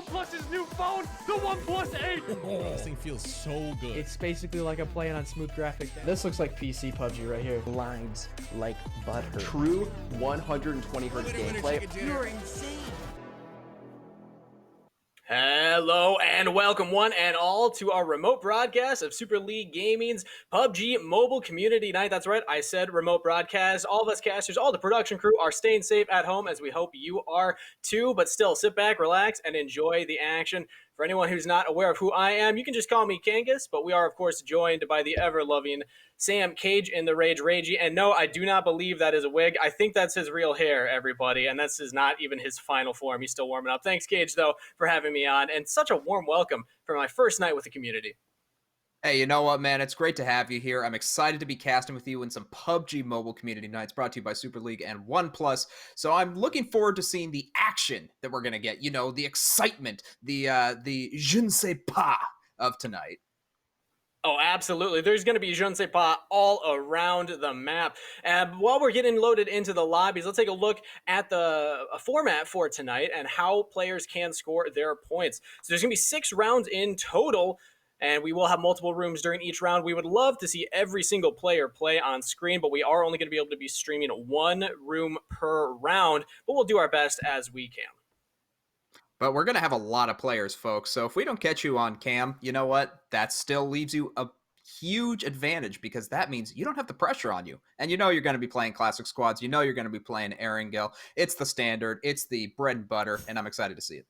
OnePlus's new phone, the OnePlus 8. This thing feels so good. It's basically like I'm playing on smooth graphics. This looks like PC PUBG right here. Glides like butter. True 120 hertz gameplay. You're insane. Hello and welcome one and all to our remote broadcast of Super League Gaming's PUBG Mobile Community Night. That's right, I said remote broadcast. All of us casters, all the production crew are staying safe at home, as we hope you are too, but still sit back, relax, and enjoy the action. For anyone who's not aware of who I am, you can just call me Kangas, but we are, of course, joined by the ever-loving Sam Cage in the Rage Ragey. And no, I do not believe that is a wig. I think that's his real hair, everybody, and this is not even his final form. He's still warming up. Thanks, Cage, though, for having me on, and such a warm welcome for my first night with the community. Hey, you know what, man? It's great to have you here. I'm excited to be casting with you in some PUBG Mobile Community Nights brought to you by Super League and OnePlus. So I'm looking forward to seeing the action that we're going to get. You know, the excitement, the je ne sais pas of tonight. Oh, absolutely. There's going to be je ne sais pas all around the map. And while we're getting loaded into the lobbies, let's take a look at the format for tonight and how players can score their points. So there's going to be 6 rounds in total, and we will have multiple rooms during each round. We would love to see every single player play on screen, but we are only going to be able to be streaming 1 room per round, but we'll do our best as we can. But we're going to have a lot of players, folks. So if we don't catch you on cam, you know what? That still leaves you a huge advantage, because that means you don't have the pressure on you. And you know you're going to be playing classic squads. You know you're going to be playing Erangel. It's the standard. It's the bread and butter, and I'm excited to see it.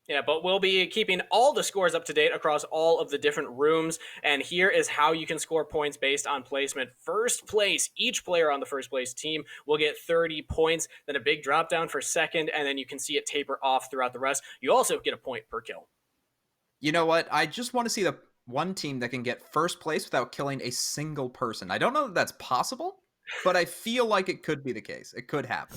Yeah, but we'll be keeping all the scores up to date across all of the different rooms, and here is how you can score points based on placement. First place, each player on the first place team will get 30 points, then a big drop down for second, and then you can see it taper off throughout the rest. You also get a point per kill. You know what? I just want to see the one team that can get first place without killing a single person. I don't know that that's possible, but I feel like it could be the case. It could happen.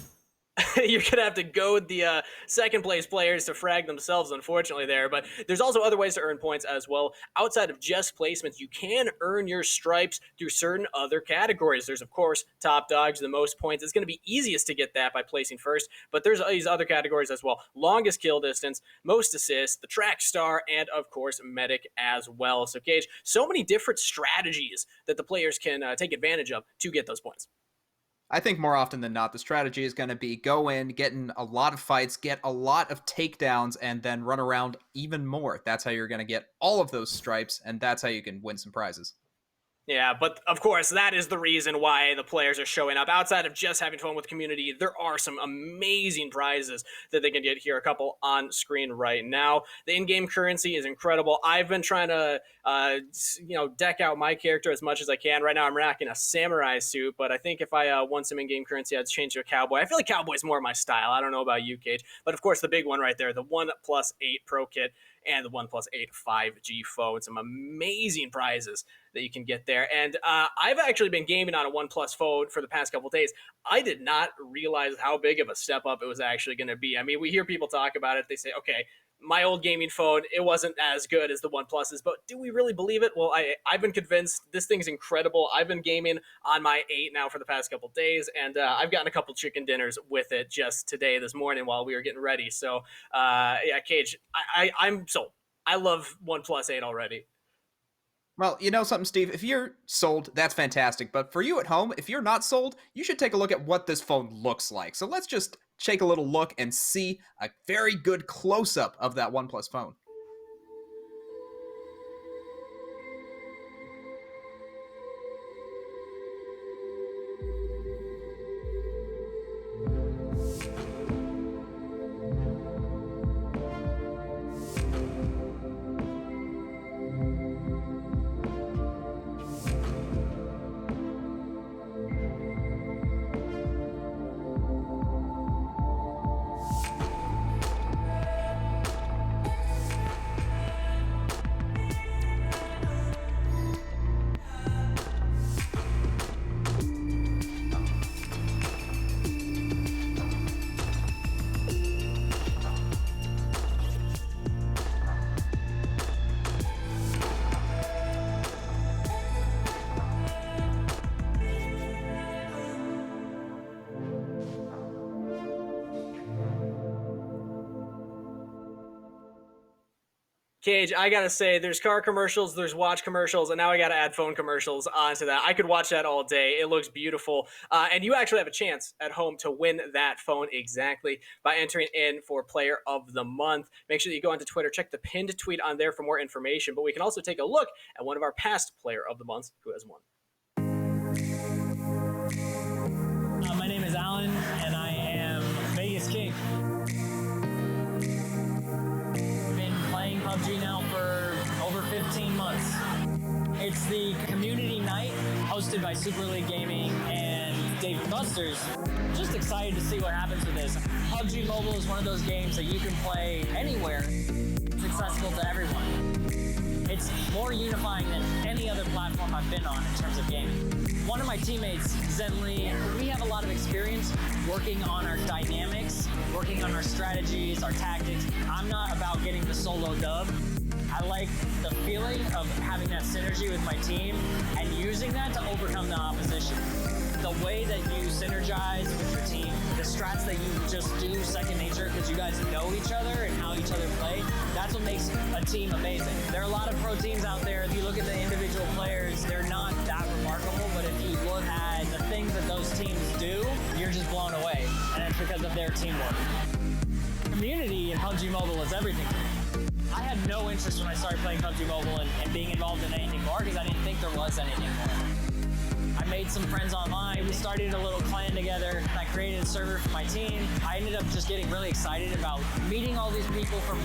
You're going to have to goad the second place players to frag themselves, unfortunately, there. But there's also other ways to earn points as well. Outside of just placements, you can earn your stripes through certain other categories. There's, of course, top dogs, the most points. It's going to be easiest to get that by placing first. But there's these other categories as well. Longest kill distance, most assists, the track star, and, of course, medic as well. So, Gage, so many different strategies that the players can take advantage of to get those points. I think more often than not, the strategy is going to be go in, get in a lot of fights, get a lot of takedowns, and then run around even more. That's how you're going to get all of those stripes, and that's how you can win some prizes. Yeah, but of course, that is the reason why the players are showing up. Outside of just having fun with the community, there are some amazing prizes that they can get here. A couple on screen right now. The in-game currency is incredible. I've been trying to, deck out my character as much as I can. Right now, I'm rocking a samurai suit, but I think if I won some in-game currency, I'd change to a cowboy. I feel like cowboy is more my style. I don't know about you, Cage. But of course, the big one right there, the OnePlus 8 Pro Kit and the OnePlus 8 5G phone. Some amazing prizes that you can get there. And I've actually been gaming on a OnePlus phone for the past couple of days. I did not realize how big of a step up it was actually going to be. I mean, we hear people talk about it. They say, okay, my old gaming phone, it wasn't as good as the OnePlus's, but do we really believe it? Well, I've been convinced this thing's incredible. I've been gaming on my 8 now for the past couple of days, and I've gotten a couple chicken dinners with it just today, this morning, while we were getting ready. So, Cage, I'm sold. I love OnePlus 8 already. Well, you know something, Steve? If you're sold, that's fantastic. But for you at home, if you're not sold, you should take a look at what this phone looks like. So let's just take a little look and see a very good close-up of that OnePlus phone. Cage, I gotta say, there's car commercials, there's watch commercials, and now I gotta add phone commercials onto that. I could watch that all day. It looks beautiful. And you actually have a chance at home to win that phone exactly by entering in for Player of the Month. Make sure that you go onto Twitter, check the pinned tweet on there for more information. But we can also take a look at one of our past Player of the Months who has won. My name is Alan, and I am Vegas King. Playing PUBG now for over 15 months. It's the community night hosted by Super League Gaming and Dave Buster's. Just excited to see what happens with this. PUBG Mobile is one of those games that you can play anywhere. It's accessible to everyone. It's more unifying than any other platform I've been on in terms of gaming. One of my teammates, Zenly, we have a lot of experience working on our dynamics, working on our strategies, our tactics. I'm not about getting the solo dub. I like the feeling of having that synergy with my team and using that to overcome the opposition. The way that you synergize with your team, the strats that you just do second nature because you guys know each other and how each other play, that's what makes a team amazing. There are a lot of pro teams out there. If you look at the individual players, they're not that remarkable, but if you look at the things that those teams do, you're just blown away, and it's because of their teamwork. Community in PUBG Mobile is everything to me. I had no interest when I started playing PUBG Mobile and being involved in anything more because I didn't think there was anything more. I made some friends online. We started a little clan together. I created a server for my team. I ended up just getting really excited about meeting all these people from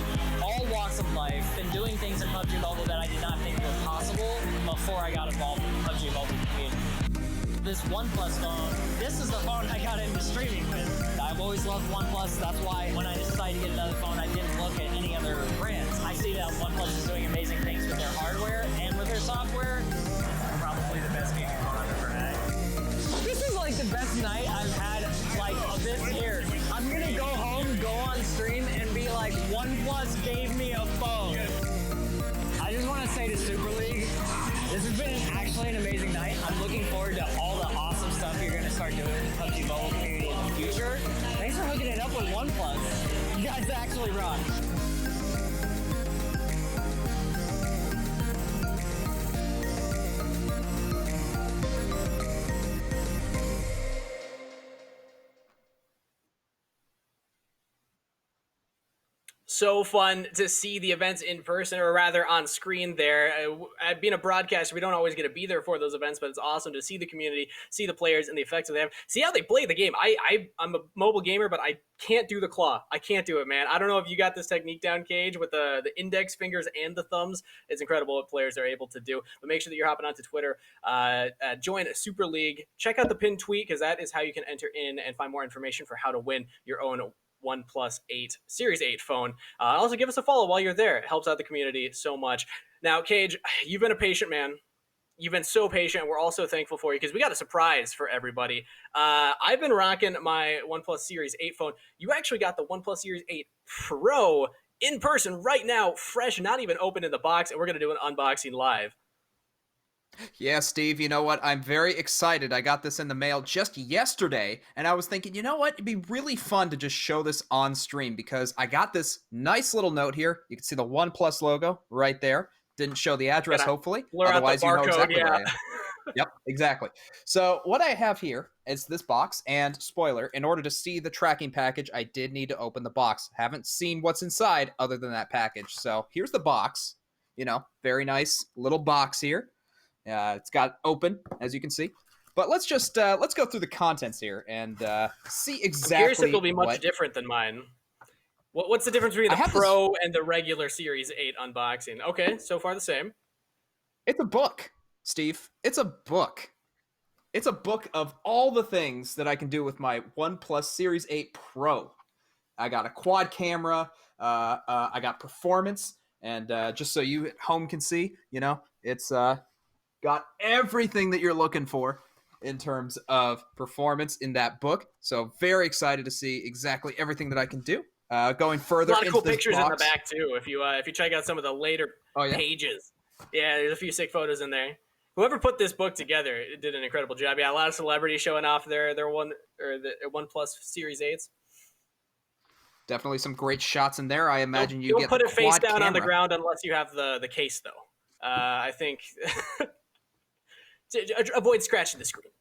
all walks of life and doing things in PUBG Mobile that I did not think were possible before I got involved in the PUBG Mobile community. This OnePlus phone, this is the phone I got into streaming with. I've always loved OnePlus. That's why when I decided to get another phone, I didn't look at any other brands. I see that OnePlus is doing amazing things with their hardware and with their software. Probably the best gaming phone I've ever had. This is like the best night I've had like this year. I'm gonna go home, go on stream, and be like, OnePlus gave me a phone. I just want to say to Super League, this has been actually an amazing night. I'm looking forward to all the awesome stuff you're gonna start doing in the PUBG Mobile community in the future. Thanks for hooking it up with OnePlus. You guys actually rock. So fun to see the events in person, or rather on screen there. Being a broadcaster, we don't always get to be there for those events, but it's awesome to see the community, see the players and the effects that they have, see how they play the game. I'm a mobile gamer, but I can't do the claw. I can't do it, man. I don't know if you got this technique down, Cage, with the index fingers and the thumbs. It's incredible what players are able to do. But make sure that you're hopping onto Twitter, join Super League, check out the pinned tweet, because that is how you can enter in and find more information for how to win your own OnePlus 8 Series 8 phone. Also give us a follow while you're there. It helps out the community so much. Now, Cage, you've been a patient man. You've been so patient. We're also thankful for you because we got a surprise for everybody. I've been rocking my OnePlus Series 8 phone. You actually got the OnePlus Series 8 Pro in person right now, fresh, not even open in the box, and we're going to do an unboxing live. Yeah, Steve, you know what? I'm very excited. I got this in the mail just yesterday, and I was thinking, you know what? It'd be really fun to just show this on stream because I got this nice little note here. You can see the OnePlus logo right there. Didn't show the address, hopefully. Otherwise, you know exactly where I am. Yep, exactly. So what I have here is this box, and spoiler, in order to see the tracking package, I did need to open the box. Haven't seen what's inside other than that package. So here's the box. You know, very nice little box here. It's got open, as you can see. But let's just let's go through the contents here and see exactly. I'm curious if it'll be much different than mine. What's the difference between the Pro and the regular Series 8 unboxing? Okay, so far the same. It's a book, Steve. It's a book. It's a book of all the things that I can do with my OnePlus Series 8 Pro. I got a quad camera. I got performance, and just so you at home can see, you know, it's got everything that you're looking for in terms of performance in that book. So very excited to see exactly everything that I can do. Going further, a lot of cool into this pictures box. in the back too. If you check out some of the later pages, there's a few sick photos in there. Whoever put this book together did an incredible job. Yeah, a lot of celebrities showing off their OnePlus Series 8s. Definitely some great shots in there. I imagine you Don't get put the it face quad down on the camera. ground unless you have the case, though. I think avoid scratching the screen.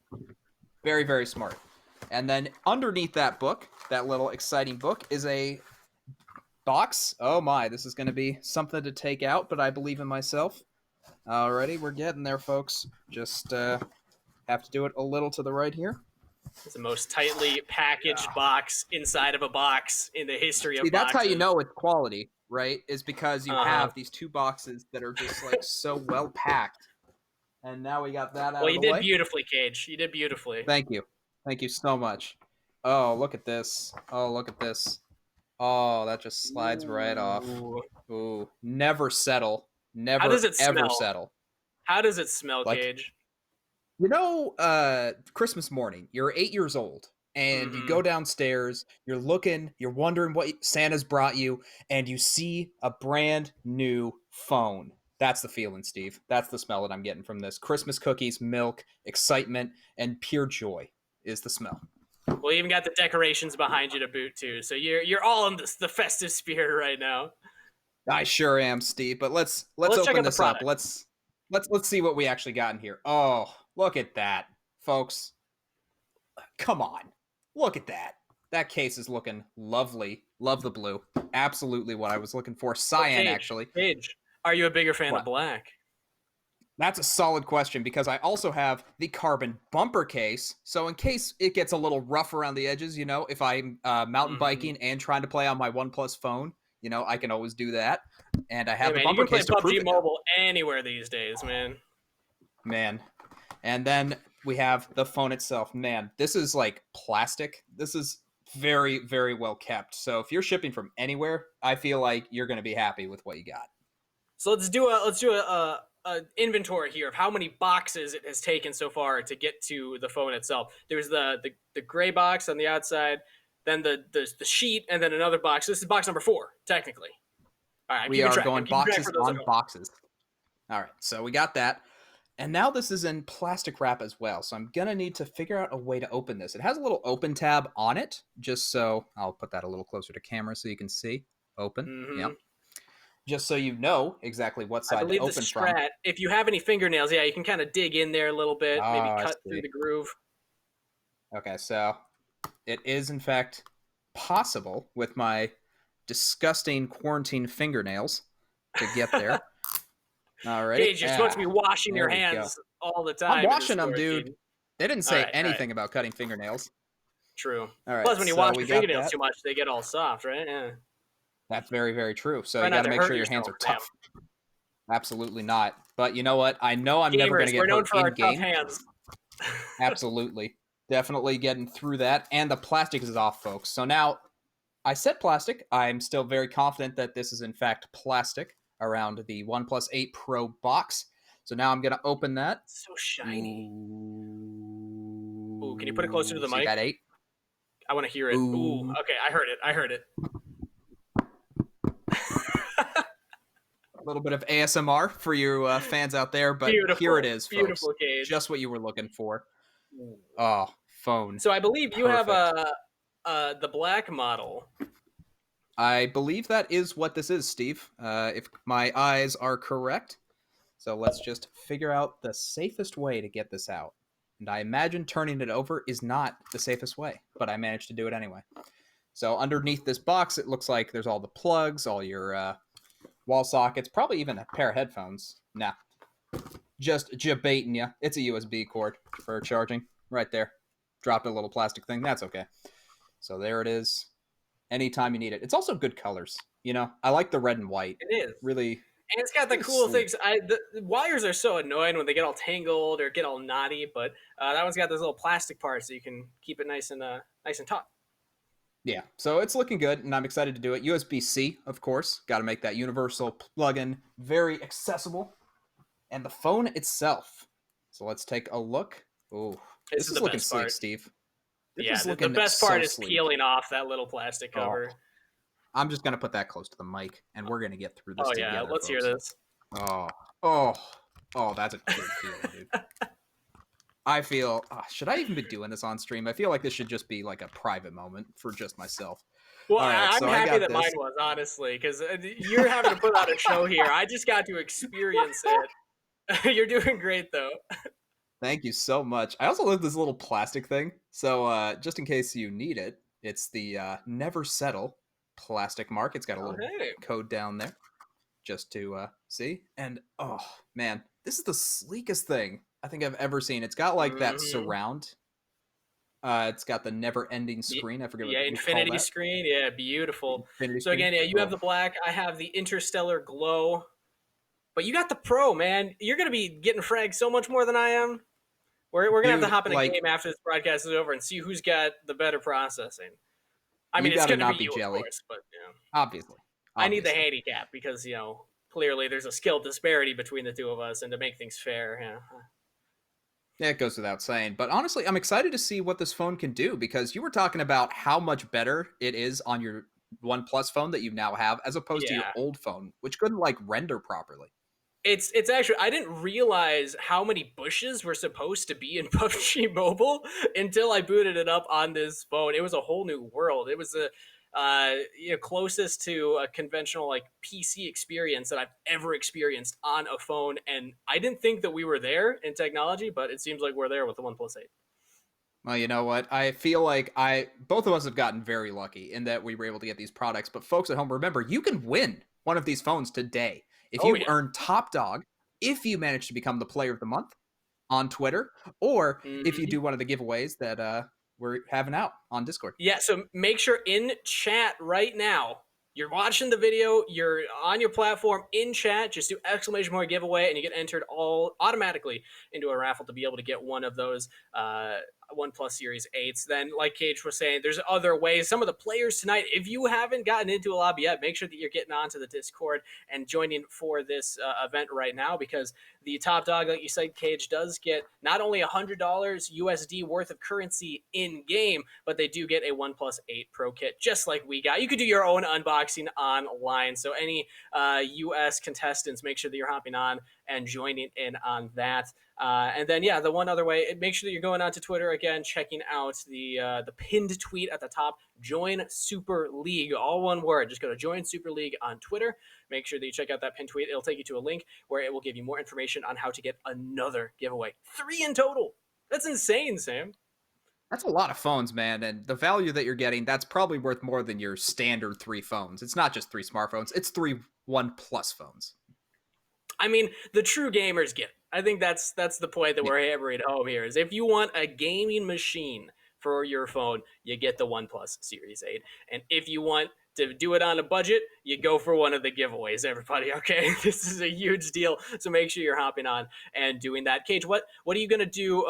Very, very smart. And then underneath that book, that little exciting book, is a box. Oh my, this is going to be something to take out, but I believe in myself. Alrighty, we're getting there, folks. Just have to do it a little to the right here. It's the most tightly packaged box inside of a box in the history of See, that's boxes. how you know it's quality, right? Is because you have these two boxes that are just like so well packed. And now we got that out Well, of you the way. did beautifully, Cage. You did beautifully. Thank you. Thank you so much. Oh, look at this. Oh, look at this. Oh, that just slides right off. Ooh, never settle. Never, How does it ever smell? settle. How does it smell, Like- Cage? You know, Christmas morning, you're 8 years old, and you go downstairs, you're looking, you're wondering what Santa's brought you, and you see a brand new phone. That's the feeling, Steve. That's the smell that I'm getting from this. Christmas cookies, milk, excitement, and pure joy is the smell. Well, you even got the decorations behind you to boot too, so you're all in the festive spirit right now. I sure am, Steve. But let's check out open the this up. product. Let's see what we actually got in here. Oh, look at that, folks. Come on. Look at that. That case is looking lovely. Love the blue. Absolutely what I was looking for. Cyan, Cage, actually. Cage, are you a bigger fan What? of black? That's a solid question because I also have the carbon bumper case. So in case it gets a little rough around the edges, you know, if I'm mountain biking and trying to play on my OnePlus phone, you know, I can always do that. And I have the Man, you bumper can play case to prove PUBG it now. Mobile anywhere these days, man. Man. And then we have the phone itself. Man, this is like plastic. This is very, very well kept. So if you're shipping from anywhere, I feel like you're going to be happy with what you got. So let's do a inventory here of how many boxes it has taken so far to get to the phone itself. There's the gray box on the outside, then the sheet, and then another box. This is box number 4, technically. All right, We are going boxes on boxes. All right, so we got that. And now this is in plastic wrap as well. So I'm going to need to figure out a way to open this. It has a little open tab on it, just so I'll put that a little closer to camera so you can see. Open. Yep. Just so you know exactly what side to I believe open the from. Strat, if you have any fingernails, yeah, you can kind of dig in there a little bit, Oh, maybe I cut see. through the groove. Okay, so it is in fact possible with my disgusting quarantine fingernails to get there. All right. Gage, you're supposed to be washing your there we hands all the time. I'm in this washing them, dude. quarantine. They didn't say All right. anything about cutting fingernails. True. All right. Plus, when you so wash we your got fingernails that. too much, they get all soft, right? Yeah. That's very, very true. So Try you not got to to make hurt sure your hands are yourself, tough. Absolutely not. But you know what? I know I'm never going Gamers, to we're get known hurt for our in tough game. hands. Absolutely. Definitely getting through that. And the plastic is off, folks. So now I said plastic. I'm still very confident that this is in fact plastic around the OnePlus 8 Pro box. So now I'm going to open that. It's so shiny. Ooh, can you put it closer to the see mic? that 8? I want to hear it. Ooh. Okay, I heard it. A little bit of ASMR for you fans out there, but Beautiful. here it is, folks. Beautiful, Gage. Just what you were looking for. Oh, phone. So I believe you have Perfect. the black model. I believe that is what this is, Steve, if my eyes are correct. So let's just figure out the safest way to get this out. And I imagine turning it over is not the safest way, but I managed to do it anyway. So underneath this box, it looks like there's all the plugs, all your wall sockets, probably even a pair of headphones. Nah, just baiting you. It's a USB cord for charging right there. Dropped a little plastic thing. That's okay. So there it is. Anytime you need it. It's also good colors. You know, I like the red and white. It is. Really. And it's got the It's cool sleek. things. The wires are so annoying when they get all tangled or get all knotty, but that one's got those little plastic parts so you can keep it nice and taut. Yeah, so it's looking good, and I'm excited to do it. USB-C, of course. Got to make that universal plug-in very accessible. And the phone itself. So let's take a look. Ooh, this is is the looking best sleek, part. Steve. This Yeah, is the looking best so part is sleek. peeling off that little plastic cover. I'm just going to put that close to the mic, and we're going to get through this together, Yeah, let's hear folks. this. Oh, that's a good feeling, dude. I feel, should I even be doing this on stream? I feel like this should just be like a private moment for just myself. Well, All right, I'm so I happy got that mine this. was, honestly, because you're having to put on a show here. I just got to experience it. You're doing great, though. Thank you so much. I also love this little plastic thing. So just in case you need it, it's the Never Settle plastic mark. It's got a Oh, little hey. code down there just to see. And oh man, this is the sleekest thing I think I've ever seen. It's got like that Mhm. surround. It's got the never-ending screen. I forget what Yeah, you call infinity that. screen. Yeah, beautiful. Infinity So screen. again, yeah, you have Oh, the black. I have the interstellar glow. But you got the pro, man. You're gonna be getting fragged so much more than I am. We're gonna have to dude, hop in a like game after this broadcast is over and see who's got the better processing. I mean, you it's got to gonna be not be you, of jelly, course, but you know, obviously. I need the Obviously. handicap because clearly there's a skill disparity between the two of us, and to make things fair, Yeah, it goes without saying. But honestly, I'm excited to see what this phone can do because you were talking about how much better it is on your OnePlus phone that you now have as opposed to your yeah. old phone, which couldn't like render properly. It's actually I didn't realize how many bushes were supposed to be in PUBG Mobile until I booted it up on this phone. It was a whole new world. It was a closest to a conventional like PC experience that I've ever experienced on a phone, and I didn't think that we were there in technology, but it seems like we're there with the OnePlus 8. Well, you know what? I feel like both of us have gotten very lucky in that we were able to get these products. But folks at home, remember, you can win one of these phones today. If Oh you yeah. earn top dog, if you manage to become the player of the month on Twitter, or if you Mhm. do one of the giveaways that we're having out on Discord. Yeah, so make sure in chat right now, you're watching the video, you're on your platform in chat, just do exclamation point giveaway, and you get entered all automatically into a raffle to be able to get one of those OnePlus Series 8s. Then, like Cage was saying, there's other ways. Some of the players tonight, if you haven't gotten into a lobby yet, make sure that you're getting onto the Discord and joining for this event right now, because the top dog, like you said, Cage, does get not only $100 USD worth of currency in game, but they do get a OnePlus 8 Pro kit, just like we got. You could do your own unboxing online. So any US contestants, make sure that you're hopping on and joining in on that. And then, yeah, the one other way, make sure that you're going on to Twitter again, checking out the pinned tweet at the top. Join Super League, all one word. Just go to Join Super League on Twitter. Make sure that you check out that pinned tweet. It'll take you to a link where it will give you more information on how to get another giveaway. 3 in total. That's insane, Sam. That's a lot of phones, man, and the value that you're getting, that's probably worth more than your standard 3 phones. It's not just 3 smartphones, it's 3 OnePlus phones. I mean, the true gamers get it. I think that's the point that we're hammering home here, is if you want a gaming machine for your phone, you get the OnePlus Series 8. And if you want to do it on a budget, you go for one of the giveaways, everybody, okay? This is a huge deal, so make sure you're hopping on and doing that. Cage, what are you going to do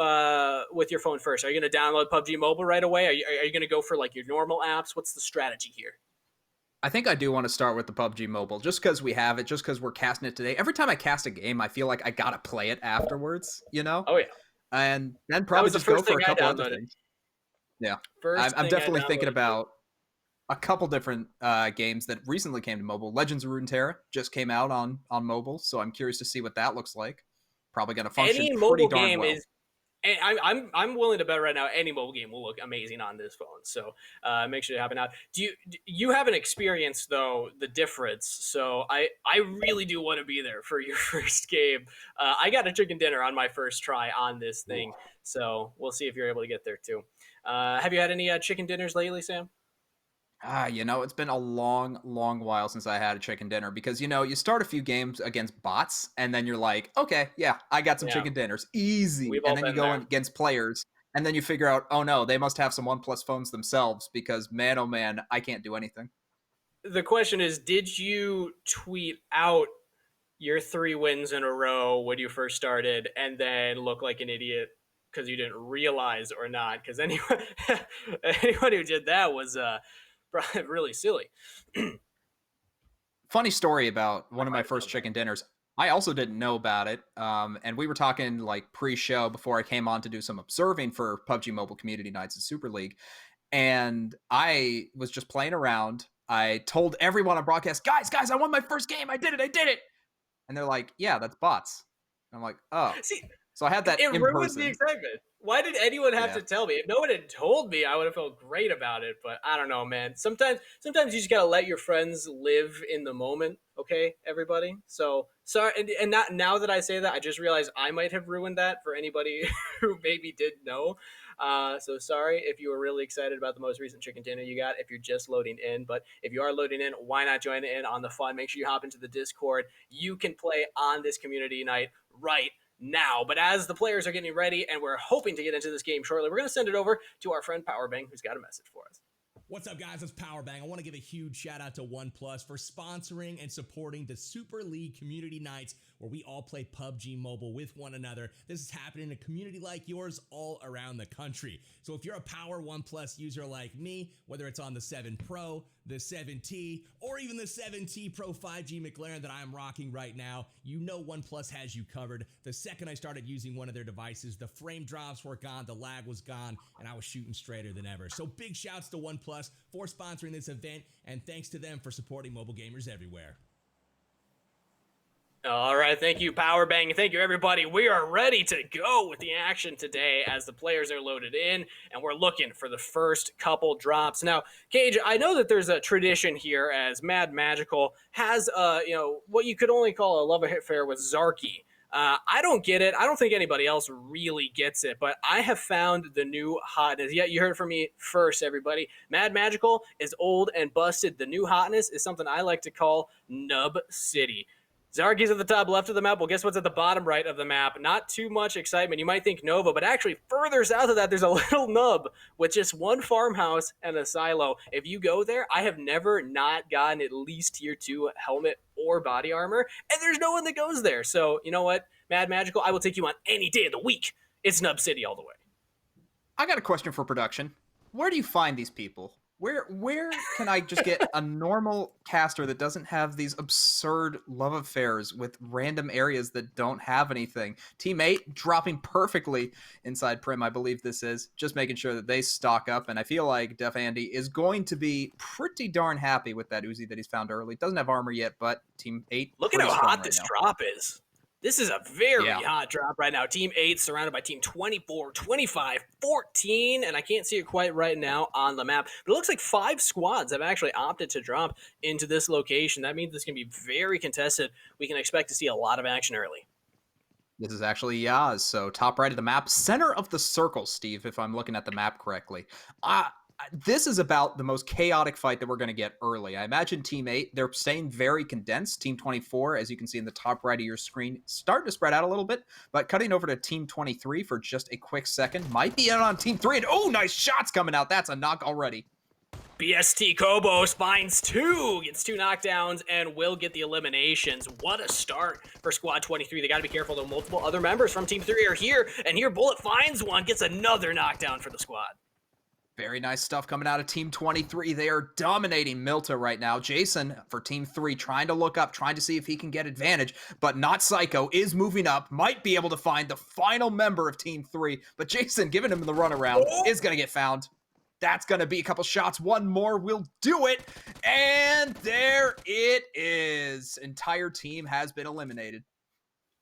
with your phone first? Are you going to download PUBG Mobile right away? Are you going to go for like your normal apps? What's the strategy here? I think I do want to start with the PUBG Mobile, just because we have it, just because we're casting it today. Every time I cast a game, I feel like I gotta play it afterwards, you know? Oh, yeah. And then That probably was the just go first for thing a I couple other downloaded. things. Yeah. First I'm thing definitely I thinking downloaded. about a couple different games that recently came to mobile. Legends of Runeterra just came out on mobile, so I'm curious to see what that looks like. Probably going to function Any pretty mobile darn game well. is. I'm willing to bet right now any mobile game will look amazing on this phone. So make sure you have it out. Do you haven't experienced though the difference? So I really do want to be there for your first game. I got a chicken dinner on my first try on this thing, so we'll see if you're able to get there too. Have you had any chicken dinners lately, Sam? It's been a long, long while since I had a chicken dinner because, you start a few games against bots and then you're like, okay, yeah, I got some Yeah, chicken dinners. Easy. we've And all then you been go there. in against players and then you figure out, oh no, they must have some OnePlus phones themselves because, man, oh man, I can't do anything. The question is, did you tweet out your 3 wins in a row when you first started and then look like an idiot because you didn't realize or not? Because anyone who did that was probably really silly. Funny story about one of my first chicken dinners. I also didn't know about it. And we were talking like pre-show before I came on to do some observing for PUBG Mobile Community Nights and Super League. And I was just playing around. I told everyone on broadcast, guys, I won my first game. I did it. And they're like, yeah, that's bots. I'm like, oh. See, So I had that It in ruins the person. excitement. Why did anyone have Yeah. to tell me? If no one had told me, I would have felt great about it. But I don't know, man. Sometimes you just gotta let your friends live in the moment. Okay, everybody. So sorry, and not now that I say that, I just realized I might have ruined that for anybody who maybe didn't know. So sorry if you were really excited about the most recent chicken dinner you got. If you're just loading in, but if you are loading in, why not join in on the fun? Make sure you hop into the Discord. You can play on this community night right now. But as the players are getting ready and we're hoping to get into this game shortly, we're going to send it over to our friend Powerbang, who's got a message for us. What's up, guys? It's Powerbang. I want to give a huge shout out to OnePlus for sponsoring and supporting the Super League Community Nights, where we all play PUBG Mobile with one another. This is happening in a community like yours all around the country. So if you're a Power OnePlus user like me, whether it's on the 7 Pro, the 7T, or even the 7T Pro 5G McLaren that I'm rocking right now, you know OnePlus has you covered. The second I started using one of their devices, the frame drops were gone, the lag was gone, and I was shooting straighter than ever. So big shouts to OnePlus for sponsoring this event, and thanks to them for supporting mobile gamers everywhere. All right, thank you, Powerbang. Thank you, everybody. We are ready to go with the action today as the players are loaded in, and we're looking for the first couple drops. Now, Cage, I know that there's a tradition here as Mad Magical has, what you could only call a love affair with Zarky. I don't get it. I don't think anybody else really gets it, but I have found the new hotness. Yeah, you heard it from me first, everybody. Mad Magical is old and busted. The new hotness is something I like to call Nub City. Zarky's at the top left of the map. Well, guess what's at the bottom right of the map? Not too much excitement. You might think Nova, but actually further south of that, there's a little nub with just one farmhouse and a silo. If you go there, I have never not gotten at least tier 2 helmet or body armor, and there's no one that goes there. So, you know what, Mad Magical, I will take you on any day of the week. It's Nub City all the way. I got a question for production. Where do you find these people? Where can I just get a normal caster that doesn't have these absurd love affairs with random areas that don't have anything? Team 8 dropping perfectly inside Prim, I believe this is. Just making sure that they stock up, and I feel like Def Andy is going to be pretty darn happy with that Uzi that he's found early. Doesn't have armor yet, but Team 8 Look at how hot this drop is. This is a very hot drop right now. Team 8 surrounded by Team 24, 25, 14, and I can't see it quite right now on the map. But it looks like 5 squads have actually opted to drop into this location. That means it's going to be very contested. We can expect to see a lot of action early. This is actually Yaz, so top right of the map, center of the circle, Steve, if I'm looking at the map correctly. This is about the most chaotic fight that we're going to get early. I imagine Team 8, they're staying very condensed. Team 24, as you can see in the top right of your screen, starting to spread out a little bit, but cutting over to Team 23 for just a quick second. Might be out on Team 3, and oh, nice shots coming out. That's a knock already. BST Kobos finds 2, gets 2 knockdowns, and will get the eliminations. What a start for Squad 23. They got to be careful, though. Multiple other members from Team 3 are here, and here Bullet finds one, gets another knockdown for the squad. Very nice stuff coming out of Team 23. They are dominating Milta right now. Jason for Team 3 trying to look up, trying to see if he can get advantage, but not Psycho is moving up, might be able to find the final member of Team 3, but Jason giving him the runaround is going to get found. That's going to be a couple shots. One more will do it, and there it is. Entire team has been eliminated.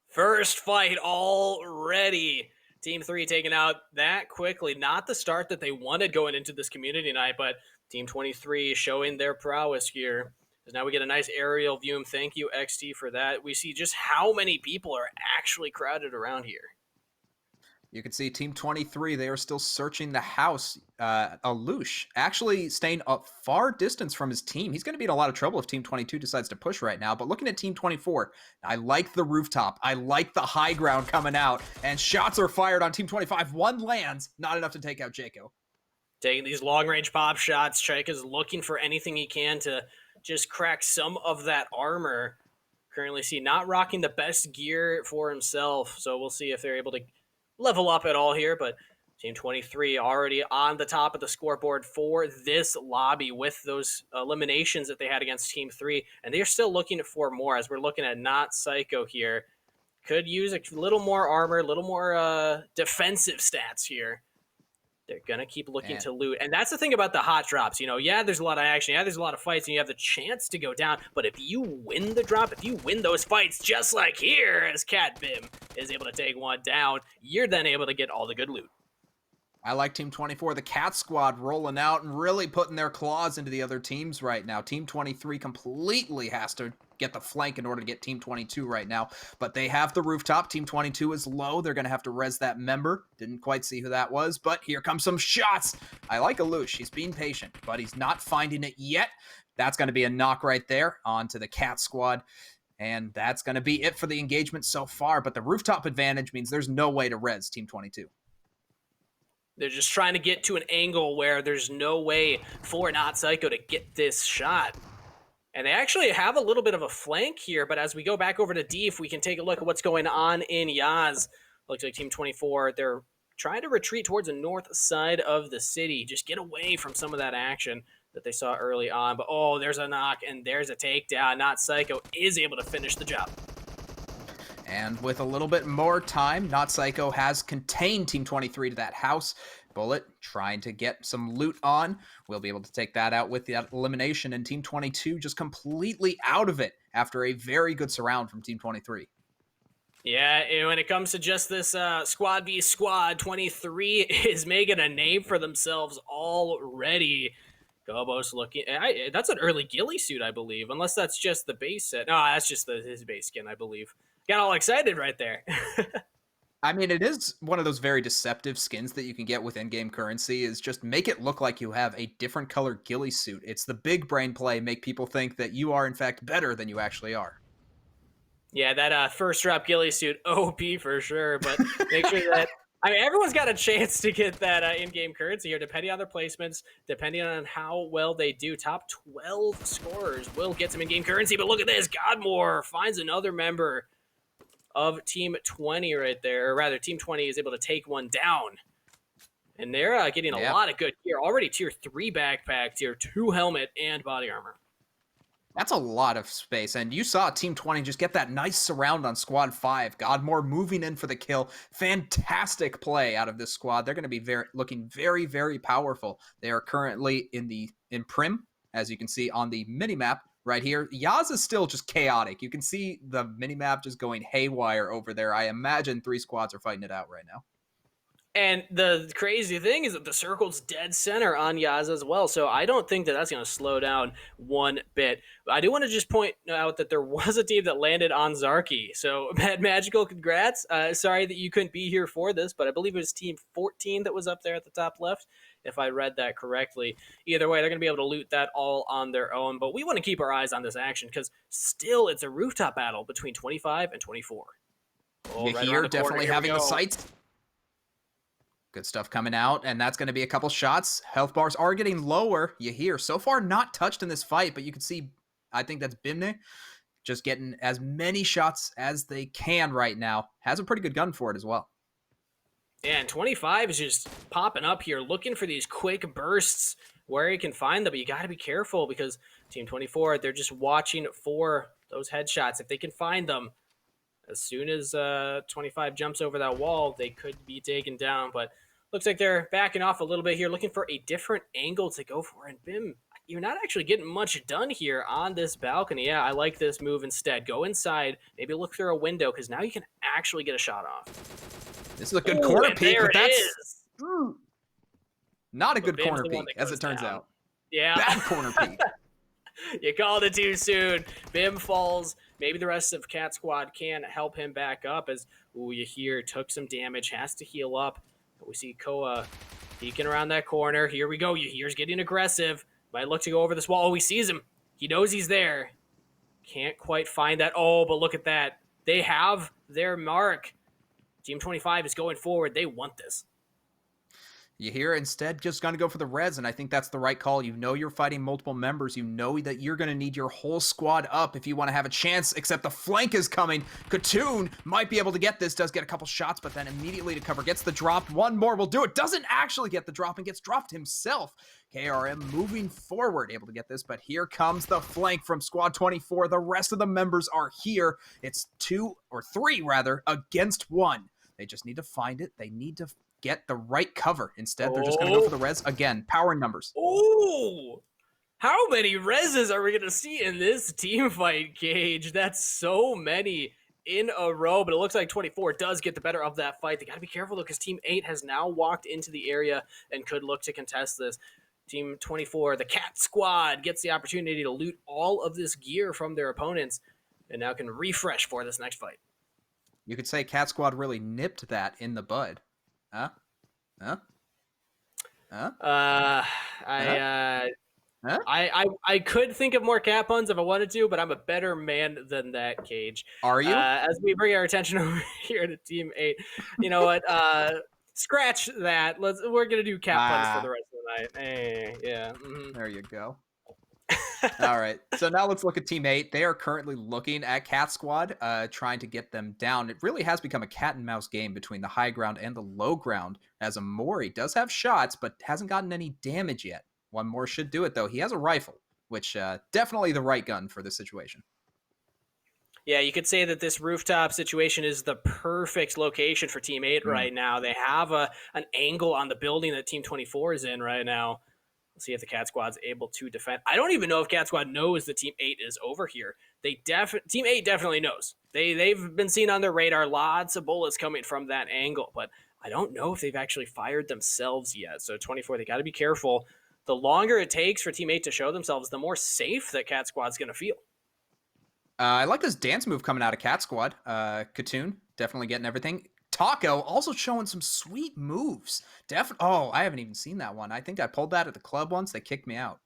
First fight already. Team 3 taken out that quickly. Not the start that they wanted going into this community night, but Team 23 showing their prowess here. Because now we get a nice aerial view. And thank you, XT, for that. We see just how many people are actually crowded around here. You can see Team 23, they are still searching the house. Alush actually staying a far distance from his team. He's going to be in a lot of trouble if Team 22 decides to push right now. But looking at Team 24, I like the rooftop. I like the high ground coming out. And shots are fired on Team 25. One lands, not enough to take out Jaco. Taking these long-range pop shots, Chaika's looking for anything he can to just crack some of that armor. Currently see not rocking the best gear for himself. So we'll see if they're able to level up at all here, but Team 23 already on the top of the scoreboard for this lobby with those eliminations that they had against Team 3, and they're still looking for more as we're looking at Not Psycho here. Could use a little more armor, a little more defensive stats here. They're going to keep looking Man. to loot. And that's the thing about the hot drops. You know, yeah, there's a lot of action. Yeah, there's a lot of fights, and you have the chance to go down. But if you win the drop, if you win those fights, just like here, as Cat Bim is able to take one down, you're then able to get all the good loot. I like Team 24, the Cat Squad, rolling out and really putting their claws into the other teams right now. Team 23 completely has to get the flank in order to get Team 22 right now. But they have the rooftop. Team 22 is low. They're going to have to res that member. Didn't quite see who that was, but here come some shots. I like Alush. He's being patient, but he's not finding it yet. That's going to be a knock right there onto the Cat Squad. And that's going to be it for the engagement so far. But the rooftop advantage means there's no way to res Team 22. They're just trying to get to an angle where there's no way for Not Psycho to get this shot. And they actually have a little bit of a flank here, but as we go back over to D, if we can take a look at what's going on in Yaz, looks like Team 24, they're trying to retreat towards the north side of the city, just get away from some of that action that they saw early on. But oh, there's a knock and there's a takedown. Not Psycho is able to finish the job. And with a little bit more time, Not Psycho has contained Team 23 to that house. Bullet trying to get some loot on. We'll be able to take that out with the elimination, and Team 22 just completely out of it after a very good surround from Team 23. Yeah, and when it comes to just this squad v squad, 23 is making a name for themselves already. Gobos looking, that's an early ghillie suit, I believe, unless that's just the base set. No, that's just his base skin, I believe. Got all excited right there. I mean, it is one of those very deceptive skins that you can get with in-game currency, is just make it look like you have a different color ghillie suit. It's the big brain play, make people think that you are in fact better than you actually are. Yeah, that first drop ghillie suit, OP for sure, but make sure that, I mean, everyone's got a chance to get that in-game currency here, depending on their placements, depending on how well they do. Top 12 scorers will get some in-game currency, but look at this, Godmore finds another member of Team 20 right there, or rather, Team 20 is able to take one down. And they're getting a lot of good gear. Already Tier 3 backpack, Tier 2 helmet, and body armor. That's a lot of space, and you saw Team 20 just get that nice surround on Squad 5. Godmore moving in for the kill. Fantastic play out of this squad. They're going to be looking very, very powerful. They are currently in Prim, as you can see on the minimap. Right here, Yaz is still just chaotic. You can see the minimap just going haywire over there. I imagine 3 squads are fighting it out right now. And the crazy thing is that the circle's dead center on Yaz as well, so I don't think that that's going to slow down one bit. I do want to just point out that there was a team that landed on Zarky, so Mad Magical, congrats. Sorry that you couldn't be here for this, but I believe it was Team 14 that was up there at the top left, if I read that correctly. Either way, they're going to be able to loot that all on their own, but we want to keep our eyes on this action because still it's a rooftop battle between 25 and 24. Oh, right here, definitely having the sights. Good stuff coming out, and that's going to be a couple shots. Health bars are getting lower. You hear, so far not touched in this fight, but you can see, I think that's Bimne, just getting as many shots as they can right now. Has a pretty good gun for it as well. Yeah, and 25 is just popping up here, looking for these quick bursts where he can find them, but you got to be careful because Team 24, they're just watching for those headshots. If they can find them, as soon as 25 jumps over that wall, they could be taken down, but looks like they're backing off a little bit here, looking for a different angle to go for. And Bim, you're not actually getting much done here on this balcony. Yeah, I like this move instead. Go inside, maybe look through a window, because now you can actually get a shot off. This is a good corner peek, but that's not a good Bim's corner the one peek, that as goes it turns down. out. Yeah. Bad corner peek. You called it too soon. Bim falls. Maybe the rest of Cat Squad can help him back up as, ooh, you hear, took some damage, has to heal up. We see Koa peeking around that corner. Here we go. You hear's getting aggressive. Might look to go over this wall. Oh, he sees him. He knows he's there. Can't quite find that. Oh, but look at that. They have their mark. Team 25 is going forward. They want this. You hear, instead, just going to go for the res, and I think that's the right call. You know you're fighting multiple members. You know that you're going to need your whole squad up if you want to have a chance, except the flank is coming. Katoon might be able to get this, does get a couple shots, but then immediately to cover, gets the drop. One more will do it. Doesn't actually get the drop and gets dropped himself. KRM moving forward, able to get this, but here comes the flank from Squad 24. The rest of the members are here. It's 2 or 3, rather, against 1. They just need to find it. They need to get the right cover. Instead, they're just going to go for the res again. Power numbers. Oh, how many reses are we going to see in this team fight, Cage? That's so many in a row, but it looks like 24 does get the better of that fight. They got to be careful, though, because Team 8 has now walked into the area and could look to contest this. Team 24, the Cat Squad, gets the opportunity to loot all of this gear from their opponents and now can refresh for this next fight. You could say Cat Squad really nipped that in the bud. Huh? Huh? Huh? Huh? I could think of more cat puns if I wanted to, but I'm a better man than that, Cage. Are you? As we bring our attention over here to Team 8, you know what? Scratch that. We're gonna do cat puns for the rest of the night. Hey, yeah. Mm-hmm. There you go. All right. So now let's look at Team 8. They are currently looking at Cat Squad, trying to get them down. It really has become a cat and mouse game between the high ground and the low ground, as Amori does have shots, but hasn't gotten any damage yet. One more should do it, though. He has a rifle, which definitely the right gun for this situation. Yeah, you could say that this rooftop situation is the perfect location for Team 8 right now. They have an angle on the building that Team 24 is in right now. Let's see if the Cat Squad's able to defend. I don't even know if Cat Squad knows that Team 8 is over here. Team 8 definitely knows. They've been seen on their radar. Lots of bullets coming from that angle, but I don't know if they've actually fired themselves yet. So 24, they got to be careful. The longer it takes for Team 8 to show themselves, the more safe that Cat Squad's going to feel. I like this dance move coming out of Cat Squad. Katoon, definitely getting everything. Taco also showing some sweet moves. Oh, I haven't even seen that one. I think I pulled that at the club once. They kicked me out.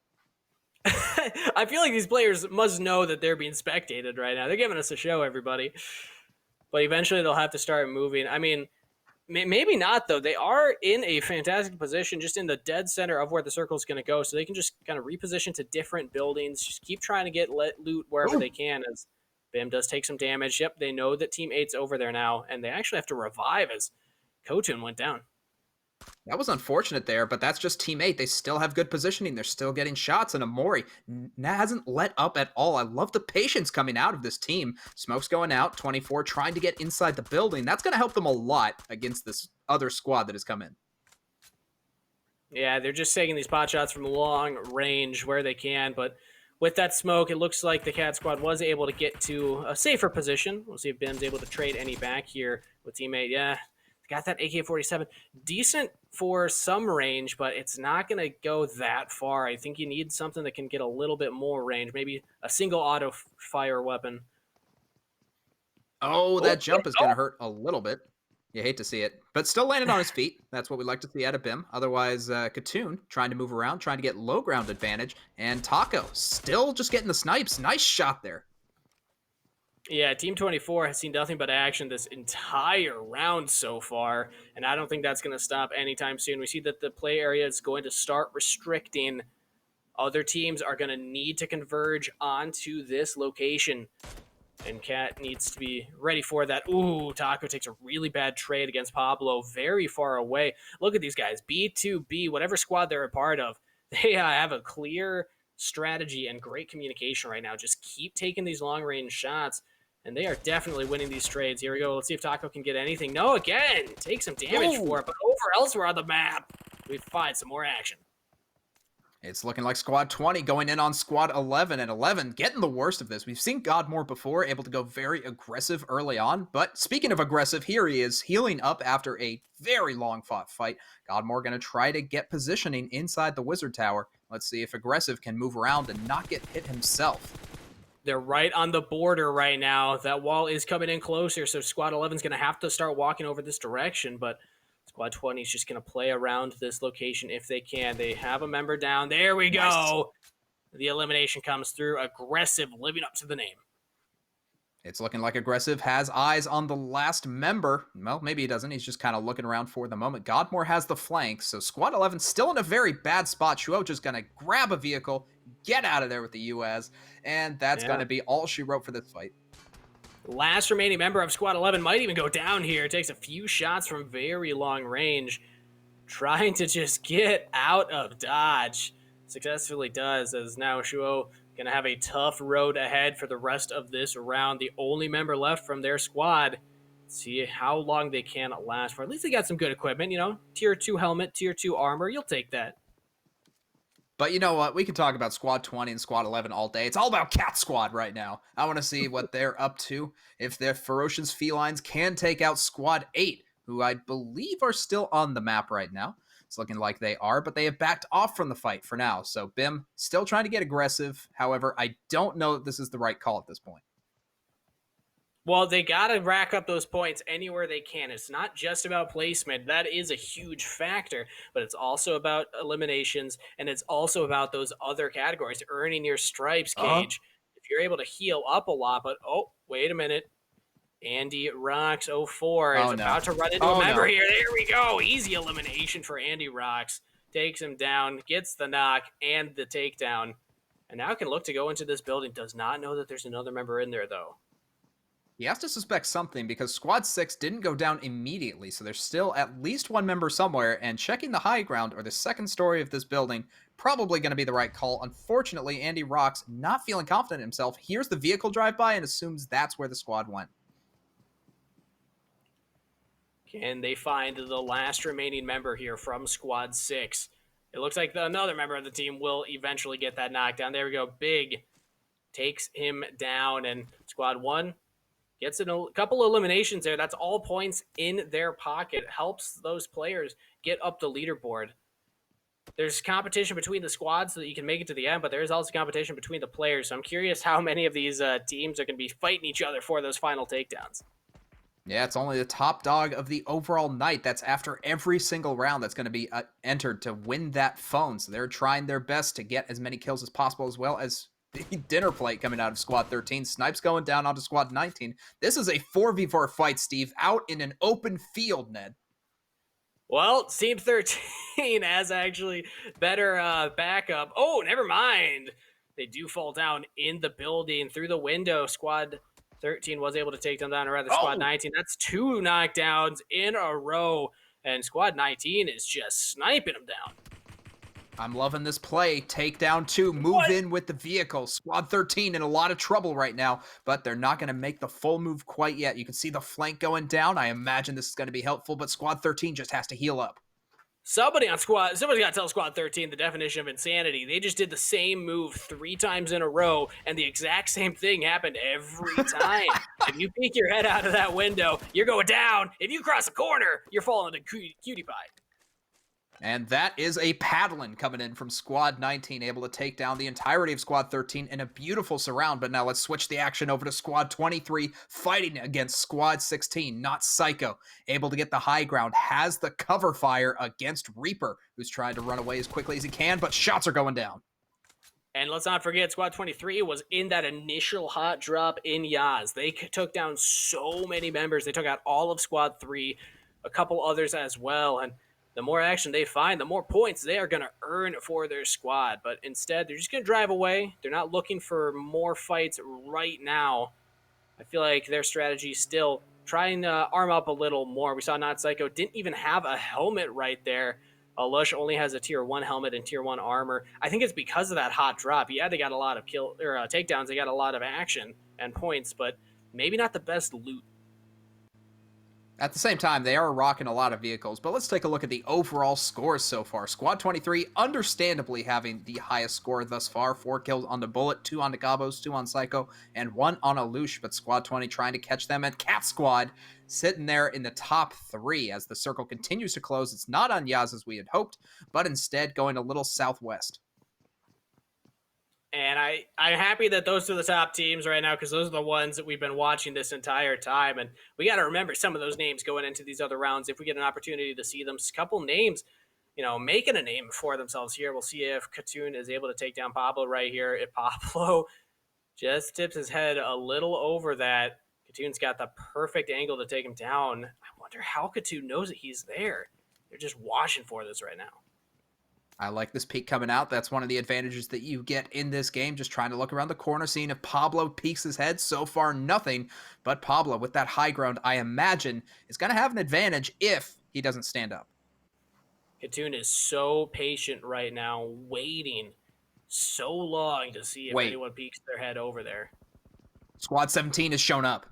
I feel like these players must know that they're being spectated right now. They're giving us a show, everybody. But eventually they'll have to start moving. I mean, maybe not, though. They are in a fantastic position just in the dead center of where the circle is going to go. So they can just kind of reposition to different buildings. Just keep trying to get loot wherever they can as Bim does take some damage. Yep, they know that Team 8's over there now. And they actually have to revive as Kotun went down. That was unfortunate there, but that's just Team 8. They still have good positioning. They're still getting shots, and Amori hasn't let up at all. I love the patience coming out of this team. Smoke's going out, 24 trying to get inside the building. That's going to help them a lot against this other squad that has come in. Yeah, they're just taking these pot shots from long range where they can, but with that smoke, it looks like the Cat Squad was able to get to a safer position. We'll see if Bim's able to trade any back here with Team 8. Yeah, got that AK-47. Decent for some range, but it's not going to go that far. I think you need something that can get a little bit more range. Maybe a single auto fire weapon. Oh, that jump is going to hurt a little bit. You hate to see it, but still landed on his feet. That's what we like to see out of Bim. Otherwise, Katoon trying to move around, trying to get low ground advantage, and Taco still just getting the snipes. Nice shot there. Yeah, Team 24 has seen nothing but action this entire round so far, and I don't think that's going to stop anytime soon. We see that the play area is going to start restricting. Other teams are going to need to converge onto this location, and Cat needs to be ready for that. Ooh, Taco takes a really bad trade against Pablo very far away. Look at these guys, B2B, whatever squad they're a part of. They have a clear strategy and great communication right now. Just keep taking these long-range shots. And they are definitely winning these trades. Here we go. Let's see if Taco can get anything. No, again, take some damage for it. But over elsewhere on the map, we find some more action. It's looking like Squad 20 going in on Squad 11, and 11 getting the worst of this. We've seen Godmore before, able to go very aggressive early on. But speaking of aggressive, here he is healing up after a very long-fought fight. Godmore going to try to get positioning inside the Wizard Tower. Let's see if aggressive can move around and not get hit himself. They're right on the border right now. That wall is coming in closer, so Squad 11 is going to have to start walking over this direction, but Squad 20 is just going to play around this location if they can. They have a member down. There we go. Nice. The elimination comes through. Aggressive, living up to the name. It's looking like aggressive has eyes on the last member. Well, maybe he doesn't. He's just kind of looking around for the moment. Godmore has the flank, so Squad 11 still in a very bad spot. Shuo just going to grab a vehicle, get out of there with the UAZ, and that's going to be all she wrote for this fight. Last remaining member of Squad 11 might even go down here. It takes a few shots from very long range, trying to just get out of dodge. Successfully does, as now Shuo going to have a tough road ahead for the rest of this round. The only member left from their squad See how long they can last for. At least they got some good equipment, tier 2 helmet, tier 2 armor. You'll take that. But you know what? We can talk about Squad 20 and Squad 11 all day. It's all about Cat Squad right now. I want to see what they're up to. If their ferocious felines can take out Squad 8, who I believe are still on the map right now. It's looking like they are, but they have backed off from the fight for now. So BIM still trying to get aggressive. However, I don't know that this is the right call at this point. Well, they got to rack up those points anywhere they can. It's not just about placement. That is a huge factor, but it's also about eliminations, and it's also about those other categories, earning your stripes, Cage. If you're able to heal up a lot, but wait a minute. Andy Rocks 04 is about to run into a member here. There we go. Easy elimination for Andy Rocks. Takes him down, gets the knock and the takedown, and now can look to go into this building. Does not know that there's another member in there, though. He has to suspect something because Squad 6 didn't go down immediately, so there's still at least one member somewhere, and checking the high ground, or the second story of this building, probably going to be the right call. Unfortunately, Andy Rocks, not feeling confident in himself, hears the vehicle drive by and assumes that's where the squad went. Can they find the last remaining member here from Squad 6? It looks like another member of the team will eventually get that knockdown. There we go. Big takes him down, and Squad 1 gets a couple eliminations there. That's all points in their pocket. Helps those players get up the leaderboard. There's competition between the squads so that you can make it to the end, but there's also competition between the players. So I'm curious how many of these teams are going to be fighting each other for those final takedowns. Yeah, it's only the top dog of the overall night. That's after every single round that's going to be entered to win that phone. So they're trying their best to get as many kills as possible, as well as the dinner plate coming out of Squad 13. Snipes going down onto Squad 19. This is a 4v4 fight, Steve, out in an open field, Ned. Well, Team 13 has actually better backup. Oh, never mind. They do fall down in the building through the window. Squad 13 was able to take them down, or rather Squad 19. That's 2 knockdowns in a row, and Squad 19 is just sniping them down. I'm loving this play. Takedown 2, move in with the vehicle. Squad 13 in a lot of trouble right now, but they're not going to make the full move quite yet. You can see the flank going down. I imagine this is going to be helpful, but Squad 13 just has to heal up. Somebody's got to tell Squad 13 the definition of insanity. They just did the same move 3 times in a row, and the exact same thing happened every time. If you peek your head out of that window, you're going down. If you cross a corner, you're falling to cutie pie. And that is a paddling coming in from Squad 19, able to take down the entirety of Squad 13 in a beautiful surround. But now let's switch the action over to Squad 23, fighting against Squad 16, not Psycho. Able to get the high ground, has the cover fire against Reaper, who's trying to run away as quickly as he can, but shots are going down. And let's not forget, Squad 23 was in that initial hot drop in Yaz. They took down so many members. They took out all of Squad 3, a couple others as well, and the more action they find, the more points they are going to earn for their squad. But instead, they're just going to drive away. They're not looking for more fights right now. I feel like their strategy is still trying to arm up a little more. We saw Not Psycho didn't even have a helmet right there. Lush only has a tier 1 helmet and tier 1 armor. I think it's because of that hot drop. Yeah, they got a lot of takedowns. They got a lot of action and points, but maybe not the best loot. At the same time, they are rocking a lot of vehicles, but let's take a look at the overall scores so far. Squad 23, understandably having the highest score thus far. 4 kills on the Bullet, 2 on the Gabos, 2 on Psycho, and 1 on Alush, but Squad 20 trying to catch them, and Cat Squad sitting there in the top 3 as the circle continues to close. It's not on Yaz as we had hoped, but instead going a little southwest. And I'm happy that those are the top teams right now, because those are the ones that we've been watching this entire time. And we got to remember some of those names going into these other rounds if we get an opportunity to see them. A couple names, making a name for themselves here. We'll see if Katoon is able to take down Pablo right here. If Pablo just tips his head a little over that, Katoon's got the perfect angle to take him down. I wonder how Katoon knows that he's there. They're just watching for this right now. I like this peek coming out. That's one of the advantages that you get in this game. Just trying to look around the corner, seeing if Pablo peeks his head. So far, nothing. But Pablo, with that high ground, I imagine, is going to have an advantage if he doesn't stand up. Katoon is so patient right now, waiting so long to see if anyone peeks their head over there. Squad 17 has shown up.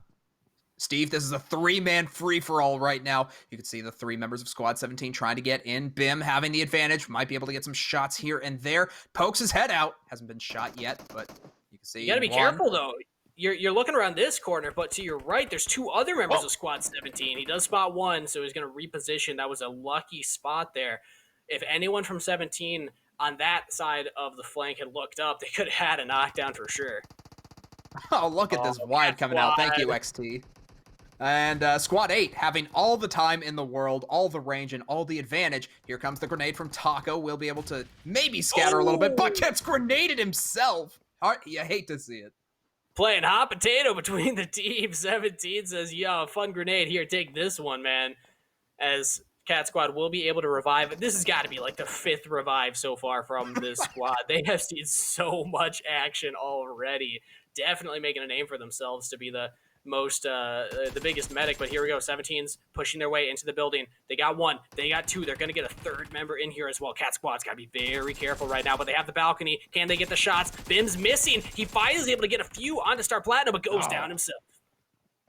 Steve, this is a 3-man free-for-all right now. You can see the 3 members of Squad 17 trying to get in. Bim having the advantage. Might be able to get some shots here and there. Pokes his head out. Hasn't been shot yet, but you can see You gotta be careful, though. You're looking around this corner, but to your right, there's 2 other members of Squad 17. He does spot one, so he's going to reposition. That was a lucky spot there. If anyone from 17 on that side of the flank had looked up, they could have had a knockdown for sure. Oh, look at this wide coming out. Thank you, XT. And Squad 8 having all the time in the world, all the range, and all the advantage. Here comes the grenade from Taco. We'll be able to maybe scatter a little bit, but gets grenaded himself. You hate to see it. Playing hot potato between the teams. 17 says, yo, fun grenade. Here, take this one, man. As Cat Squad will be able to revive. This has got to be like the 5th revive so far from this squad. They have seen so much action already. Definitely making a name for themselves to be the biggest medic. But here we go. 17's pushing their way into the building. They got 1. They got 2. They're going to get a 3rd member in here as well. Cat Squad's got to be very careful right now, but they have the balcony. Can they get the shots? Bim's missing. He finally is able to get a few onto Star Platinum, but goes down himself.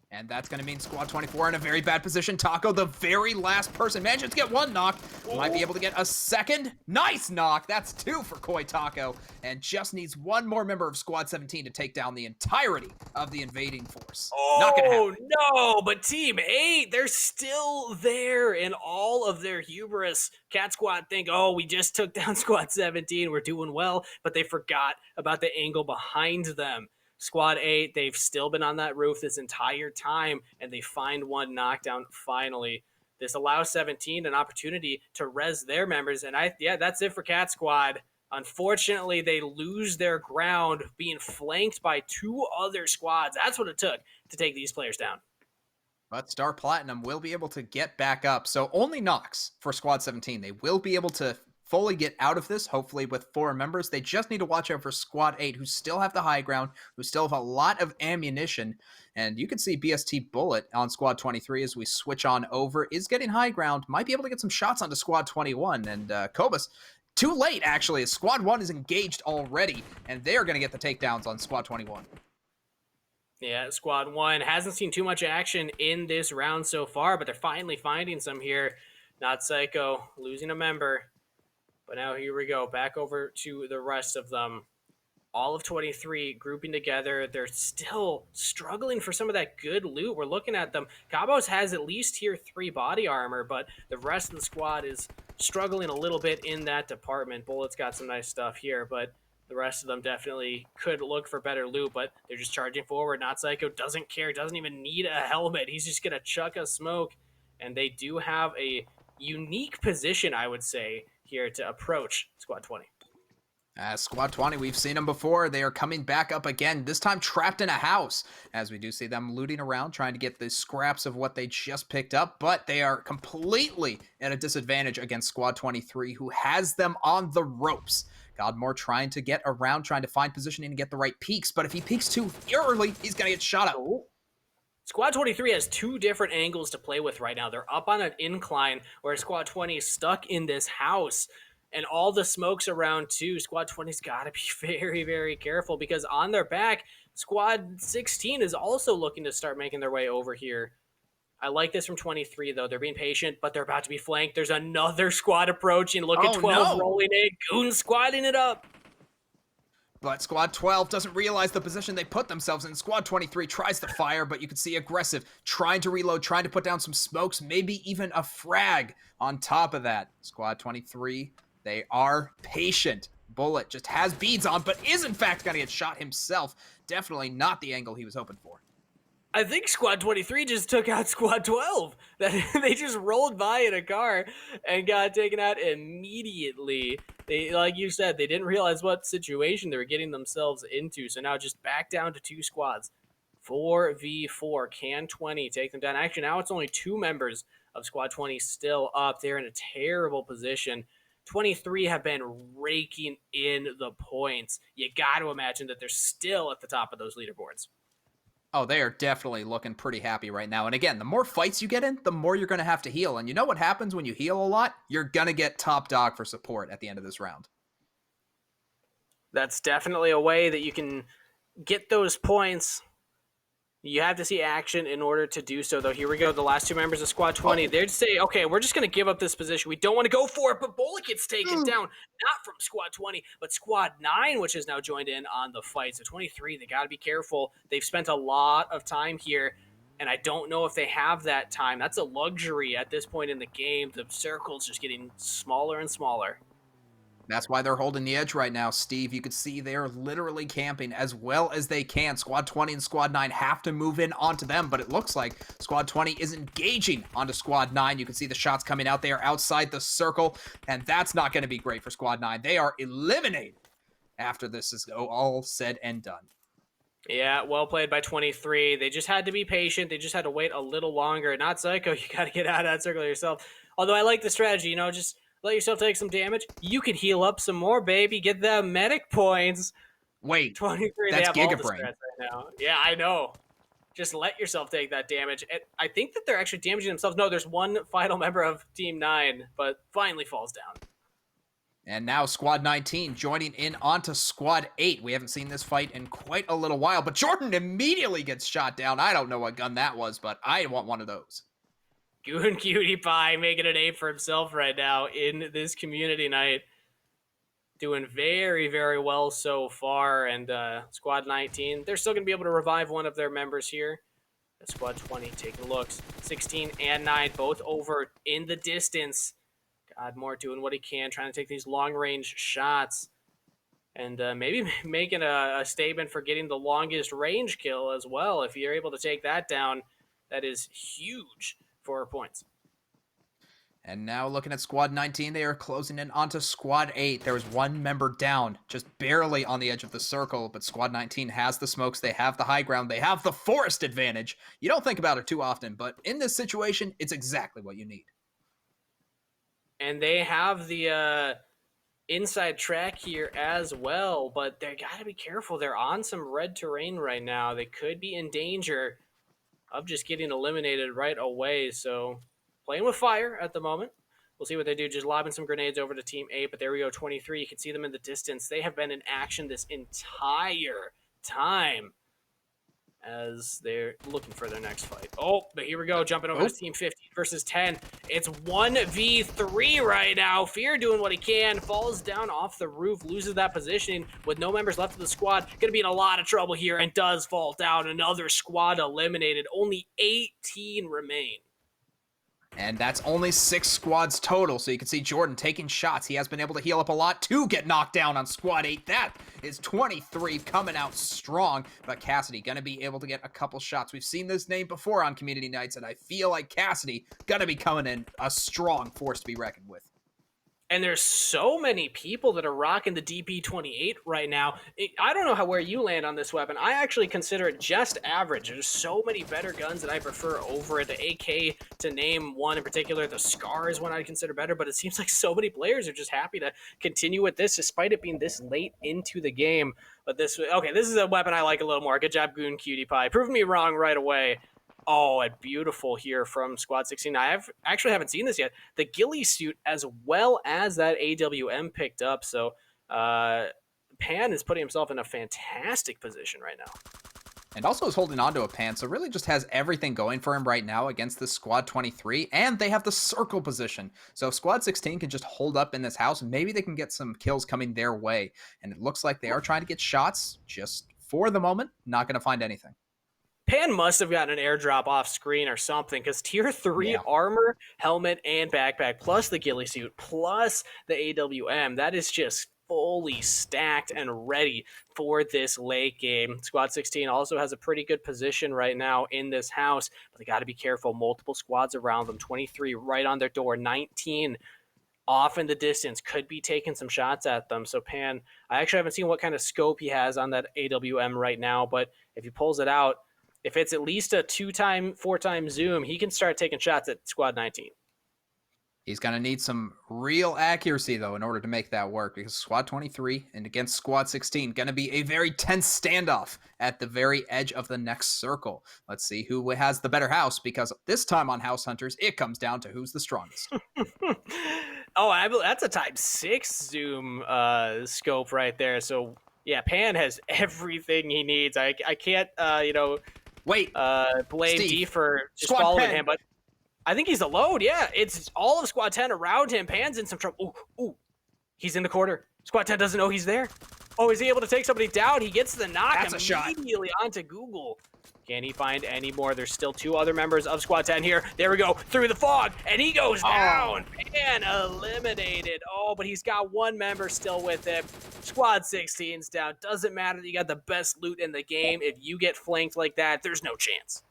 And that's going to mean Squad 24 in a very bad position. Taco, the very last person, manages to get 1 knock. Might be able to get a 2nd. Nice knock. That's 2 for Koi Taco. And just needs 1 more member of Squad 17 to take down the entirety of the invading force. Not gonna happen. No, but Team 8, they're still there in all of their hubris. Cat Squad think, oh, we just took down Squad 17. We're doing well, but they forgot about the angle behind them. Squad 8, they've still been on that roof this entire time, and they find 1 knockdown finally. This allows 17 an opportunity to res their members, and that's it for Cat Squad. Unfortunately, they lose their ground, being flanked by 2 other squads. That's what it took to take these players down. But Star Platinum will be able to get back up, so only knocks for Squad 17. They will be able to fully get out of this, hopefully with 4 members. They just need to watch out for Squad 8, who still have the high ground, who still have a lot of ammunition. And you can see BST Bullet on Squad 23 as we switch on over, is getting high ground, might be able to get some shots onto Squad 21. And Kobus, too late, actually, as Squad 1 is engaged already, and they are going to get the takedowns on Squad 21. Yeah, Squad 1 hasn't seen too much action in this round so far, but they're finally finding some here. Not Psycho, losing a member. But now here we go, back over to the rest of them. All of 23 grouping together. They're still struggling for some of that good loot. We're looking at them. Cabos has at least here 3 body armor, but the rest of the squad is struggling a little bit in that department. Bullet's got some nice stuff here, but the rest of them definitely could look for better loot, but they're just charging forward. Not Psycho doesn't care, doesn't even need a helmet. He's just going to chuck a smoke, and they do have a unique position, I would say, here to approach Squad 20. Squad 20, we've seen them before. They are coming back up again, this time trapped in a house, as we do see them looting around, trying to get the scraps of what they just picked up, but they are completely at a disadvantage against Squad 23, who has them on the ropes. Godmore trying to get around, trying to find positioning and get the right peaks, but if he peeks too early, he's going to get shot at. Squad 23 has 2 different angles to play with right now. They're up on an incline, where Squad 20 is stuck in this house, and all the smokes around too. Squad 20's got to be very, very careful, because on their back, Squad 16 is also looking to start making their way over here. I like this from 23, though. They're being patient, but they're about to be flanked. There's another squad approaching. Look at 12 rolling in. Goon squatting it up. But Squad 12 doesn't realize the position they put themselves in. Squad 23 tries to fire, but you can see aggressive, trying to reload, trying to put down some smokes, maybe even a frag on top of that. Squad 23, they are patient. Bullet just has beads on, but is in fact going to get shot himself. Definitely not the angle he was hoping for. I think Squad 23 just took out Squad 12. They just rolled by in a car and got taken out immediately. They, like you said, they didn't realize what situation they were getting themselves into. So now just back down to 2 squads. 4v4. Can 20 take them down? Actually, now it's only 2 members of Squad 20 still up. They're in a terrible position. 23 have been raking in the points. You got to imagine that they're still at the top of those leaderboards. Oh, they are definitely looking pretty happy right now. And again, the more fights you get in, the more you're going to have to heal. And you know what happens when you heal a lot? You're going to get top dog for support at the end of this round. That's definitely a way that you can get those points. You have to see action in order to do so, though. Here we go. The last two members of Squad 20. They'd say, okay, we're just going to give up this position. We don't want to go for it, but Bullet gets taken down. Not from Squad 20, but Squad 9, which has now joined in on the fight. So 23, they got to be careful. They've spent a lot of time here, and I don't know if they have that time. That's a luxury at this point in the game. The circle's just getting smaller and smaller. That's why they're holding the edge right now, Steve. You can see they're literally camping as well as they can. Squad 20 and Squad 9 have to move in onto them, but it looks like Squad 20 is engaging onto Squad 9. You can see the shots coming out there outside the circle, and that's not going to be great for Squad 9. They are eliminated after this is all said and done. Yeah, well played by 23. They just had to be patient. They just had to wait a little longer. Not Psycho. You got to get out of that circle yourself. Although I like the strategy, just let yourself take some damage. You can heal up some more, baby. Get the medic points. Wait, 23. that's they have all the Gigabrain. strats right now. Yeah, I know. Just let yourself take that damage. And I think that they're actually damaging themselves. No, there's one final member of Team 9, but finally falls down. And now Squad 19 joining in onto Squad 8. We haven't seen this fight in quite a little while, but Jordan immediately gets shot down. I don't know what gun that was, but I want one of those. Goon Cutie Pie making a name for himself right now in this community night. Doing very, very well so far. And Squad 19, they're still going to be able to revive one of their members here. Squad 20 taking looks. 16 and 9 both over in the distance. Godmore doing what he can, trying to take these long-range shots. And maybe making a statement for getting the longest range kill as well. If you're able to take that down, that is huge for points. And now looking at Squad 19, they are closing in onto Squad 8. There was one member down, just barely on the edge of the circle, but Squad 19 has the smokes, they have the high ground, they have the forest advantage. You don't think about it too often, but in this situation, it's exactly what you need. And they have the inside track here as well, but they got to be careful. They're on some red terrain right now. They could be in danger of just getting eliminated right away. So playing with fire at the moment. We'll see what they do. Just lobbing some grenades over to Team 8, but there we go, 23. You can see them in the distance. They have been in action this entire time as they're looking for their next fight. Oh, but here we go, jumping over to Team 15 versus 10. It's 1v3 right now. Fear doing what he can, falls down off the roof, loses that positioning with no members left of the squad. Gonna be in a lot of trouble here and does fall down. Another squad eliminated. Only 18 remain. And that's only 6 squads total, so you can see Jordan taking shots. He has been able to heal up a lot to get knocked down on Squad 8. That is 23 coming out strong, but Cassidy gonna be able to get a couple shots. We've seen this name before on Community Nights, and I feel like Cassidy gonna be coming in a strong force to be reckoned with. And there's so many people that are rocking the DP28 right now. I don't know where you land on this weapon. I actually consider it just average. There's so many better guns that I prefer over it. The AK, to name one in particular, the Scar is one I consider better, but it seems like so many players are just happy to continue with this despite it being this late into the game. But this is a weapon I like a little more. Good job, Goon Cutie Pie. Proving me wrong right away. Oh, and beautiful here from Squad 16. I actually haven't seen this yet. The ghillie suit as well as that AWM picked up. So Pan is putting himself in a fantastic position right now. And also is holding onto a Pan, so really just has everything going for him right now against this Squad 23, and they have the circle position. So if Squad 16 can just hold up in this house, maybe they can get some kills coming their way. And it looks like they are trying to get shots, just for the moment, not going to find anything. Pan must have gotten an airdrop off screen or something, because tier 3 armor, helmet, and backpack, plus the ghillie suit, plus the AWM, that is just fully stacked and ready for this late game. Squad 16 also has a pretty good position right now in this house, but they got to be careful. Multiple squads around them, 23 right on their door, 19 off in the distance, could be taking some shots at them. So Pan, I actually haven't seen what kind of scope he has on that AWM right now, but if he pulls it out, if it's at least a 2-time, 4-time zoom, he can start taking shots at Squad 19. He's going to need some real accuracy, though, in order to make that work, because Squad 23 and against Squad 16, going to be a very tense standoff at the very edge of the next circle. Let's see who has the better house, because this time on House Hunters, it comes down to who's the strongest. That's a times 6 zoom scope right there. So, yeah, Pan has everything he needs. I can't, Wait, blame Steve. D for just Squad following 10. him, but I think he's alone. Yeah, it's all of Squad 10 around him. Pan's in some trouble. Ooh, he's in the corner. Squad 10 doesn't know he's there. Oh, is he able to take somebody down? He gets the knock That's a shot. immediately onto Google. Can he find any more? There's still 2 other members of Squad 10 here. There we go, through the fog, and he goes down. Pan eliminated. Oh, but he's got 1 member still with him. Squad 16's down. Doesn't matter that you got the best loot in the game. If you get flanked like that, there's no chance.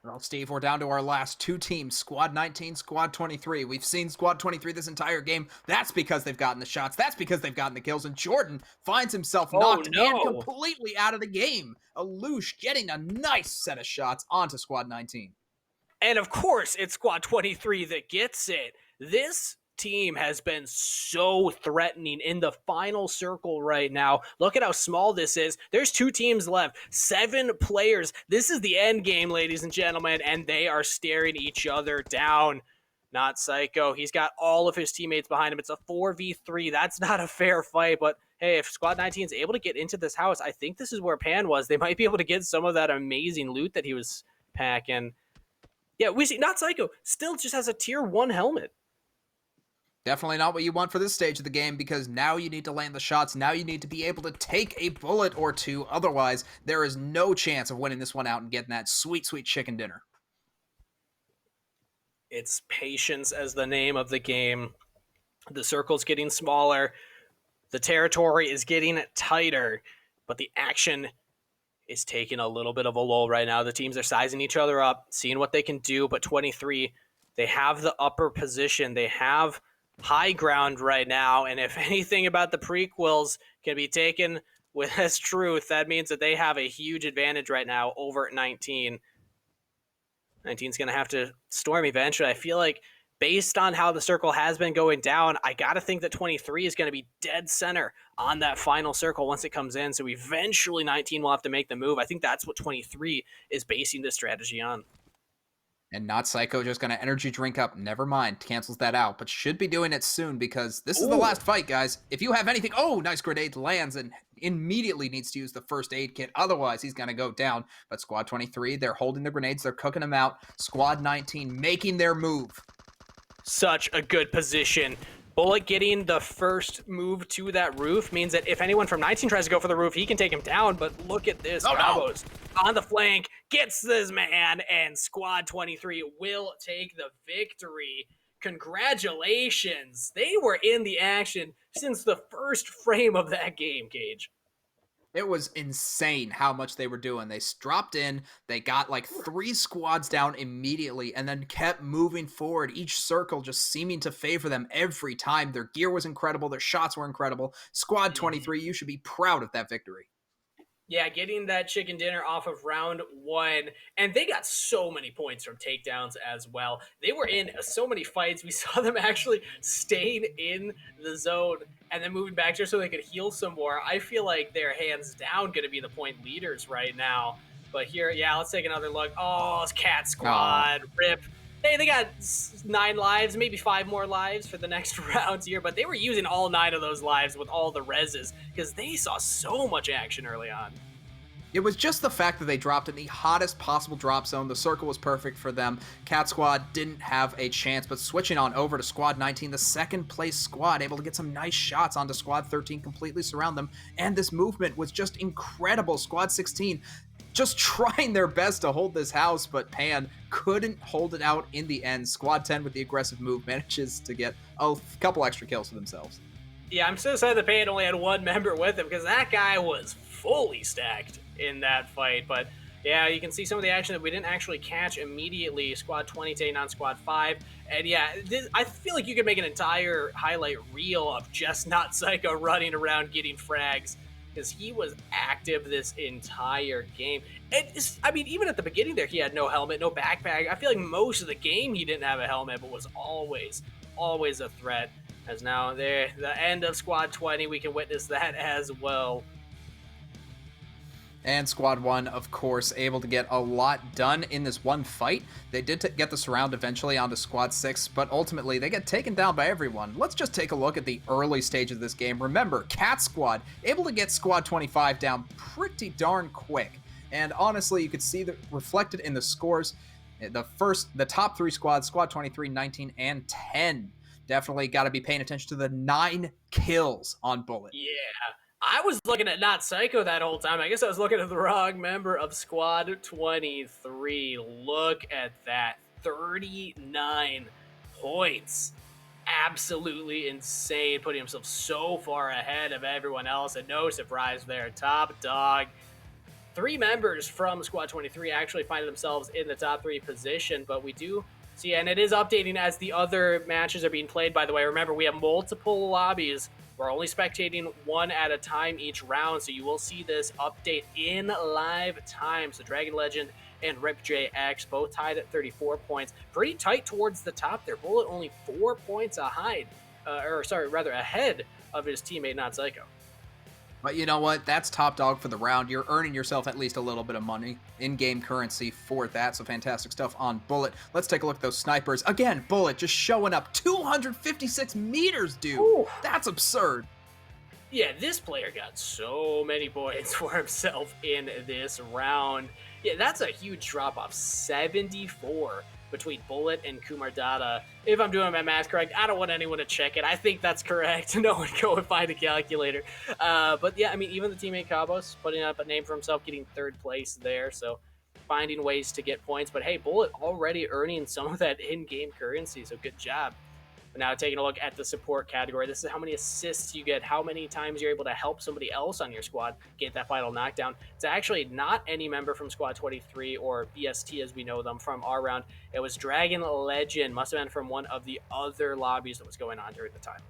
Well, Steve, we're down to our last 2 teams, Squad 19, Squad 23. We've seen Squad 23 this entire game. That's because they've gotten the shots. That's because they've gotten the kills. And Jordan finds himself knocked and completely out of the game. Alush getting a nice set of shots onto Squad 19. And of course, it's Squad 23 that gets it. This team has been so threatening in the final circle right now. Look at how small this is. There's 2 teams left, 7 players. This is the end game, ladies and gentlemen, and they are staring each other down. Not Psycho. He's got all of his teammates behind him. It's a 4v3. That's not a fair fight, but hey, if Squad 19 is able to get into this house, I think this is where Pan was. They might be able to get some of that amazing loot that he was packing. Yeah, we see Not Psycho still just has a tier 1 helmet. Definitely not what you want for this stage of the game, because now you need to land the shots. Now you need to be able to take a bullet or 2. Otherwise, there is no chance of winning this one out and getting that sweet, sweet chicken dinner. It's patience as the name of the game. The circle's getting smaller. The territory is getting tighter, but the action is taking a little bit of a lull right now. The teams are sizing each other up, seeing what they can do, but 23, they have the upper position. They have high ground right now, and if anything about the prequels can be taken as truth, that means that they have a huge advantage right now over 19. 19's going to have to storm eventually. I feel like based on how the circle has been going down, I got to think that 23 is going to be dead center on that final circle once it comes in, so eventually 19 will have to make the move. I think that's what 23 is basing this strategy on. And Not Psycho just going to energy drink up. Never mind. Cancels that out. But should be doing it soon, because this is the last fight, guys. If you have anything... Oh, nice grenade lands and immediately needs to use the first aid kit. Otherwise, he's going to go down. But Squad 23, they're holding the grenades. They're cooking them out. Squad 19 making their move. Such a good position. Bullet getting the first move to that roof means that if anyone from 19 tries to go for the roof, he can take him down. But look at this. Bravos on the flank, gets this man, and Squad 23 will take the victory. Congratulations. They were in the action since the first frame of that game, Cage. It was insane how much they were doing. They dropped in, they got like 3 squads down immediately, and then kept moving forward, each circle just seeming to favor them every time. Their gear was incredible, their shots were incredible. Squad 23, you should be proud of that victory. Yeah, getting that chicken dinner off of round 1, and they got so many points from takedowns as well. They were in so many fights. We saw them actually staying in the zone and then moving back just so they could heal some more. I feel like they're hands down going to be the point leaders right now. But here, yeah, let's take another look. Oh, it's Cat Squad. Rip. Hey, they got 9 lives, maybe 5 more lives for the next rounds here, but they were using all 9 of those lives with all the reses because they saw so much action early on. It was just the fact that they dropped in the hottest possible drop zone. The circle was perfect for them. Cat Squad didn't have a chance, but switching on over to Squad 19, the second place squad, able to get some nice shots onto Squad 13, completely surround them, and this movement was just incredible. Squad 16 just trying their best to hold this house, but Pan couldn't hold it out in the end. Squad 10 with the aggressive move manages to get a couple extra kills for themselves. Yeah, I'm so sad that Pan only had 1 member with him because that guy was fully stacked in that fight. But yeah, you can see some of the action that we didn't actually catch immediately. Squad 20 taking on Squad 5. And yeah, I feel like you could make an entire highlight reel of just Not Psycho running around getting frags, because he was active this entire game. And I mean, even at the beginning there, he had no helmet, no backpack. I feel like most of the game he didn't have a helmet, but was always a threat. As now there, the end of Squad 20, we can witness that as well. And Squad 1, of course, able to get a lot done in this one fight. They did get the surround eventually onto Squad 6, but ultimately they get taken down by everyone. Let's just take a look at the early stage of this game. Remember, Cat Squad able to get Squad 25 down pretty darn quick. And honestly, you could see that reflected in the scores. The top 3 squads, Squad 23, 19, and 10. Definitely got to be paying attention to the 9 kills on Bullet. Yeah. I was looking at Not Psycho that whole time. I guess I was looking at the wrong member of Squad 23. Look at that. 39 points. Absolutely insane. Putting himself so far ahead of everyone else. And no surprise there. Top dog. 3 members from Squad 23 actually find themselves in the top 3 position. But we do see, and it is updating as the other matches are being played, by the way. Remember, we have multiple lobbies. We're only spectating one at a time each round, so you will see this update in live time. So Dragon Legend and RipJX both tied at 34 points. Pretty tight towards the top there. Bullet only 4 points ahead of his teammate Not Psycho. But you know what? That's top dog for the round. You're earning yourself at least a little bit of money, in-game currency for that. So fantastic stuff on Bullet. Let's take a look at those snipers. Again, Bullet just showing up. 256 meters, dude. Ooh. That's absurd. Yeah, this player got so many points for himself in this round. Yeah, that's a huge drop-off. 74 between Bullet and Kumar Dada. If I'm doing my math correct, I don't want anyone to check it. I think that's correct. No one go and find a calculator. But yeah, I mean, even the teammate Cabos putting up a name for himself, getting 3rd place there. So finding ways to get points. But hey, Bullet already earning some of that in-game currency. So good job. But now taking a look at the support category, this is how many assists you get, how many times you're able to help somebody else on your squad get that final knockdown. It's actually not any member from Squad 23 or BST as we know them from our round. It was Dragon Legend, must have been from one of the other lobbies that was going on during the time.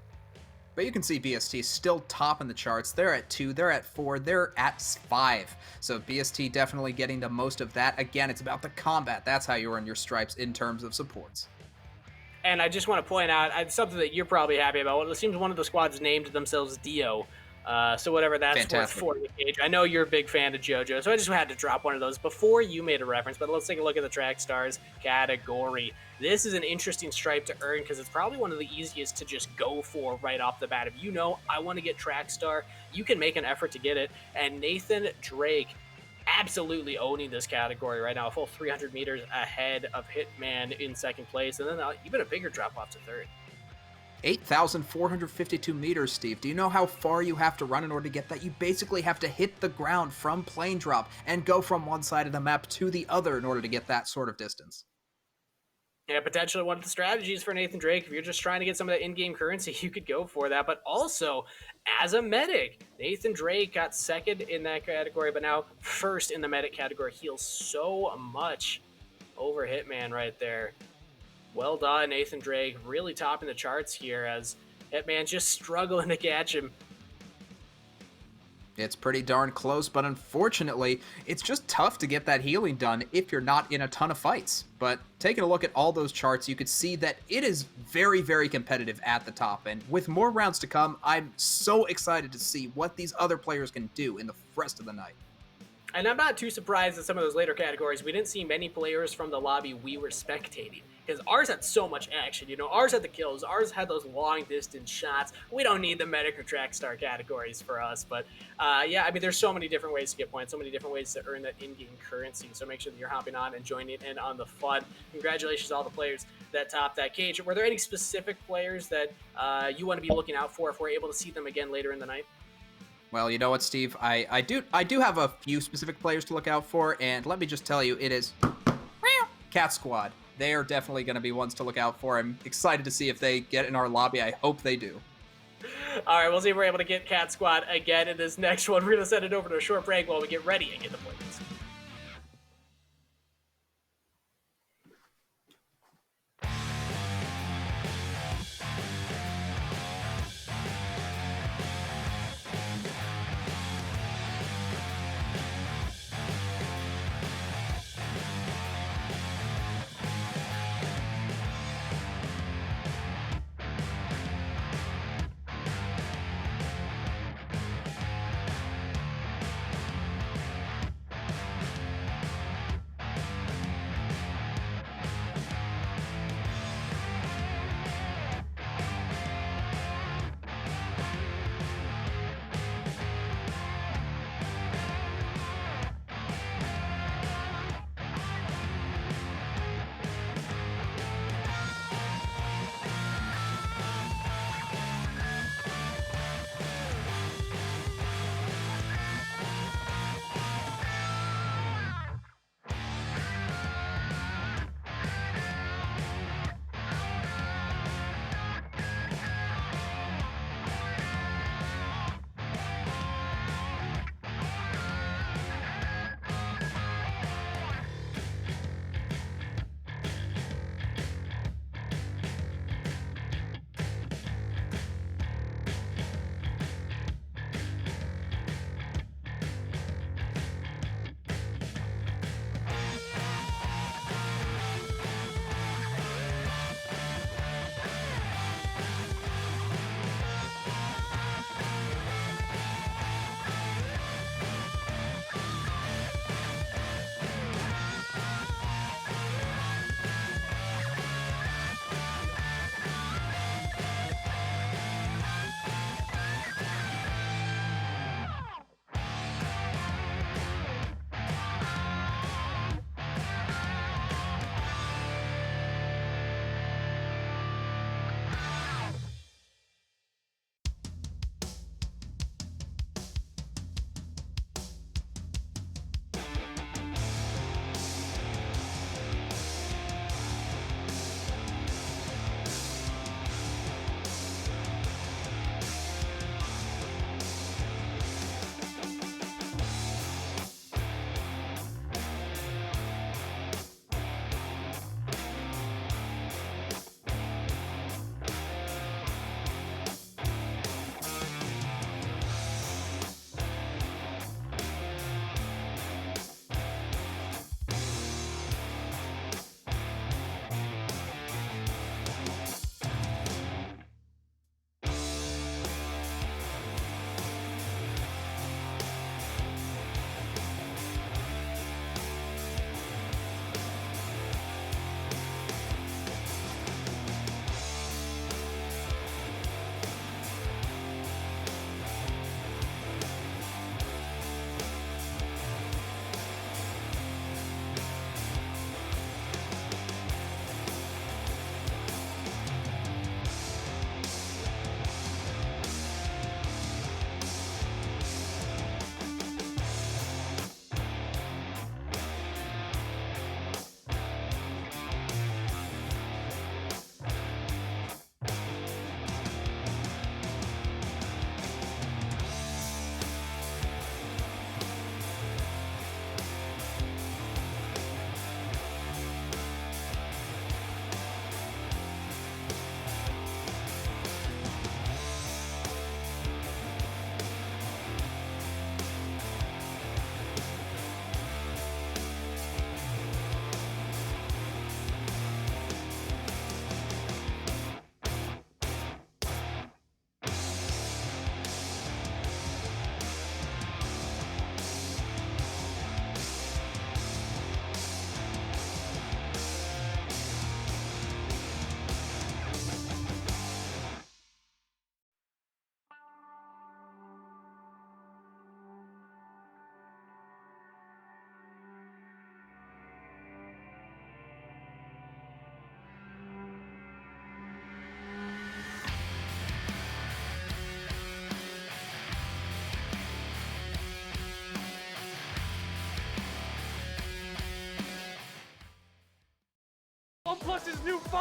But you can see BST still topping the charts. They're at 2, they're at 4, they're at 5. So BST definitely getting the most of that. Again, it's about the combat. That's how you earn your stripes in terms of supports. And I just want to point out something that you're probably happy about. Well, it seems one of the squads named themselves Dio. So whatever that's Fantastic. worth for the Cage. I know you're a big fan of JoJo, so I just had to drop one of those before you made a reference. But let's take a look at the Track Stars category. This is an interesting stripe to earn because it's probably one of the easiest to just go for right off the bat. If you know I want to get Track Star, you can make an effort to get it. And Nathan Drake absolutely owning this category right now, a full 300 meters ahead of Hitman in 2nd place, and then even a bigger drop off to 3rd. 8,452 meters, Steve. Do you know how far you have to run in order to get that? You basically have to hit the ground from plane drop and go from one side of the map to the other in order to get that sort of distance. Yeah, potentially one of the strategies for Nathan Drake. If you're just trying to get some of that in-game currency, you could go for that. But also, as a medic, Nathan Drake got 2nd in that category, but now 1st in the medic category. Heals so much over Hitman right there. Well done, Nathan Drake. Really topping the charts here as Hitman's just struggling to catch him. It's pretty darn close, but unfortunately, it's just tough to get that healing done if you're not in a ton of fights. But taking a look at all those charts, you could see that it is very, very competitive at the top. And with more rounds to come, I'm so excited to see what these other players can do in the rest of the night. And I'm not too surprised in some of those later categories. We didn't see many players from the lobby we were spectating because ours had so much action. You know, ours had the kills. Ours had those long distance shots. We don't need the medic or track star categories for us. But yeah, I mean, there's so many different ways to get points, so many different ways to earn that in-game currency. So make sure that you're hopping on and joining in on the fun. Congratulations to all the players that topped that cage. Were there any specific players that you want to be looking out for if we're able to see them again later in the night? Well, you know what, Steve? I do have a few specific players to look out for, and let me just tell you, it is Cat Squad. They are definitely going to be ones to look out for. I'm excited to see if they get in our lobby. I hope they do. All right, we'll see if we're able to get Cat Squad again in this next one. We're going to send it over to a short break while we get ready and get the points.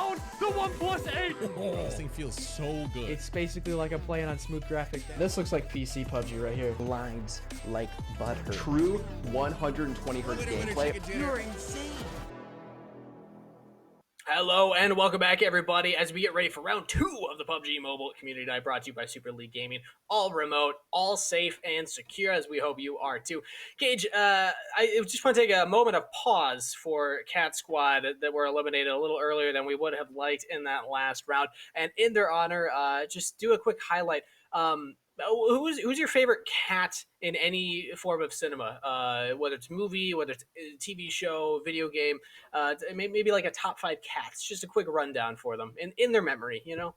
found the OnePlus 8! Oh, this thing feels so good. It's basically like I'm playing on smooth graphic. This looks like PC PUBG right here. Glides like butter. True 120 hertz gameplay. You're insane. Hello and welcome back, everybody, as we get ready for round 2 of the PUBG Mobile Community Night, brought to you by Super League Gaming. All remote, all safe and secure, as we hope you are too. Gage, I just want to take a moment of pause for Cat Squad that were eliminated a little earlier than we would have liked in that last round, and in their honor, just do a quick highlight. Who's your favorite cat in any form of cinema? Whether it's movie, whether it's a TV show, video game, maybe like a top 5 cats. Just a quick rundown for them in their memory, you know.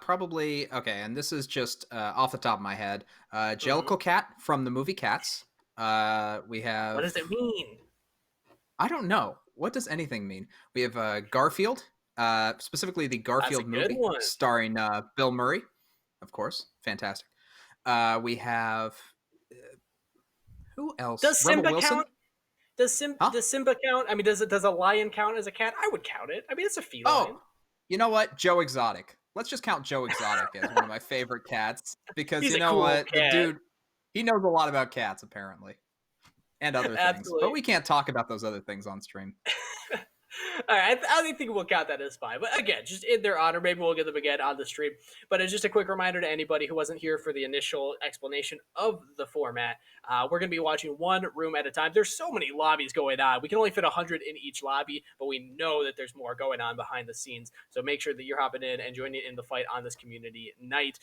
Probably okay, and this is just off the top of my head. Jellicle Cat from the movie Cats. We have. What does it mean? I don't know. What does anything mean? We have Garfield, specifically the Garfield movie, starring Bill Murray. Of course, fantastic. We have who else? Does Simba count? Does Huh? Simba count? I mean, does a lion count as a cat? I would count it. I mean, it's a feline. Oh, you know what? Joe Exotic. Let's just count Joe Exotic as one of my favorite cats because He's you a know cool what? cat. The dude, he knows a lot about cats apparently, and other things. Absolutely. But we can't talk about those other things on stream. All right, I think we'll count that as fine. But again, just in their honor, maybe we'll get them again on the stream. But it's just a quick reminder to anybody who wasn't here for the initial explanation of the format. We're going to be watching one room at a time. There's so many lobbies going on. We can only fit 100 in each lobby, but we know that there's more going on behind the scenes. So make sure that you're hopping in and joining in the fight on this community night.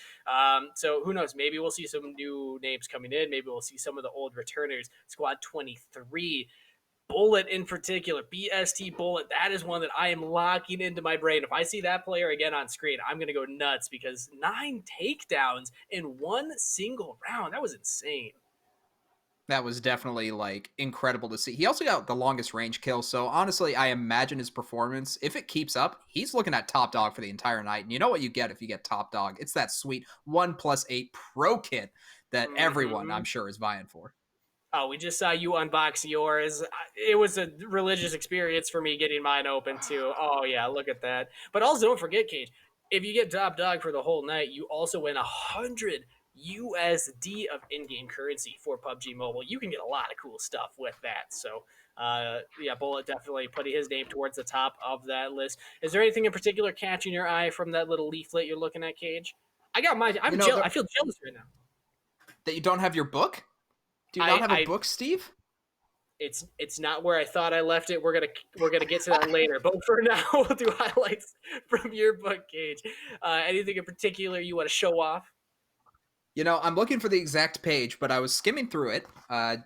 So who knows? Maybe we'll see some new names coming in. Maybe we'll see some of the old returners. Squad 23. Bullet in particular, BST Bullet, that is one that I am locking into my brain. If I see that player again on screen, I'm going to go nuts because 9 takedowns in one single round. That was insane. That was definitely like incredible to see. He also got the longest range kill. So honestly, I imagine his performance, if it keeps up, he's looking at top dog for the entire night. And you know what you get if you get top dog? It's that sweet 1+8 Pro kit that everyone, I'm sure, is vying for. Oh, we just saw you unbox yours. It was a religious experience for me getting mine open too. Oh yeah, look at that. But also don't forget, Cage, if you get top dog for the whole night, you also win 100 USD of in-game currency for PUBG Mobile. You can get a lot of cool stuff with that. So yeah, Bullet definitely putting his name towards the top of that list. Is there anything in particular catching your eye from that little leaflet you're looking at, Cage? I got mine. I feel jealous right now. That you don't have your book? Do you not have a book, Steve? It's not where I thought I left it. We're gonna get to that later. But for now, we'll do highlights from your book, Cage. Anything in particular you want to show off? You know, I'm looking for the exact page, but I was skimming through it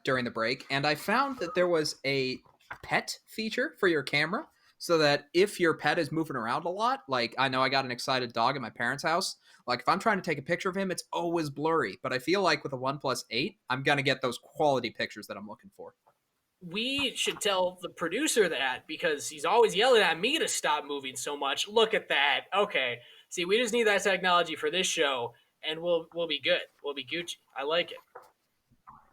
during the break, and I found that there was a pet feature for your camera, so that if your pet is moving around a lot, like I know I got an excited dog at my parents' house, like if I'm trying to take a picture of him, it's always blurry. But I feel like with a OnePlus 8, I'm going to get those quality pictures that I'm looking for. We should tell the producer that because he's always yelling at me to stop moving so much. Look at that. Okay. See, we just need that technology for this show, and we'll be good. We'll be Gucci. I like it.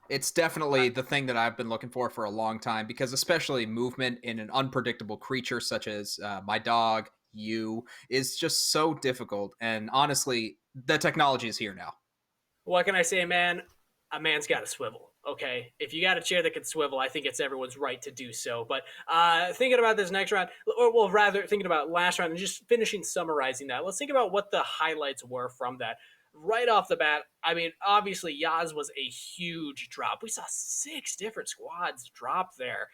It's definitely the thing that I've been looking for a long time, because especially movement in an unpredictable creature such as my dog, you, is just so difficult. And honestly, the technology is here now. What can I say, man? A man's got to swivel. Okay, if you got a chair that can swivel, I think it's everyone's right to do so. But thinking about this next round, or well, rather thinking about last round and just summarizing that, let's think about what the highlights were from that. Right off the bat, I mean, obviously, Yaz was a huge drop. We saw 6 different squads drop there.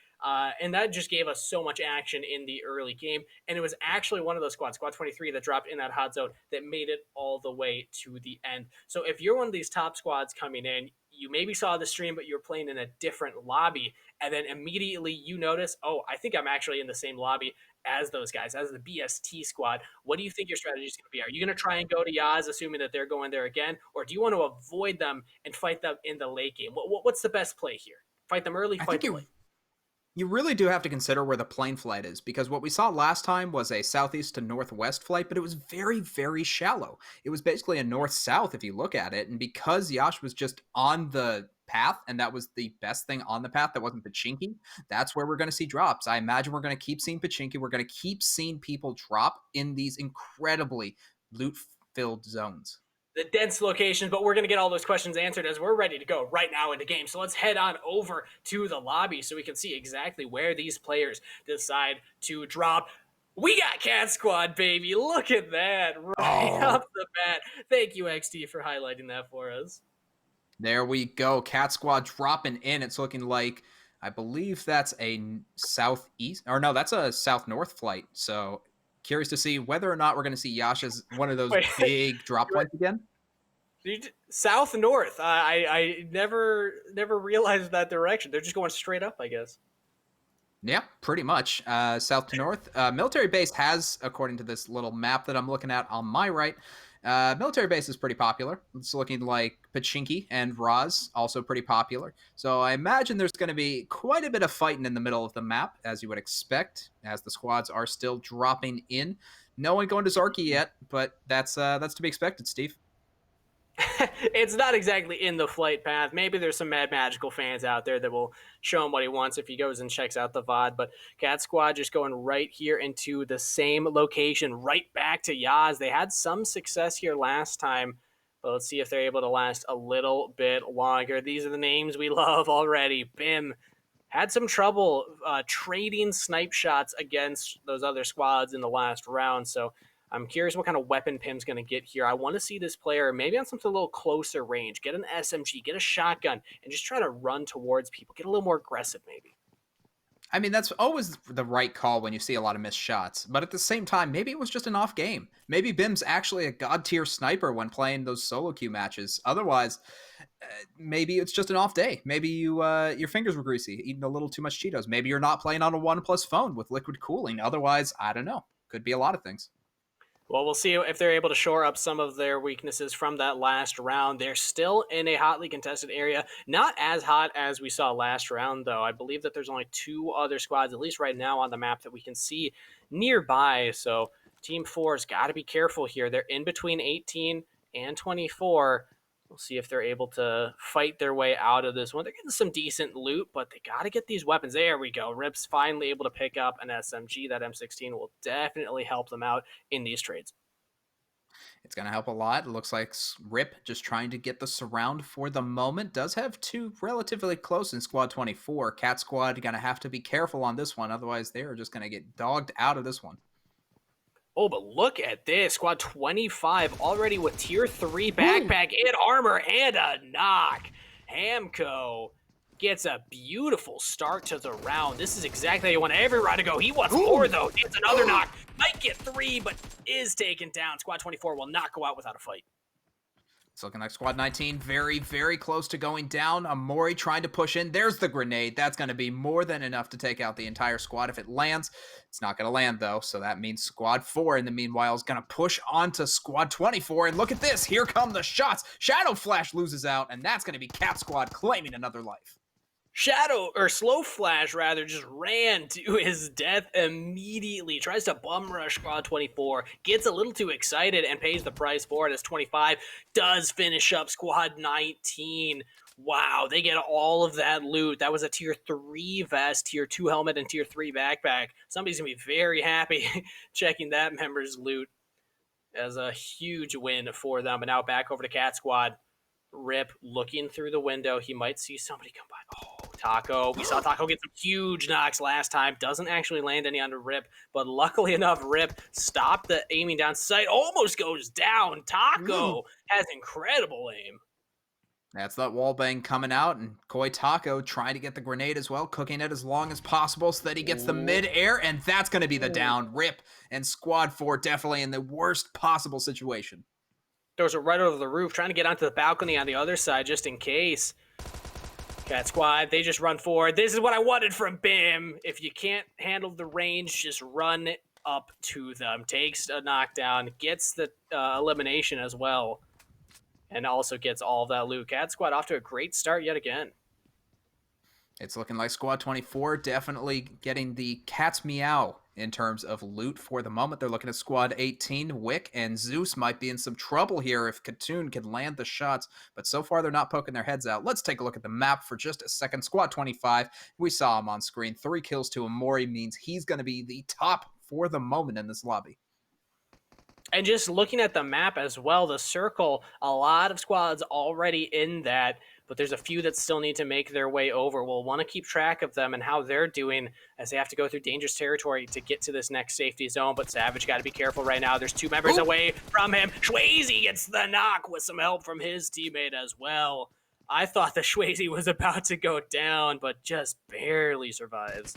And that just gave us so much action in the early game. And it was actually one of those squads, Squad 23, that dropped in that hot zone that made it all the way to the end. So if you're one of these top squads coming in, you maybe saw the stream, but you're playing in a different lobby. And then immediately you notice, oh, I think I'm actually in the same lobby as those guys, as the BST squad. What do you think your strategy is going to be? Are you going to try and go to Yaz, assuming that they're going there again? Or do you want to avoid them and fight them in the late game? What's the best play here? Fight them early, fight them late. You really do have to consider where the plane flight is, because what we saw last time was a southeast to northwest flight, but it was very, very shallow. It was basically a north-south if you look at it, and because Yash was just on the path, and that was the best thing on the path that wasn't Pachinki, that's where we're going to see drops. I imagine we're going to keep seeing Pachinki. We're going to keep seeing people drop in these incredibly loot-filled zones. The dense locations, but we're going to get all those questions answered as we're ready to go right now into game. So let's head on over to the lobby so we can see exactly where these players decide to drop. We got Cat Squad, baby. Look at that right off the bat. Thank you, XT, for highlighting that for us. There we go. Cat Squad dropping in. It's looking like, I believe that's a southeast, or no, that's a south-north flight. So curious to see whether or not we're going to see Yasha's one of those big drop points again. South north. I never realized that direction. They're just going straight up, I guess. Yeah, pretty much. South to north. Military base has, according to this little map that I'm looking at on my right, military base is pretty popular. It's looking like Pachinki and Raz, also pretty popular. So I imagine there's going to be quite a bit of fighting in the middle of the map, as you would expect, as the squads are still dropping in. No one going to Zarki yet, but that's to be expected, Steve. It's not exactly in the flight path. Maybe there's some Mad Magical fans out there that will show him what he wants if he goes and checks out the VOD. But Cat Squad just going right here into the same location, right back to Yaz. They had some success here last time, but let's see if they're able to last a little bit longer. These are the names we love already. Bim had some trouble trading snipe shots against those other squads in the last round, so I'm curious what kind of weapon Pim's going to get here. I want to see this player maybe on something a little closer range. Get an SMG, get a shotgun, and just try to run towards people. Get a little more aggressive, maybe. I mean, that's always the right call when you see a lot of missed shots. But at the same time, maybe it was just an off game. Maybe Bim's actually a god-tier sniper when playing those solo queue matches. Otherwise, maybe it's just an off day. Maybe your fingers were greasy, eating a little too much Cheetos. Maybe you're not playing on a OnePlus phone with liquid cooling. Otherwise, I don't know. Could be a lot of things. Well, we'll see if they're able to shore up some of their weaknesses from that last round. They're still in a hotly contested area. Not as hot as we saw last round, though. I believe that there's only 2 other squads, at least right now on the map, that we can see nearby. So Team 4's got to be careful here. They're in between 18 and 24. We'll see if they're able to fight their way out of this one. They're getting some decent loot, but they got to get these weapons. There we go. Rip's finally able to pick up an SMG. That M16 will definitely help them out in these trades. It's going to help a lot. It looks like Rip just trying to get the surround for the moment. Does have 2 relatively close in Squad 24. Cat Squad going to have to be careful on this one. Otherwise, they are just going to get dogged out of this one. Oh, but look at this. Squad 25 already with tier 3 backpack and armor and a knock. Hamco gets a beautiful start to the round. This is exactly how you want every round to go. He wants more, though. It's another knock. Might get 3, but is taken down. Squad 24 will not go out without a fight. It's looking like Squad 19 very, very close to going down. Amori trying to push in. There's the grenade. That's going to be more than enough to take out the entire squad if it lands. It's not going to land, though, so that means Squad 4, in the meanwhile, is going to push onto Squad 24. And look at this. Here come the shots. Shadow Flash loses out, and that's going to be Cat Squad claiming another life. Slow Flash rather, just ran to his death immediately. Tries to bum rush Squad 24, gets a little too excited and pays the price for it as 25 does finish up Squad 19. Wow, they get all of that loot. That was a tier 3 vest, tier 2 helmet, and tier 3 backpack. Somebody's going to be very happy checking that member's loot as a huge win for them. And now back over to Cat Squad. Rip looking through the window. He might see somebody come by. Oh, Taco. We saw Taco get some huge knocks last time. Doesn't actually land any on Rip, but luckily enough, Rip stopped the aiming down sight. Almost goes down. Taco has incredible aim. That's that wallbang coming out, and Koi Taco trying to get the grenade as well, cooking it as long as possible so that he gets the mid-air, and that's going to be the down. Rip and Squad 4 definitely in the worst possible situation. Throws it right over the roof, trying to get onto the balcony on the other side just in case. Cat Squad, they just run forward. This is what I wanted from Bim. If you can't handle the range, just run up to them. Takes a knockdown, gets the elimination as well, and also gets all of that loot. Cat Squad off to a great start yet again. It's looking like Squad 24 definitely getting the cat's meow in terms of loot for the moment. They're looking at squad 18. Wick and Zeus might be in some trouble here if Katoon can land the shots, but so far they're not poking their heads out. Let's take a look at the map for just a second. Squad 25, we saw him on screen. 3 kills to Amori means he's going to be the top for the moment in this lobby. And just looking at the map as well, the circle, a lot of squads already in that, but there's a few that still need to make their way over. We'll want to keep track of them and how they're doing as they have to go through dangerous territory to get to this next safety zone. But Savage got to be careful right now. There's 2 members away from him. Shwazy gets the knock with some help from his teammate as well. I thought the Shwazy was about to go down, but just barely survives.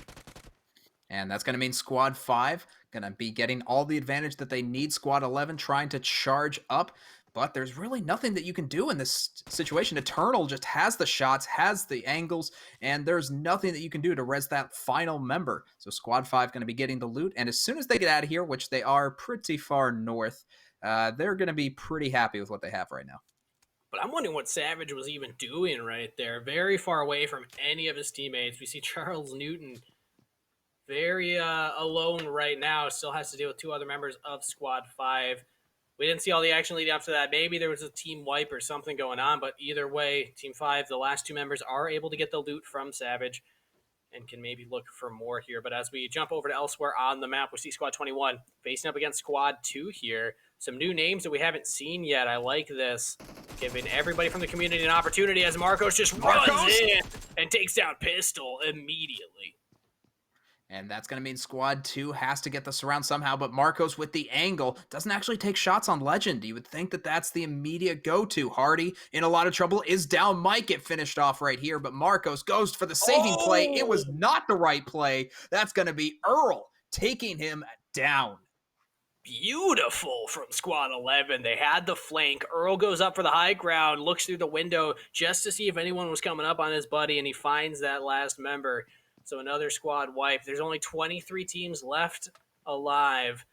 And that's going to mean squad 5 going to be getting all the advantage that they need. Squad 11 trying to charge up, but there's really nothing that you can do in this situation. Eternal just has the shots, has the angles, and there's nothing that you can do to res that final member. So squad 5 going to be getting the loot, and as soon as they get out of here, which they are pretty far north, they're going to be pretty happy with what they have right now. But I'm wondering what Savage was even doing right there. Very far away from any of his teammates. We see Charles Newton very alone right now. Still has to deal with 2 other members of Squad 5. We didn't see all the action leading up to that. Maybe there was a team wipe or something going on, but either way, Team 5, the last 2 members are able to get the loot from Savage and can maybe look for more here. But as we jump over to elsewhere on the map, we see Squad 21 facing up against Squad 2 here. Some new names that we haven't seen yet. I like this. Giving everybody from the community an opportunity as Marcos just runs in and takes down Pistol immediately. And that's going to mean squad 2 has to get the surround somehow, but Marcos with the angle doesn't actually take shots on Legend. You would think that that's the immediate go-to. Hardy in a lot of trouble, is down, might get finished off right here, but Marcos goes for the saving play. It was not the right play. That's going to be Earl taking him down. Beautiful from Squad 11. They had the flank. Earl goes up for the high ground, looks through the window just to see if anyone was coming up on his buddy, and he finds that last member. So another squad wipe. There's only 23 teams left alive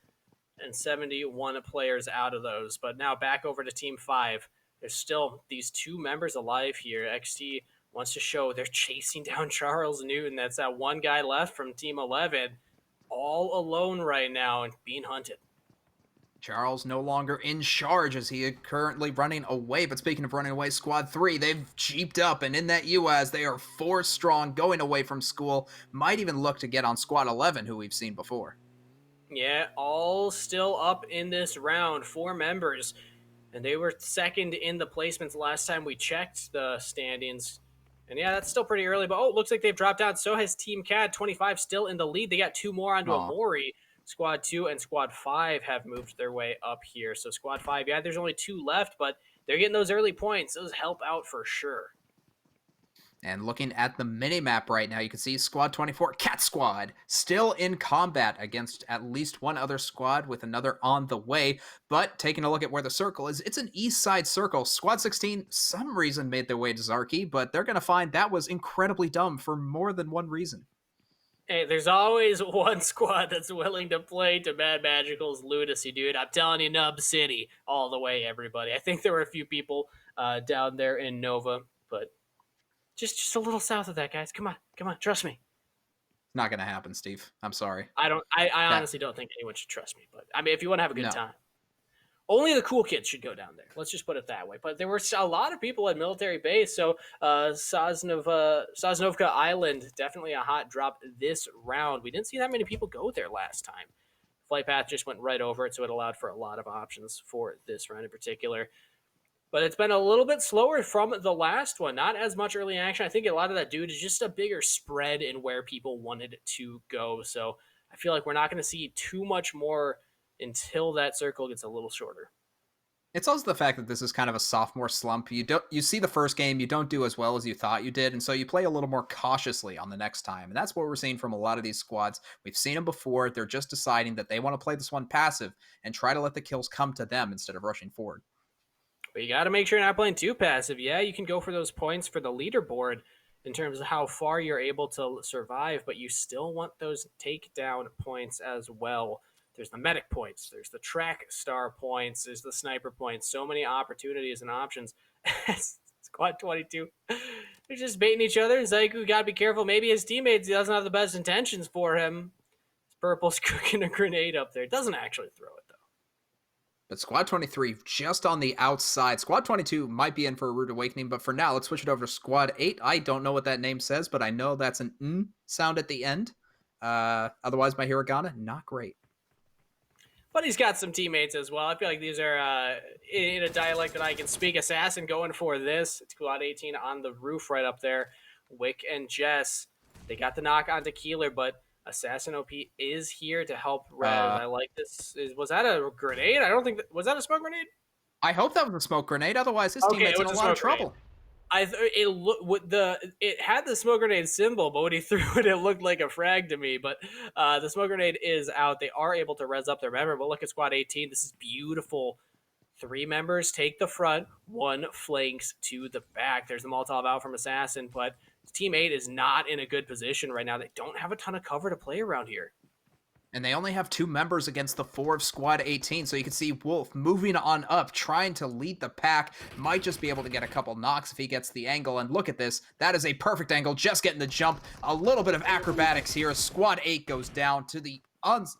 and 71 players out of those. But now back over to Team 5. There's still these 2 members alive here. XT wants to show they're chasing down Charles Newton. That's that one guy left from Team 11. All alone right now and being hunted. Charles no longer in charge as he is currently running away. But speaking of running away, Squad 3, they've jeeped up. And in that UAS, they are 4 strong going away from school. Might even look to get on Squad 11, who we've seen before. Yeah, all still up in this round. 4 members. And they were second in the placements last time we checked the standings. And yeah, that's still pretty early. But it looks like they've dropped out. So has Team CAD. 25 still in the lead. They got 2 more onto Amori. Squad 2 and Squad 5 have moved their way up here. So Squad 5, yeah, there's only 2 left, but they're getting those early points. Those help out for sure. And looking at the mini-map right now, you can see Squad 24, Cat Squad, still in combat against at least one other squad with another on the way. But taking a look at where the circle is, it's an east side circle. Squad 16, some reason made their way to Zarky, but they're going to find that was incredibly dumb for more than one reason. Hey, there's always one squad that's willing to play to Mad Magical's lunacy, dude. I'm telling you, Nub City all the way, everybody. I think there were a few people down there in Nova, but just a little south of that, guys. Come on, trust me. Not going to happen, Steve. I'm sorry. I honestly don't think anyone should trust me, but I mean, if you want to have a good time, only the cool kids should go down there. Let's just put it that way. But there were a lot of people at military base, so Sosnovka Island, definitely a hot drop this round. We didn't see that many people go there last time. Flight path just went right over it, so it allowed for a lot of options for this round in particular. But it's been a little bit slower from the last one. Not as much early action. I think a lot of that due to just a bigger spread in where people wanted to go. So I feel like we're not going to see too much more until that circle gets a little shorter. It's also the fact that this is kind of a sophomore slump. You see the first game, you don't do as well as you thought you did, and so you play a little more cautiously on the next time. And that's what we're seeing from a lot of these squads. We've seen them before. They're just deciding that they want to play this one passive and try to let the kills come to them instead of rushing forward. But you got to make sure you're not playing too passive. Yeah, you can go for those points for the leaderboard in terms of how far you're able to survive, but you still want those takedown points as well. There's the medic points, there's the track star points, there's the sniper points. So many opportunities and options. Squad 22, they're just baiting each other. Zaiku got to be careful. Maybe his teammates, he doesn't have the best intentions for him. He's Purple's cooking a grenade up there. Doesn't actually throw it, though. But Squad 23 just on the outside. Squad 22 might be in for a rude awakening, but for now, let's switch it over to Squad 8. I don't know what that name says, but I know that's an N sound at the end. Otherwise, my hiragana, not great. But he's got some teammates as well. I feel like these are in a dialect that I can speak. Assassin going for this. It's Squad 18 on the roof right up there. Wick and Jess, they got the knock onto Keeler, but Assassin OP is here to help Res. I like this. Was that a grenade? I don't think was that a smoke grenade? I hope that was a smoke grenade. Otherwise, his teammate's in a lot of trouble. It had the smoke grenade symbol, but when he threw it, it looked like a frag to me. But the smoke grenade is out. They are able to res up their member. But look at Squad 18. This is beautiful. 3 members take the front, 1 flanks to the back. There's the Molotov out from Assassin, but Team 8 is not in a good position right now. They don't have a ton of cover to play around here. And they only have 2 members against the 4 of Squad 18, so you can see Wolf moving on up, trying to lead the pack. Might just be able to get a couple knocks if he gets the angle, and look at this. That is a perfect angle, just getting the jump. A little bit of acrobatics here. Squad 8 goes down to the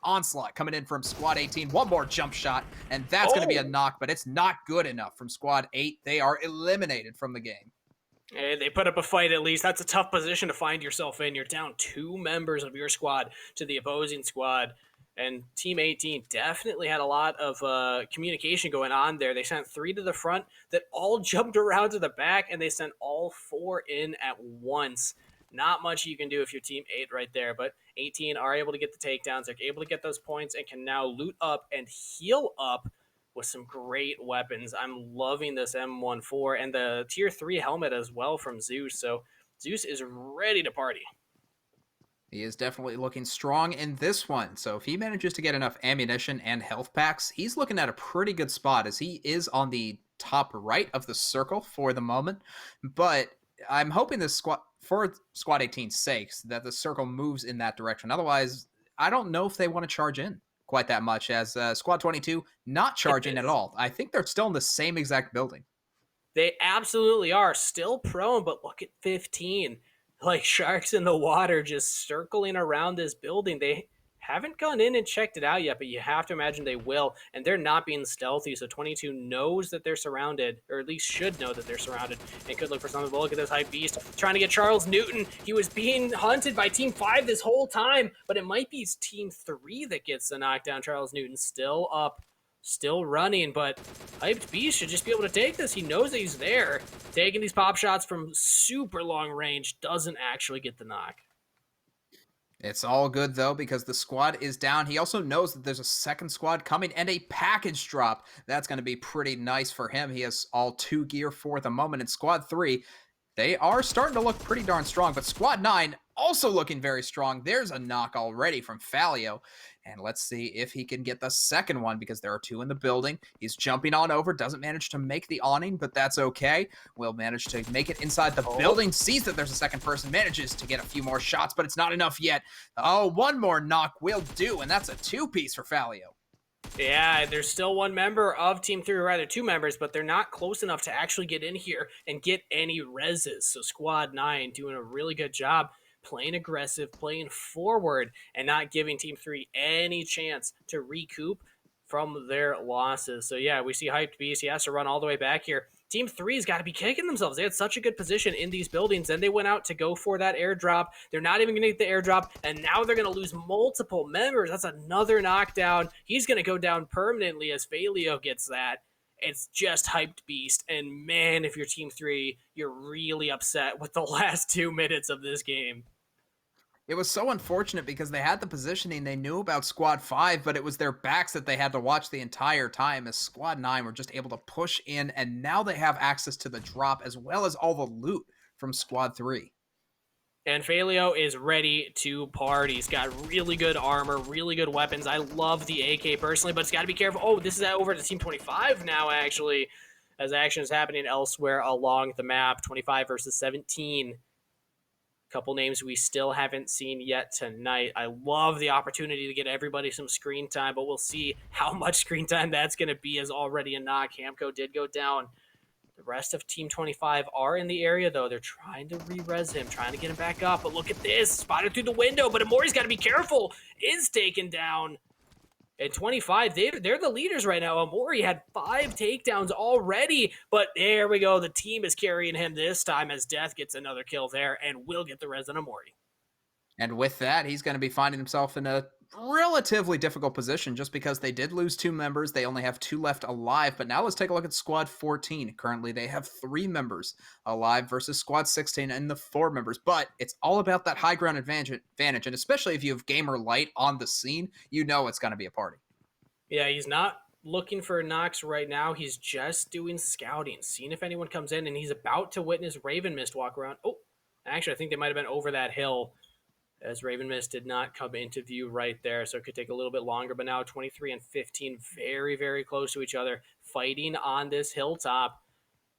onslaught coming in from Squad 18. One more jump shot, and that's going to be a knock, but it's not good enough from Squad 8. They are eliminated from the game. Hey, they put up a fight at least. That's a tough position to find yourself in. You're down 2 members of your squad to the opposing squad. And Team 18 definitely had a lot of communication going on there. They sent 3 to the front that all jumped around to the back, and they sent all 4 in at once. Not much you can do if you're Team 8 right there, but 18 are able to get the takedowns. They're able to get those points and can now loot up and heal up with some great weapons. I'm loving this M14 and the tier 3 helmet as well from Zeus. So Zeus is ready to party. He is definitely looking strong in this one. So if he manages to get enough ammunition and health packs, he's looking at a pretty good spot as he is on the top right of the circle for the moment. But I'm hoping this squad, for Squad 18's sakes, that the circle moves in that direction. Otherwise, I don't know if they want to charge in quite that much, as Squad 22 not charging at all. I think they're still in the same exact building. They absolutely are still prone, but look at 15. Like sharks in the water just circling around this building. They haven't gone in and checked it out yet, but you have to imagine they will. And they're not being stealthy, so 22 knows that they're surrounded, or at least should know that they're surrounded, and could look for something. But look at this hype beast trying to get Charles Newton. He was being hunted by Team 5 this whole time, but it might be Team 3 that gets the knockdown. Charles Newton still up, still running, but Hyped Beast should just be able to take this. He knows that he's there. Taking these pop shots from super long range, doesn't actually get the knock. It's all good, though, because the squad is down. He also knows that there's a second squad coming and a package drop. That's going to be pretty nice for him. He has all 2 gear for the moment. In Squad 3, they are starting to look pretty darn strong, but Squad 9 also looking very strong. There's a knock already from Falio. And let's see if he can get the second one, because there are 2 in the building. He's jumping on over, doesn't manage to make the awning, but that's okay. Will manage to make it inside the building, sees that there's a second person, manages to get a few more shots, but it's not enough yet. Oh, one more knock will do, and that's a 2-piece for Falio. Yeah, there's still 1 member of Team 3, or rather 2 members, but they're not close enough to actually get in here and get any reses. So Squad 9 doing a really good job playing aggressive, playing forward, and not giving Team 3 any chance to recoup from their losses. So yeah, we see Hyped Beast. He has to run all the way back here. Team 3's got to be kicking themselves. They had such a good position in these buildings. Then they went out to go for that airdrop. They're not even going to get the airdrop, and now they're going to lose multiple members. That's another knockdown. He's going to go down permanently as Falio gets that. It's just Hyped Beast. And man, if you're Team 3, you're really upset with the last 2 minutes of this game. It was so unfortunate because they had the positioning, they knew about Squad 5, but it was their backs that they had to watch the entire time, as Squad 9 were just able to push in, and now they have access to the drop as well as all the loot from Squad 3. And Falio is ready to party. He's got really good armor, really good weapons. I love the AK personally, but it's got to be careful. Oh, this is over to Team 25 now, actually, as action is happening elsewhere along the map. 25 versus 17. Couple names we still haven't seen yet tonight. I love the opportunity to get everybody some screen time, but we'll see how much screen time that's going to be, as already a knock. Hamco did go down. The rest of Team 25 are in the area, though. They're trying to re-res him, trying to get him back up. But look at this. Spotted through the window, but Amori's got to be careful. Is taken down. At 25, they're the leaders right now. Amori had 5 takedowns already, but there we go. The team is carrying him this time as Death gets another kill there and will get the res on Amori. And with that, he's going to be finding himself in a relatively difficult position just because they did lose 2 members. They only have 2 left alive. But now let's take a look at Squad 14. Currently, they have 3 members alive versus Squad 16 and the 4 members. But it's all about that high ground advantage. And especially if you have Gamer Light on the scene, you know it's going to be a party. Yeah, he's not looking for knocks right now. He's just doing scouting, seeing if anyone comes in, and he's about to witness Raven Mist walk around. Oh, actually, I think they might have been over that hill, as Raven Mist did not come into view right there, so it could take a little bit longer. But now 23 and 15, very, very close to each other, fighting on this hilltop.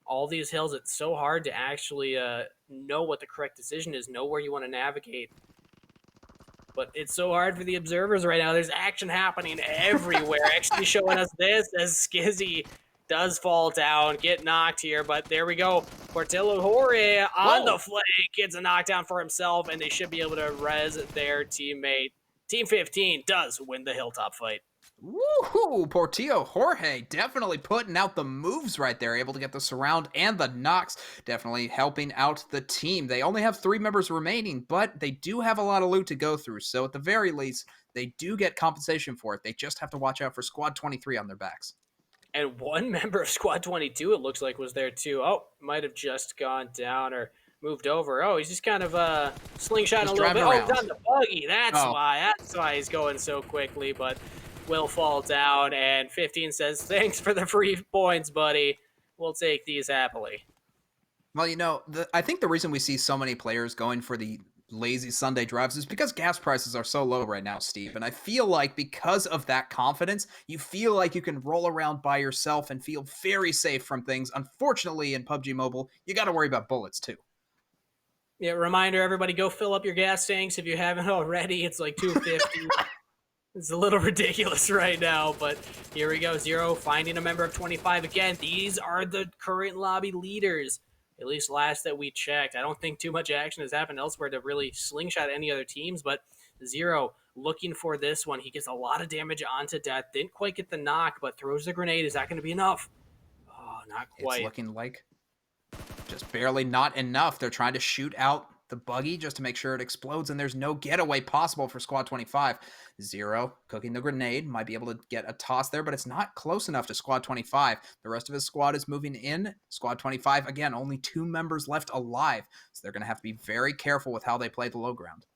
All these hills, it's so hard to actually know what the correct decision is, know where you want to navigate. But it's so hard for the observers right now. There's action happening everywhere. Actually showing us this as Skizzy does fall down, get knocked here. But there we go. Portillo Jorge on the flank gets a knockdown for himself, and they should be able to res their teammate. Team 15 does win the hilltop fight. Woohoo! Portillo Jorge definitely putting out the moves right there, able to get the surround and the knocks, definitely helping out the team. They only have 3 members remaining, but they do have a lot of loot to go through, so at the very least, they do get compensation for it. They just have to watch out for Squad 23 on their backs. And 1 member of Squad 22, it looks like, was there too. Oh, might have just gone down or moved over. Oh, he's just kind of slingshotting a little bit. Around. Oh, he's on the buggy. That's why he's going so quickly, but will fall down, and 15 says, thanks for the free points, buddy. We'll take these happily. Well, you know, I think the reason we see so many players going for the lazy Sunday drives is because gas prices are so low right now, Steve. And I feel like because of that confidence, you feel like you can roll around by yourself and feel very safe from things. Unfortunately, in PUBG Mobile, you got to worry about bullets too. Yeah, reminder, everybody, go fill up your gas tanks if you haven't already. It's like $2.50. It's a little ridiculous right now, but here we go. Zero finding a member of 25 again. These are the current lobby leaders, at least last that we checked. I don't think too much action has happened elsewhere to really slingshot any other teams, but Zero looking for this one. He gets a lot of damage onto Death. Didn't quite get the knock, but throws the grenade. Is that going to be enough? Oh, not quite. It's looking like just barely not enough. They're trying to shoot out the buggy just to make sure it explodes, and there's no getaway possible for Squad 25. Zero cooking the grenade, might be able to get a toss there, but it's not close enough to Squad 25. The rest of his squad is moving in. Squad 25, again, only 2 members left alive, so they're going to have to be very careful with how they play the low ground.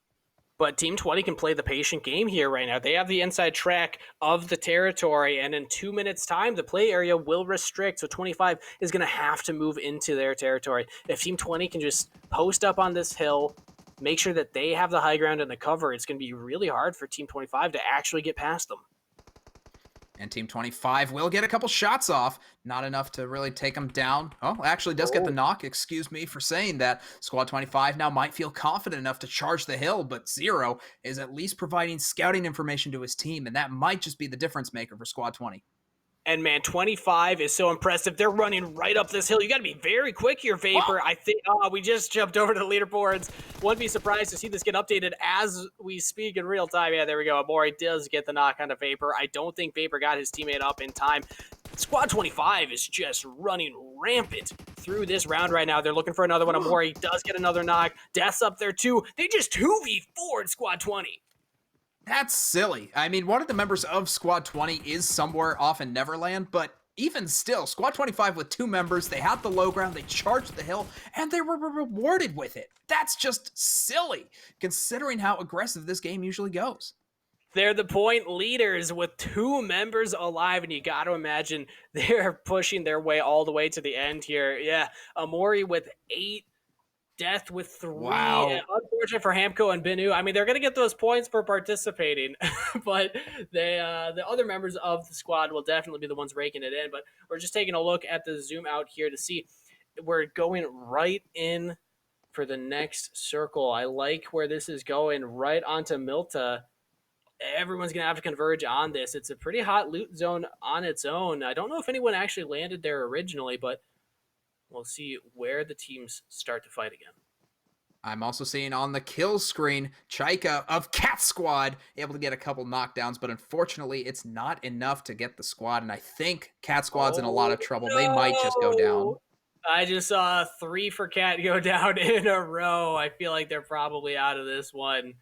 But Team 20 can play the patient game here right now. They have the inside track of the territory, and in 2 minutes' time, the play area will restrict. So 25 is going to have to move into their territory. If Team 20 can just post up on this hill, make sure that they have the high ground and the cover, it's going to be really hard for Team 25 to actually get past them. And Team 25 will get a couple shots off. Not enough to really take them down. Oh, actually does get the knock. Excuse me for saying that. Squad 25 now might feel confident enough to charge the hill, but Zero is at least providing scouting information to his team, and that might just be the difference maker for Squad 20. And man, 25 is so impressive. They're running right up this hill. You got to be very quick here, Vapor. I think we just jumped over to the leaderboards. Wouldn't be surprised to see this get updated as we speak in real time. Yeah, there we go. Amori does get the knock on to Vapor. I don't think Vapor got his teammate up in time. Squad 25 is just running rampant through this round right now. They're looking for another one. Amori does get another knock. Death's up there too. They just 2v4'd Squad 20. That's silly. I mean, one of the members of Squad 20 is somewhere off in Neverland, but even still, Squad 25 with 2 members, they had the low ground, they charged the hill, and they were rewarded with it. That's just silly, considering how aggressive this game usually goes. They're the point leaders with 2 members alive, and you got to imagine they're pushing their way all the way to the end here. Yeah, Amori with 8. Death with 3. Wow. Unfortunate for Hamco and Binu. I mean, they're going to get those points for participating, but the other members of the squad will definitely be the ones raking it in. But we're just taking a look at the zoom out here to see we're going right in for the next circle. I like where this is going, right onto Milta. Everyone's going to have to converge on this. It's a pretty hot loot zone on its own. I don't know if anyone actually landed there originally, but We'll see where the teams start to fight again. I'm also seeing on the kill screen, Chaika of Cat Squad able to get a couple knockdowns, but unfortunately it's not enough to get the squad, and I think Cat Squad's in a lot of trouble. No! They might just go down. I just saw 3 for Cat go down in a row. I feel like they're probably out of this one.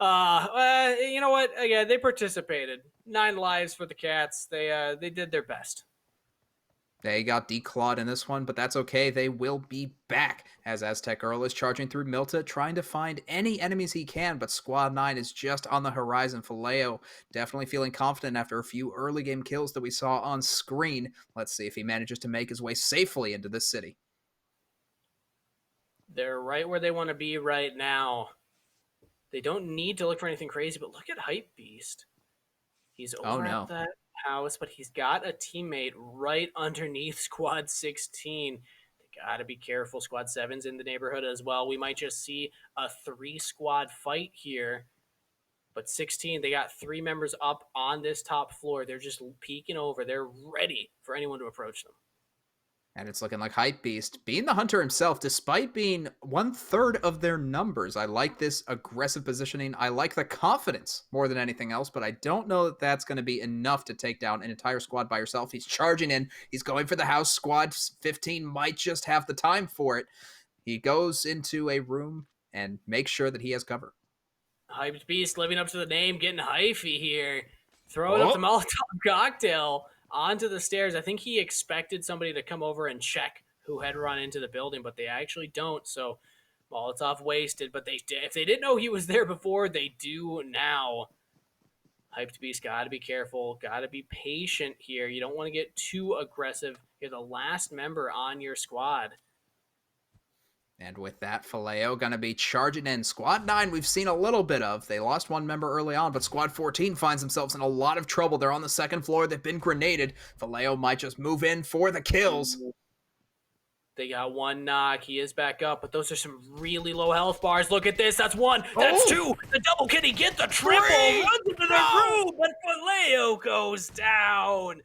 You know what? Again, they participated. 9 lives for the Cats. They did their best. They got declawed in this one, but that's okay. They will be back as Aztec Earl is charging through Milta, trying to find any enemies he can, but Squad 9 is just on the horizon. Faleo definitely feeling confident after a few early game kills that we saw on screen. Let's see if he manages to make his way safely into this city. They're right where they want to be right now. They don't need to look for anything crazy, but look at Hype Beast. He's over at that house, but he's got a teammate right underneath Squad 16. They gotta be careful. Squad 7's in the neighborhood as well. We might just see a 3-squad fight here. But 16, they got 3 members up on this top floor. They're just peeking over. They're ready for anyone to approach them. And it's looking like Hype Beast being the hunter himself, despite being 1/3 of their numbers. I like this aggressive positioning. I like the confidence more than anything else, but I don't know that that's going to be enough to take down an entire squad by yourself. He's charging in. He's going for the house. Squad 15 might just have the time for it. He goes into a room and makes sure that he has cover. Hyped Beast living up to the name, getting hyphy here. Throwing up the Molotov cocktail onto the stairs. I think he expected somebody to come over and check who had run into the building, but they actually don't. So Molotov wasted, but if they didn't know he was there before, they do now. Hyped Beast, gotta be careful, gotta be patient here. You don't want to get too aggressive. You're the last member on your squad. And with that, Faleo going to be charging in. Squad 9 we've seen a little bit of. They lost 1 member early on, but Squad 14 finds themselves in a lot of trouble. They're on the 2nd floor. They've been grenaded. Faleo might just move in for the kills. They got 1 knock. He is back up, but those are some really low health bars. Look at this. That's 1. That's 2. The double. Can he get the triple? 3. Runs into the room, but Faleo goes down.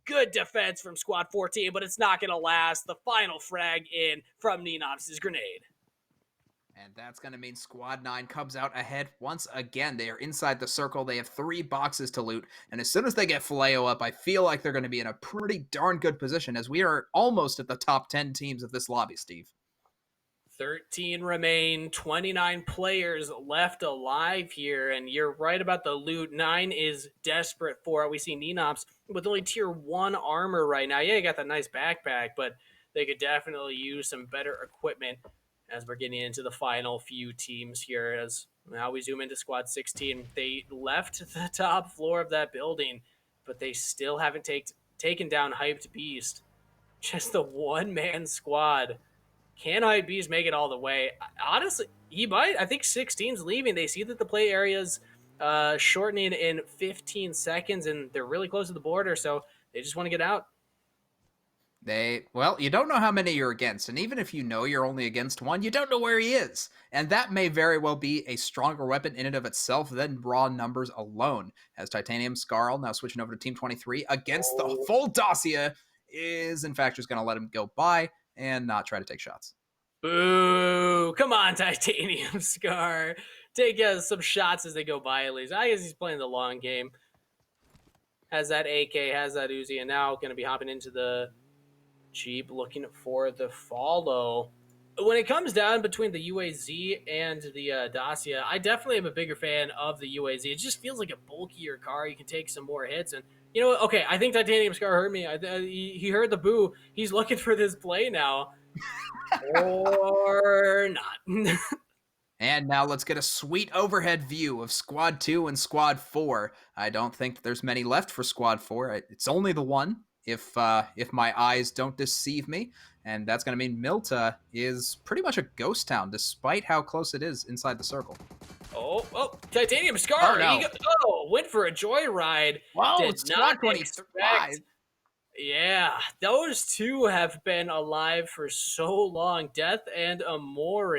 Good defense from Squad 14, but it's not going to last. The final frag in from Nenops' grenade. And that's going to mean Squad 9 comes out ahead once again. They are inside the circle. They have 3 boxes to loot. And as soon as they get Faleo up, I feel like they're going to be in a pretty darn good position as we are almost at the top 10 teams of this lobby, Steve. 13 remain, 29 players left alive here, and you're right about the loot. 9 is desperate for it. We see Nenops with only tier 1 armor right now. Yeah, you got that nice backpack, but they could definitely use some better equipment as we're getting into the final few teams here. As now we zoom into Squad 16. They left the top floor of that building, but they still haven't taken down Hyped Beast. Just the one-man squad. Can Hype Beast make it all the way? Honestly, he might. I think 16's leaving. They see that the play area's shortening in 15 seconds, and they're really close to the border, so they just want to get out. Well, you don't know how many you're against, and even if you know you're only against 1, you don't know where he is. And that may very well be a stronger weapon in and of itself than raw numbers alone. As Titanium Scarl, now switching over to Team 23, against the full Dacia, is in fact just going to let him go by and not try to take shots. Boo! Come on, Titanium Scar. Take some shots as they go by, at least. I guess he's playing the long game. Has that AK, has that Uzi, and now going to be hopping into the Jeep looking for the follow. When it comes down between the UAZ and the Dacia, I definitely am a bigger fan of the UAZ. It just feels like a bulkier car. You can take some more hits, and you know what? Okay, I think Titanium Scar heard me. He heard the boo. He's looking for this play now. Or not. And now let's get a sweet overhead view of Squad 2 and Squad 4. I don't think there's many left for Squad 4. It's only the one, if my eyes don't deceive me. And that's going to mean Milta is pretty much a ghost town, despite how close it is inside the circle. Oh, Titanium Scar. Oh, no. Went for a joyride. Whoa, Did it's not Squad 25. expect. Yeah, those two have been alive for so long. Death and Amore.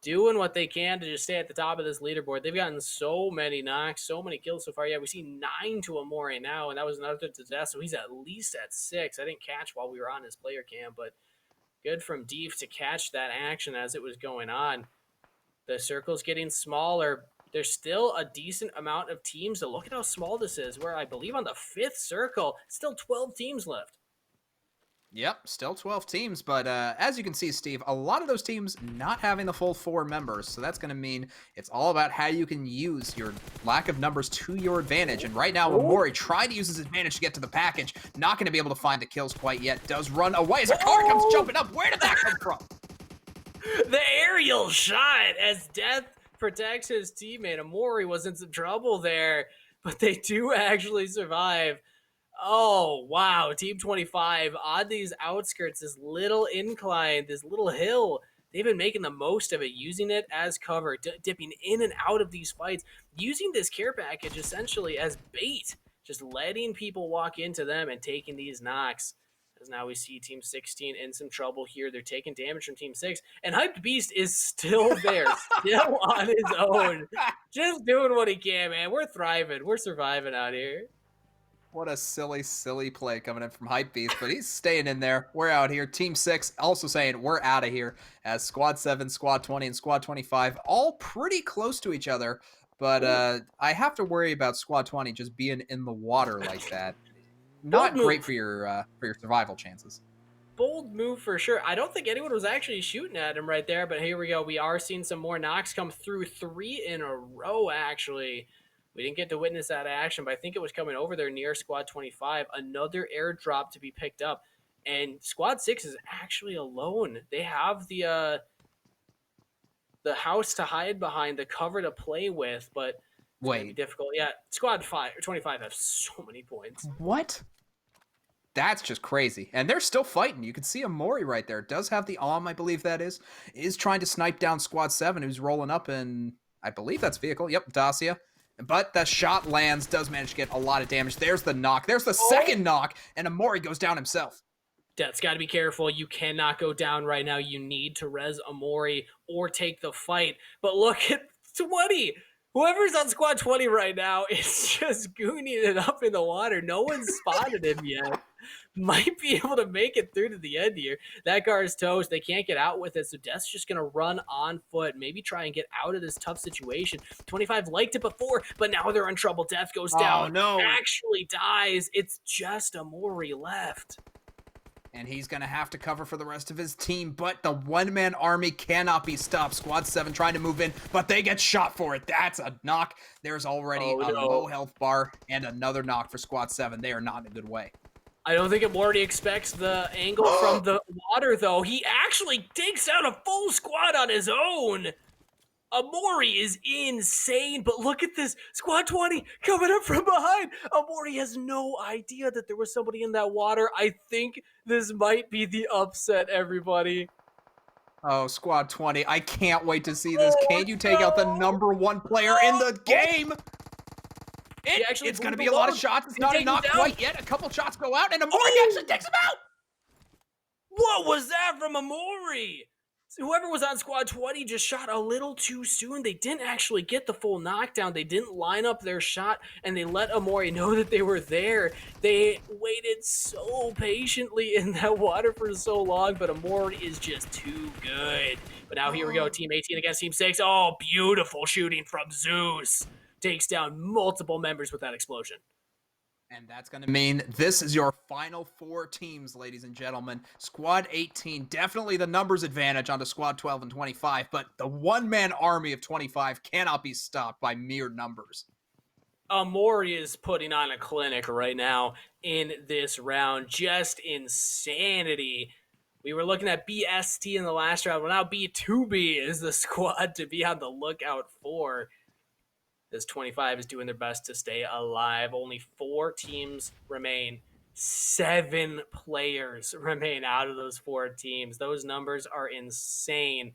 doing what they can to just stay at the top of this leaderboard. They've gotten so many knocks, so many kills so far. Yeah, we see 9 to Amori now, and that was another to death, so he's at least at 6. I didn't catch while we were on his player cam, but good from Deef to catch that action as it was going on. The circle's getting smaller. There's still a decent amount of teams. So look at how small this is. We're, I believe, on the 5th circle. Still 12 teams left. Yep, still 12 teams, but as you can see, Steve, a lot of those teams not having the full 4 members, so that's going to mean it's all about how you can use your lack of numbers to your advantage, and right now, Amori trying to use his advantage to get to the package, not going to be able to find the kills quite yet, does run away as a car comes jumping up. Where did that come from? The aerial shot as Death protects his teammate. Amori was in some trouble there, but they do actually survive. Oh, wow. Team 25 on these outskirts, this little incline, this little hill. They've been making the most of it, using it as cover, dipping in and out of these fights, using this care package essentially as bait, just letting people walk into them and taking these knocks. As now we see Team 16 in some trouble here. They're taking damage from Team 6. And Hyped Beast is still there, still on his own. Just doing what he can, man. We're thriving. We're surviving out here. What a silly, silly play coming in from Hypebeast, but he's staying in there. We're out here. Team 6 also saying we're out of here, as Squad 7, Squad 20, and Squad 25 all pretty close to each other. But I have to worry about Squad 20 just being in the water like that. Not great for your survival chances. Bold move for sure. I don't think anyone was actually shooting at him right there, but here we go. We are seeing some more knocks come through, 3 in a row, actually. We didn't get to witness that action, but I think it was coming over there near Squad 25. Another airdrop to be picked up, and Squad 6 is actually alone. They have the house to hide behind, the cover to play with, but it's gonna be difficult. Yeah, Squad 5 or 25 have so many points. What? That's just crazy. And they're still fighting. You can see Amori right there. Does have the I believe that is trying to snipe down Squad 7, who's rolling up in, I believe that's vehicle. Yep, Dacia. But the shot lands, does manage to get a lot of damage. There's the knock. There's the second knock, and Amori goes down himself. Death's got to be careful. You cannot go down right now. You need to res Amori or take the fight. But look at 20. Whoever's on Squad 20 right now is just gooning it up in the water. No one's spotted him yet. Might be able to make it through to the end here. That car is toast. They can't get out with it, so Death's just going to run on foot, maybe try and get out of this tough situation. 25 liked it before, but now they're in trouble. Death goes down. Oh, no. Actually dies. It's just Amori left. And he's going to have to cover for the rest of his team, but the one-man army cannot be stopped. Squad 7 trying to move in, but they get shot for it. That's a knock. There's already a low health bar and another knock for Squad 7. They are not in a good way. I don't think Amori expects the angle from the water, though. He actually takes out a full squad on his own. Amori is insane, but look at this. Squad 20 coming up from behind. Amori has no idea that there was somebody in that water. I think this might be the upset, everybody. Oh, Squad 20, I can't wait to see this. Can you take out the #1 player in the game? It's going to be a lot of shots. It's not a knock quite yet. A couple shots go out, and Amori actually takes him out. What was that from Amori? Whoever was on Squad 20 just shot a little too soon. They didn't actually get the full knockdown. They didn't line up their shot, and they let Amori know that they were there. They waited so patiently in that water for so long, but Amori is just too good. But now here we go, Team 18 against Team 6. Oh, beautiful shooting from Zeus. Takes down multiple members with that explosion. And that's going to mean this is your final 4 teams, ladies and gentlemen. Squad 18, definitely the numbers advantage onto Squad 12 and 25, but the one-man army of 25 cannot be stopped by mere numbers. Amori is putting on a clinic right now in this round. Just insanity. We were looking at BST in the last round. Well, now B2B is the squad to be on the lookout for. This 25 is doing their best to stay alive. Only 4 teams remain. 7 players remain out of those 4 teams. Those numbers are insane.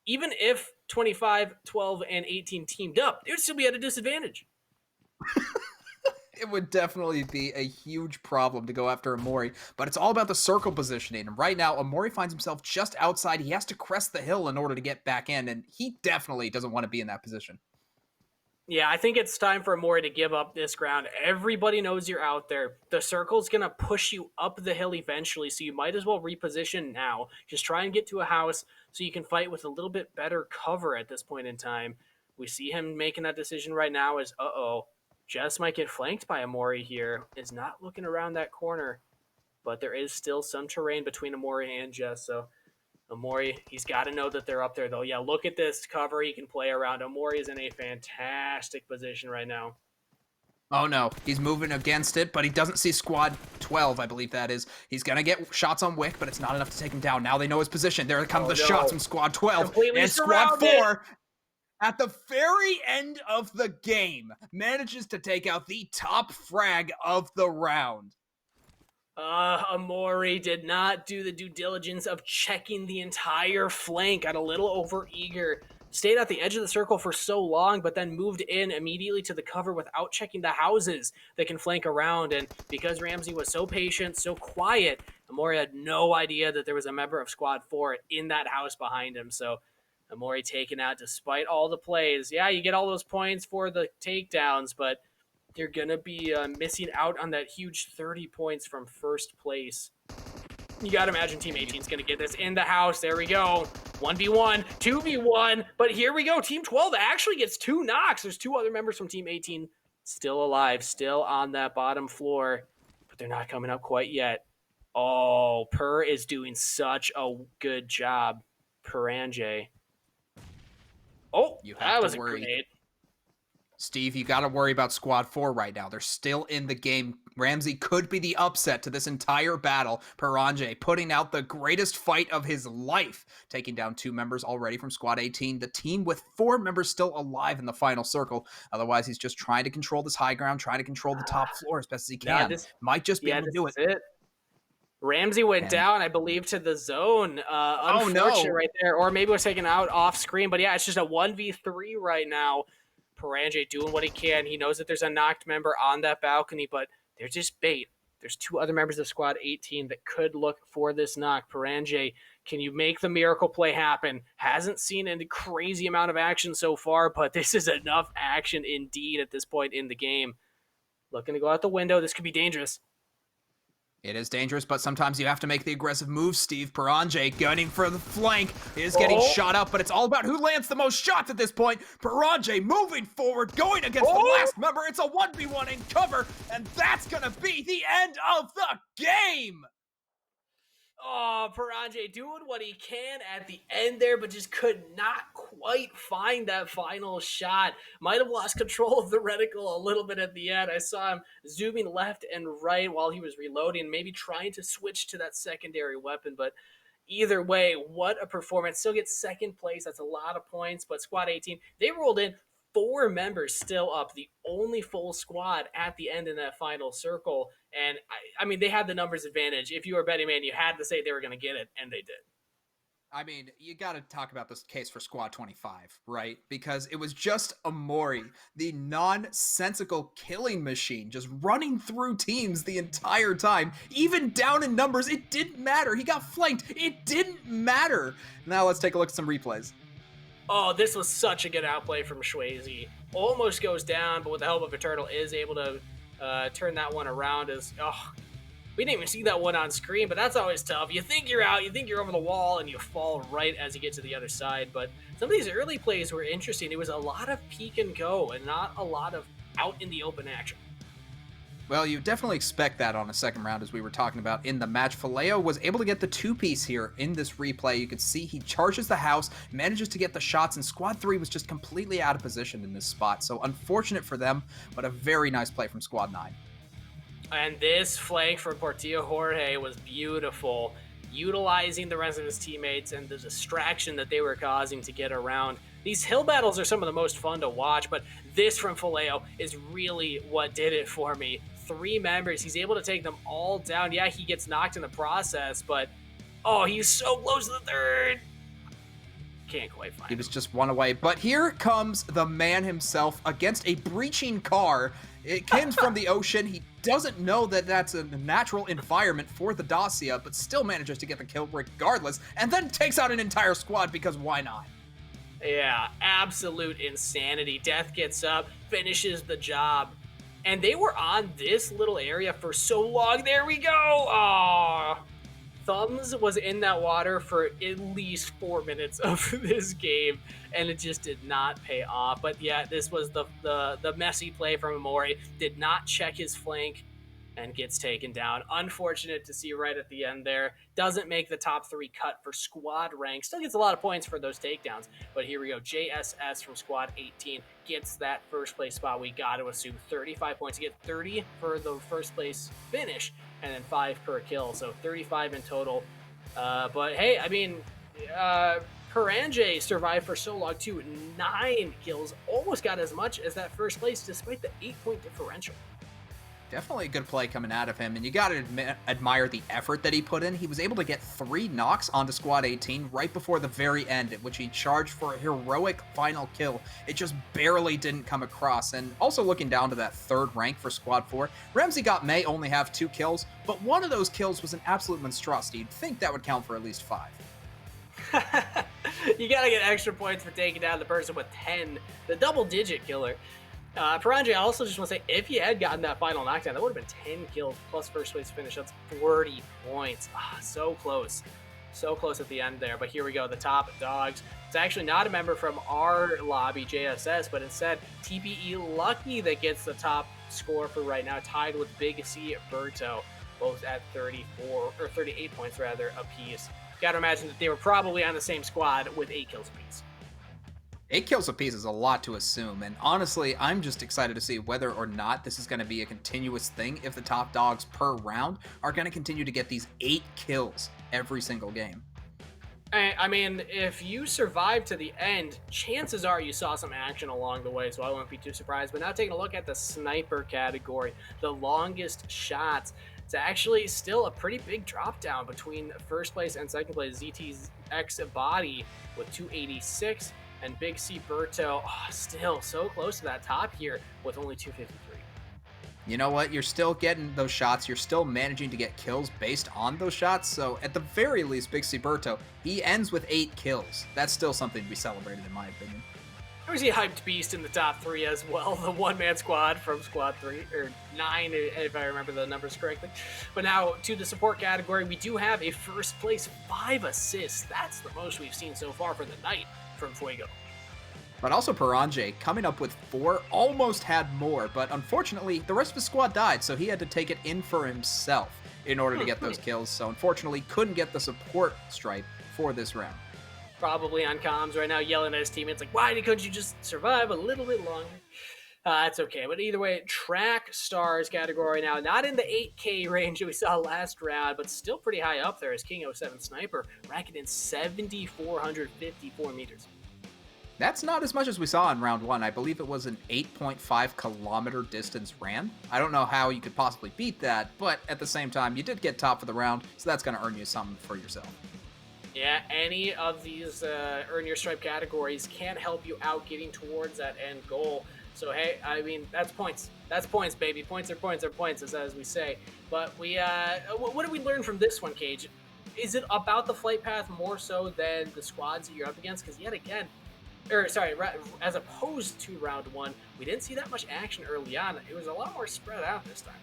Even if 25, 12, and 18 teamed up, they would still be at a disadvantage. It would definitely be a huge problem to go after Amori, but it's all about the circle positioning. And right now, Amori finds himself just outside. He has to crest the hill in order to get back in, and he definitely doesn't want to be in that position. Yeah, I think it's time for Amori to give up this ground. Everybody knows you're out there. The circle's going to push you up the hill eventually, so you might as well reposition now. Just try and get to a house so you can fight with a little bit better cover at this point in time. We see him making that decision right now as, Jess might get flanked by Amori here. Is not looking around that corner, but there is still some terrain between Amori and Jess, so Amori, he's got to know that they're up there, though. Yeah, look at this cover he can play around. Amori is in a fantastic position right now. Oh, no. He's moving against it, but he doesn't see Squad 12, I believe that is. He's going to get shots on Wick, but it's not enough to take him down. Now they know his position. There come the shots from Squad 12. Completely and Squad surrounded. 4, at the very end of the game, manages to take out the top frag of the round. Amori did not do the due diligence of checking the entire flank. Got a little overeager. Stayed at the edge of the circle for so long, but then moved in immediately to the cover without checking the houses that can flank around. And because Ramsey was so patient, so quiet, Amori had no idea that there was a member of Squad 4 in that house behind him. So Amori taken out despite all the plays. Yeah, you get all those points for the takedowns, but you're going to be missing out on that huge 30 points from first place. You got to imagine Team 18 is going to get this in the house. There we go. 1v1, 2v1. But here we go. Team 12 actually gets 2 knocks. There's 2 other members from Team 18 still alive, still on that bottom floor. But they're not coming up quite yet. Oh, Per is doing such a good job. Peranje. Oh, that was a grenade. Steve, you got to worry about Squad 4 right now. They're still in the game. Ramsey could be the upset to this entire battle. Peranje putting out the greatest fight of his life, taking down 2 members already from Squad 18. The team with 4 members still alive in the final circle. Otherwise, he's just trying to control this high ground, trying to control the top floor as best as he can. Might just be able to do it. Ramsey went down, I believe, to the zone. Unfortunate right there. Or maybe was taken out off screen. But yeah, it's just a 1v3 right now. Peranje doing what he can. He knows that there's a knocked member on that balcony, but they're just bait. There's 2 other members of Squad 18 that could look for this knock. Peranje, can you make the miracle play happen? Hasn't seen any crazy amount of action so far, but this is enough action indeed at this point in the game. Looking to go out the window. This could be dangerous. It is dangerous, but sometimes you have to make the aggressive move, Steve. Peranje gunning for the flank is getting shot up, but it's all about who lands the most shots at this point. Peranje moving forward, going against the last member. It's a 1v1 in cover, and that's going to be the end of the game. Oh, Peranje doing what he can at the end there, but just could not quite find that final shot. Might have lost control of the reticle a little bit at the end. I saw him zooming left and right while he was reloading, maybe trying to switch to that secondary weapon, but either way, what a performance. Still gets second place. That's a lot of points, but Squad 18, they rolled in 4 members still up, the only full squad at the end in that final circle. And I mean, they had the numbers advantage. If you were a betting man, you had to say they were going to get it, and they did. I mean, you got to talk about this case for Squad 25, right? Because it was just Amori, the nonsensical killing machine, just running through teams the entire time. Even down in numbers, it didn't matter. He got flanked. It didn't matter. Now let's take a look at some replays. Oh, this was such a good outplay from Schwazy. Almost goes down, but with the help of Eternal is able to turn that one around. We didn't even see that one on screen, but that's always tough. You think you're out, you think you're over the wall, and you fall right as you get to the other side. But some of these early plays were interesting. It was a lot of peek and go and not a lot of out in the open action. Well, you definitely expect that on a second round, as we were talking about in the match. Faleo was able to get the 2-piece here in this replay. You could see he charges the house, manages to get the shots, and Squad 3 was just completely out of position in this spot. So unfortunate for them, but a very nice play from Squad 9. And this flank from Portillo Jorge was beautiful, utilizing the rest of his teammates and the distraction that they were causing to get around. These hill battles are some of the most fun to watch, but this from Faleo is really what did it for me. 3 members, he's able to take them all down. Yeah, he gets knocked in the process, but he's so close to the third. Can't quite find him. He was just one away, but here comes the man himself against a breaching car. Kim's from the ocean. He doesn't know that that's a natural environment for the Dacia, but still manages to get the kill regardless, and then takes out an entire squad because why not? Yeah, absolute insanity. Death gets up, finishes the job, and they were on this little area for so long. There we go. Aww. Thumbs was in that water for at least 4 minutes of this game, and it just did not pay off. But yeah, this was the messy play from Amori. Did not check his flank and gets taken down. Unfortunate to see right at the end there. Doesn't make the top 3 cut for squad rank. Still gets a lot of points for those takedowns. But here we go. JSS from squad 18 gets that first place spot. We got to assume 35 points. You get 30 for the first place finish, and then 5 per kill. So 35 in total. But hey, I mean, Paranje survived for so long too. 9 kills. Almost got as much as that first place despite the 8-point differential. Definitely a good play coming out of him, and you gotta admire the effort that he put in. He was able to get 3 knocks onto Squad 18 right before the very end, at which he charged for a heroic final kill. It just barely didn't come across. And also looking down to that 3rd rank for Squad 4, Ramsey Got may only have 2 kills, but one of those kills was an absolute monstrosity. You'd think that would count for at least 5. You gotta get extra points for taking down the person with 10, the double-digit killer. Paranje, I also just want to say, if he had gotten that final knockdown, that would have been 10 kills plus first place finish. That's 40 points. So close. So close at the end there. But here we go, the top dogs. It's actually not a member from our lobby, JSS, but instead TPE Lucky that gets the top score for right now, tied with Big C Berto, both at 38 points rather apiece. Gotta imagine that they were probably on the same squad with 8 kills apiece. 8 kills apiece is a lot to assume, and honestly, I'm just excited to see whether or not this is going to be a continuous thing, if the top dogs per round are going to continue to get these 8 kills every single game. I mean, if you survive to the end, chances are you saw some action along the way, so I won't be too surprised. But now taking a look at the sniper category, the longest shots, it's actually still a pretty big drop down between first place and second place. ZT's X Body with 286, and Big C Berto, still so close to that top here with only 253. You know what? You're still getting those shots. You're still managing to get kills based on those shots. So at the very least, Big C Berto, he ends with 8 kills. That's still something to be celebrated, in my opinion. There was a hyped beast in the top 3 as well. The one-man squad from squad 3, or 9, if I remember the numbers correctly. But now to the support category, we do have a first place 5 assists. That's the most we've seen so far for the night from Fuego. But also Paranje, coming up with 4, almost had more, but unfortunately, the rest of his squad died, so he had to take it in for himself in order to get those kills, so unfortunately couldn't get the support stripe for this round. Probably on comms right now, yelling at his teammates like, why couldn't you just survive a little bit longer? That's okay, but either way, track stars category now, not in the 8K range that we saw last round, but still pretty high up there as King 07 Sniper, racking in 7,454 meters. That's not as much as we saw in round 1. I believe it was an 8.5 kilometer distance ran. I don't know how you could possibly beat that, but at the same time, you did get top for the round, so that's going to earn you something for yourself. Yeah, any of these earn your stripe categories can help you out getting towards that end goal. So hey, I mean, that's points. That's points, baby. Points are points are points, as we say. But we, what did we learn from this one, Cage? Is it about the flight path more so than the squads that you're up against? Because yet again, as opposed to round 1, we didn't see that much action early on. It was a lot more spread out this time.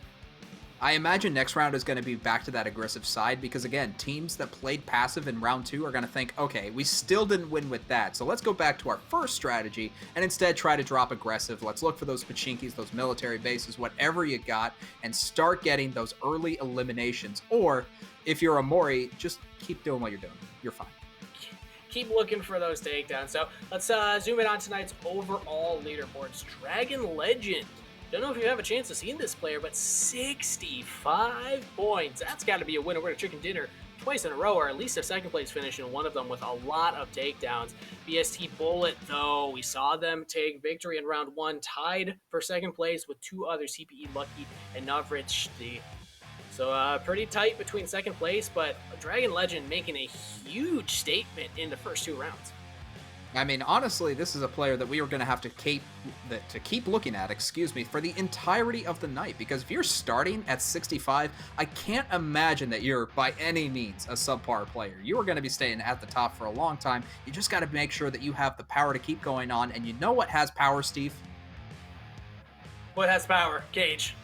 I imagine next round is going to be back to that aggressive side because, again, teams that played passive in round 2 are going to think, okay, we still didn't win with that, so let's go back to our first strategy and instead try to drop aggressive. Let's look for those pachinkis, those military bases, whatever you got, and start getting those early eliminations. Or, if you're a Mori, just keep doing what you're doing. You're fine. Keep looking for those takedowns. So let's zoom in on tonight's overall leaderboards. Dragon Legend. Don't know if you have a chance to see this player, but 65 points. That's got to be a winner. We're at chicken dinner twice in a row, or at least a second place finish in one of them with a lot of takedowns. BST Bullet, though, we saw them take victory in round 1, tied for second place with 2 others, CPE Lucky and Navrich. So pretty tight between second place, but Dragon Legend making a huge statement in the first 2 rounds. I mean, honestly, this is a player that we are going to have to keep looking at, excuse me, for the entirety of the night. Because if you're starting at 65, I can't imagine that you're by any means a subpar player. You are going to be staying at the top for a long time. You just got to make sure that you have the power to keep going on. And you know what has power, Steve? What has power? Gage.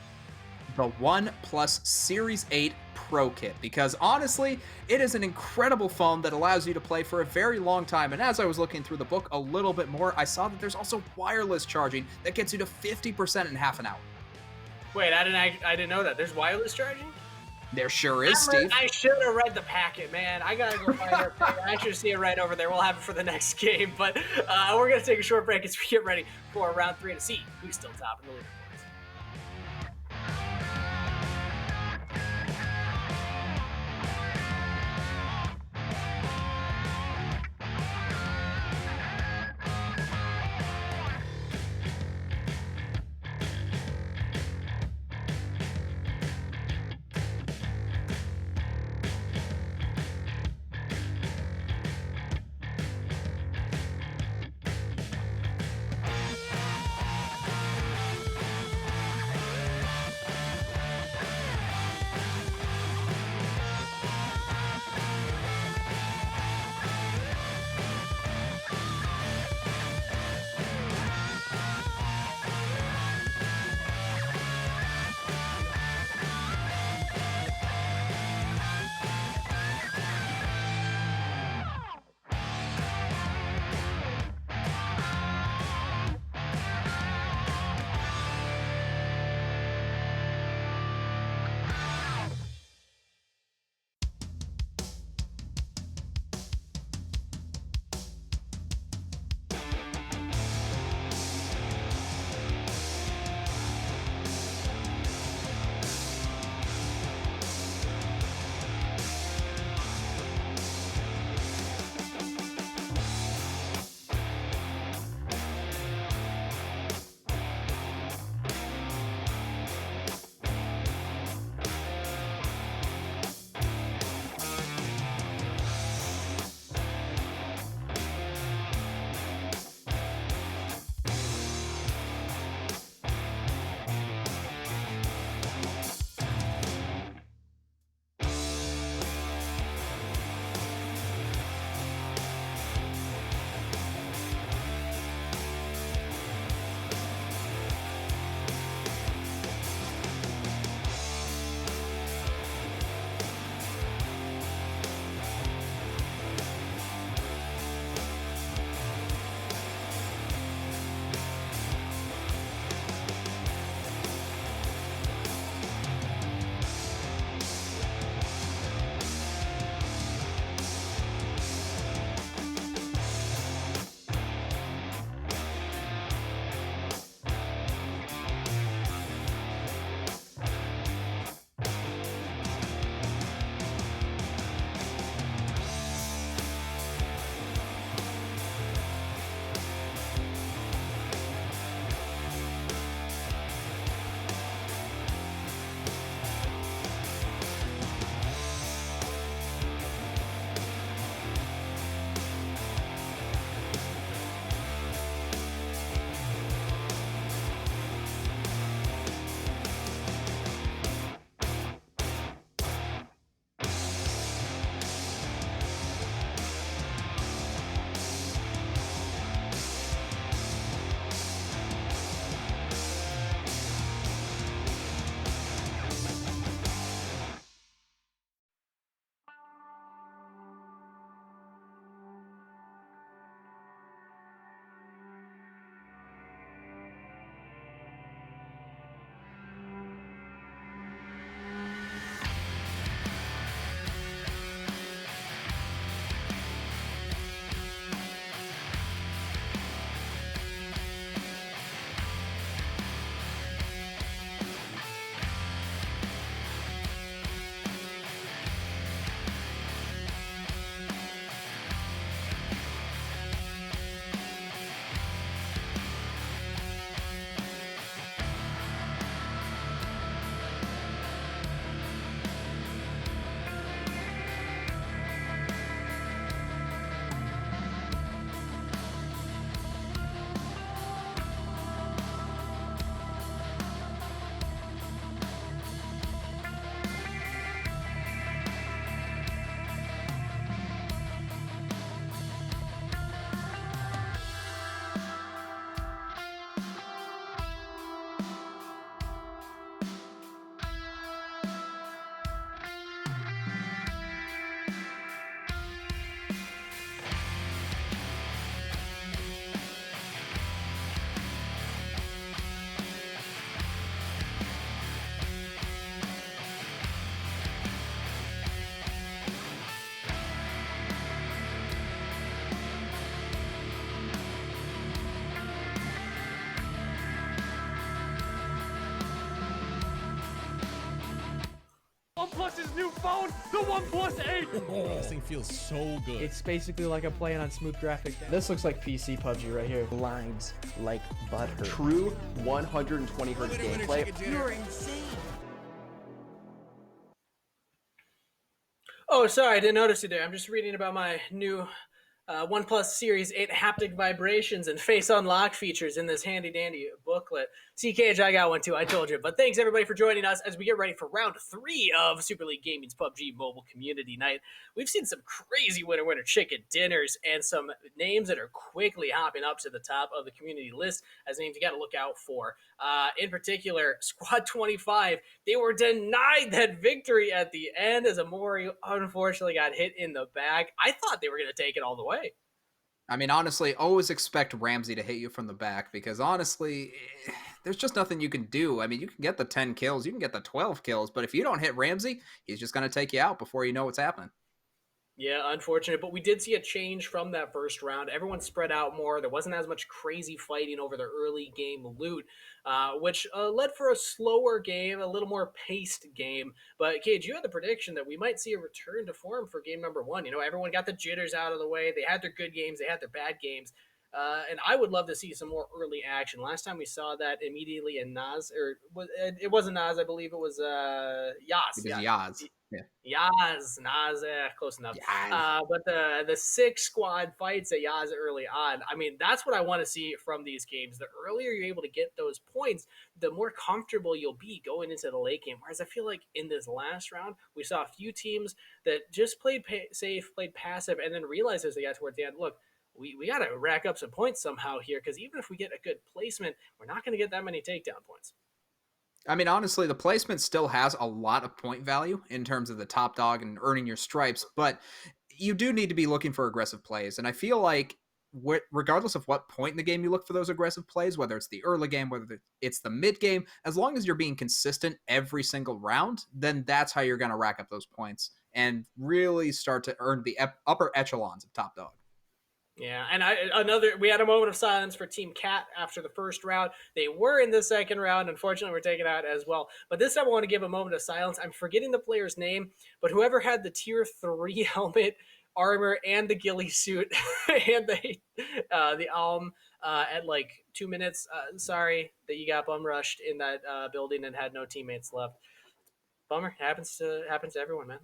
The OnePlus Series 8 Pro Kit, because honestly, it is an incredible phone that allows you to play for a very long time. And as I was looking through the book a little bit more, I saw that there's also wireless charging that gets you to 50% in half an hour. Wait, I didn't know that. There's wireless charging? There sure is, Steve. I should have read the packet, man. I gotta go find it. I should see it right over there. We'll have it for the next game, but we're gonna take a short break as we get ready for round 3 to see who's still top in the leaderboard. OnePlus's new phone, the OnePlus 8. This thing feels so good. It's basically like I'm playing on smooth graphics. This looks like PC PUBG right here. Lines like butter. True 120 hertz gameplay. You're insane. Oh, sorry, I didn't notice you there. I'm just reading about my new OnePlus Series 8 haptic vibrations and face unlock features in this handy dandy booklet. CKH, I got one too, I told you. But thanks everybody for joining us as we get ready for round 3 of Super League Gaming's PUBG Mobile Community Night. We've seen some crazy winner chicken dinners and some names that are quickly hopping up to the top of the community list as names you got to look out for. In particular, Squad 25, they were denied that victory at the end as Amori unfortunately got hit in the back. I thought they were going to take it all the way. I mean, honestly, always expect Ramsey to hit you from the back because honestly, there's just nothing you can do. I mean, you can get the 10 kills, you can get the 12 kills, but if you don't hit Ramsey, he's just going to take you out before you know what's happening. Yeah, unfortunate, but we did see a change from that first round. Everyone spread out more. There wasn't as much crazy fighting over the early game loot, which led for a slower game, a little more paced game. But, Cage, you had the prediction that we might see a return to form for game number 1. You know, everyone got the jitters out of the way. They had their good games. They had their bad games. And I would love to see some more early action. Last time we saw that immediately in Nas, or it wasn't Nas, I believe it was Yas. It was Yaz. Yaz, Nas, close enough. But the 6 squad fights at Yaz early on, I mean, that's what I want to see from these games. The earlier you're able to get those points, the more comfortable you'll be going into the late game. Whereas I feel like in this last round, we saw a few teams that just played safe, played passive, and then realized as they got towards the end, look, we got to rack up some points somehow here, because even if we get a good placement, we're not going to get that many takedown points. I mean, honestly, the placement still has a lot of point value in terms of the top dog and earning your stripes, but you do need to be looking for aggressive plays. And I feel like regardless of what point in the game you look for those aggressive plays, whether it's the early game, whether it's the mid game, as long as you're being consistent every single round, then that's how you're going to rack up those points and really start to earn the upper echelons of top dog. Yeah, and we had a moment of silence for Team Cat after the first round. They were in the second round. Unfortunately, we're taken out as well. But this time I want to give a moment of silence. I'm forgetting the player's name, but whoever had the tier 3 helmet, armor, and the ghillie suit, and the Alm at like 2 minutes. Sorry that you got bum rushed in that building and had no teammates left. Bummer. Happens to everyone, man.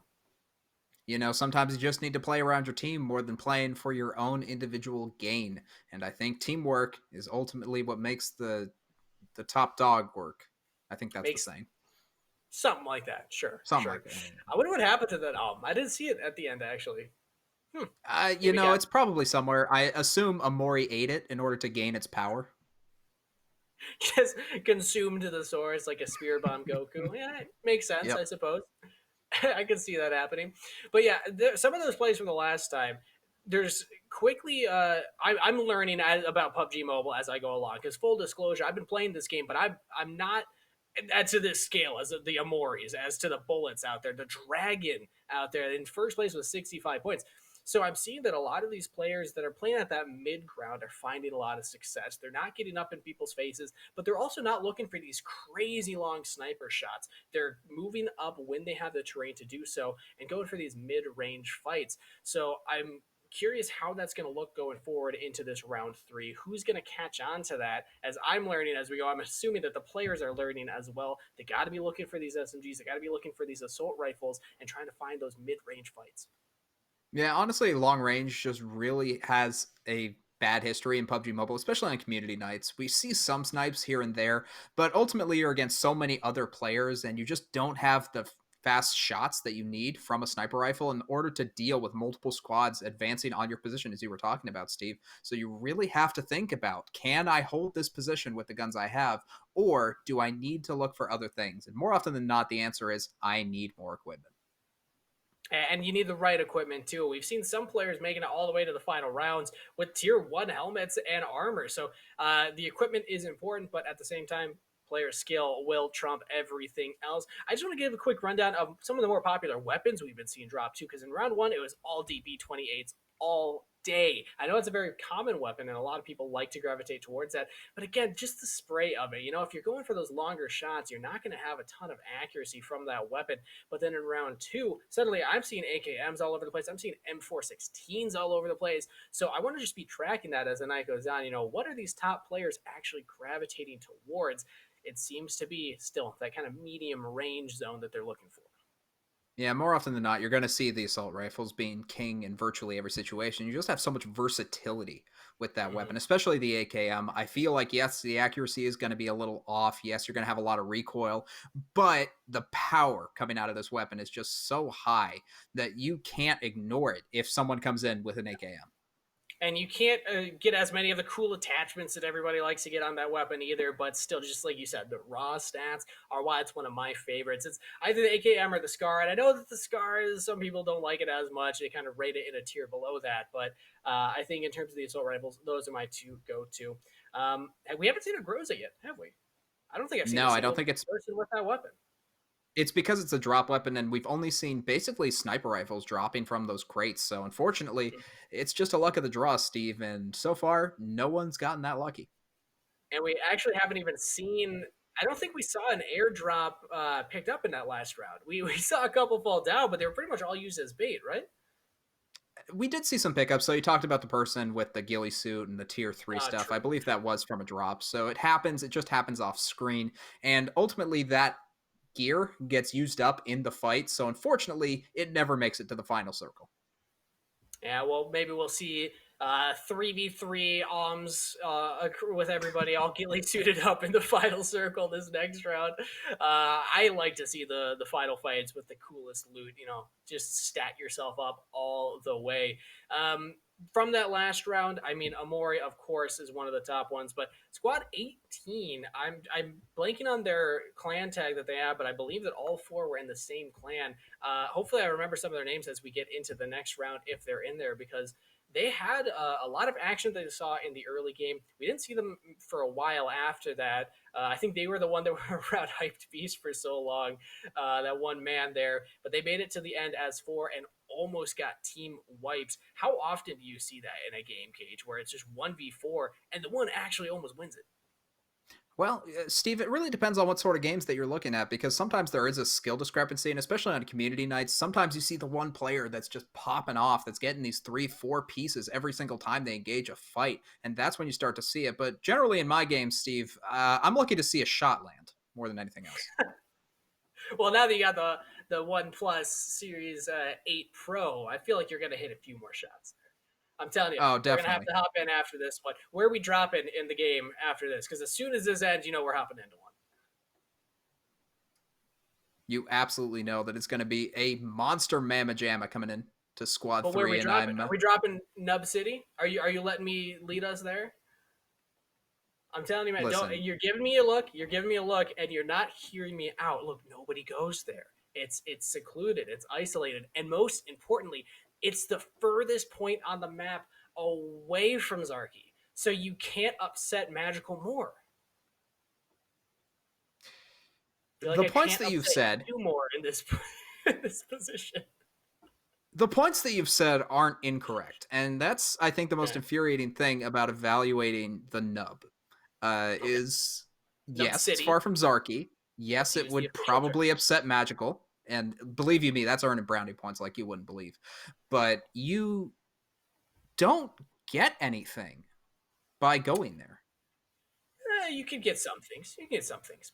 You know, sometimes you just need to play around your team more than playing for your own individual gain. And I think teamwork is ultimately what makes the top dog work. I think that's the saying. Something like that, sure. Something like that. I wonder what happened to that album. I didn't see it at the end, actually. You know, it's probably somewhere. I assume Amori ate it in order to gain its power. Just consumed the source like a spear bomb Goku. Yeah, it makes sense, I suppose. I can see that happening. But yeah, some of those plays from the last time, there's quickly, I'm learning about PUBG Mobile as I go along. Because full disclosure, I've been playing this game, but I'm not to this scale as the Amoris, as to the bullets out there, the dragon out there. In first place with 65 points. So I'm seeing that a lot of these players that are playing at that mid ground are finding a lot of success. They're not getting up in people's faces, but they're also not looking for these crazy long sniper shots. They're moving up when they have the terrain to do so and going for these mid-range fights. So I'm curious how that's going to look going forward into this round 3. Who's going to catch on to that? As I'm learning as we go, I'm assuming that the players are learning as well. They got to be looking for these SMGs. They got to be looking for these assault rifles and trying to find those mid-range fights. Yeah, honestly, long range just really has a bad history in PUBG Mobile, especially on community nights. We see some snipes here and there, but ultimately you're against so many other players and you just don't have the fast shots that you need from a sniper rifle in order to deal with multiple squads advancing on your position, as you were talking about, Steve. So you really have to think about, can I hold this position with the guns I have, or do I need to look for other things? And more often than not, the answer is I need more equipment. And you need the right equipment, too. We've seen some players making it all the way to the final rounds with tier 1 helmets and armor. So the equipment is important, but at the same time, player skill will trump everything else. I just want to give a quick rundown of some of the more popular weapons we've been seeing drop, too, because in round 1, it was all DB28s all day. I know it's a very common weapon and a lot of people like to gravitate towards that. But again, just the spray of it, if you're going for those longer shots, you're not going to have a ton of accuracy from that weapon. But then in round 2, suddenly I'm seeing AKMs all over the place. I'm seeing M416s all over the place. So I want to just be tracking that as the night goes on. What are these top players actually gravitating towards? It seems to be still that kind of medium range zone that they're looking for. Yeah, more often than not, you're going to see the assault rifles being king in virtually every situation. You just have so much versatility with that weapon, especially the AKM. I feel like, yes, the accuracy is going to be a little off. Yes, you're going to have a lot of recoil, but the power coming out of this weapon is just so high that you can't ignore it if someone comes in with an AKM. And you can't get as many of the cool attachments that everybody likes to get on that weapon either, but still, just like you said, the raw stats are why it's one of my favorites. It's either the AKM or the SCAR, and I know that the SCAR some people don't like it as much. They kind of rate it in a tier below that, but I think in terms of the assault rifles, those are my two go-to. We haven't seen a Groza yet, have we? I don't think I've seen No, I don't think it's person with that weapon. It's because it's a drop weapon, and we've only seen basically sniper rifles dropping from those crates. So unfortunately, it's just a luck of the draw, Steve. And so far, no one's gotten that lucky. And we actually haven't even seen. I don't think we saw an airdrop picked up in that last round. We saw a couple fall down, but they were pretty much all used as bait, right? We did see some pickups. So you talked about the person with the ghillie suit and the tier 3 stuff. True. I believe that was from a drop. So it happens. It just happens off screen. And ultimately, that gear gets used up in the fight. So unfortunately, it never makes it to the final circle. Yeah, well, maybe we'll see 3v3 alms with everybody all ghillie suited up in the final circle this next round. I like to see the final fights with the coolest loot, just stack yourself up all the way. From that last round, I mean, Amori, of course, is one of the top ones, but Squad 18, I'm blanking on their clan tag that they have, but I believe that all 4 were in the same clan. Hopefully I remember some of their names as we get into the next round, if they're in there, because they had a lot of action that I saw in the early game. We didn't see them for a while after that. I think they were the one that were around Hyped Beast for so long, that one man there. But they made it to the end as 4 and almost got team wipes. How often do you see that in a game, Cage, where it's just 1v4 and the one actually almost wins it? Well, Steve, it really depends on what sort of games that you're looking at, because sometimes there is a skill discrepancy, and especially on community nights, sometimes you see the one player that's just popping off, that's getting these 3-4 pieces every single time they engage a fight, and that's when you start to see it. But generally in my games, Steve, I'm lucky to see a shot land more than anything else. Well, now that you got the OnePlus Series 8 Pro, I feel like you're going to hit a few more shots. I'm telling you, Oh, definitely. We're going to have to hop in after this one. Where are we dropping in the game after this? Because as soon as this ends, we're hopping into one. You absolutely know that it's going to be a monster mamma jamma coming in to Squad 3. But where are we dropping? And Are we dropping Nub City? Are you letting me lead us there? I'm telling you, man, you're giving me a look. You're giving me a look, and you're not hearing me out. Look, nobody goes there. It's secluded. It's isolated. And most importantly, it's the furthest point on the map away from Zarky. So you can't upset Magical more. The points that you've said more in this in this position. The points that you've said aren't incorrect. And that's, I think, the most infuriating thing about evaluating the nub. Is yes, City. It's far from Zarky. Yes, it would probably upset Magical. And believe you me, that's earning brownie points like you wouldn't believe. But you don't get anything by going there. You could get some things.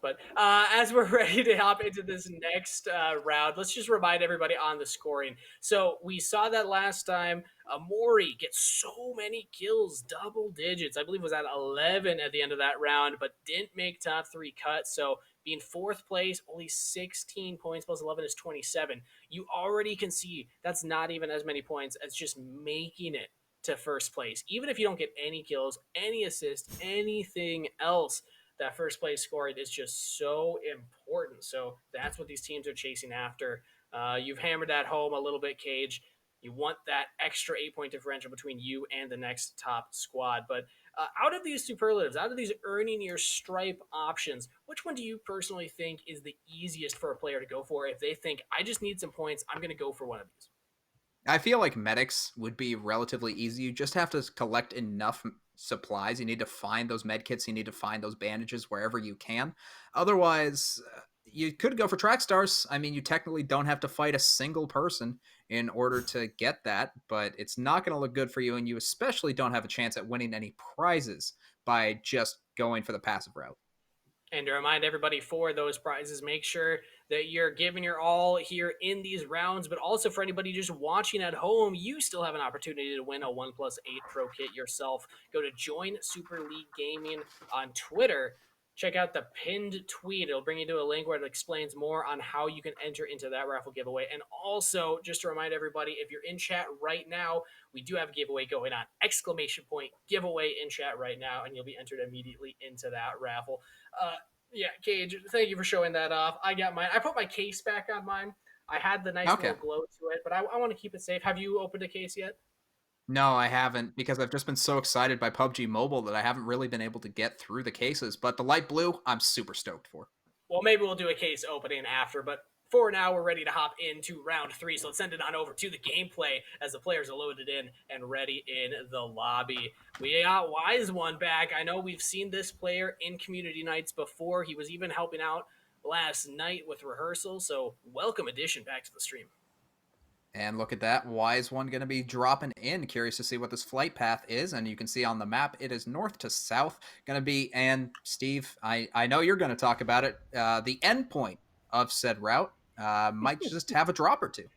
But as we're ready to hop into this next round, let's just remind everybody on the scoring. So we saw that last time. Amori gets so many kills, double digits. I believe it was at 11 at the end of that round, but didn't make top 3 cut. So being 4th place, only 16 points plus 11 is 27. You already can see that's not even as many points as just making it to first place. Even if you don't get any kills, any assists, anything else, that first place scoring is just so important. So that's what these teams are chasing after. You've hammered that home a little bit, Cage. You want that extra 8-point differential between you and the next top squad. But out of these superlatives, out of these earning your stripe options, which one do you personally think is the easiest for a player to go for if they think, I just need some points, I'm going to go for one of these? I feel like medics would be relatively easy. You just have to collect enough supplies. You need to find those med kits. You need to find those bandages wherever you can. Otherwise, you could go for track stars. I mean, you technically don't have to fight a single person in order to get that, but it's not going to look good for you, and you especially don't have a chance at winning any prizes by just going for the passive route. And to remind everybody, for those prizes, make sure that you're giving your all here in these rounds. But also for anybody just watching at home, you still have an opportunity to win a OnePlus 8 Pro kit yourself. Go to Join Super League Gaming on Twitter. Check out the pinned tweet. It'll bring you to a link where it explains more on how you can enter into that raffle giveaway. And also, just to remind everybody, if you're in chat right now, we do have a giveaway going on. Exclamation point giveaway in chat right now, and you'll be entered immediately into that raffle. Yeah, Cage, thank you for showing that off. I got mine. I put my case back on mine. I had the nice little glow to it, but I want to keep it safe. Have you opened a case yet? No, I haven't, because I've just been so excited by PUBG Mobile that I haven't really been able to get through the cases. But the light blue, I'm super stoked for. Well, maybe we'll do a case opening after, but for now, we're ready to hop into round 3. So let's send it on over to the gameplay as the players are loaded in and ready in the lobby. We got Wise One back. I know we've seen this player in community nights before. He was even helping out last night with rehearsal. So welcome addition back to the stream. And look at that. Wise One going to be dropping in. Curious to see what this flight path is. And you can see on the map, it is north to south. Going to be, and Steve, I know you're going to talk about it. The end point of said route might just have a drop or two.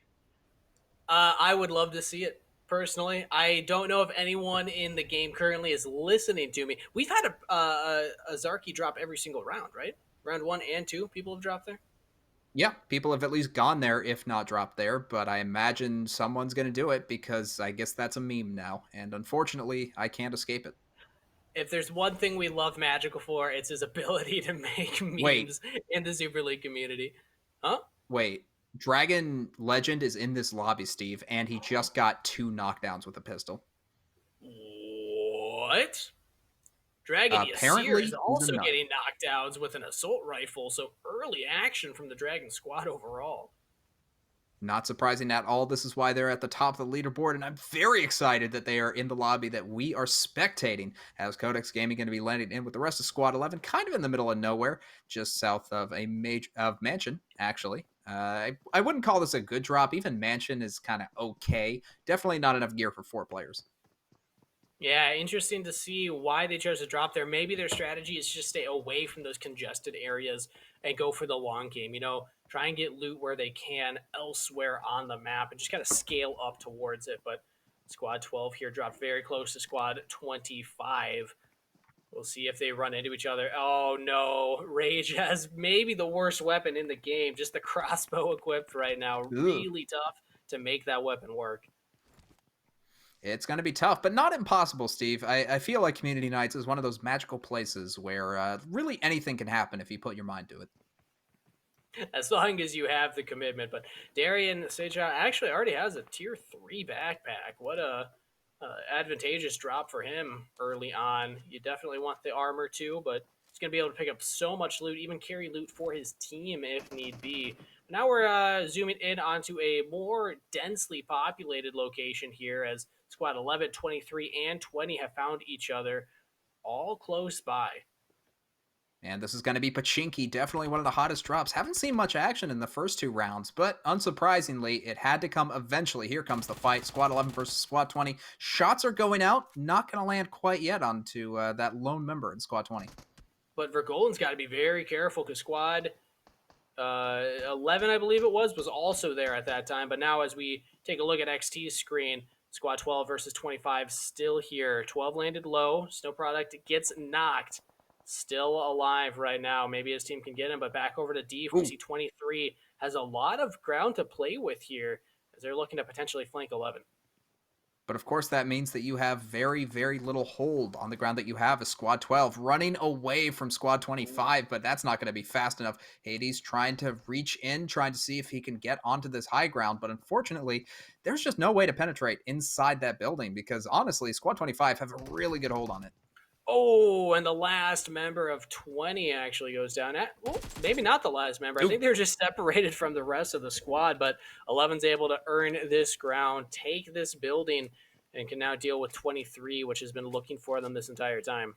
I would love to see it. Personally, I don't know if anyone in the game currently is listening to me. We've had a Zarky drop every single round, right? Round 1 and 2, people have dropped there. Yeah, people have at least gone there, if not dropped there, but I imagine someone's going to do it because I guess that's a meme now, and unfortunately, I can't escape it. If there's one thing we love Magical for, it's his ability to make memes in the Super League community. Huh? Wait, Dragon Legend is in this lobby, Steve, and he just got 2 knockdowns with a pistol. What? Dragon Yasir is also getting knockdowns with an assault rifle, so early action from the Dragon squad overall. Not surprising at all. This is why they're at the top of the leaderboard, and I'm very excited that they are in the lobby that we are spectating, as Codex Gaming going to be landing in with the rest of Squad 11, kind of in the middle of nowhere, just south of a Mansion, actually. I wouldn't call this a good drop. Even Mansion is kind of okay. Definitely not enough gear for 4 players. Yeah, interesting to see why they chose to drop there. Maybe their strategy is just stay away from those congested areas and go for the long game. You know, try and get loot where they can elsewhere on the map and just kind of scale up towards it. But Squad 12 here dropped very close to Squad 25. We'll see if they run into each other. Oh, no. Rage has maybe the worst weapon in the game. Just the crossbow equipped right now. Really tough to make that weapon work. It's going to be tough, but not impossible, Steve. I feel like Community Nights is one of those magical places where really anything can happen if you put your mind to it. As long as you have the commitment. But Darian Seja actually already has a tier 3 backpack. What a advantageous drop for him early on. You definitely want the armor too, but he's going to be able to pick up so much loot, even carry loot for his team if need be. Now we're zooming in onto a more densely populated location here as Squad 11, 23, and 20 have found each other all close by. And this is going to be Pachinki, definitely one of the hottest drops. Haven't seen much action in the first 2 rounds, but unsurprisingly, it had to come eventually. Here comes the fight, Squad 11 versus Squad 20. Shots are going out, not going to land quite yet onto that lone member in Squad 20. But Vergolen's got to be very careful because Squad 11, I believe it was also there at that time. But now as we take a look at XT's screen, Squad 12 versus 25 still here. 12 landed low. Snow Product gets knocked. Still alive right now. Maybe his team can get him, but back over to D. We see 23 has a lot of ground to play with here as they're looking to potentially flank 11. But of course, that means that you have very, very little hold on the ground that you have as Squad 12 running away from Squad 25, but that's not going to be fast enough. Hades trying to reach in, trying to see if he can get onto this high ground, but unfortunately, there's just no way to penetrate inside that building because honestly, Squad 25 have a really good hold on it. Oh, and the last member of 20 actually goes down. Well, maybe not the last member. I think they're just separated from the rest of the squad, but 11's able to earn this ground, take this building, and can now deal with 23, which has been looking for them this entire time.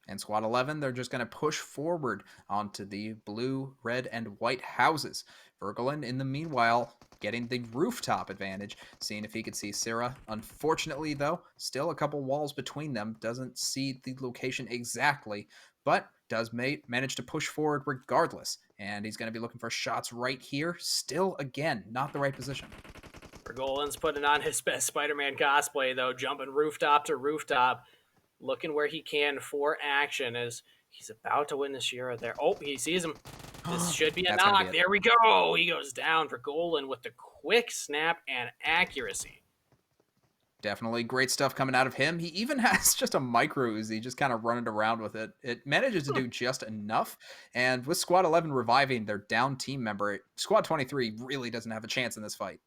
And Squad 11, they're just going to push forward onto the blue, red, and white houses. Vergelin, in the meanwhile, getting the rooftop advantage, seeing if he could see Syrah. Unfortunately, though, still a couple walls between them. Doesn't see the location exactly, but does manage to push forward regardless. And he's going to be looking for shots right here. Still, again, not the right position. Vergolin's putting on his best Spider-Man cosplay, though, jumping rooftop to rooftop, looking where he can for action as he's about to win the Shira there. Oh, he sees him. This should be a knock. There we go. He goes down for Golan with the quick snap and accuracy. Definitely great stuff coming out of him. He even has just a micro Uzi, just kind of running around with it. It manages to do just enough. And with Squad 11 reviving their down team member, Squad 23 really doesn't have a chance in this fight.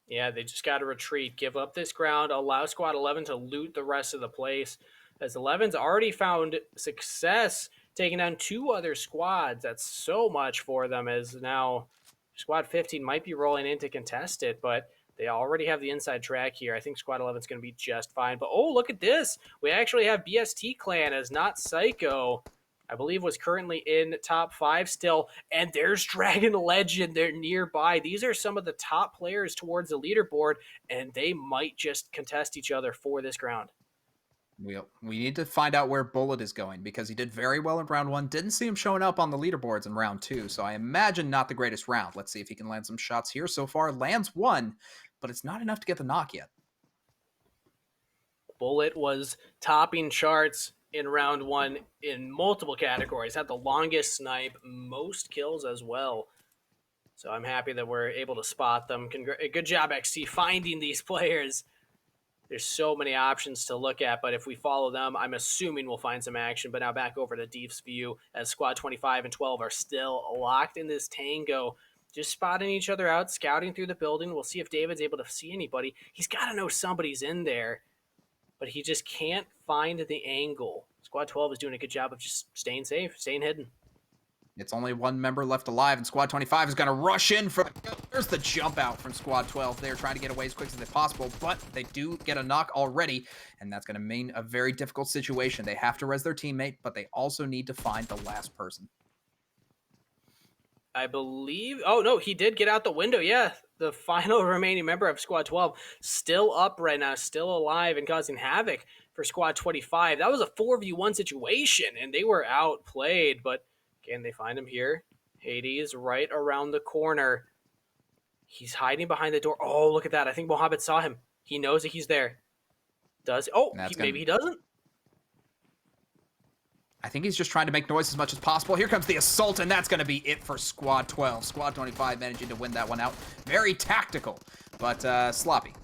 Yeah, they just got to retreat, give up this ground, allow Squad 11 to loot the rest of the place. As 11's already found success taking down 2 other squads. That's so much for them, as now Squad 15 might be rolling in to contest it, but they already have the inside track here. I think Squad 11's going to be just fine. But, oh, look at this. We actually have BST Clan as Not Psycho, I believe, was currently in top 5 still. And there's Dragon Legend. They're nearby. These are some of the top players towards the leaderboard, and they might just contest each other for this ground. We need to find out where Bullet is going, because he did very well in round 1. Didn't see him showing up on the leaderboards in round 2, so I imagine not the greatest round. Let's see if he can land some shots here. So far, lands 1, but it's not enough to get the knock yet. Bullet was topping charts in round 1 in multiple categories. Had the longest snipe, most kills as well. So I'm happy that we're able to spot them. Good job, XT, finding these players. There's so many options to look at, but if we follow them, I'm assuming we'll find some action. But now back over to Deep's view as Squad 25 and 12 are still locked in this tango, just spotting each other out, scouting through the building. We'll see if David's able to see anybody. He's got to know somebody's in there, but he just can't find the angle. Squad 12 is doing a good job of just staying safe, staying hidden. It's only 1 member left alive, and Squad 25 is going to rush in for the... There's the jump out from Squad 12. They're trying to get away as quick as possible, but they do get a knock already, and that's going to mean a very difficult situation. They have to res their teammate, but they also need to find the last person. I believe... Oh, no, he did get out the window, yeah. The final remaining member of Squad 12 still up right now, still alive and causing havoc for Squad 25. That was a 4v1 situation, and they were outplayed, but... Can they find him here? Hades right around the corner. He's hiding behind the door. Oh, look at that. I think Mohammed saw him. He knows that he's there. Maybe he doesn't? I think he's just trying to make noise as much as possible. Here comes the assault, and that's going to be it for Squad 12. Squad 25 managing to win that one out. Very tactical, but sloppy.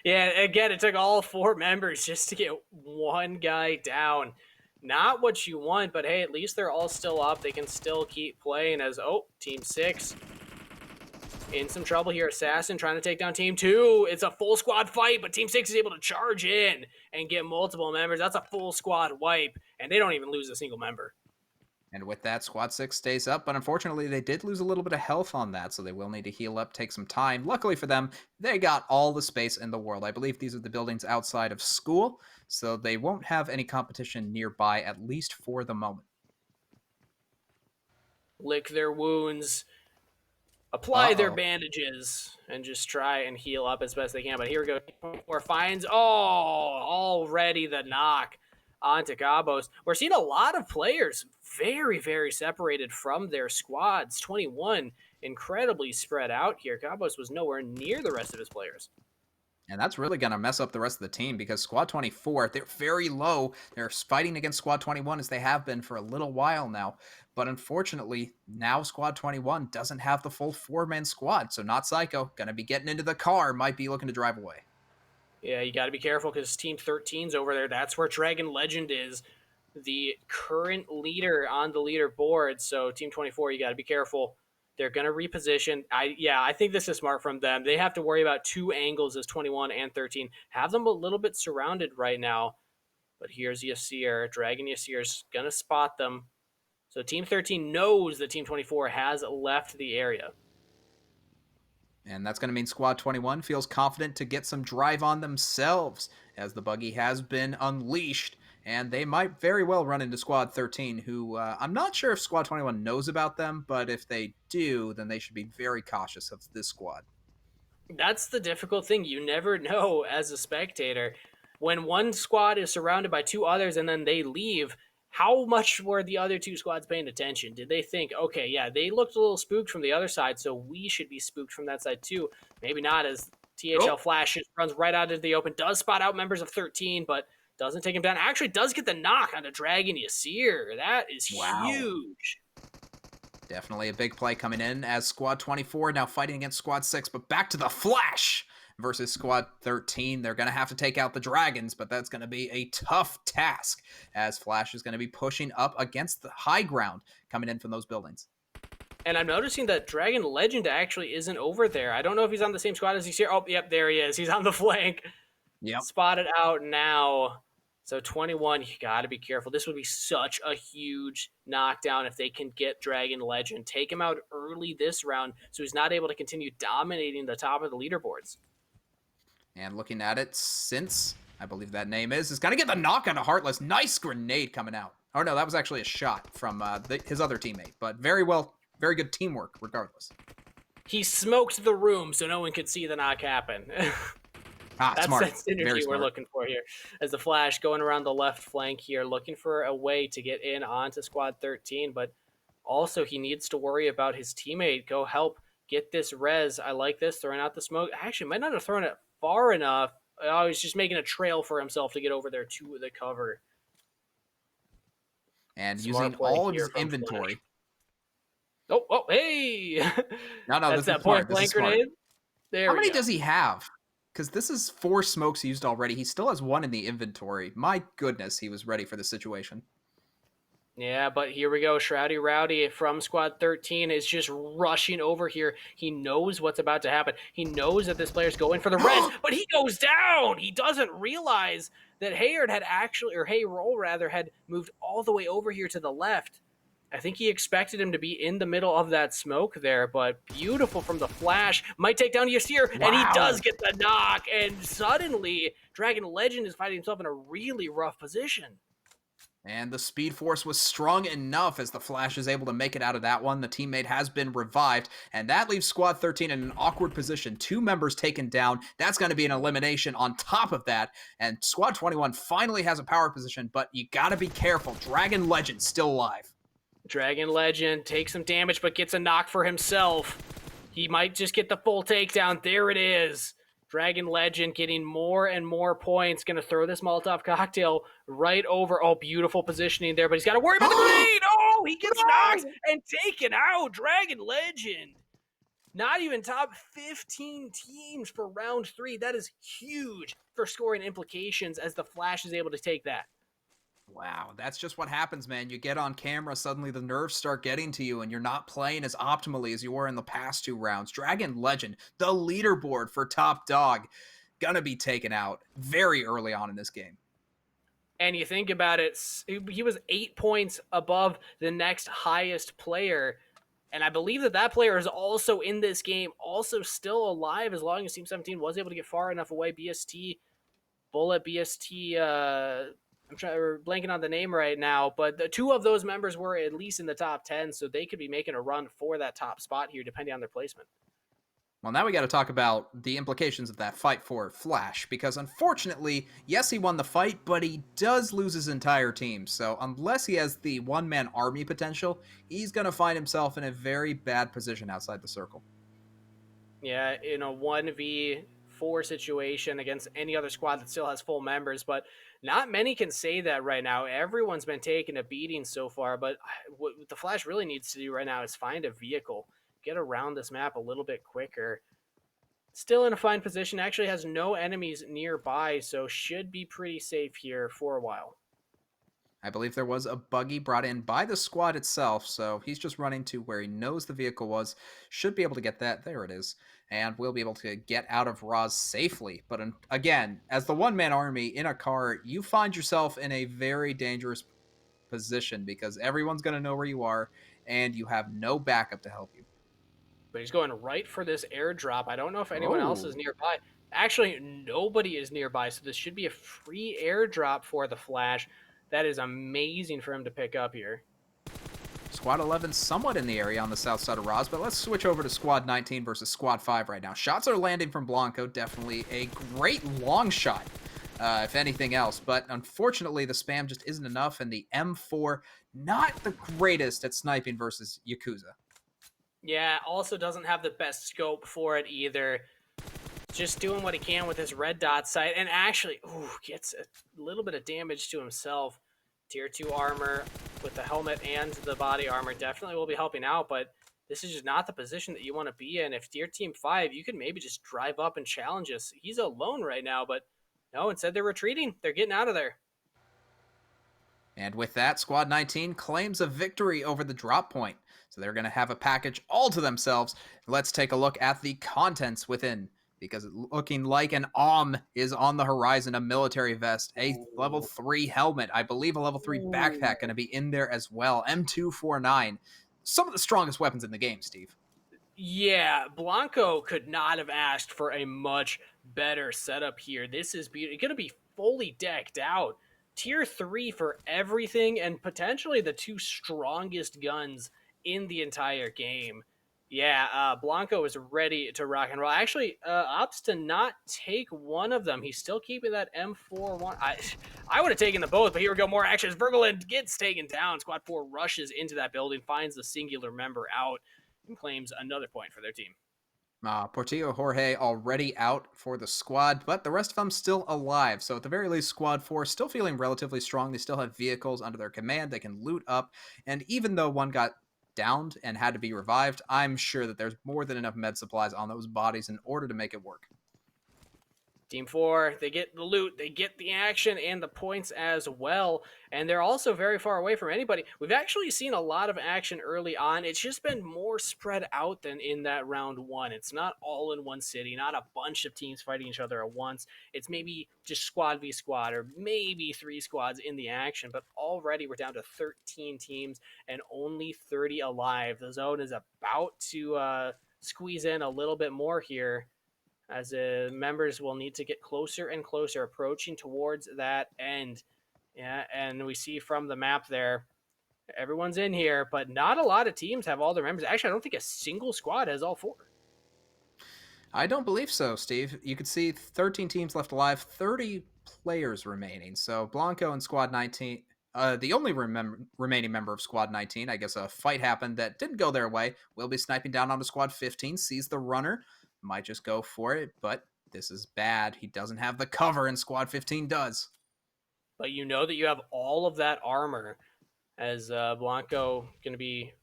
Yeah, again, it took all 4 members just to get one guy down. Not what you want, but hey, at least they're all still up. They can still keep playing as, Team 6 in some trouble here. Assassin trying to take down Team 2. It's a full squad fight, but Team 6 is able to charge in and get multiple members. That's a full squad wipe, and they don't even lose a single member. And with that, Squad 6 stays up, but unfortunately, they did lose a little bit of health on that, so they will need to heal up, take some time. Luckily for them, they got all the space in the world. I believe these are the buildings outside of school, so they won't have any competition nearby, at least for the moment. Lick their wounds, apply their bandages, and just try and heal up as best they can. But here we go. 24 finds, already the knock onto Cabos. We're seeing a lot of players very, very separated from their squads. 21 incredibly spread out here. Cabos was nowhere near the rest of his players. And that's really going to mess up the rest of the team, because Squad 24, they're very low. They're fighting against Squad 21 as they have been for a little while now. But unfortunately, now Squad 21 doesn't have the full 4-man squad. So Not Psycho, going to be getting into the car, might be looking to drive away. Yeah, you got to be careful because Team 13's over there. That's where Dragon Legend is, the current leader on the leaderboard. So Team 24, you got to be careful. They're going to reposition. I think this is smart from them. They have to worry about 2 angles as 21 and 13. Have them a little bit surrounded right now. But here's Yasir. Dragon Yasir's going to spot them. So Team 13 knows that Team 24 has left the area. And that's going to mean Squad 21 feels confident to get some drive on themselves, as the buggy has been unleashed, and they might very well run into Squad 13, who I'm not sure if Squad 21 knows about them, but if they do, then they should be very cautious of this squad. That's the difficult thing. You never know as a spectator. When one squad is surrounded by two others and then they leave, how much were the other two squads paying attention? Did they think, okay, yeah, they looked a little spooked from the other side, so we should be spooked from that side too? Maybe not, as THL Flash runs right out into the open, does spot out members of 13, but doesn't take him down. Actually does get the knock on the Dragon Yasir. That is huge. Definitely a big play coming in as Squad 24 now fighting against Squad 6, but back to the Flash versus Squad 13. They're going to have to take out the Dragons, but that's going to be a tough task as Flash is going to be pushing up against the high ground coming in from those buildings. And I'm noticing that Dragon Legend actually isn't over there. I don't know if he's on the same squad as he's here. Oh, yep, there he is. He's on the flank. Yep. Spotted out now. So 21, you got to be careful. This would be such a huge knockdown if they can get Dragon Legend. Take him out early this round so he's not able to continue dominating the top of the leaderboards. And looking at it, since I believe that name is going to get the knock on a Heartless. Nice grenade coming out. Oh, no, that was actually a shot from his other teammate. But very good teamwork regardless. He smoked the room so no one could see the knock happen. That's smart. That synergy we're looking for here. As the Flash going around the left flank here, looking for a way to get in onto Squad 13, but also he needs to worry about his teammate. Go help get this res. I like this, throwing out the smoke. Actually, might not have thrown it far enough. Oh, he's just making a trail for himself to get over there to the cover. And using all of his inventory. Flash. Oh, hey! No, that's that point blank grenade. There How many does he have? Because this is 4 smokes used already. He still has 1 in the inventory. My goodness, he was ready for the situation. Yeah, but here we go. Shroudy Rowdy from Squad 13 is just rushing over here. He knows what's about to happen. He knows that this player's going for the res, but he goes down. He doesn't realize that Hayard had actually, or Hayroll rather, had moved all the way over here to the left. I think he expected him to be in the middle of that smoke there, but beautiful from the Flash. Might take down Yasir, and he does get the knock, and suddenly Dragon Legend is finding himself in a really rough position. And the Speed Force was strong enough as the Flash is able to make it out of that one. The teammate has been revived, and that leaves Squad 13 in an awkward position. 2 members taken down. That's going to be an elimination on top of that, and Squad 21 finally has a power position, but you got to be careful. Dragon Legend still alive. Dragon Legend takes some damage, but gets a knock for himself. He might just get the full takedown. There it is. Dragon Legend getting more and more points. Going to throw this Molotov cocktail right over. Oh, beautiful positioning there, but he's got to worry about the grenade. Oh, he gets knocked and taken out. Dragon Legend. Not even top 15 teams for round 3. That is huge for scoring implications as the Flash is able to take that. Wow, that's just what happens, man. You get on camera, suddenly the nerves start getting to you, and you're not playing as optimally as you were in the past 2 rounds. Dragon Legend, the leaderboard for top dog, gonna be taken out very early on in this game. And you think about it, he was 8 points above the next highest player, and I believe that player is also in this game, also still alive as long as Team 17 was able to get far enough away. Bullet, we're blanking on the name right now, but the 2 of those members were at least in the top 10, so they could be making a run for that top spot here, depending on their placement. Well, now we got to talk about the implications of that fight for Flash, because unfortunately, yes, he won the fight, but he does lose his entire team. So unless he has the one-man army potential, he's going to find himself in a very bad position outside the circle. Yeah, in a 1v4 situation against any other squad that still has full members, but not many can say that right now. Everyone's been taking a beating so far, but what the Flash really needs to do right now is find a vehicle, get around this map a little bit quicker. Still in a fine position, actually has no enemies nearby, so should be pretty safe here for a while. I believe there was a buggy brought in by the squad itself, so he's just running to where he knows the vehicle was. Should be able to get that. There it is. And we'll be able to get out of Roz safely. But again, as the one-man army in a car, you find yourself in a very dangerous position because everyone's going to know where you are, and you have no backup to help you. But he's going right for this airdrop. I don't know if anyone else is Oh. nearby. Actually, nobody is nearby, so this should be a free airdrop for the Flash. That is amazing for him to pick up here. Squad 11 somewhat in the area on the south side of Roz, but let's switch over to Squad 19 versus Squad 5 right now. Shots are landing from Blanco, definitely a great long shot, if anything else, but unfortunately the spam just isn't enough, and the M4 not the greatest at sniping versus Yakuza. Yeah, also doesn't have the best scope for it either. Just doing what he can with his red dot sight, and actually gets a little bit of damage to himself. Tier 2 armor with the helmet and the body armor definitely will be helping out, but this is just not the position that you want to be in. If you're Team 5, you could maybe just drive up and challenge us. He's alone right now, but no, instead they're retreating. They're getting out of there. And with that, Squad 19 claims a victory over the drop point. So they're going to have a package all to themselves. Let's take a look at the contents within, because it's looking like an is on the horizon, a military vest, a level 3 helmet, I believe a level 3 backpack going to be in there as well, M249. Some of the strongest weapons in the game, Steve. Yeah, Blanco could not have asked for a much better setup here. This is going to be fully decked out. Tier 3 for everything, and potentially the two strongest guns in the entire game. Yeah, Blanco is ready to rock and roll. Actually, opts to not take one of them. He's still keeping that M41. I would have taken the both, but here we go. More action. Vergelen gets taken down. Squad 4 rushes into that building, finds the singular member out, and claims another point for their team. Portillo Jorge already out for the squad, but the rest of them still alive. So at the very least, Squad 4 still feeling relatively strong. They still have vehicles under their command. They can loot up. And even though one got downed and had to be revived, I'm sure that there's more than enough med supplies on those bodies in order to make it work. Team 4, they get the loot, they get the action and the points as well, and they're also very far away from anybody. We've actually seen a lot of action early on. It's just been more spread out than in that round 1. It's not all in one city, not a bunch of teams fighting each other at once. It's maybe just squad v squad, or maybe 3 squads in the action, but already we're down to 13 teams and only 30 alive. The zone is about to squeeze in a little bit more here, as members will need to get closer and closer, approaching towards that end. Yeah, and we see from the map there, everyone's in here, but not a lot of teams have all their members. Actually, I don't think a single squad has all 4. I don't believe so, Steve. You can see 13 teams left alive, 30 players remaining. So Blanco and Squad 19, the only remaining member of Squad 19, I guess a fight happened that didn't go their way, will be sniping down onto Squad 15, sees the runner, might just go for it, but this is bad. He doesn't have the cover, and Squad 15 does. But you know that you have all of that armor, as Blanco going to be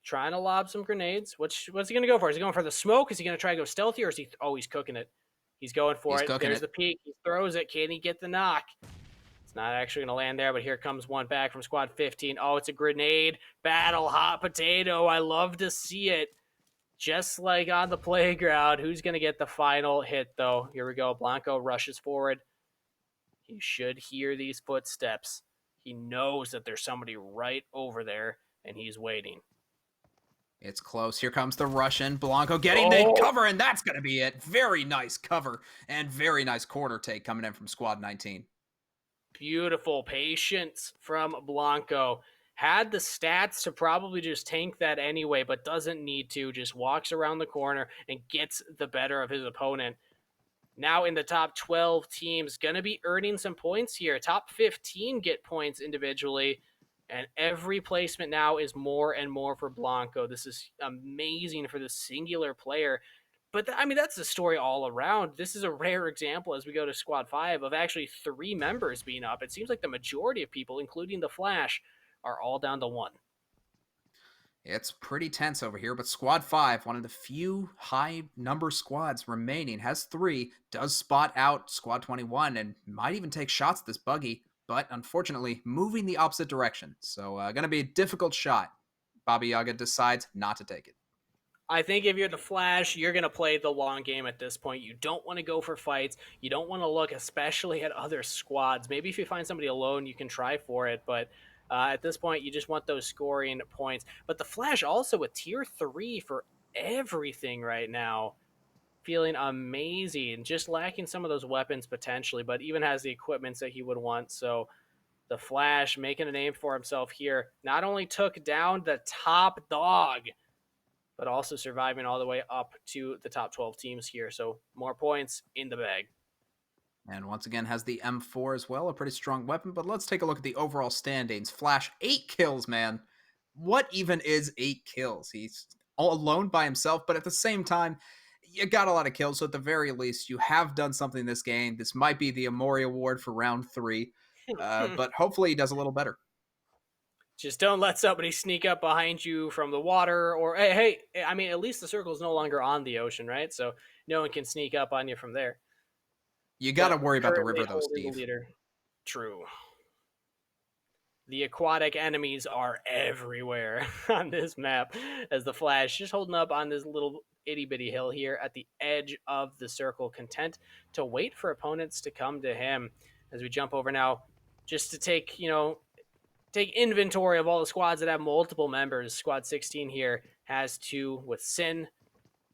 trying to lob some grenades. What's he going to go for? Is he going for the smoke? Is he going to try to go stealthy, or is he... Oh, he's cooking it. He's going for it. There's the peek. He throws it. Can he get the knock? It's not actually going to land there, but here comes one back from Squad 15. Oh, it's a grenade. Battle hot potato. I love to see it. Just like on the playground. Who's going to get the final hit, though? Here we go. Blanco rushes forward. He should hear these footsteps. He knows that there's somebody right over there, and he's waiting. It's close. Here comes the Russian. Blanco getting the cover, and that's going to be it. Very nice cover and very nice quarter take coming in from Squad 19. Beautiful patience from Blanco. Had the stats to probably just tank that anyway, but doesn't need to. Just walks around the corner and gets the better of his opponent. Now in the top 12 teams, going to be earning some points here. Top 15 get points individually, and every placement now is more and more for Blanco. This is amazing for the singular player. But I mean, that's the story all around. This is a rare example as we go to Squad 5 of actually 3 members being up. It seems like the majority of people, including the Flash, are all down to 1. It's pretty tense over here, but Squad 5, one of the few high number squads remaining, has 3, does spot out Squad 21, and might even take shots at this buggy. but unfortunately moving the opposite direction. So going to be a difficult shot. Baba Yaga decides not to take it. I think if you're the Flash, you're going to play the long game at this point. You don't want to go for fights. You don't want to look, especially at other squads. Maybe if you find somebody alone, you can try for it. But at this point, you just want those scoring points. But the Flash also with tier 3 for everything right now. Feeling amazing. Just lacking some of those weapons potentially, but even has the equipments that he would want. So the Flash making a name for himself here. Not only took down the top dog, but also surviving all the way up to the top 12 teams here. So more points in the bag. And once again has the M4 as well, a pretty strong weapon. But let's take a look at the overall standings. Flash, 8 kills, man. What even is 8 kills? He's all alone by himself, but at the same time, you got a lot of kills. So at the very least, you have done something this game. This might be the Amori Award for round 3. But hopefully he does a little better. Just don't let somebody sneak up behind you from the water, or hey, I mean, at least the circle is no longer on the ocean, right? So no one can sneak up on you from there. You got to worry about the Currently river, though, holding the Steve. leader. True. The aquatic enemies are everywhere on this map as the Flash just holding up on this little itty bitty hill here at the edge of the circle, content to wait for opponents to come to him. As we jump over now, just to take inventory of all the squads that have multiple members. Squad 16 here has 2 with Sin.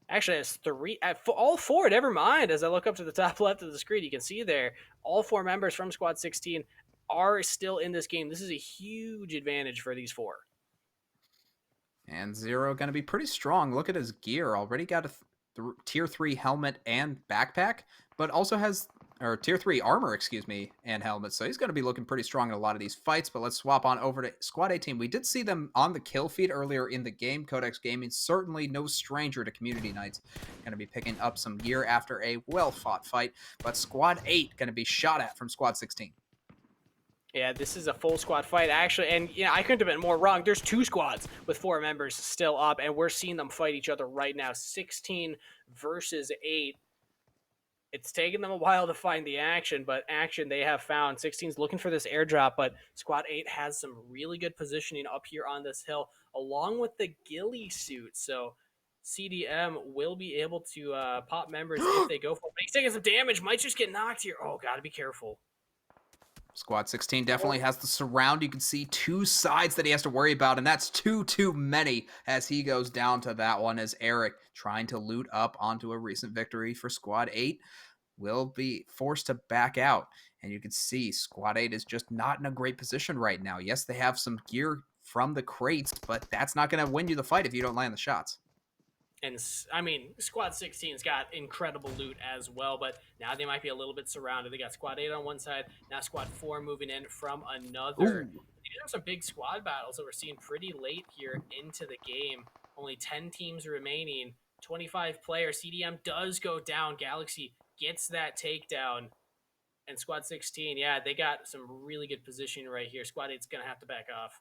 Actually, has 3, all 4. Never mind. As I look up to the top left of the screen, you can see there all 4 members from Squad 16 are still in this game. This is a huge advantage for these 4. And Zero going to be pretty strong. Look at his gear. Already got a tier 3 helmet and backpack, but also has tier 3 armor, and helmet. So he's going to be looking pretty strong in a lot of these fights. But let's swap on over to Squad 18. We did see them on the kill feed earlier in the game. Codex Gaming, certainly no stranger to community nights. Going to be picking up some gear after a well-fought fight. But Squad 8 going to be shot at from Squad 16. Yeah, this is a full squad fight, actually. And, I couldn't have been more wrong. There's 2 squads with 4 members still up, and we're seeing them fight each other right now. 16 versus 8. It's taken them a while to find the action, but action they have found. 16's looking for this airdrop, but Squad 8 has some really good positioning up here on this hill, along with the ghillie suit. So CDM will be able to pop members if they go for it. He's taking some damage. Might just get knocked here. Oh, got to be careful. Squad 16 definitely has the surround. You can see 2 sides that he has to worry about, and that's too many as he goes down to that one, as Eric, trying to loot up onto a recent victory for Squad 8, will be forced to back out. And you can see Squad 8 is just not in a great position right now. Yes, they have some gear from the crates, but that's not going to win you the fight if you don't land the shots. And, I mean, Squad 16's got incredible loot as well, but now they might be a little bit surrounded. They got Squad 8 on one side, now Squad 4 moving in from another. Ooh. These are some big squad battles that we're seeing pretty late here into the game. Only 10 teams remaining, 25 players. CDM does go down. Galaxy gets that takedown. And Squad 16, yeah, they got some really good positioning right here. Squad 8's going to have to back off.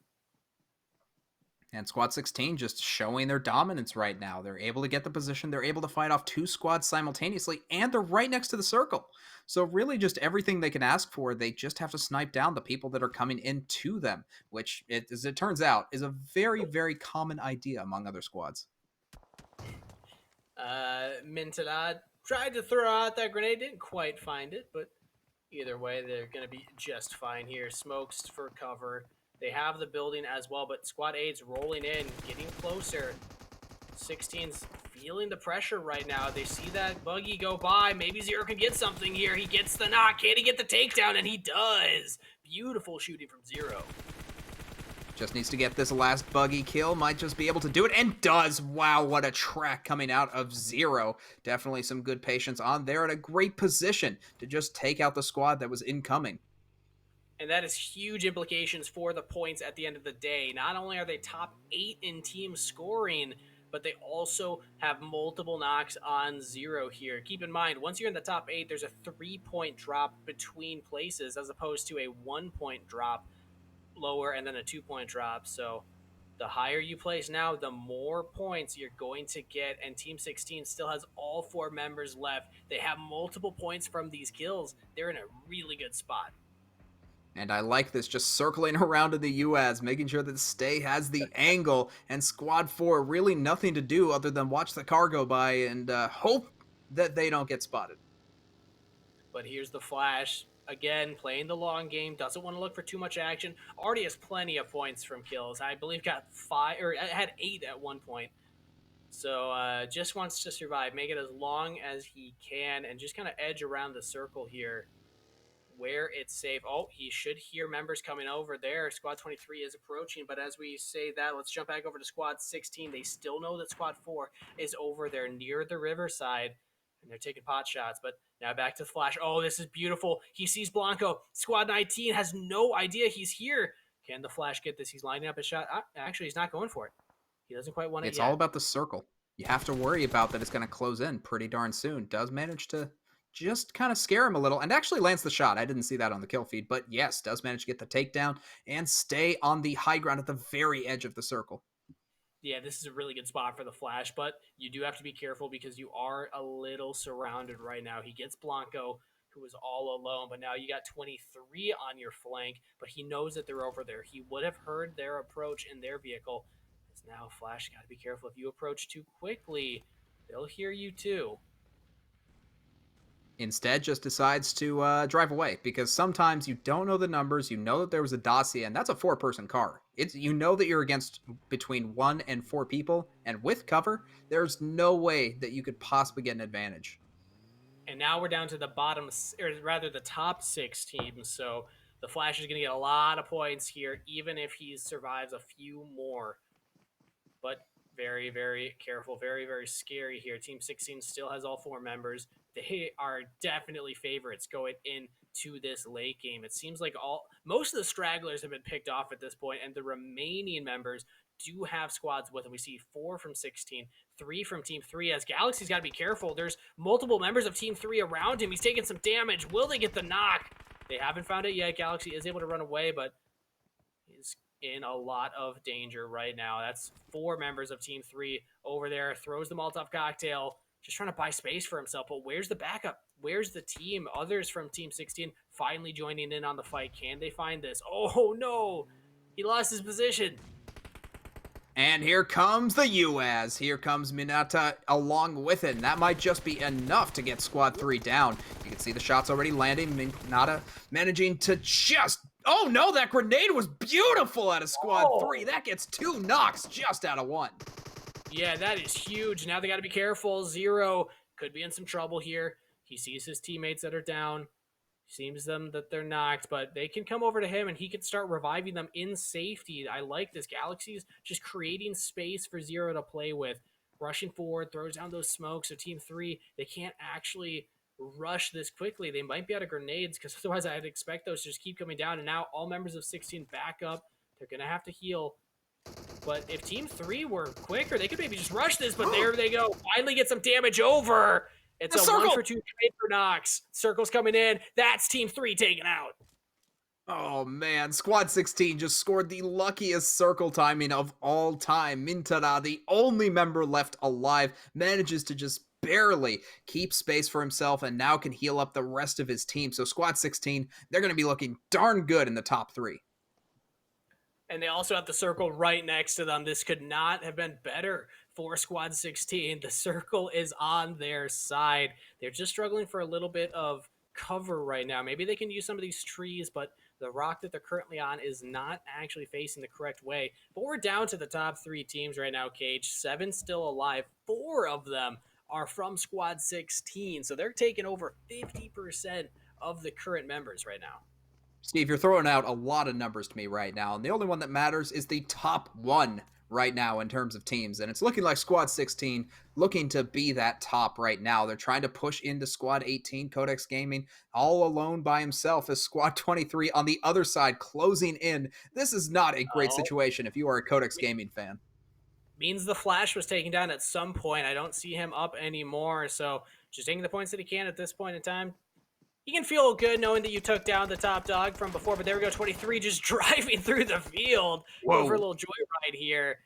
And Squad 16 just showing their dominance right now. They're able to get the position. They're able to fight off 2 squads simultaneously, and they're right next to the circle. So really just everything they can ask for, they just have to snipe down the people that are coming into them, which, as it turns out, is a very, very common idea among other squads. Mintalad tried to throw out that grenade, didn't quite find it, but either way, they're going to be just fine here. Smokes for cover. They have the building as well, but Squad 8's rolling in, getting closer. 16's feeling the pressure right now. They see that buggy go by. Maybe Zero can get something here. He gets the knock. Can he get the takedown? And he does. Beautiful shooting from Zero. Just needs to get this last buggy kill. Might just be able to do it, and does. Wow, what a track coming out of Zero. Definitely some good patience on there, and a great position to just take out the squad that was incoming. And that is huge implications for the points at the end of the day. Not only are they top 8 in team scoring, but they also have multiple knocks on Zero here. Keep in mind, once you're in the top 8, there's a 3-point drop between places as opposed to a 1-point drop lower and then a 2-point drop. So the higher you place now, the more points you're going to get. And Team 16 still has all 4 members left. They have multiple points from these kills. They're in a really good spot. And I like this, just circling around to the UAS, making sure that Stay has the angle, and Squad 4 really nothing to do other than watch the car go by and hope that they don't get spotted. But here's the Flash. Again, playing the long game, doesn't want to look for too much action. Already has plenty of points from kills. I believe got 5, or had 8 at one point. So just wants to survive, make it as long as he can, and just kind of edge around the circle here where it's safe. Oh, he should hear members coming over there. Squad 23 is approaching, but as we say that, let's jump back over to Squad 16. They still know that Squad 4 is over there near the riverside, and they're taking pot shots. But now back to the Flash. Oh, this is beautiful. He sees Blanco. Squad 19 has no idea he's here. Can the Flash get this? He's lining up a shot. Actually, he's not going for it. He doesn't quite want it It's yet. all about the circle. You have to worry about that it's going to close in pretty darn soon. Does manage to just kind of scare him a little and actually lands the shot. I didn't see that on the kill feed, but yes, does manage to get the takedown and stay on the high ground at the very edge of the circle. Yeah, this is a really good spot for the Flash, but you do have to be careful because you are a little surrounded right now. He gets Blanco, who is all alone, but now you got 23 on your flank, but he knows that they're over there. He would have heard their approach in their vehicle. It's now Flash, got to be careful. If you approach too quickly, they'll hear you too. Instead, just decides to drive away because sometimes you don't know the numbers. You know that there was a Dacia, and that's a 4-person car. You know that you're against between 1 and 4 people, and with cover, there's no way that you could possibly get an advantage. And now we're down to the bottom, or rather the top 6 teams. So the Flash is going to get a lot of points here, even if he survives a few more. But very, very careful, very, very scary here. Team 16 still has all 4 members. They are definitely favorites going into this late game. It seems like most of the stragglers have been picked off at this point, and the remaining members do have squads with them. We see 4 from 16, 3 from Team 3. As Galaxy's got to be careful. There's multiple members of Team 3 around him. He's taking some damage. Will they get the knock? They haven't found it yet. Galaxy is able to run away, but he's in a lot of danger right now. That's 4 members of Team 3 over there. Throws the Molotov cocktail, just trying to buy space for himself. But where's the backup? Where's the team? Others from Team 16 finally joining in on the fight. Can they find this? Oh, no. He lost his position. And here comes the UAS. Here comes Minata along with it. And that might just be enough to get Squad 3 down. You can see the shots already landing. Minata managing to just... Oh, no, that grenade was beautiful out of Squad 3. That gets 2 knocks just out of 1. Yeah, that is huge. Now they got to be careful. Zero could be in some trouble here. He sees his teammates that are down. Seems them that they're knocked, but they can come over to him and he can start reviving them in safety. I like this. Galaxy's just creating space for Zero to play with. Rushing forward, throws down those smokes. So Team 3, they can't actually rush this quickly. They might be out of grenades because otherwise I'd expect those to just keep coming down. And now all members of 16 back up. They're going to have to heal. But if Team 3 were quicker, they could maybe just rush this. But there they go. Finally get some damage over. It's a 1 for 2 trade for knocks. Circle's coming in. That's Team 3 taken out. Oh man, Squad 16 just scored the luckiest circle timing of all time. Mintara, the only member left alive, manages to just barely keep space for himself and now can heal up the rest of his team. So Squad 16, they're going to be looking darn good in the top 3. And they also have the circle right next to them. This could not have been better for Squad 16. The circle is on their side. They're just struggling for a little bit of cover right now. Maybe they can use some of these trees, but the rock that they're currently on is not actually facing the correct way. But we're down to the top 3 teams right now, Cage. 7 still alive. 4 of them are from Squad 16. So they're taking over 50% of the current members right now. Steve, you're throwing out a lot of numbers to me right now, and the only one that matters is the top 1 right now in terms of teams, and it's looking like Squad 16 looking to be that top right now. They're trying to push into Squad 18, Codex Gaming, all alone by himself as Squad 23 on the other side closing in. This is not a great situation if you are a Codex Gaming fan. Means the Flash was taken down at some point. I don't see him up anymore, so just taking the points that he can at this point in time. You can feel good knowing that you took down the top dog from before, but there we go, 23 just driving through the field. Go for a little joyride here.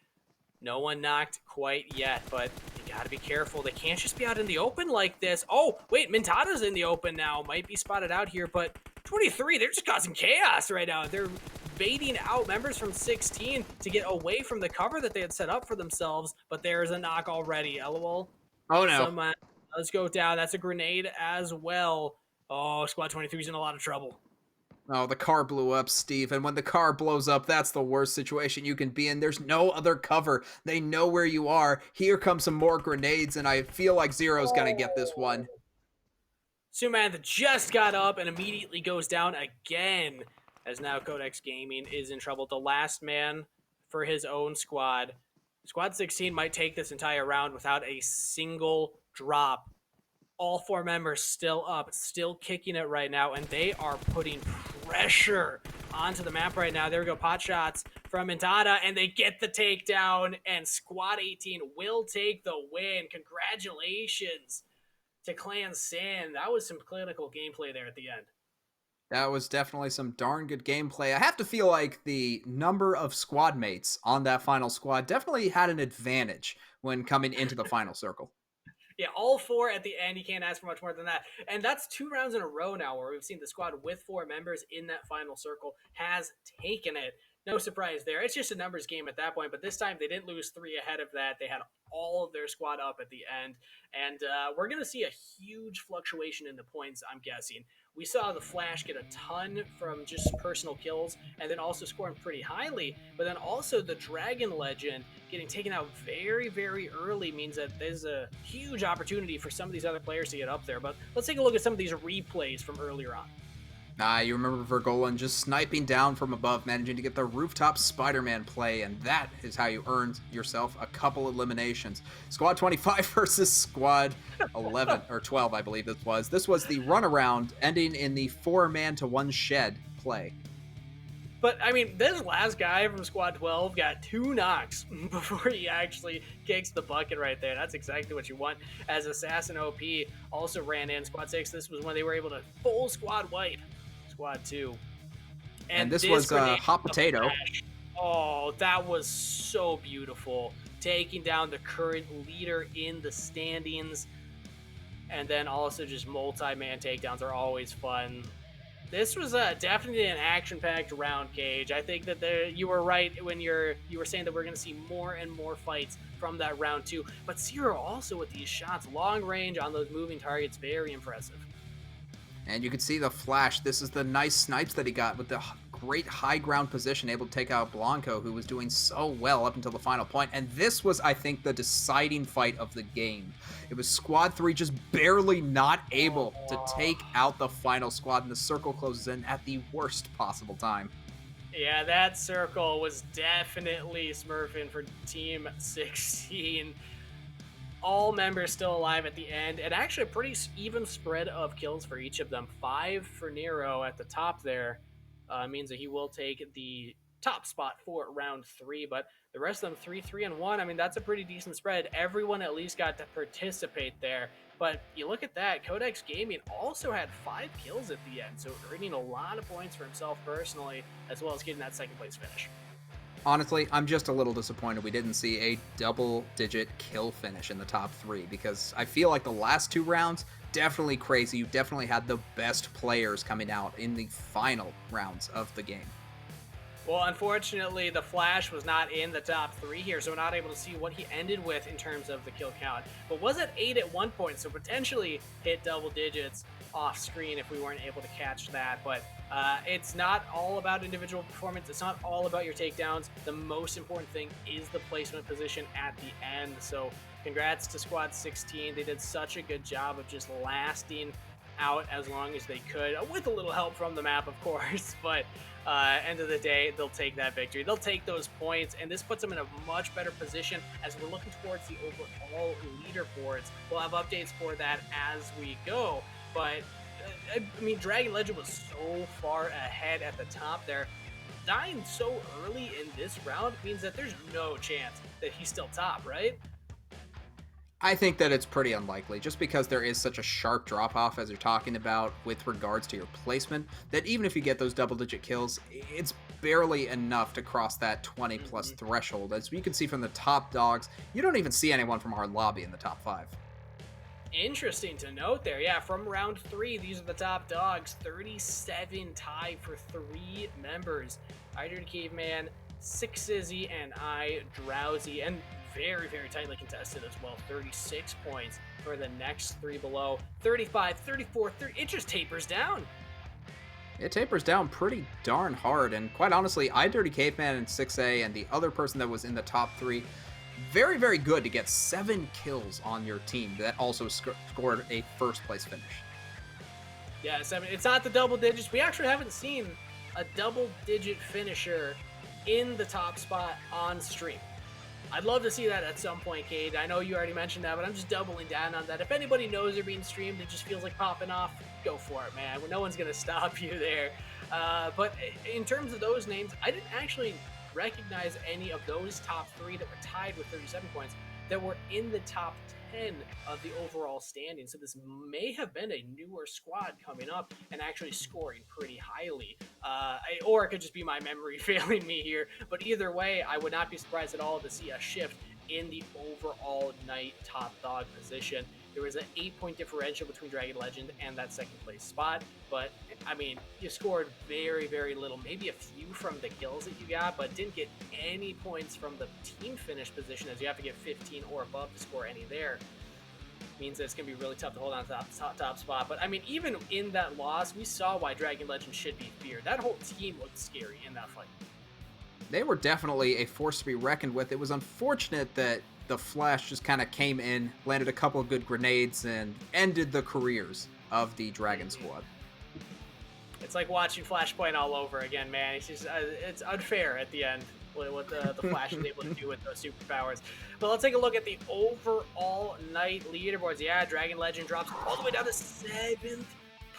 No one knocked quite yet, but you got to be careful. They can't just be out in the open like this. Oh, wait, Mintada's in the open now. Might be spotted out here, but 23, they're just causing chaos right now. They're baiting out members from 16 to get away from the cover that they had set up for themselves, but there's a knock already. LOL. Oh no. Let's go down. That's a grenade as well. Oh, Squad 23 is in a lot of trouble. Oh, the car blew up, Steve. And when the car blows up, that's the worst situation you can be in. There's no other cover. They know where you are. Here comes some more grenades, and I feel like Zero's going to get this one. Sumanth just got up and immediately goes down again, as now Codex Gaming is in trouble. The last man for his own squad. Squad 16 might take this entire round without a single drop. All 4 members still up, still kicking it right now, and they are putting pressure onto the map right now. There we go, pot shots from Intana, and they get the takedown, and Squad 18 will take the win. Congratulations to Clan Sin. That was some clinical gameplay there at the end. That was definitely some darn good gameplay. I have to feel like the number of squad mates on that final squad definitely had an advantage when coming into the final circle. Yeah, all 4 at the end. You can't ask for much more than that. And that's 2 rounds in a row now where we've seen the squad with 4 members in that final circle has taken it. No surprise there. It's just a numbers game at that point. But this time they didn't lose 3 ahead of that. They had all of their squad up at the end. And we're going to see a huge fluctuation in the points, I'm guessing. We saw the Flash get a ton from just personal kills and then also scoring pretty highly. But then also the Dragon Legend getting taken out very, very early means that there's a huge opportunity for some of these other players to get up there. But let's take a look at some of these replays from earlier on. You remember Vergolan just sniping down from above, managing to get the rooftop Spider-Man play, and that is how you earned yourself a couple eliminations. Squad 25 versus Squad 11, or 12, I believe this was. This was the runaround, ending in the 4-man to 1 shed play. But, I mean, this last guy from Squad 12 got 2 knocks before he actually kicks the bucket right there. That's exactly what you want. As Assassin OP also ran in Squad 6, this was when they were able to full squad wipe Squad 2. And this was Hot Potato. Oh, that was so beautiful. Taking down the current leader in the standings. And then also just multi-man takedowns are always fun. This was definitely an action-packed round, Cage. I think that you were right when you were saying that we're going to see more and more fights from that round 2. But Zero also with these shots, long range on those moving targets, very impressive. And you can see the Flash. This is the nice snipes that he got with the great high ground position, able to take out Blanco, who was doing so well up until the final point. And this was, I think, the deciding fight of the game. It was Squad 3 just barely not able to take out the final squad, and the circle closes in at the worst possible time. Yeah, that circle was definitely smurfing for Team 16. All members still alive at the end, and actually a pretty even spread of kills for each of them. 5 for Nero at the top there means that he will take the top spot for round 3, but the rest of them 3, 3, and 1. I mean, that's a pretty decent spread. Everyone at least got to participate there. But you look at that, Codex Gaming also had 5 kills at the end, so earning a lot of points for himself personally, as well as getting that second place finish. Honestly, I'm just a little disappointed we didn't see a double-digit kill finish in the top 3, because I feel like the last 2 rounds, definitely crazy. You definitely had the best players coming out in the final rounds of the game. Well, unfortunately, the Flash was not in the top 3 here, so we're not able to see what he ended with in terms of the kill count. But was at 8 at one point, so potentially hit double digits off screen if we weren't able to catch that. But it's not all about individual performance. It's not all about your takedowns. The most important thing is the placement position at the end. So congrats to Squad 16. They did such a good job of just lasting out as long as they could, with a little help from the map, of course. But end of the day, they'll take that victory. They'll take those points, and this puts them in a much better position as we're looking towards the overall leaderboards. We'll have updates for that as we go. But I mean, Dragon Legend was so far ahead at the top there. Dying so early in this round means that there's no chance that he's still top, right? I think that it's pretty unlikely, just because there is such a sharp drop-off, as you're talking about, with regards to your placement, that even if you get those double-digit kills, it's barely enough to cross that 20-plus threshold. As you can see from the top dogs, you don't even see anyone from our lobby in the top 5. Interesting to note there. Yeah, from round 3, these are the top dogs. 37 tied for 3 members. I Dirty Caveman, 6 Sizzy, and I Drowsy. And very, very tightly contested as well. 36 points for the next 3 below. 35, 34, 30. It just tapers down. It tapers down pretty darn hard, and quite honestly, I Dirty Caveman and 6A and the other person that was in the top 3, very, very good to get 7 kills on your team that also scored a first place finish. Yeah, 7. It's not the double digits. We actually haven't seen a double digit finisher in the top spot on stream. I'd love to see that at some point, Cade. I know you already mentioned that, but I'm just doubling down on that. If anybody knows they're being streamed, it just feels like popping off, go for it, man. No one's going to stop you there. But in terms of those names, I didn't actually recognize any of those top 3 that were tied with 37 points that were in the top 10 of the overall standing. So this may have been a newer squad coming up and actually scoring pretty highly. Or it could just be my memory failing me here. But either way, I would not be surprised at all to see a shift in the overall night top dog position. There was an 8-point differential between Dragon Legend and that second place spot. But, I mean, you scored very, very little. Maybe a few from the kills that you got, but didn't get any points from the team finish position, as you have to get 15 or above to score any there. Means that it's going to be really tough to hold on to top spot. But, I mean, even in that loss, we saw why Dragon Legend should be feared. That whole team looked scary in that fight. They were definitely a force to be reckoned with. It was unfortunate that the Flash just kind of came in, landed a couple of good grenades, and ended the careers of the Dragon Squad. It's like watching Flashpoint all over again, man. It's just it's unfair at the end what the Flash is able to do with those superpowers. But let's take a look at the overall night leaderboards. Yeah, Dragon Legend drops all the way down to 7th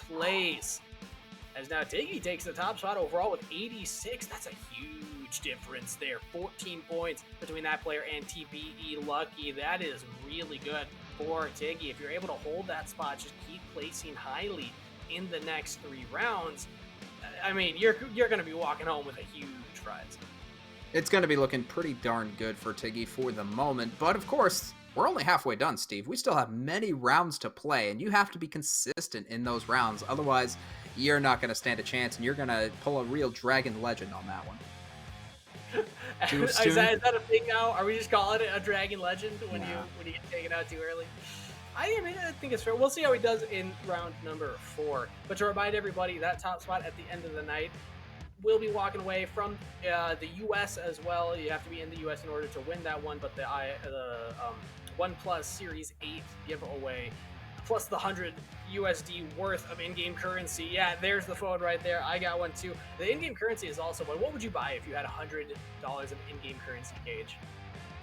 place. As now Tiggy takes the top spot overall with 86. That's a huge difference there. 14 points between that player and TBE Lucky. That is really good for Tiggy. If you're able to hold that spot, just keep placing highly in the next 3 rounds. I mean, you're going to be walking home with a huge prize. It's going to be looking pretty darn good for Tiggy for the moment, but of course, we're only halfway done, Steve. We still have many rounds to play, and you have to be consistent in those rounds. Otherwise, you're not going to stand a chance, and you're going to pull a real Dragon Legend on that one. Is that a thing now? Are we just calling it a Dragon Legend when you get taken out too early? I think it's fair. We'll see how he does in round number 4. But to remind everybody, that top spot at the end of the night will be walking away from the U.S. as well. You have to be in the U.S. in order to win that one. But the OnePlus Series 8 giveaway, plus the 100 USD worth of in-game currency. Yeah, there's the phone right there. I got one too. The in-game currency is also one. What would you buy if you had $100 of in-game currency, Gage?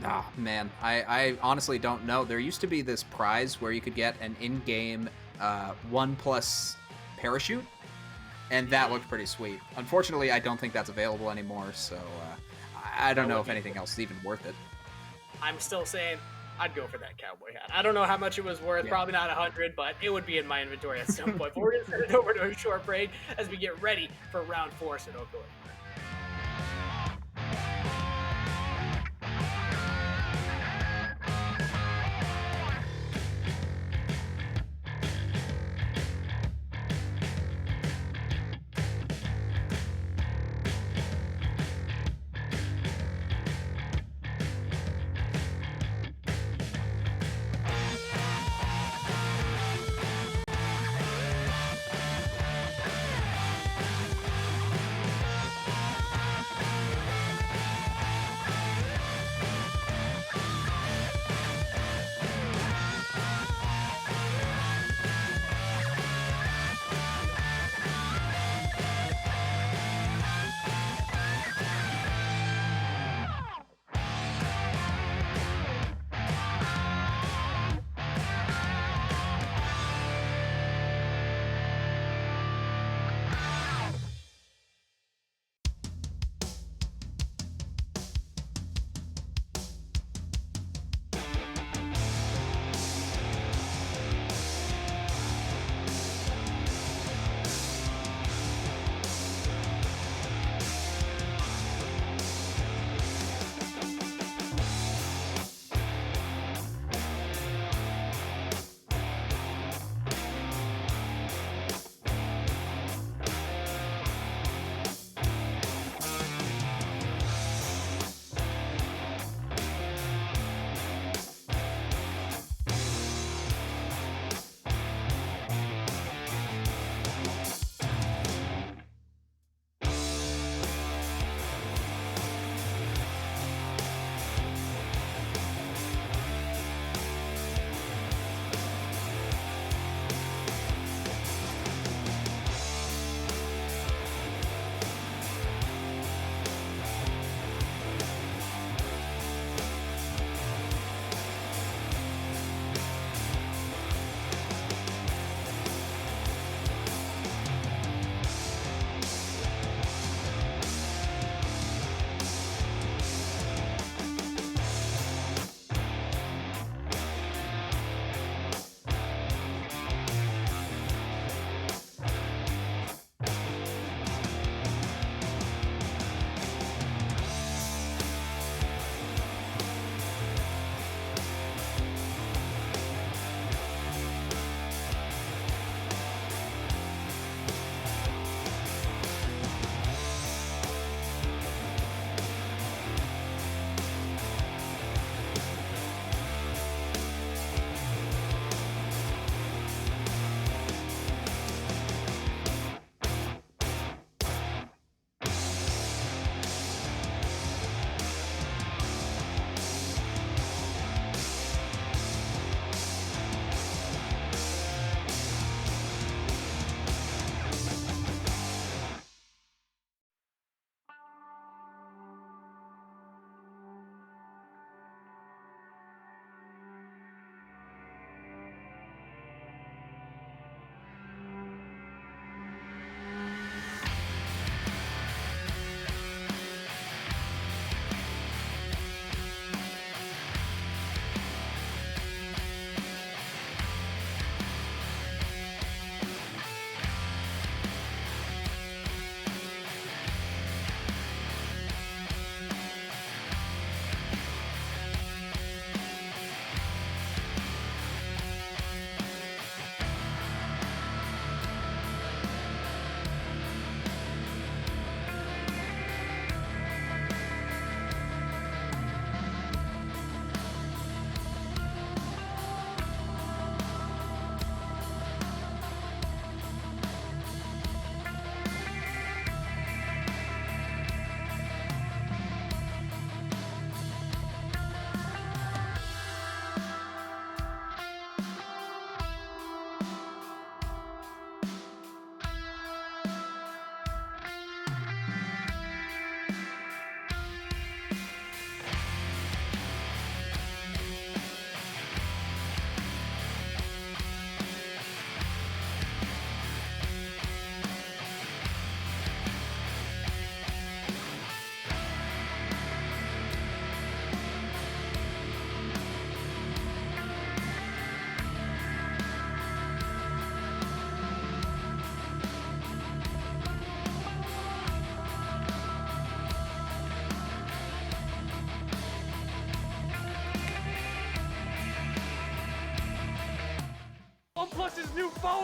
Oh, man, I honestly don't know. There used to be this prize where you could get an in-game OnePlus parachute, and that looked pretty sweet. Unfortunately, I don't think that's available anymore, so I don't know if anything else is even worth it. I'm still saying I'd go for that cowboy hat. I don't know how much it was worth, probably not 100, but it would be in my inventory at some point. But we're going to send it over to a short break as we get ready for round 4, so don't go anywhere.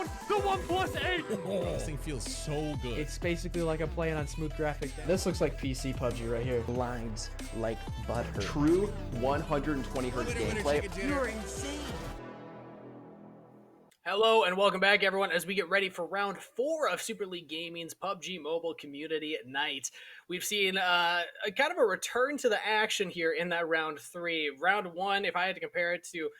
phone, the OnePlus 8. Oh, this thing feels so good. It's basically like I'm playing on smooth graphic. This looks like PC PUBG right here. Lines like butter. True 120 hertz gameplay. You're insane. Hello and welcome back, everyone, as we get ready for round 4 of Super League Gaming's PUBG Mobile Community Night. We've seen a kind of a return to the action here in that round 3. Round 1, if I had to compare it to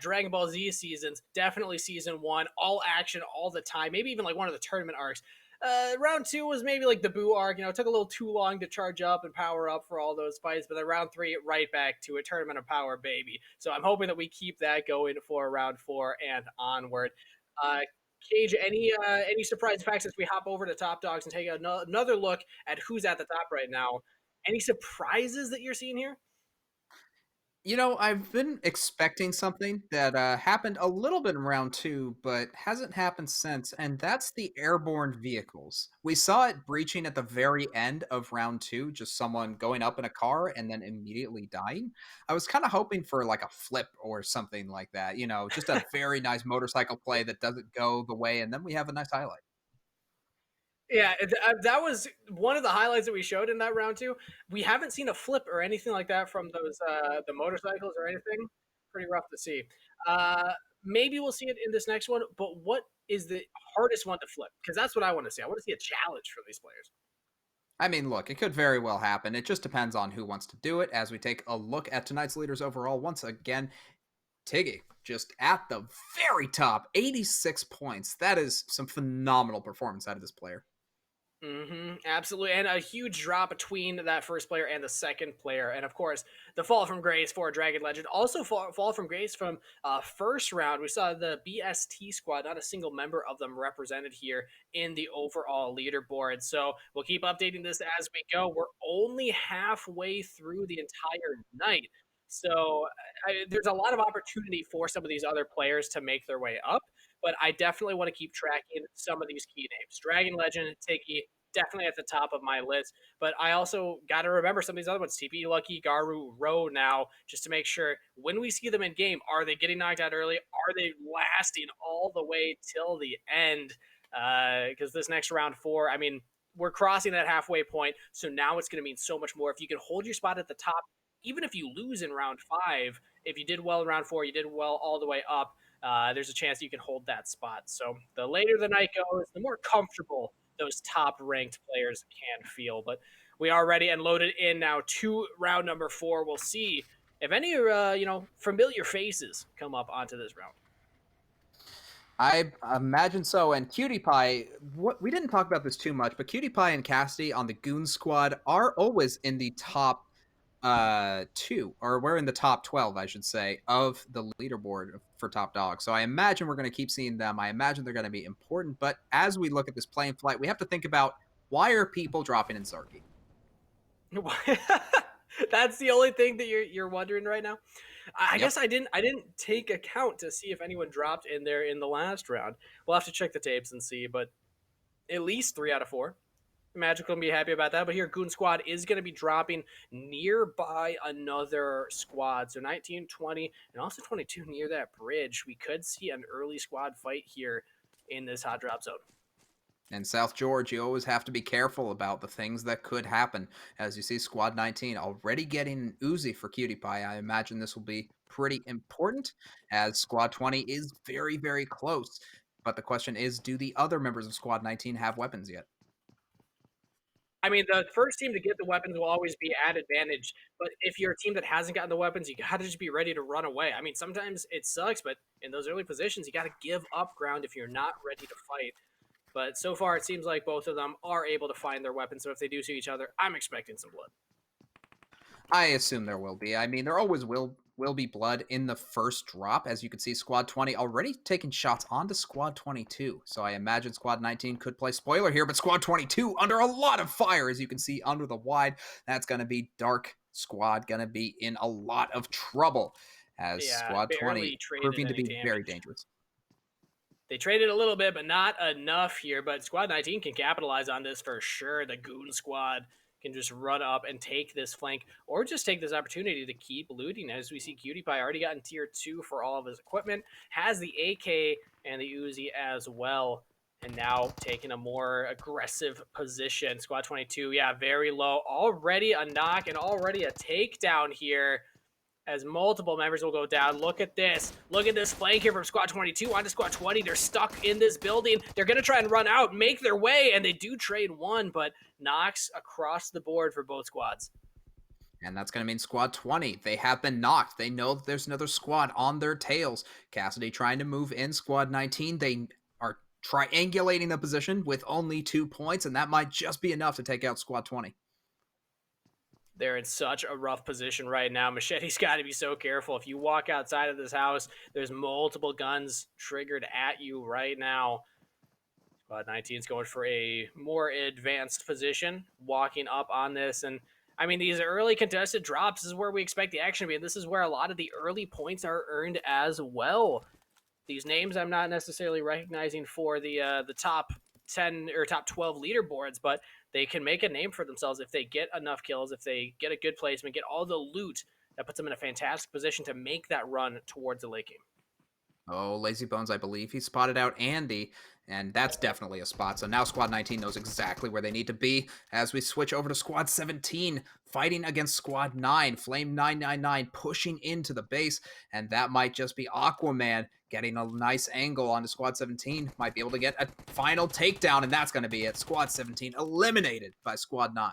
Dragon Ball Z seasons, definitely season 1, all action all the time, maybe even like one of the tournament arcs. Round 2 was maybe like the Boo arc. You know, it took a little too long to charge up and power up for all those fights, but then round 3, right back to a tournament of power, baby. So I'm hoping that we keep that going for round 4 and onward. Cage, any surprise facts as we hop over to Top Dogs and take another look at who's at the top right now? Any surprises that you're seeing here? You know, I've been expecting something that happened a little bit in round 2, but hasn't happened since, and that's the airborne vehicles. We saw it breaching at the very end of round 2, just someone going up in a car and then immediately dying. I was kind of hoping for like a flip or something like that, you know, just a very nice motorcycle play that doesn't go the way, and then we have a nice highlight. Yeah, that was one of the highlights that we showed in that round 2. We haven't seen a flip or anything like that from those the motorcycles or anything. Pretty rough to see. Maybe we'll see it in this next one. But what is the hardest one to flip? Because that's what I want to see. I want to see a challenge for these players. I mean, look, it could very well happen. It just depends on who wants to do it. As we take a look at tonight's leaders overall, once again, Tiggy just at the very top, 86 points. That is some phenomenal performance out of this player. Absolutely, and a huge drop between that first player and the second player, and of course the fall from grace for Dragon Legend. Also fall from grace from first round. We saw the BST squad, not a single member of them represented here in the overall leaderboard. So we'll keep updating this as we go. We're only halfway through the entire night, so there's a lot of opportunity for some of these other players to make their way up. But I definitely want to keep tracking some of these key names. Dragon Legend, Tiki, definitely at the top of my list. But I also got to remember some of these other ones. TP, Lucky, Garu, Ro now, just to make sure when we see them in game, are they getting knocked out early? Are they lasting all the way till the end? Because this next round 4, I mean, we're crossing that halfway point. So now it's going to mean so much more. If you can hold your spot at the top, even if you lose in round 5, if you did well in round 4, you did well all the way up, there's a chance you can hold that spot. So the later the night goes, the more comfortable those top-ranked players can feel. But we are ready and loaded in now to round number 4. We'll see if any familiar faces come up onto this round. I imagine so. And Cutie Pie, we didn't talk about this too much, but Cutie Pie and Cassidy on the Goon Squad are always in the top 2, or we're in the top 12, I should say, of the leaderboard for Top Dog. So I imagine we're going to keep seeing them. I imagine they're going to be important. But as we look at this playing flight, we have to think about, why are people dropping in Zarky? That's the only thing that you're wondering right now. I guess I didn't take account to see if anyone dropped in there in the last round. We'll have to check the tapes and see, but at least 3 out of 4. Magic will be happy about that. But here, Goon Squad is going to be dropping nearby another squad. So 19, 20, and also 22 near that bridge. We could see an early squad fight here in this hot drop zone. In South George, you always have to be careful about the things that could happen. As you see, Squad 19 already getting an Uzi for Cutie Pie. I imagine this will be pretty important, as Squad 20 is very, very close. But the question is, do the other members of Squad 19 have weapons yet? I mean, the first team to get the weapons will always be at advantage. But if you're a team that hasn't gotten the weapons, you got to just be ready to run away. I mean, sometimes it sucks, but in those early positions, you got to give up ground if you're not ready to fight. But so far, it seems like both of them are able to find their weapons. So if they do see each other, I'm expecting some blood. I assume there will be. I mean, there always will be blood in the first drop. As you can see, Squad 20 already taking shots onto Squad 22. So I imagine Squad 19 could play spoiler here, but Squad 22 under a lot of fire, as you can see under the wide. That's going to be Dark Squad, going to be in a lot of trouble, as Squad 20 proving to be very dangerous. They traded a little bit, but not enough here. But Squad 19 can capitalize on this for sure. The Goon Squad can just run up and take this flank, or just take this opportunity to keep looting. As we see, Cutie Pie already got in tier 2 for all of his equipment, has the AK and the Uzi as well, and now taking a more aggressive position. Squad 22, yeah, very low. Already a knock and already a takedown here, as multiple members will go down. Look at this. Look at this flank here from Squad 22 onto Squad 20. They're stuck in this building. They're going to try and run out, make their way, and they do trade one, but knocks across the board for both squads. And that's going to mean Squad 20. They have been knocked. They know that there's another squad on their tails. Cassidy trying to move in. Squad 19, they are triangulating the position with only 2 points, and that might just be enough to take out Squad 20. They're in such a rough position right now. Machete's got to be so careful. If you walk outside of this house, there's multiple guns triggered at you right now. Squad 19 is going for a more advanced position, walking up on this. And I mean, these early contested drops, this is where we expect the action to be. And this is where a lot of the early points are earned as well. These names I'm not necessarily recognizing for the top 10 or top 12 leaderboards, but they can make a name for themselves if they get enough kills, if they get a good placement, get all the loot. That puts them in a fantastic position to make that run towards the late game. Oh, Lazy Bones, I believe he spotted out Andy, and that's definitely a spot. So now Squad 19 knows exactly where they need to be as we switch over to Squad 17, fighting against Squad 9. Flame 999 pushing into the base, and that might just be Aquaman getting a nice angle onto Squad 17. Might be able to get a final takedown, and that's going to be it. Squad 17 eliminated by Squad 9.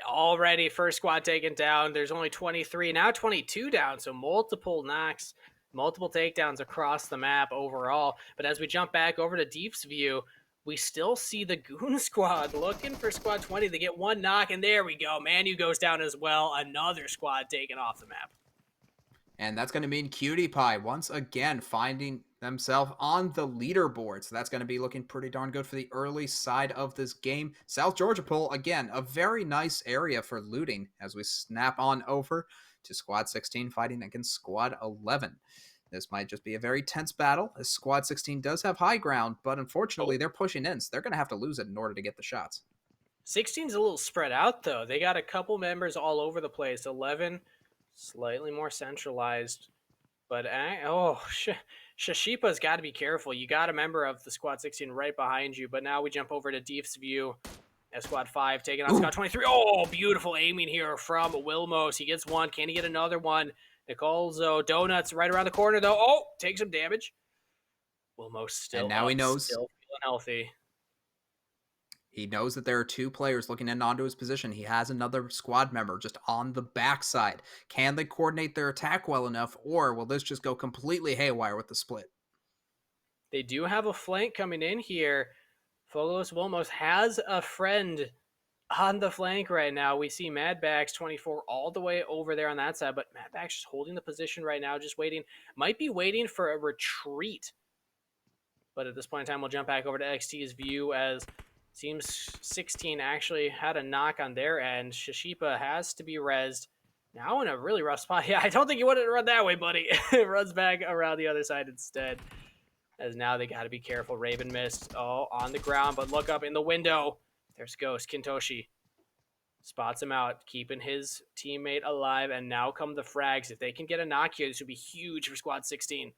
Already first squad taken down. There's only 23, now 22 down, so multiple knocks, multiple takedowns across the map overall. But as we jump back over to Deep's view, we still see the Goon Squad looking for Squad 20. They get one knock, and there we go. Manu goes down as well. Another squad taken off the map. And that's going to mean Cutie Pie once again finding themselves on the leaderboard. So that's going to be looking pretty darn good for the early side of this game. South Georgia Pool, again, a very nice area for looting as we snap on over to Squad 16 fighting against Squad 11. This might just be a very tense battle, as Squad 16 does have high ground, but unfortunately they're pushing in, so they're going to have to lose it in order to get the shots. 16's a little spread out, though. They got a couple members all over the place. 11, slightly more centralized. But, Shashipa's got to be careful. You got a member of the Squad 16 right behind you, but now we jump over to Deep's view as Squad 5 taking on Squad 23. Oh, beautiful aiming here from Wilmos. He gets one. Can he get another one? Nicolezo Donuts right around the corner, though. Oh, take some damage. Wilmos still and now up, he knows. Still feeling healthy. He knows that there are 2 players looking in onto his position. He has another squad member just on the backside. Can they coordinate their attack well enough, or will this just go completely haywire with the split? They do have a flank coming in here. Fogos Wilmos has a friend on the flank right now. We see Madbax 24 all the way over there on that side, but Madbax just holding the position right now, just waiting. Might be waiting for a retreat. But at this point in time, we'll jump back over to XT's view as seems 16 actually had a knock on their end. Shashipa has to be rezzed. Now in a really rough spot. Yeah, I don't think you wanted to run that way, buddy. It runs back around the other side instead. As now they got to be careful. Raven missed. Oh, on the ground, but look up in the window. There's Ghost. Kintoshi spots him out, keeping his teammate alive, and now come the frags. If they can get a knock here, this would be huge for Squad 16.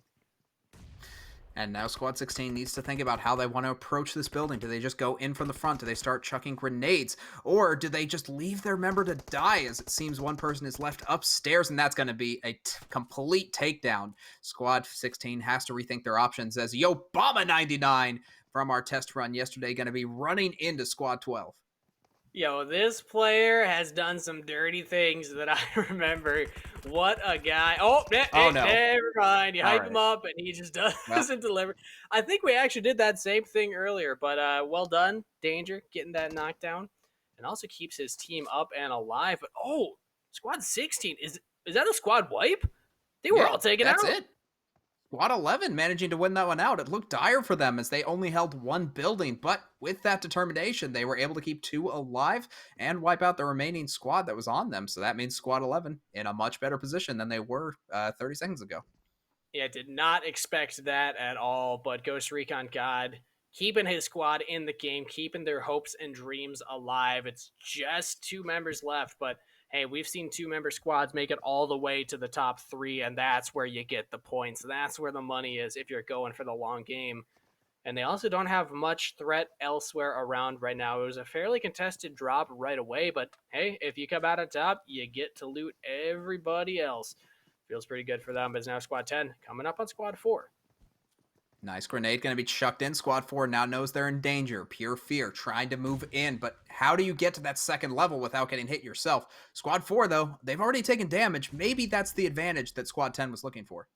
And now Squad 16 needs to think about how they want to approach this building. Do they just go in from the front? Do they start chucking grenades? Or do they just leave their member to die, as it seems one person is left upstairs, and that's going to be a complete takedown. Squad 16 has to rethink their options, as Yobama 99 from our test run yesterday going to be running into Squad 12. Yo, this player has done some dirty things that I remember. What a guy. Oh, no. Never mind. You hype him up, and he just doesn't deliver. I think we actually did that same thing earlier, but well done, Danger, getting that knockdown. And also keeps his team up and alive. But, Squad 16, is that a squad wipe? They were all taken out. That's it. Squad 11 managing to win that one out. It looked dire for them as they only held one building, but with that determination, they were able to keep 2 alive and wipe out the remaining squad that was on them. So that means Squad 11 in a much better position than they were 30 seconds ago. Yeah, did not expect that at all, but Ghost Recon God keeping his squad in the game, keeping their hopes and dreams alive. It's just 2 members left, but hey, we've seen 2-member squads make it all the way to the top 3, and that's where you get the points. That's where the money is if you're going for the long game. And they also don't have much threat elsewhere around right now. It was a fairly contested drop right away, but hey, if you come out on top, you get to loot everybody else. Feels pretty good for them, but it's now Squad 10 coming up on Squad 4. Nice grenade going to be chucked in. Squad 4 now knows they're in danger. Pure Fear trying to move in, but how do you get to that second level without getting hit yourself? Squad 4, though, they've already taken damage. Maybe that's the advantage that Squad 10 was looking for.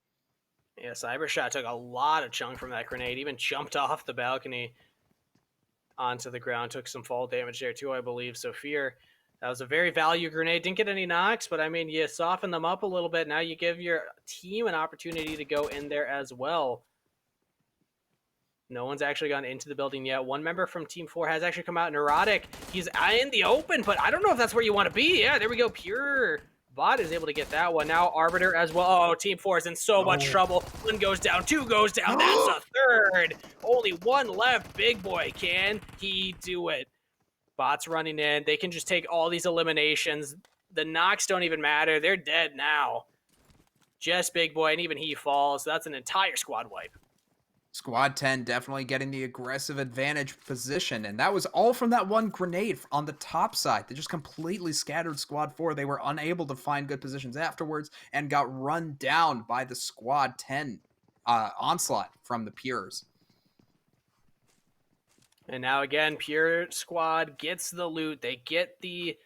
Yeah, Cybershot took a lot of chunk from that grenade, even jumped off the balcony onto the ground, took some fall damage there too, I believe. So Fear, that was a very value grenade. Didn't get any knocks, but I mean, you soften them up a little bit. Now you give your team an opportunity to go in there as well. No one's actually gone into the building yet. One member from Team 4 has actually come out. Neurotic, he's in the open, but I don't know if that's where you want to be. Yeah, there we go. Pure Bot is able to get that one. Now Arbiter as well. Oh, Team 4 is in so much trouble. 1 goes down, 2 goes down. That's a third. Only 1 left. Big boy, can he do it? Bot's running in. They can just take all these eliminations. The knocks don't even matter. They're dead now. Just Big boy, and even he falls. That's an entire squad wipe. Squad 10 definitely getting the aggressive advantage position, and that was all from that one grenade on the top side. They just completely scattered Squad 4. They were unable to find good positions afterwards and got run down by the Squad 10 onslaught from the Pures. And now again, Pure Squad gets the loot. They get the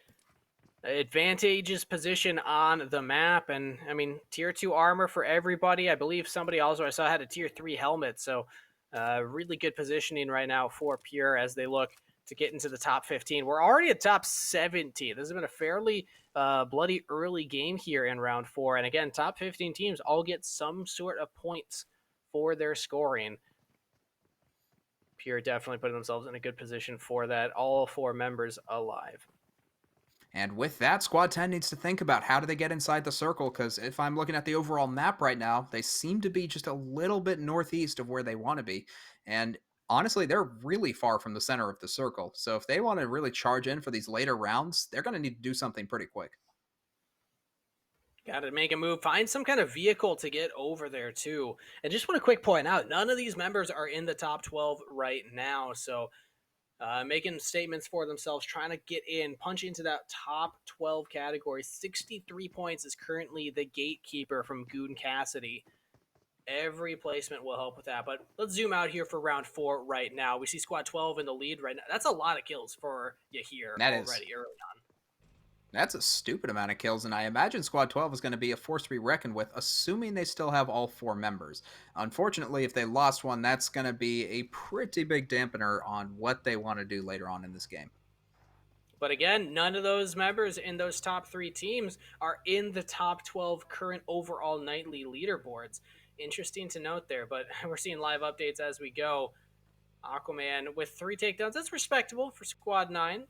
advantageous position on the map, and I mean, tier 2 armor for everybody. I believe somebody also I saw had a tier 3 helmet, so really good positioning right now for Pure as they look to get into the top 15. We're already at top 17. This has been a fairly bloody early game here in round 4, and again, top 15 teams all get some sort of points for their scoring. Pure definitely putting themselves in a good position for that. All 4 members alive. And with that, Squad 10 needs to think about how do they get inside the circle, because if I'm looking at the overall map right now, they seem to be just a little bit northeast of where they want to be. And honestly, they're really far from the center of the circle. So if they want to really charge in for these later rounds, they're going to need to do something pretty quick. Got to make a move. Find some kind of vehicle to get over there, too. And just want to quick point out, none of these members are in the top 12 right now. So making statements for themselves, trying to get in, punch into that top 12 category. 63 points is currently the gatekeeper from Goon Cassidy. Every placement will help with that. But let's zoom out here for round 4 right now. We see Squad 12 in the lead right now. That's a lot of kills for you here already early on. That's a stupid amount of kills, and I imagine Squad 12 is going to be a force to be reckoned with, assuming they still have all 4 members. Unfortunately, if they lost one, that's going to be a pretty big dampener on what they want to do later on in this game. But again, none of those members in those top 3 teams are in the top 12 current overall nightly leaderboards. Interesting to note there, but we're seeing live updates as we go. Aquaman with 3 takedowns. That's respectable for Squad 9.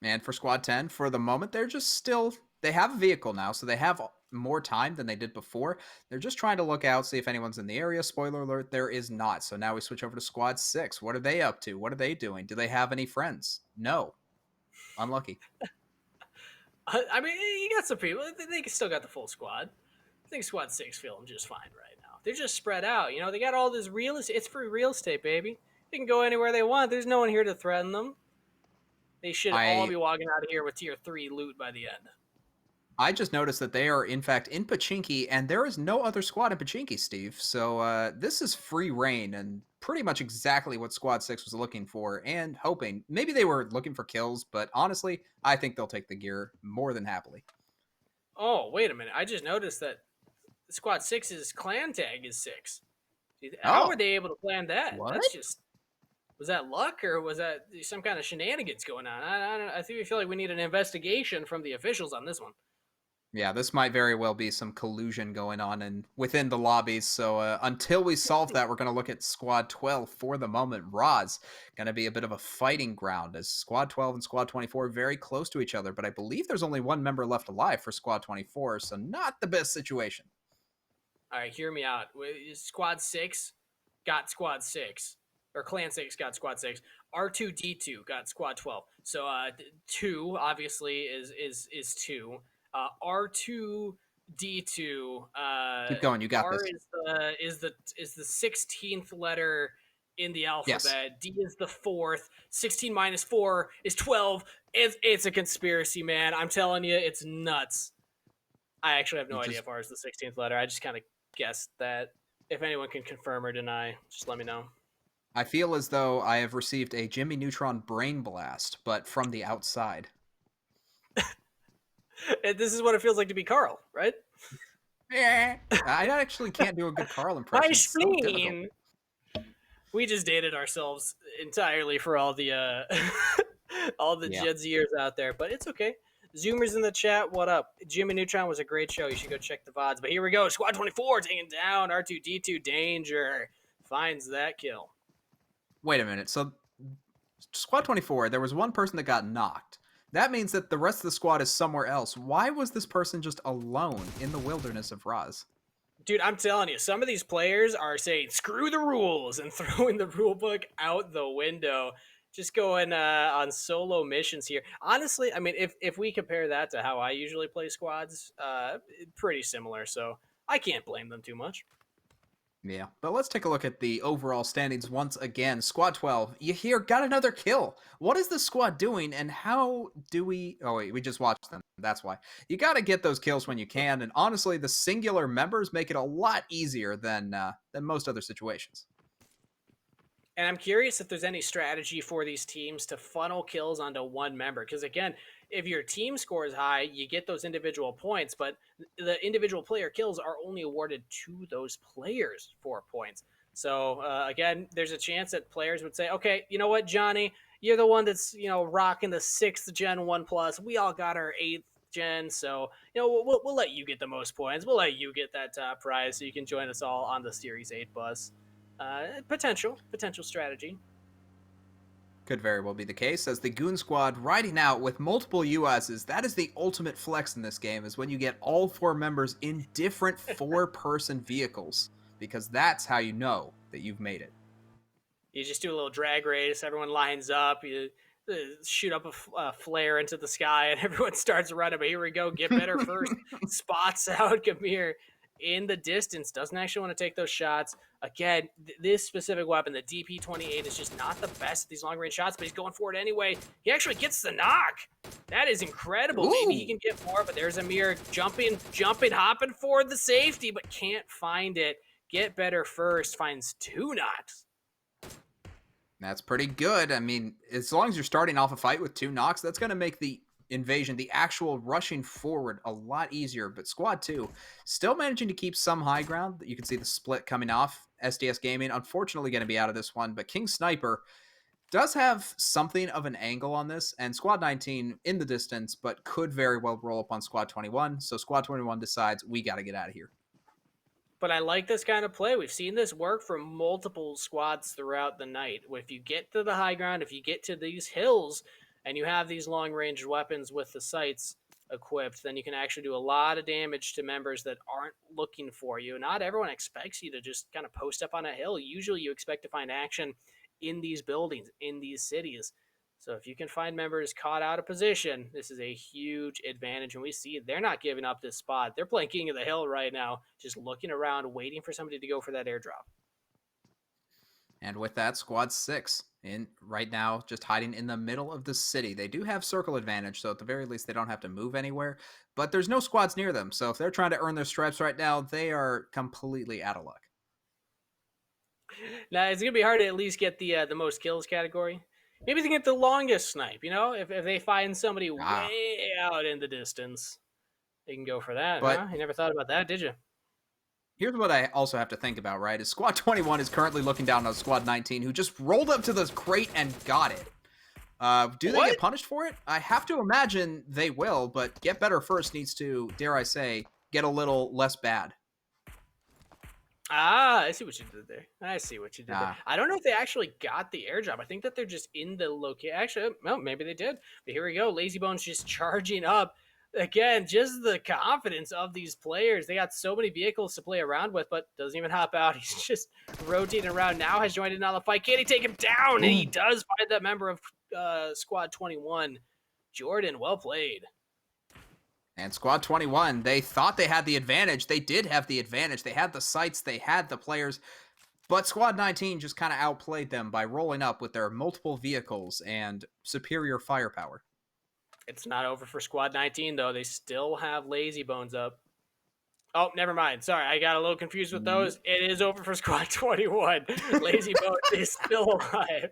And for Squad 10, for the moment, they're just still... They have a vehicle now, so they have more time than they did before. They're just trying to look out, see if anyone's in the area. Spoiler alert, there is not. So now we switch over to Squad 6. What are they up to? What are they doing? Do they have any friends? No. Unlucky. I mean, you got some people. They still got the full squad. I think Squad 6 feel them just fine right now. They're just spread out. You know, they got all this real estate. It's free real estate, baby. They can go anywhere they want. There's no one here to threaten them. They should all be walking out of here with tier 3 loot by the end. I just noticed that they are, in fact, in Pachinki, and there is no other squad in Pachinki, Steve. So this is free reign, and pretty much exactly what Squad 6 was looking for and hoping. Maybe they were looking for kills, but honestly, I think they'll take the gear more than happily. Oh, wait a minute. I just noticed that Squad 6's clan tag is 6. How were they able to plan that? What? That's just... Was that luck, or was that some kind of shenanigans going on? I think we feel like we need an investigation from the officials on this one. Yeah, this might very well be some collusion going on within the lobbies. So until we solve that, we're going to look at Squad 12 for the moment. Raw's going to be a bit of a fighting ground as Squad 12 and Squad 24 are very close to each other. But I believe there's only 1 member left alive for Squad 24, so not the best situation. All right, hear me out. Squad 6, got squad 6, or clan 6 got squad 6. R2D2 got squad 12. So 2 obviously is 2. R2D2 Keep going. You got R this. is the 16th letter in the Yes. alphabet. D is the 4th. 16 minus 4 is 12. It's a conspiracy, man. I'm telling you, it's nuts. I actually have no idea if R is the 16th letter. I just kind of guessed that. If anyone can confirm or deny, just let me know. I feel as though I have received a Jimmy Neutron brain blast, but from the outside. This is what it feels like to be Carl, right? I actually can't do a good Carl impression. My It's so difficult. spleen. We just dated ourselves entirely for all the all the Gen Zers out there, but it's okay. Zoomers in the chat, what up? Jimmy Neutron was a great show. You should go check the VODs. But here we go. Squad 24 taking down R2D2 Danger. Finds that kill. Wait a minute. So, Squad 24, there was one person that got knocked. That means that the rest of the squad is somewhere else. Why was this person just alone in the wilderness of Raz? Dude, I'm telling you, some of these players are saying, screw the rules, and throwing the rule book out the window. Just going on solo missions here. Honestly, I mean, if we compare that to how I usually play squads, pretty similar. So I can't blame them too much. Yeah, but let's take a look at the overall standings once again. Squad 12, you here got another kill. What is the squad doing, and how do we... Oh, wait, we just watched them. That's why. You got to get those kills when you can, and honestly, the singular members make it a lot easier than most other situations. And I'm curious if there's any strategy for these teams to funnel kills onto one member. Because again, if your team scores high, you get those individual points, but the individual player kills are only awarded to those players for points. So again, there's a chance that players would say, okay, you know what, Johnny, you're the one that's, rocking the 6th gen OnePlus. We all got our 8th gen. So, we'll let you get the most points. We'll let you get that top prize so you can join us all on the Series 8 bus. Potential strategy. Could very well be the case, as the Goon Squad riding out with multiple USs. That is the ultimate flex in this game, is when you get all 4 members in different 4-person vehicles, because that's how you know that you've made it. You just do a little drag race, everyone lines up, you shoot up a flare into the sky, and everyone starts running, but here we go, get better first, spots out Gamir in the distance, doesn't actually want to take those shots. Again, this specific weapon, the DP-28, is just not the best at these long-range shots, but he's going for it anyway. He actually gets the knock. That is incredible. Ooh. Maybe he can get more, but there's Amir jumping, hopping for the safety, but can't find it. Get better first, finds 2 knocks. That's pretty good. I mean, as long as you're starting off a fight with 2 knocks, that's going to make the invasion, the actual rushing forward, a lot easier. But Squad 2 still managing to keep some high ground. You can see the split coming off. SDS Gaming unfortunately going to be out of this one, but King Sniper does have something of an angle on this, and Squad 19 in the distance, but could very well roll up on Squad 21. So Squad 21 decides, we got to get out of here. But I like this kind of play. We've seen this work for multiple squads throughout the night. If you get to the high ground, if you get to these hills, and you have these long-range weapons with the sights equipped, then you can actually do a lot of damage to members that aren't looking for you. Not everyone expects you to just kind of post up on a hill. Usually you expect to find action in these buildings, in these cities. So if you can find members caught out of position, this is a huge advantage. And we see they're not giving up this spot. They're playing King of the Hill right now, just looking around, waiting for somebody to go for that airdrop. And with that, Squad 6 in right now, just hiding in the middle of the city. They do have circle advantage, so at the very least, they don't have to move anywhere. But there's no squads near them, so if they're trying to earn their stripes right now, they are completely out of luck. Now, it's going to be hard to at least get the most kills category. Maybe they get the longest snipe, if they find somebody way out in the distance, they can go for that. But huh? You never thought about that, did you? Here's what I also have to think about, right? Is Squad 21 is currently looking down on Squad 19, who just rolled up to this crate and got it. Do they get punished for it? I have to imagine they will, but Get Better First needs to, dare I say, get a little less bad. I see what you did there. There. I don't know if they actually got the airdrop. I think that they're just in the location. Actually, well, maybe they did. But here we go. Lazy Bones just charging up. again, just the confidence of these players. They got so many vehicles to play around with, but doesn't even hop out. He's just rotating around. Now has joined in on the fight. Can he take him down? And he does find that member of Squad 21. Jordan, well played. And Squad 21, they thought they had the advantage. They did have the advantage. They had the sights. They had the players. But Squad 19 just kind of outplayed them by rolling up with their multiple vehicles and superior firepower. It's not over for Squad 19, though. They still have Lazy Bones up. Oh, never mind. Sorry, I got a little confused with those. It is over for Squad 21. Lazy Bones is still alive.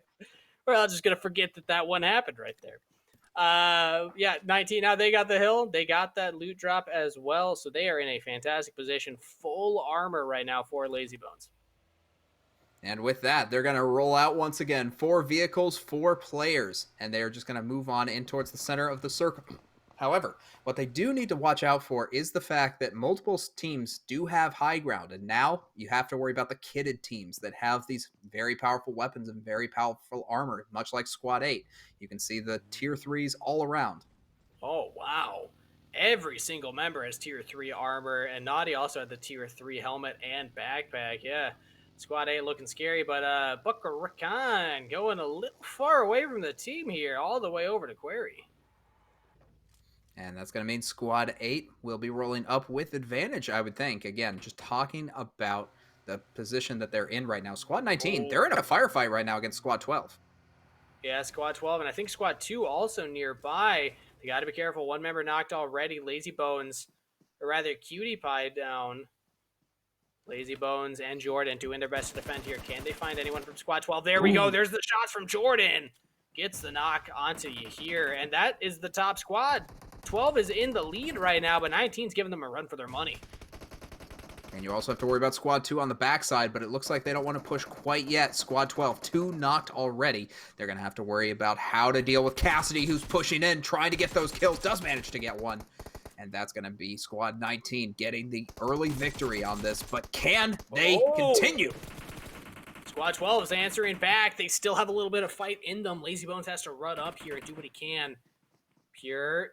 Well, I'm just going to forget that one happened right there. Yeah, 19. Now they got the hill. They got that loot drop as well. So they are in a fantastic position. Full armor right now for Lazy Bones. And with that, they're going to roll out once again. 4 vehicles, 4 players. And they are just going to move on in towards the center of the circle. However, what they do need to watch out for is the fact that multiple teams do have high ground. And now you have to worry about the kitted teams that have these very powerful weapons and very powerful armor, much like Squad 8. You can see the tier 3s all around. Oh, wow. Every single member has tier 3 armor. And Naughty also had the tier 3 helmet and backpack. Yeah. Squad 8 looking scary, but Booker Rakan going a little far away from the team here, all the way over to Query. And that's going to mean Squad 8 will be rolling up with advantage, I would think. Again, just talking about the position that they're in right now. Squad 19, they're in a firefight right now against Squad 12. Yeah, Squad 12, and I think Squad 2 also nearby. They got to be careful. One member knocked already. Lazy Bones, or rather Cutie Pie down. Lazy Bones and Jordan doing their best to defend here. Can they find anyone from Squad 12? There we go. There's the shots from Jordan. Gets the knock onto you here, and that is the top squad. 12 is in the lead right now, but 19's giving them a run for their money. And you also have to worry about Squad 2 on the backside, but it looks like they don't want to push quite yet. Squad 12, 2 knocked already. They're going to have to worry about how to deal with Cassidy, who's pushing in, trying to get those kills. Does manage to get one. And that's going to be Squad 19 getting the early victory on this. But can they continue? Squad 12 is answering back. They still have a little bit of fight in them. Lazy Bones has to run up here and do what he can. Pure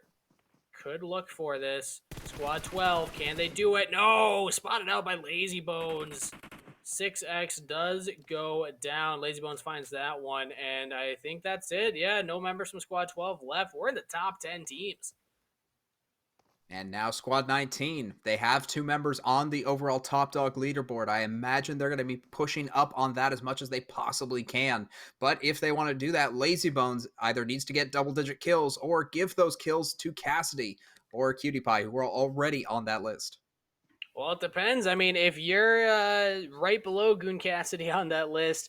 could look for this. Squad 12, can they do it? No! Spotted out by Lazy Bones. 6x does go down. Lazy Bones finds that one, and I think that's it. Yeah, no members from Squad 12 left. We're in the top 10 teams. And now Squad 19, they have 2 members on the overall top dog leaderboard. I imagine they're going to be pushing up on that as much as they possibly can. But if they want to do that, Lazy Bones either needs to get double-digit kills or give those kills to Cassidy or Cutie Pie, who are already on that list. Well, it depends. I mean, if you're right below Goon Cassidy on that list,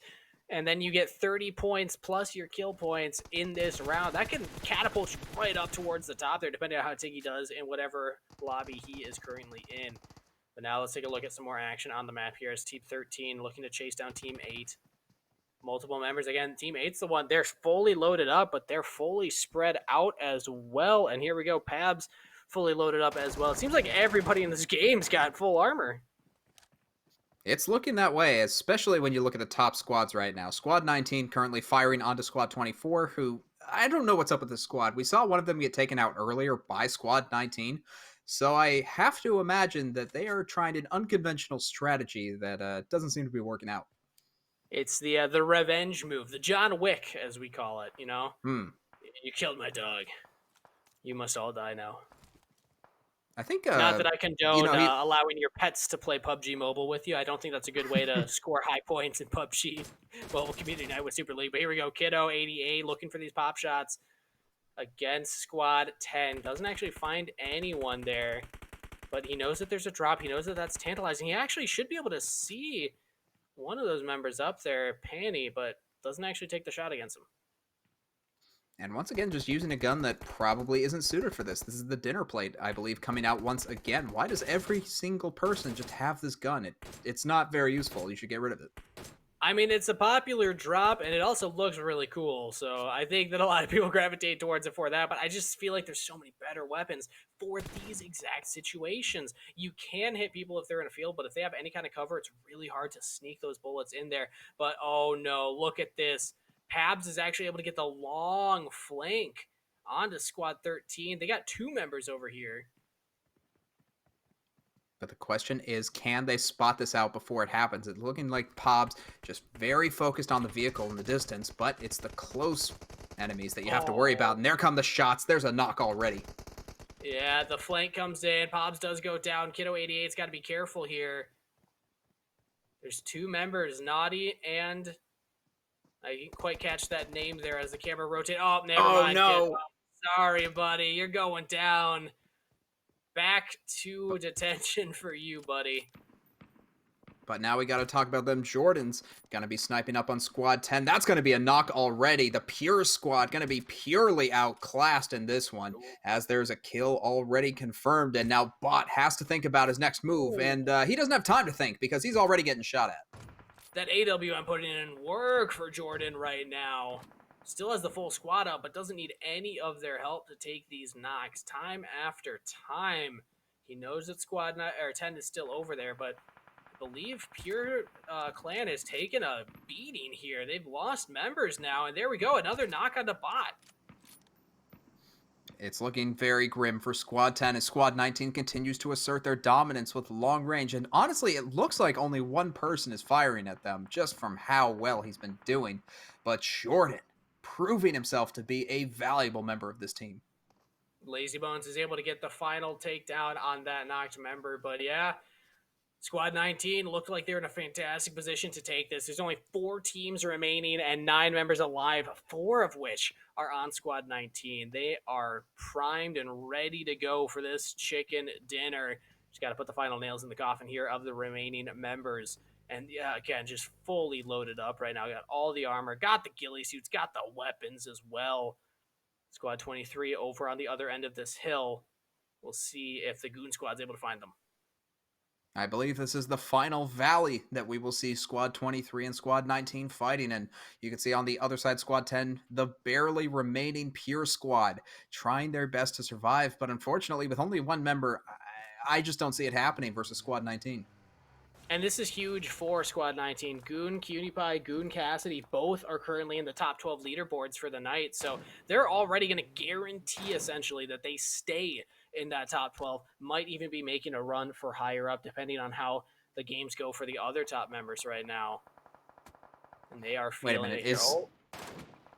and then you get 30 points plus your kill points in this round, that can catapult you right up towards the top there, depending on how Tiggy does in whatever lobby he is currently in. But now let's take a look at some more action on the map here as Team 13 looking to chase down Team 8. Multiple members. Again, Team 8's the one. They're fully loaded up, but they're fully spread out as well. And here we go. Pabs fully loaded up as well. It seems like everybody in this game's got full armor. It's looking that way, especially when you look at the top squads right now. Squad 19 currently firing onto Squad 24, who, I don't know what's up with this squad. We saw one of them get taken out earlier by Squad 19, so I have to imagine that they are trying an unconventional strategy that doesn't seem to be working out. It's the revenge move, the John Wick, as we call it, you know? You killed my dog. You must all die now. I think not that I condone allowing your pets to play PUBG Mobile with you. I don't think that's a good way to score high points in PUBG Mobile Community Night with Super League. But here we go. Kiddo, 88, looking for these pop shots against Squad 10. Doesn't actually find anyone there, but he knows that there's a drop. He knows that that's tantalizing. He actually should be able to see one of those members up there, Panny, but doesn't actually take the shot against him. And once again, just using a gun that probably isn't suited for this. This is the dinner plate, I believe, coming out once again. Why does every single person just have this gun? It's not very useful. You should get rid of it. I mean, it's a popular drop, and it also looks really cool. So I think that a lot of people gravitate towards it for that. But I just feel like there's so many better weapons for these exact situations. You can hit people if they're in a field, but if they have any kind of cover, it's really hard to sneak those bullets in there. But oh no, look at this. Pabs is actually able to get the long flank on to Squad 13. They got 2 members over here. But the question is, can they spot this out before it happens? It's looking like PUBG just very focused on the vehicle in the distance, but it's the close enemies that you have to worry about. And there come the shots. There's a knock already. Yeah, the flank comes in. Pobbs does go down. Kiddo 88's got to be careful here. There's 2 members, Naughty and... I didn't quite catch that name there as the camera rotated. Oh, never mind. No. Kiddo. Sorry, buddy. You're going down. Back to detention for you, buddy. But now we got to talk about them Jordans. Going to be sniping up on Squad 10. That's going to be a knock already. The Pure Squad going to be purely outclassed in this one, as there's a kill already confirmed. And now Bot has to think about his next move. And he doesn't have time to think because he's already getting shot at. That AWM putting in work for Jordan right now. Still has the full squad up, but doesn't need any of their help to take these knocks. Time after time. He knows that Squad 10 is still over there, but I believe Pure Clan has taken a beating here. They've lost members now, and there we go. Another knock on the Bot. It's looking very grim for Squad 10 as Squad 19 continues to assert their dominance with long range. And honestly, it looks like only one person is firing at them just from how well he's been doing. But Jordan proving himself to be a valuable member of this team. Lazy Bones is able to get the final takedown on that knocked member. But yeah, Squad 19 looked like they're in a fantastic position to take this. There's only 4 teams remaining and 9 members alive, 4 of which are on Squad 19. They are primed and ready to go for this chicken dinner. Just got to put the final nails in the coffin here of the remaining members. And yeah, again, just fully loaded up right now. Got all the armor, got the ghillie suits, got the weapons as well. Squad 23 over on the other end of this hill. We'll see if the Goon Squad's able to find them. I believe this is the final valley that we will see Squad 23 and Squad 19 fighting. And you can see on the other side, Squad 10, the barely remaining Pure Squad, trying their best to survive. But unfortunately, with only one member, I just don't see it happening versus Squad 19. And this is huge for Squad 19. Goon, Cutie Pie, Goon Cassidy, both are currently in the top 12 leaderboards for the night. So they're already going to guarantee, essentially, that they stay in that top 12. Might even be making a run for higher up, depending on how the games go for the other top members right now. And they are feeling it here.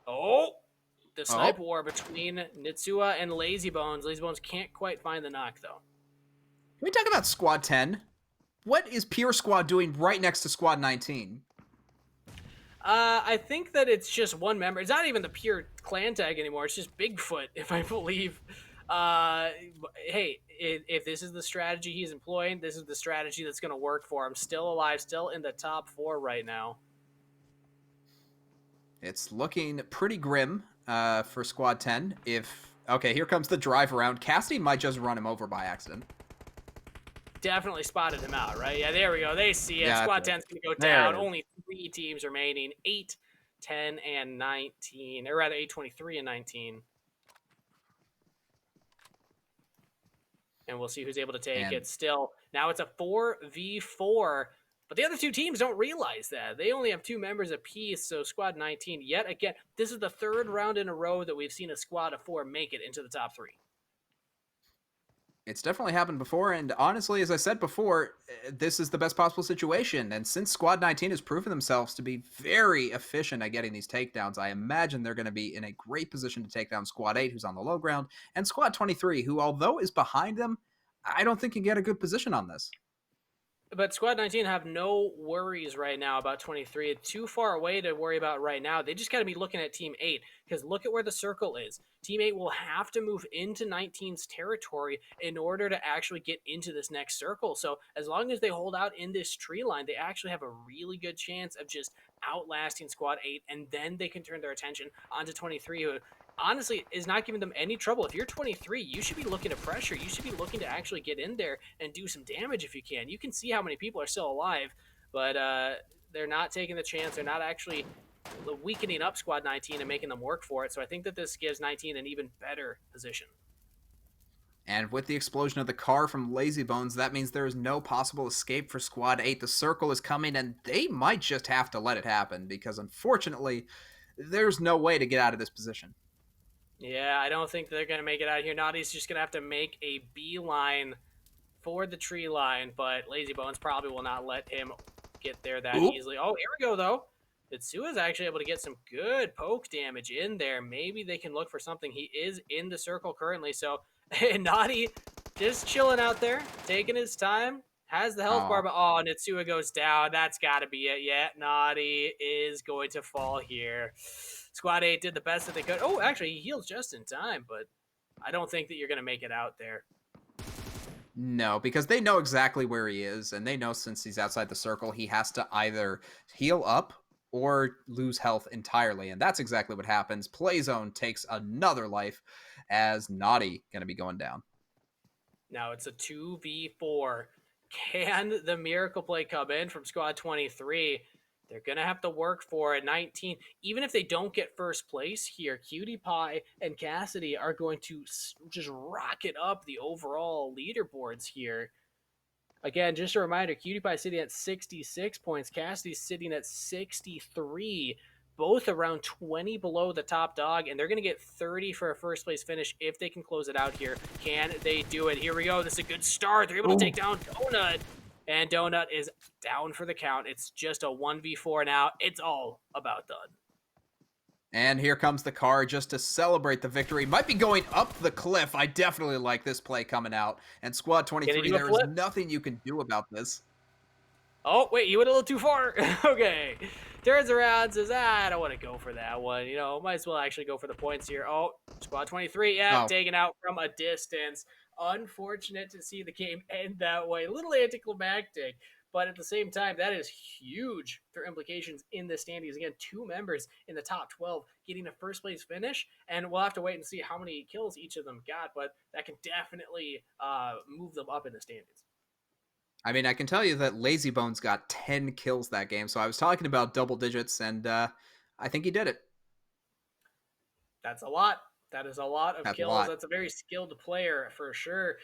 The snipe war between Nitsua and Lazy Bones. Lazy Bones can't quite find the knock, though. Can we talk about Squad 10? What is Pure Squad doing right next to Squad 19? I think that it's just one member. It's not even the Pure clan tag anymore. It's just Bigfoot, if I believe. Hey, if this is the strategy he's employing, this is the strategy that's going to work for him. Still alive, still in the top 4 right now. It's looking pretty grim for Squad 10. Okay, here comes the drive around. Cassidy might just run him over by accident. Definitely spotted him out, right? Yeah, there we go. They see it. Yeah, Squad 10's going to go down. Only 3 teams remaining. 8, 10, and 19. Or rather, 8, 23, and 19. And we'll see who's able to take it. Still, now it's a 4v4. But the other 2 teams don't realize that. They only have 2 members apiece, so Squad 19, yet again, this is the 3rd round in a row that we've seen a squad of 4 make it into the top 3. It's definitely happened before, and honestly, as I said before, this is the best possible situation. And since Squad 19 has proven themselves to be very efficient at getting these takedowns, I imagine they're going to be in a great position to take down Squad 8, who's on the low ground, and Squad 23, who, although is behind them, I don't think can get a good position on this. But Squad 19 have no worries right now about 23. It's too far away to worry about right now. They just got to be looking at Team 8, because look at where the circle is. Team 8 will have to move into 19's territory in order to actually get into this next circle. So as long as they hold out in this tree line, they actually have a really good chance of just outlasting Squad 8, and then they can turn their attention onto 23, who honestly is not giving them any trouble. If you're 23, you should be looking to pressure. You should be looking to actually get in there and do some damage if you can. You can see how many people are still alive, but they're not taking the chance. They're not actually weakening up Squad 19 and making them work for it. So I think that this gives 19 an even better position. And with the explosion of the car from Lazy Bones, that means there is no possible escape for Squad 8. The circle is coming, and they might just have to let it happen, because unfortunately, there's no way to get out of this position. Yeah, I don't think they're going to make it out here. Naughty's just going to have to make a beeline for the tree line, but Lazy Bones probably will not let him get there that Oop. easily. Oh, here we go, though. Mitsua's actually able to get some good poke damage in there. Maybe they can look for something. He is in the circle currently, so Naughty just chilling out there, taking his time. Has the health bar, but oh, Nitsua goes down. That's got to be it. Yeah, Naughty is going to fall here. Squad 8 did the best that they could. Oh, actually, he heals just in time, but I don't think that you're going to make it out there. No, because they know exactly where he is, and they know since he's outside the circle, he has to either heal up or lose health entirely, and that's exactly what happens. Playzone takes another life as Naughty going to be going down. Now it's a 2v4. Can the miracle play come in from squad 23? They're going to have to work for it. 19. Even if they don't get first place here, Cutie Pie and Cassidy are going to just rocket up the overall leaderboards here. Again, just a reminder, Cutie Pie sitting at 66 points. Cassidy's sitting at 63. Both around 20 below the top dog, and they're going to get 30 for a first place finish if they can close it out here. Can they do it? Here we go. This is a good start. They're able to take down Donut, and Donut is down for the count. It's just a 1v4 now. It's all about done. And here comes the car just to celebrate the victory. Might be going up the cliff. I definitely like this play coming out. And Squad 23, there is nothing you can do about this. Oh, wait, you went a little too far. Okay. Turns around, says, I don't want to go for that one. You know, might as well actually go for the points here. Oh, Squad 23, taken out from a distance. Unfortunate to see the game end that way. A little anticlimactic, but at the same time, that is huge for implications in the standings. Again, 2 members in the top 12 getting a first place finish, and we'll have to wait and see how many kills each of them got, but that can definitely move them up in the standings. I mean, I can tell you that Lazy Bones got 10 kills that game, so I was talking about double digits, and I think he did it. That's a lot. That is a lot of kills. That's a very skilled player for sure.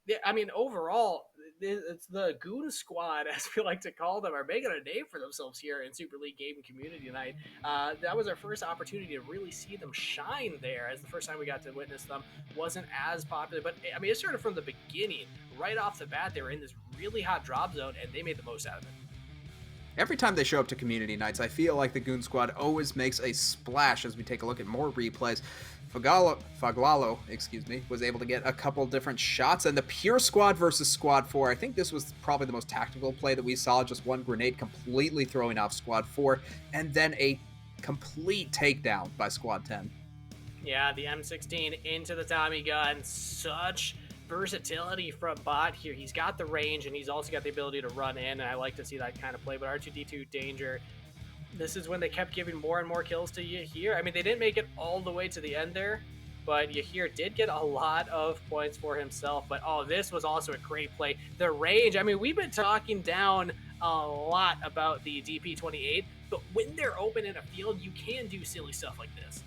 Yeah, I mean, overall, it's the Goon Squad, as we like to call them, are making a name for themselves here in Super League Gaming Community Night. That was our first opportunity to really see them shine there, as the first time we got to witness them wasn't as popular. But, I mean, it started from the beginning. Right off the bat, they were in this really hot drop zone, and they made the most out of it. Every time they show up to community nights, I feel like the Goon Squad always makes a splash as we take a look at more replays. Faglalo, was able to get a couple different shots, and the Pure Squad versus Squad 4, I think this was probably the most tactical play that we saw, just one grenade completely throwing off Squad 4, and then a complete takedown by Squad 10. Yeah, the M16 into the Tommy gun, such versatility from Bot here. He's got the range, and he's also got the ability to run in, and I like to see that kind of play. But R2-D2 danger. This is when they kept giving more and more kills to Yahir. I mean, they didn't make it all the way to the end there, but Yahir did get a lot of points for himself. But oh, this was also a great play. The range, I mean, we've been talking down a lot about the DP28, but when they're open in a field, you can do silly stuff like this.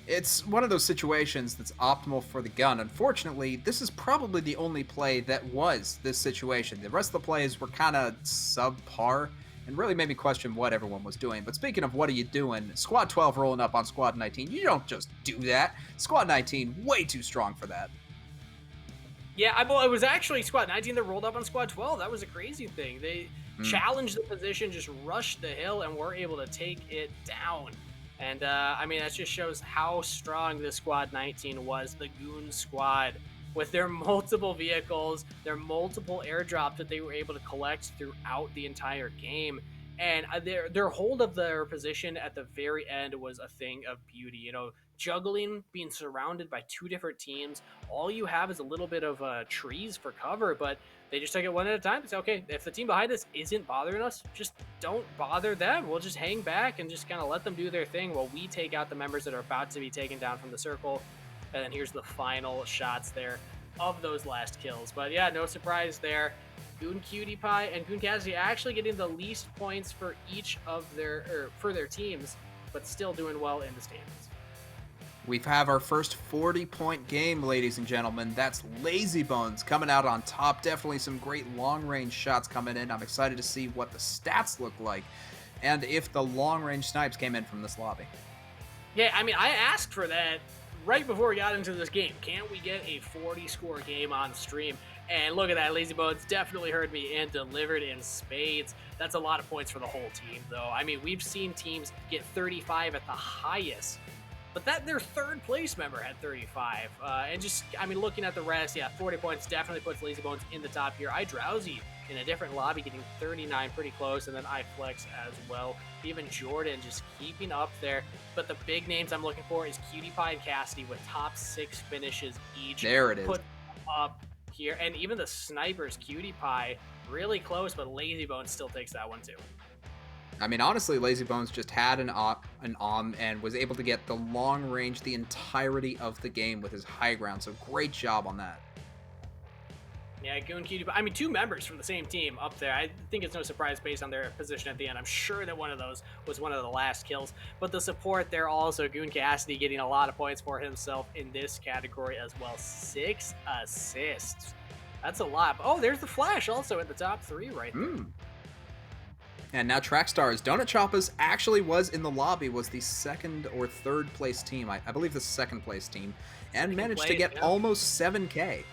It's one of those situations that's optimal for the gun. Unfortunately, this is probably the only play that was this situation. The rest of the plays were kind of subpar and really made me question what everyone was doing. But speaking of what are you doing, Squad 12 rolling up on Squad 19, you don't just do that. Squad 19, way too strong for that. Yeah, well, it was actually Squad 19 that rolled up on Squad 12. That was a crazy thing. They challenged the position, just rushed the hill, and were able to take it down. And, I mean, that just shows how strong this Squad 19 was, the Goon Squad, with their multiple vehicles, their multiple airdrops that they were able to collect throughout the entire game. And their hold of their position at the very end was a thing of beauty. You know, juggling, being surrounded by 2 different teams, all you have is a little bit of trees for cover, but they just took it one at a time. It's okay, if the team behind us isn't bothering us, just don't bother them. We'll just hang back and just kind of let them do their thing while we take out the members that are about to be taken down from the circle. And then here's the final shots there of those last kills. But yeah, no surprise there. Goon Cutie Pie and Goon Cassidy actually getting the least points for each of for their teams, but still doing well in the standings. We have our first 40-point game, ladies and gentlemen. That's Lazy Bones coming out on top. Definitely some great long-range shots coming in. I'm excited to see what the stats look like and if the long-range snipes came in from this lobby. Yeah, I mean, I asked for that right before we got into this game. Can't we get a 40-score game on stream? And look at that, Lazy Bones definitely heard me and delivered in spades. That's a lot of points for the whole team, though. I mean, we've seen teams get 35 at the highest, but that their third place member had 35. And just, I mean, looking at the rest, yeah, 40 points definitely puts Lazy Bones in the top here. iDrowsy in a different lobby getting 39, pretty close, and then iFlex as well. Even Jordan just keeping up there. But the big names I'm looking for is Cutie Pie and Cassidy with top 6 finishes each. There it is. Put up here, and even the snipers, Cutie Pie, really close, but Lazy Bones still takes that one too. I mean, honestly, Lazy Bones just had an and was able to get the long range the entirety of the game with his high ground, so great job on that. Yeah, Goon Cutie Pie. I mean, 2 members from the same team up there. I think it's no surprise based on their position at the end. I'm sure that one of those was one of the last kills. But the support there also, Goon Cassidy getting a lot of points for himself in this category as well. 6 assists. That's a lot. Oh, there's the Flash also at the top 3 right there. And now Trackstars. Donut Choppas actually was in the lobby, was the 2nd or 3rd place team. I believe the 2nd place team. And managed to get almost 7K.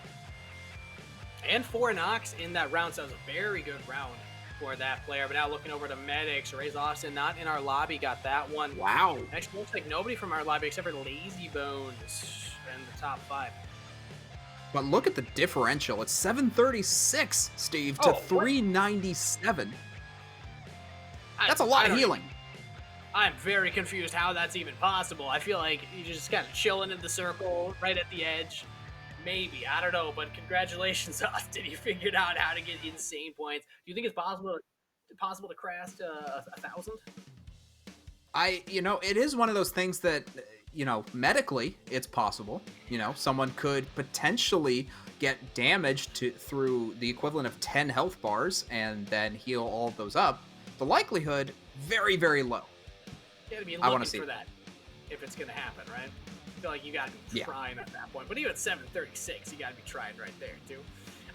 And 4 knocks in that round, so it was a very good round for that player. But now looking over to Medics, Ray's Austin, not in our lobby, got that one. Wow. Actually, looks like nobody from our lobby except for Lazy Bones in the top 5. But look at the differential. It's 736, Steve, to 397. That's a lot of healing. I'm very confused how that's even possible. I feel like you're just kind of chilling in the circle right at the edge. Maybe, I don't know, but congratulations, Austin. You figured out how to get insane points. Do you think it's possible to crash 1,000? It is one of those things that, medically it's possible. Someone could potentially get damaged through the equivalent of 10 health bars and then heal all of those up. The likelihood, very, very low. You gotta be looking for that if it's gonna happen, right? I feel like you gotta be trying at that point. But even at 736, you gotta be trying right there too.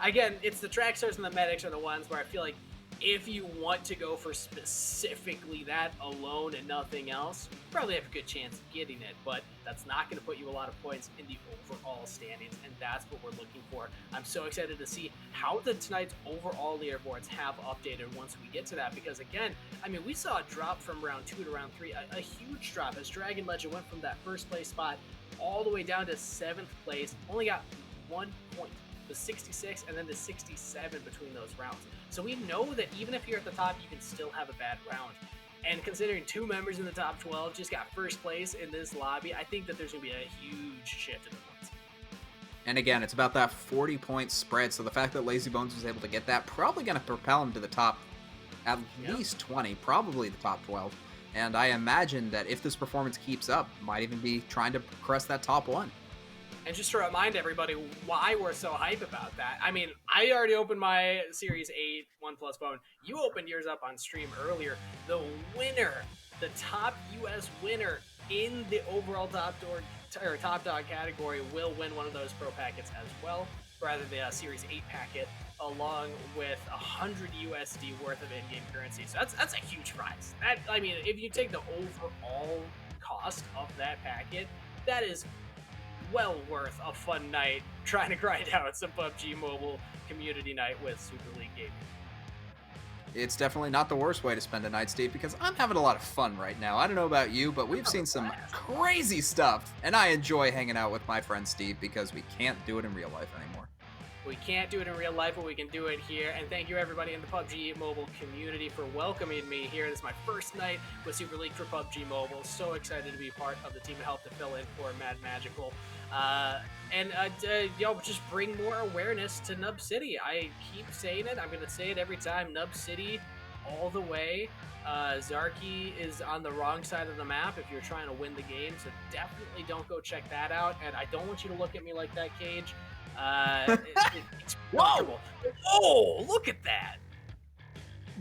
Again, it's the Trackstars and the Medics are the ones where I feel like if you want to go for specifically that alone and nothing else, you probably have a good chance of getting it, but that's not going to put you a lot of points in the overall standings, and that's what we're looking for. I'm so excited to see how tonight's overall leaderboards have updated once we get to that, because again, I mean, we saw a drop from round 2 to round 3, a huge drop as Dragon Legend went from that first place spot all the way down to 7th place, only got 1 point. The 66 and then the 67 between those rounds. So we know that even if you're at the top, you can still have a bad round. And considering 2 members in the top 12 just got first place in this lobby, I think that there's going to be a huge shift in the points. And again, it's about that 40-point spread. So the fact that Lazy Bones was able to get that, probably going to propel him to the top at least 20, probably the top 12. And I imagine that if this performance keeps up, might even be trying to crest that top 1. And just to remind everybody why we're so hype about that, I mean, I already opened my Series 8 OnePlus phone. You opened yours up on stream earlier. The winner, the top US winner in the overall top dog category will win one of those pro packets as well, rather the Series 8 packet, along with 100 USD worth of in-game currency. So that's a huge prize. That, I mean, if you take the overall cost of that packet, that is well worth a fun night trying to grind out some PUBG Mobile community night with Super League Gaming. It's definitely not the worst way to spend a night, Steve, because I'm having a lot of fun right now. I don't know about you, but we've seen some crazy stuff, and I enjoy hanging out with my friend Steve because we can't do it in real life anymore. We can't do it in real life, but we can do it here. And thank you everybody in the PUBG Mobile community for welcoming me here. This is my first night with Super League for PUBG Mobile. So excited to be part of the team and help to fill in for Mad Magical. Just bring more awareness to Nub City. I keep saying it. I'm going to say it every time. Nub City all the way. Zarky is on the wrong side of the map if you're trying to win the game, so definitely don't go check that out. And I don't want you to look at me like that, Cage. It's whoa! Oh, look at that!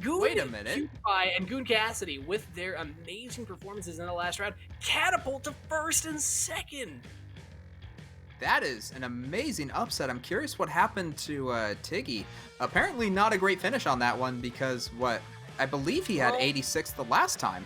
Goon, wait a minute. Cutie Pie and Goon Cassidy, with their amazing performances in the last round, catapult to 1st and 2nd. That is an amazing upset. I'm curious what happened to Tiggy. Apparently not a great finish on that one because I believe he had 86 the last time.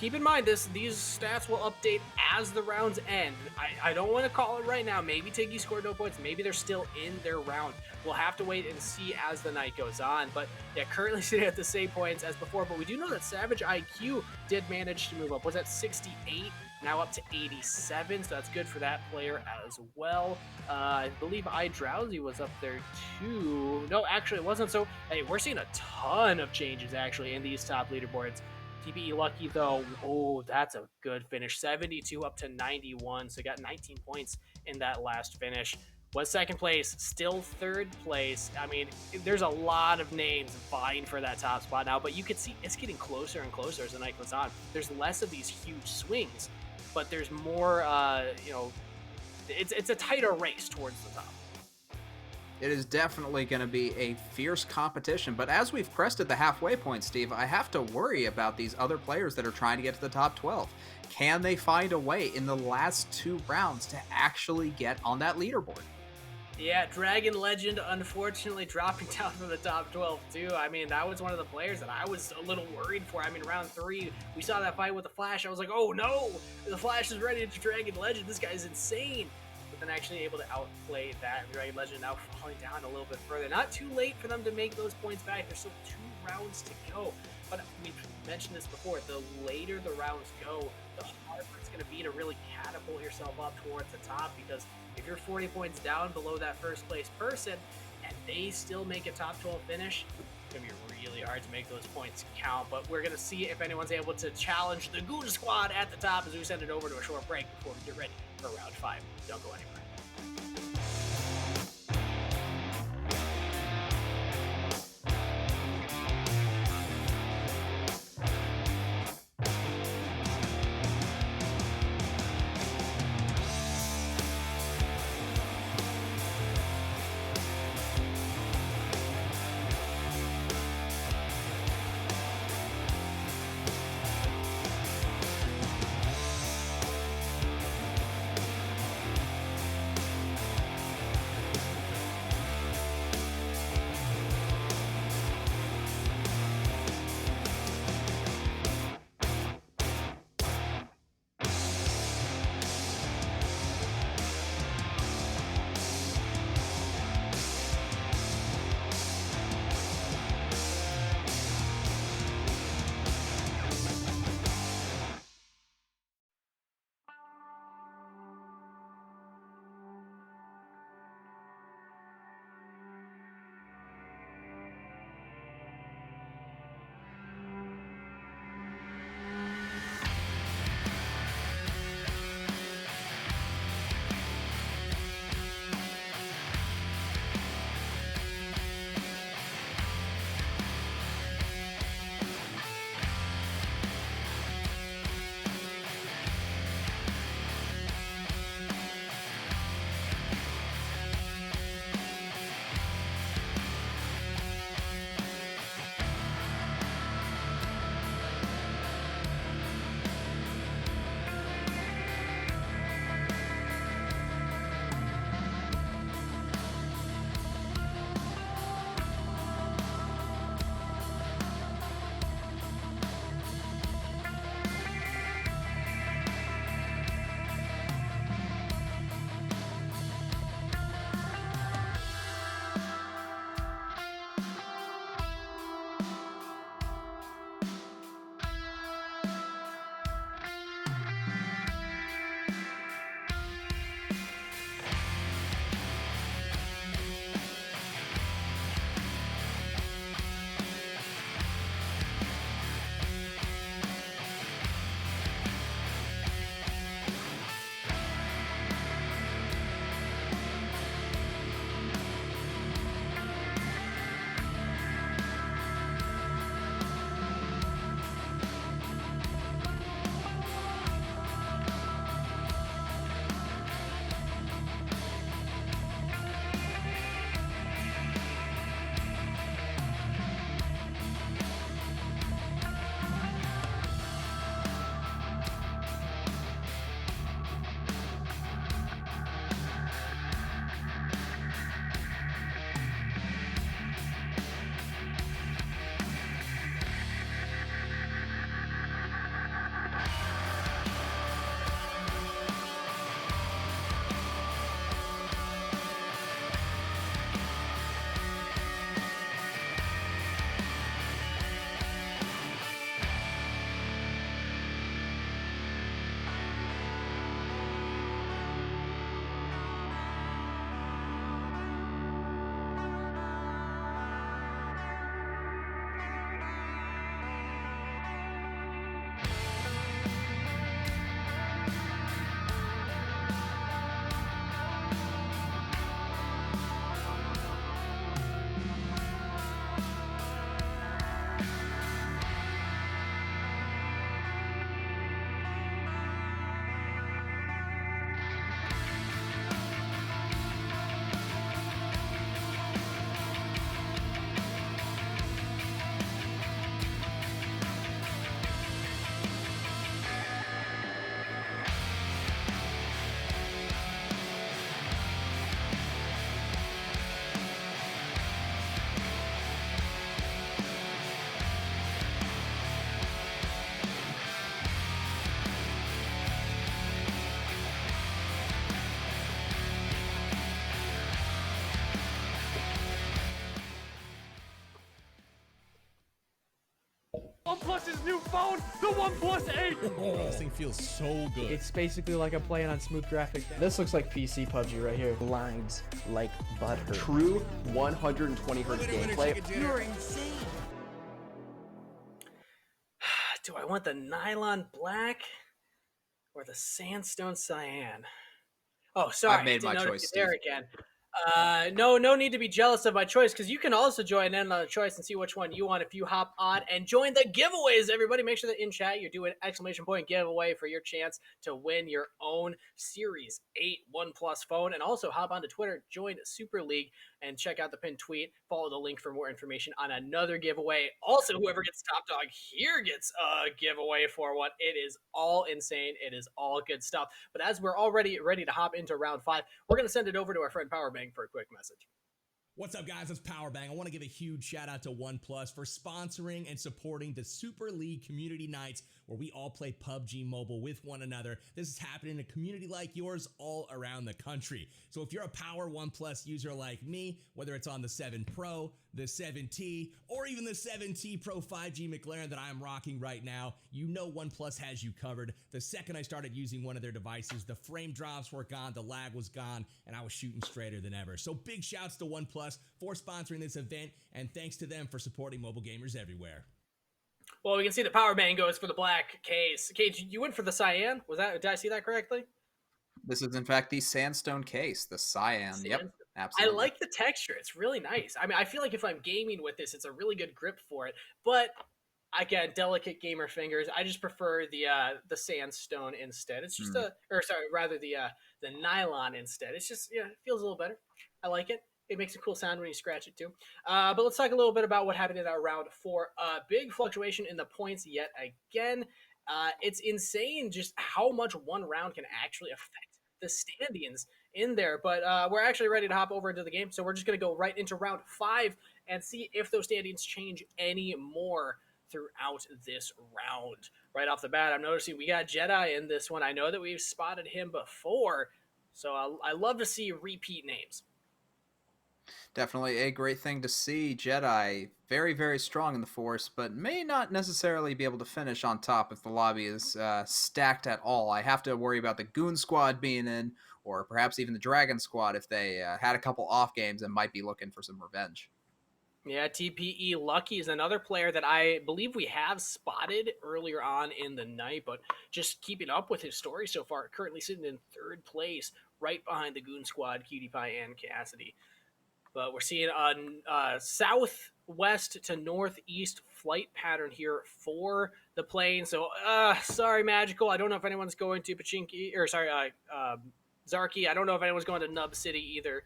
keep in mind these stats will update as the rounds end. I don't want to call it right now. Maybe Tiggy scored no points. Maybe they're still in their round. We'll have to wait and see as the night goes on. But yeah, currently sitting at the same points as before. But we do know that Savage IQ did manage to move up. Was at 68, now up to 87. So that's good for that player as well. I believe iDrowsy was up there too. No, actually it wasn't. So hey, we're seeing a ton of changes actually in these top leaderboards. TPE Lucky though, oh, that's a good finish. 72 up to 91, so got 19 points in that last finish. Was second place, still third place. I mean, there's a lot of names vying for that top spot now, but you can see it's getting closer and closer as the night goes on. There's less of these huge swings, but there's more, it's a tighter race towards the top. It is definitely going to be a fierce competition, but as we've crested the halfway point, Steve, I have to worry about these other players that are trying to get to the top 12. Can they find a way in the last 2 rounds to actually get on that leaderboard? Yeah, Dragon Legend unfortunately dropping down from the top 12 too. I mean, that was one of the players that I was a little worried for. I mean, round 3, we saw that fight with the Flash. I was like, oh no, the Flash is ready to Dragon Legend. This guy's insane. But then actually able to outplay that. Dragon Legend now falling down a little bit further. Not too late for them to make those points back. There's still 2 rounds to go. But we've mentioned this before. The later the rounds go, the harder it's going to be to really catapult yourself up towards the top. Because if you're 40 points down below that first place person and they still make a top 12 finish, it's going to be really hard to make those points count. But we're going to see if anyone's able to challenge the Goon Squad at the top as we send it over to a short break before we get ready for round 5. Don't go anywhere. OnePlus's new phone, the OnePlus 8. Oh, this thing feels so good. It's basically like I'm playing on smooth graphics. This looks like PC PUBG right here. Glides like butter. True 120 hertz gameplay. You're insane. Do I want the nylon black or the sandstone cyan? Oh, sorry. I made my didn't notice choice, you there Steve. again. No need to be jealous of my choice, because you can also join in on the choice and see which one you want if you hop on and join the giveaways. Everybody, make sure that in chat you're doing exclamation point giveaway for your chance to win your own Series 8 OnePlus phone. And also hop onto Twitter, join Super League, and check out the pinned tweet. Follow the link for more information on another giveaway. Also, whoever gets top dog here gets a giveaway for one. It is all insane. It is all good stuff. But as we're already ready to hop into round 5, we're going to send it over to our friend Powerbang for a quick message. What's up, guys? It's Powerbang. I want to give a huge shout out to OnePlus for sponsoring and supporting the Super League Community Nights, where we all play PUBG Mobile with one another. This is happening in a community like yours all around the country. So if you're a Power OnePlus user like me, whether it's on the 7 Pro, the 7T, or even the 7T Pro 5G McLaren that I'm rocking right now, you know OnePlus has you covered. The second I started using one of their devices, the frame drops were gone, the lag was gone, and I was shooting straighter than ever. So big shouts to OnePlus for sponsoring this event, and thanks to them for supporting mobile gamers everywhere. Well, we can see the Powerbang goes for the black case. Cage, you went for the cyan. Did I see that correctly? This is, in fact, the sandstone case, the cyan. Yep, I absolutely. like the texture. It's really nice. I mean, I feel like if I'm gaming with this, it's a really good grip for it. But again, delicate gamer fingers. I just prefer the sandstone instead. It's just the nylon instead. It's just, it feels a little better. I like it. It makes a cool sound when you scratch it too. But let's talk a little bit about what happened in that round 4. Big fluctuation in the points yet again. It's insane just how much one round can actually affect the standings in there. But we're actually ready to hop over into the game. So we're just going to go right into round 5 and see if those standings change any more throughout this round. Right off the bat, I'm noticing we got Jedi in this one. I know that we've spotted him before. So I love to see repeat names. Definitely a great thing to see. Jedi, very, very strong in the Force, but may not necessarily be able to finish on top if the lobby is stacked at all. I have to worry about the Goon Squad being in, or perhaps even the Dragon Squad if they had a couple off games and might be looking for some revenge. Yeah, TPE Lucky is another player that I believe we have spotted earlier on in the night, but just keeping up with his story so far, currently sitting in 3rd place, right behind the Goon Squad, Cutie Pie, and Cassidy. But we're seeing a southwest to northeast flight pattern here for the plane. So, sorry, Magical. I don't know if anyone's going to Pachinki, or sorry, Zarky. I don't know if anyone's going to Nub City either.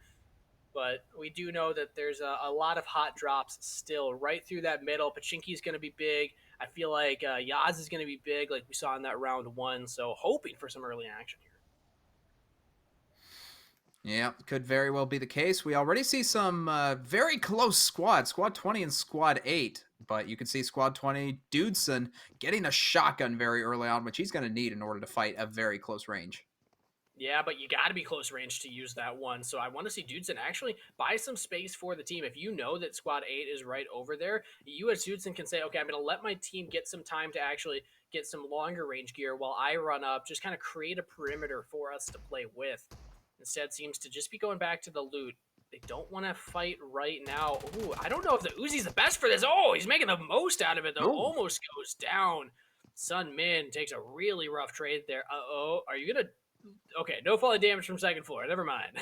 But we do know that there's a lot of hot drops still right through that middle. Pachinki's going to be big. I feel like Yaz is going to be big, like we saw in that round 1. So, hoping for some early action here. Yeah, could very well be the case. We already see some very close squads, Squad 20 and Squad 8. But you can see Squad 20, Dudeson, getting a shotgun very early on, which he's going to need in order to fight a very close range. Yeah, but you got to be close range to use that one. So I want to see Dudeson actually buy some space for the team. If you know that Squad 8 is right over there, you as Dudeson can say, okay, I'm going to let my team get some time to actually get some longer range gear while I run up, just kind of create a perimeter for us to play with. Instead, seems to just be going back to the loot. They don't want to fight right now. Ooh, I don't know if the Uzi's the best for this. Oh, he's making the most out of it, though. Ooh. Almost goes down. Sun Min takes a really rough trade there. Uh-oh. Are you going to... Okay, no falling damage from 2nd floor. Never mind.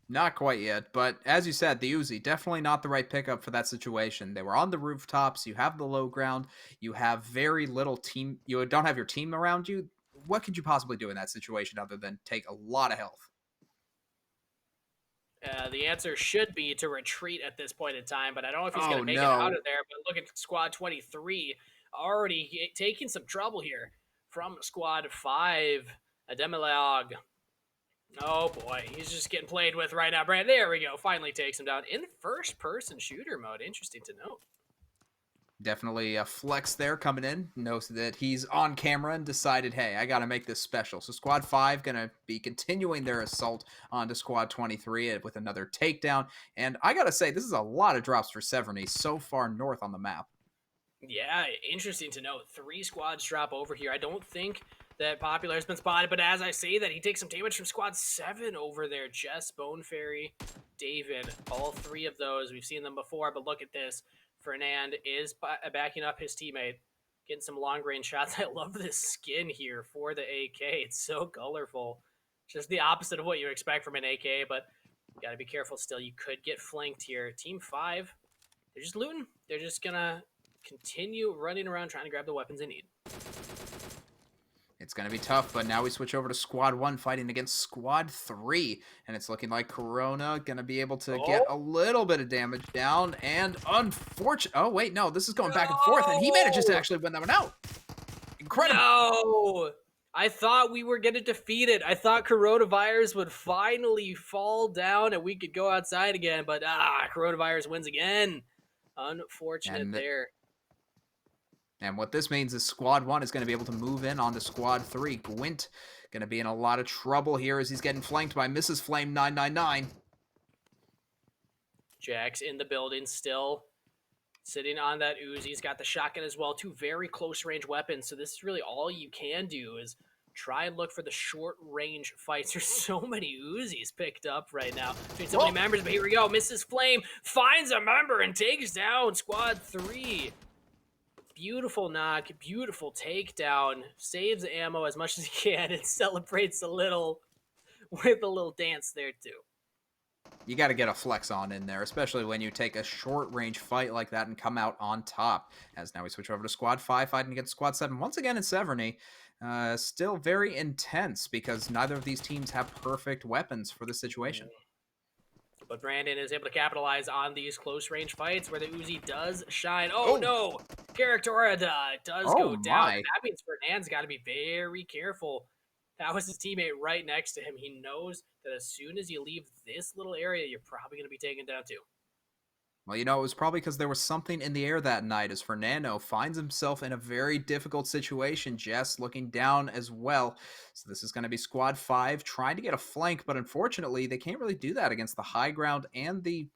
Not quite yet, but as you said, the Uzi, definitely not the right pickup for that situation. They were on the rooftops. You have the low ground. You have very little team. You don't have your team around you. What could you possibly do in that situation other than take a lot of health? The answer should be to retreat at this point in time, but I don't know if he's going to make it no. out of there. But look at Squad 23 already taking some trouble here from Squad 5. Ademelog. Oh boy, he's just getting played with right now. Brand, there we go. Finally takes him down in first-person shooter mode. Interesting to note. Definitely a flex there coming in. Knows that he's on camera and decided, hey, I got to make this special. So Squad 5 going to be continuing their assault onto Squad 23 with another takedown. And I got to say, this is a lot of drops for Severny so far north on the map. Yeah, interesting to note. 3 squads drop over here. I don't think that Popular has been spotted, but as I say that, he takes some damage from squad 7 over there. Jess, Bone Fairy, David, all 3 of those. We've seen them before, but look at this. Fernand is backing up his teammate, getting some long-range shots. I love this skin here for the AK. It's so colorful. Just the opposite of what you expect from an AK, but you got to be careful still. You could get flanked here. Team 5, they're just looting. They're just going to continue running around trying to grab the weapons they need. It's going to be tough, but now we switch over to Squad 1 fighting against Squad 3, and it's looking like Corona going to be able to get a little bit of damage down, and oh, wait, no, this is going back and forth, and he manages to actually win that one out. Incredible. No! I thought we were going to defeat it. I thought Coronavirus would finally fall down and we could go outside again, but Coronavirus wins again. Unfortunate there. And what this means is Squad 1 is going to be able to move in onto Squad 3. Gwent going to be in a lot of trouble here as he's getting flanked by Mrs. Flame 999. Jack's in the building still. Sitting on that Uzi. He's got the shotgun as well. 2 very close range weapons. So this is really all you can do is try and look for the short range fights. There's so many Uzis picked up right now between so many members. But here we go. Mrs. Flame finds a member and takes down Squad 3. Beautiful knock, beautiful takedown. Saves ammo as much as he can and celebrates a little with a little dance there too. You got to get a flex on in there, especially when you take a short-range fight like that and come out on top. As now we switch over to Squad 5 fighting against Squad 7. Once again in Severny. Still very intense because neither of these teams have perfect weapons for the situation. But Brandon is able to capitalize on these close-range fights where the Uzi does shine. Oh, no! Character does go down. That means Fernand's got to be very careful. That was his teammate right next to him. He knows that as soon as you leave this little area, you're probably going to be taken down too. Well, you know, it was probably because there was something in the air that night as Fernando finds himself in a very difficult situation. Jess looking down as well. So this is going to be Squad 5 trying to get a flank, but unfortunately, they can't really do that against the high ground and the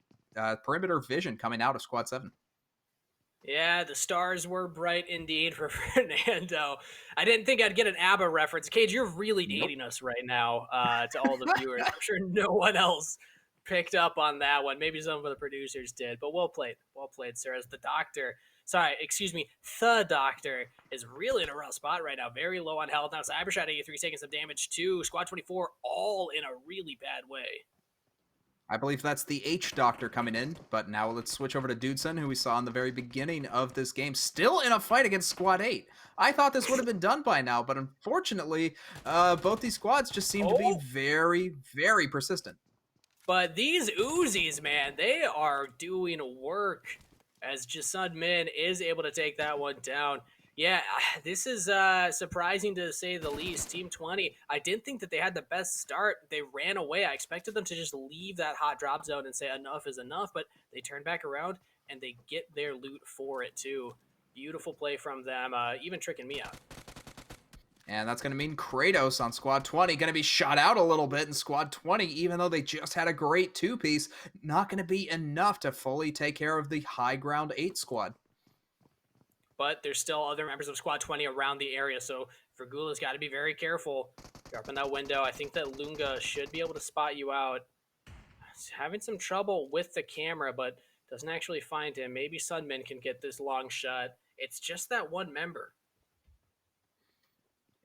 perimeter vision coming out of Squad 7. Yeah, the stars were bright indeed for Fernando. I didn't think I'd get an ABBA reference. Cage, you're really dating us right now to all the viewers. I'm sure no one else picked up on that one. Maybe some of the producers did, but well played. Well played, sir. As the doctor, the doctor is really in a rough spot right now. Very low on health. Now Cybershot 83 taking some damage too. Squad 24 all in a really bad way. I believe that's the H Doctor coming in, but now let's switch over to Dudson, who we saw in the very beginning of this game, still in a fight against Squad 8. I thought this would have been done by now, but unfortunately, both these squads just seem to be very, very persistent. But these Uzis, man, they are doing work as Jasud Min is able to take that one down. Yeah, this is surprising to say the least. Team 20, I didn't think that they had the best start. They ran away. I expected them to just leave that hot drop zone and say enough is enough, but they turn back around and they get their loot for it too. Beautiful play from them, even tricking me out. And that's going to mean Kratos on Squad 20 going to be shot out a little bit in Squad 20, even though they just had a great 2-piece. Not going to be enough to fully take care of the high ground 8 squad. But there's still other members of Squad 20 around the area, so Vergula's got to be very careful. You're up in that window. I think that Lunga should be able to spot you out. He's having some trouble with the camera, but doesn't actually find him. Maybe Sunmin can get this long shot. It's just that one member.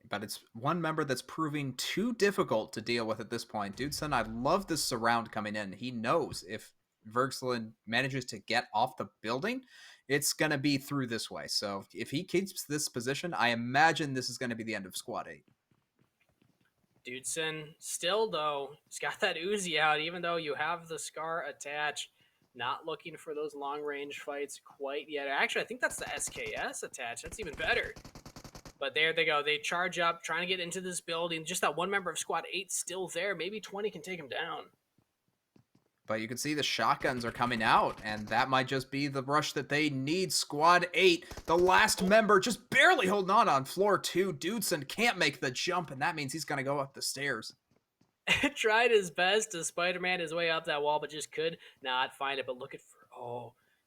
But it's one member that's proving too difficult to deal with at this point. Dudeson, I love this surround coming in. He knows if Vergslin manages to get off the building, it's going to be through this way. So if he keeps this position, I imagine this is going to be the end of Squad 8. Dudeson, still though, he's got that Uzi out, even though you have the Scar attached. Not looking for those long-range fights quite yet. Actually, I think that's the SKS attached. That's even better. But there they go. They charge up, trying to get into this building. Just that one member of Squad 8 still there. Maybe 20 can take him down. But you can see the shotguns are coming out, and that might just be the rush that they need. Squad 8, the last member, just barely holding on floor 2. Dudeson can't make the jump, and that means he's going to go up the stairs. Tried his best to Spider-Man his way up that wall, but just could not find it. But look at,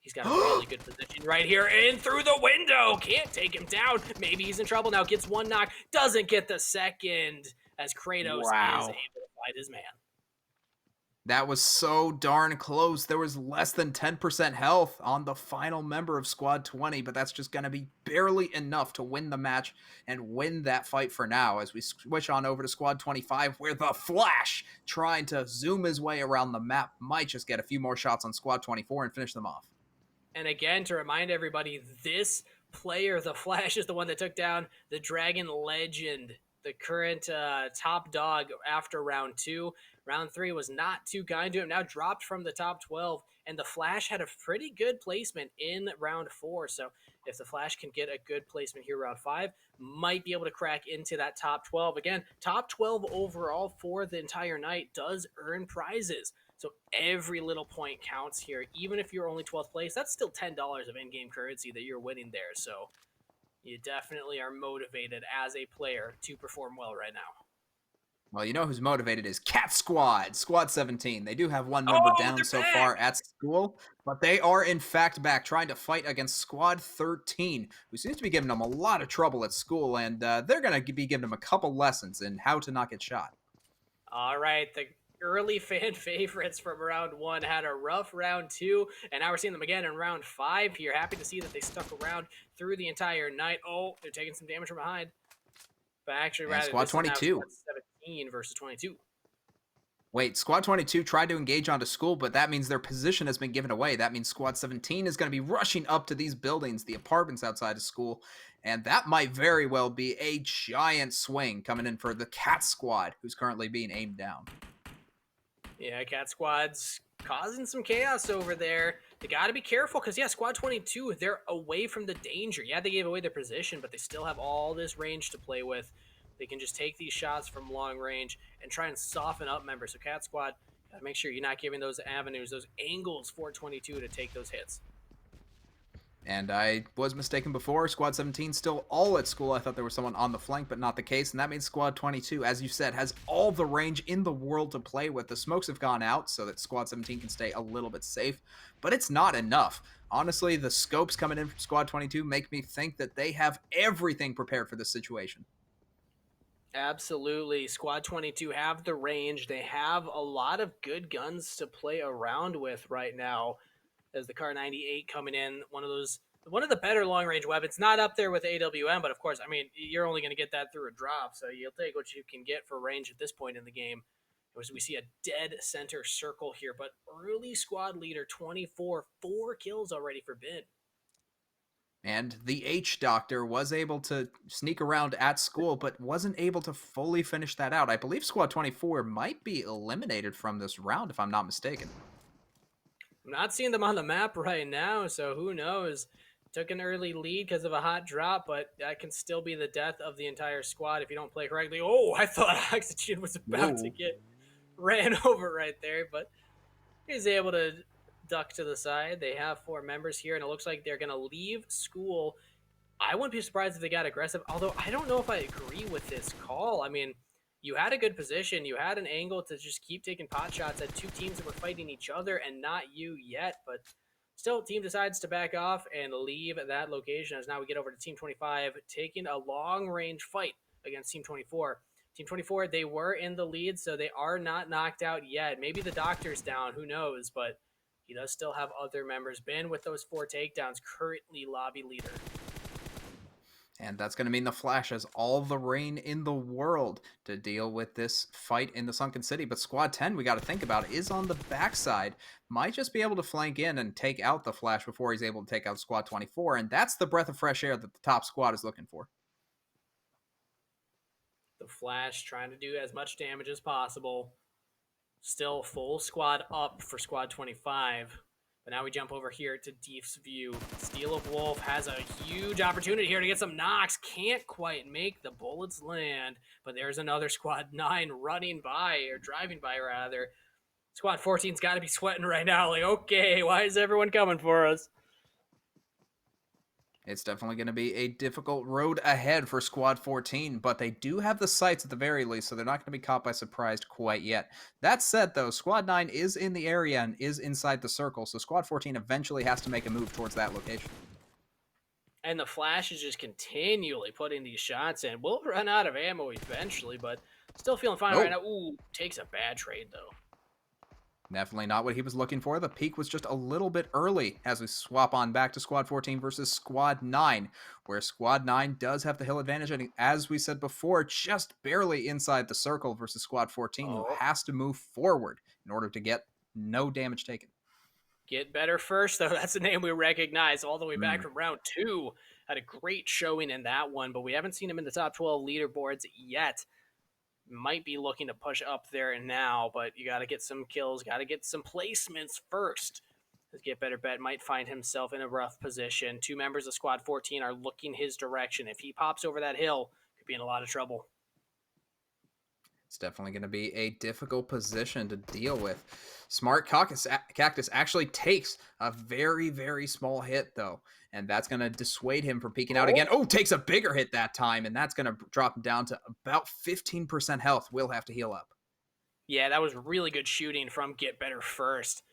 He's got a really good position right here in through the window. Can't take him down. Maybe he's in trouble now. Gets one knock. Doesn't get the second as Kratos is able to fight his man. That was so darn close. There was less than 10% health on the final member of Squad 20, but that's just going to be barely enough to win the match and win that fight for now as we switch on over to Squad 25, where the Flash, trying to zoom his way around the map, might just get a few more shots on Squad 24 and finish them off. And again, to remind everybody, this player, the Flash, is the one that took down the Dragon Legend, the current top dog after round 2. Round 3 was not too kind to him, now dropped from the top 12, and the Flash had a pretty good placement in round 4. So if the Flash can get a good placement here round 5, might be able to crack into that top 12. Again, top 12 overall for the entire night does earn prizes. So every little point counts here. Even if you're only 12th place, that's still $10 of in-game currency that you're winning there. So you definitely are motivated as a player to perform well right now. Well, you know who's motivated is Cat Squad, Squad 17. They do have one member down so far at school, but they are in fact back trying to fight against Squad 13, who seems to be giving them a lot of trouble at school, and they're going to be giving them a couple lessons in how to not get shot. All right, the early fan favorites from round 1 had a rough round 2, and now we're seeing them again in round 5 here. Happy to see that they stuck around through the entire night. Oh, they're taking some damage from behind. But actually, rather, Squad 22. 17 versus 22. Wait, Squad 22 tried to engage onto school, but that means their position has been given away. That means Squad 17 is going to be rushing up to these buildings, the apartments outside of school, and that might very well be a giant swing coming in for the Cat Squad, who's currently being aimed down. Yeah, Cat Squad's causing some chaos over there. They got to be careful because, yeah, Squad 22, they're away from the danger. Yeah, they gave away their position, but they still have all this range to play with. They can just take these shots from long range and try and soften up members. So Cat Squad, got to make sure you're not giving those avenues, those angles for 22 to take those hits. And I was mistaken before. Squad 17 still all at school. I thought there was someone on the flank, but not the case. And that means Squad 22, as you said, has all the range in the world to play with. The smokes have gone out so that Squad 17 can stay a little bit safe, but it's not enough. Honestly, the scopes coming in from Squad 22 make me think that they have everything prepared for this situation. Absolutely. Squad 22 have the range. They have a lot of good guns to play around with right now. As the Kar 98 coming in, one of the better long-range weapons. Not up there with AWM, but of course, I mean, you're only going to get that through a drop, so you'll take what you can get for range at this point in the game. As we see a dead center circle here, but early squad leader 24, 4 kills already for Bin. And the H-Doctor was able to sneak around at school, but wasn't able to fully finish that out. I believe Squad 24 might be eliminated from this round, if I'm not mistaken. I'm not seeing them on the map right now, so who knows? Took an early lead because of a hot drop, but that can still be the death of the entire squad if you don't play correctly. Oh, I thought Oxygen was about to get ran over right there, but he's able to duck to the side. They have 4 members here, and it looks like they're going to leave school. I wouldn't be surprised if they got aggressive, although I don't know if I agree with this call. I mean, you had a good position. You had an angle to just keep taking pot shots at 2 teams that were fighting each other and not you yet. But still, team decides to back off and leave that location as now we get over to Team 25, taking a long-range fight against Team 24. Team 24, they were in the lead, so they are not knocked out yet. Maybe the Doctor's down, who knows, but he does still have other members. Ben with those 4 takedowns, currently lobby leader. And that's going to mean the Flash has all the rain in the world to deal with this fight in the Sunken City. But Squad 10, we got to think about, is on the backside. Might just be able to flank in and take out the Flash before he's able to take out Squad 24. And that's the breath of fresh air that the top squad is looking for. The Flash trying to do as much damage as possible. Still full squad up for Squad 25. But now we jump over here to Deef's view. Steel of Wolf has a huge opportunity here to get some knocks. Can't quite make the bullets land. But there's another Squad 9 running by, or driving by rather. Squad 14's got to be sweating right now. Like, okay, why is everyone coming for us? It's definitely going to be a difficult road ahead for Squad 14, but they do have the sights at the very least, so they're not going to be caught by surprise quite yet. That said, though, Squad 9 is in the area and is inside the circle, so Squad 14 eventually has to make a move towards that location. And the Flash is just continually putting these shots in. We'll run out of ammo eventually, but still feeling fine right now. Ooh, takes a bad trade, though. Definitely not what he was looking for. The peak was just a little bit early as we swap on back to Squad 14 versus Squad 9, where Squad 9 does have the hill advantage, and as we said before, just barely inside the circle versus Squad 14, who has to move forward in order to get no damage taken. Get better first, though. That's a name we recognize all the way back from round 2. Had a great showing in that one, but we haven't seen him in the top 12 leaderboards yet. Might be looking to push up there now, but you got to get some kills, got to get some placements first. Get better bet might find himself in a rough position. 2 members of Squad 14 are looking his direction. If he pops over that hill, could be in a lot of trouble. It's definitely going to be a difficult position to deal with. Smart Cactus actually takes a very, very small hit, though, and that's going to dissuade him from peeking out again. Oh, takes a bigger hit that time, and that's going to drop him down to about 15% health. Will have to heal up. Yeah, that was really good shooting from Get Better First.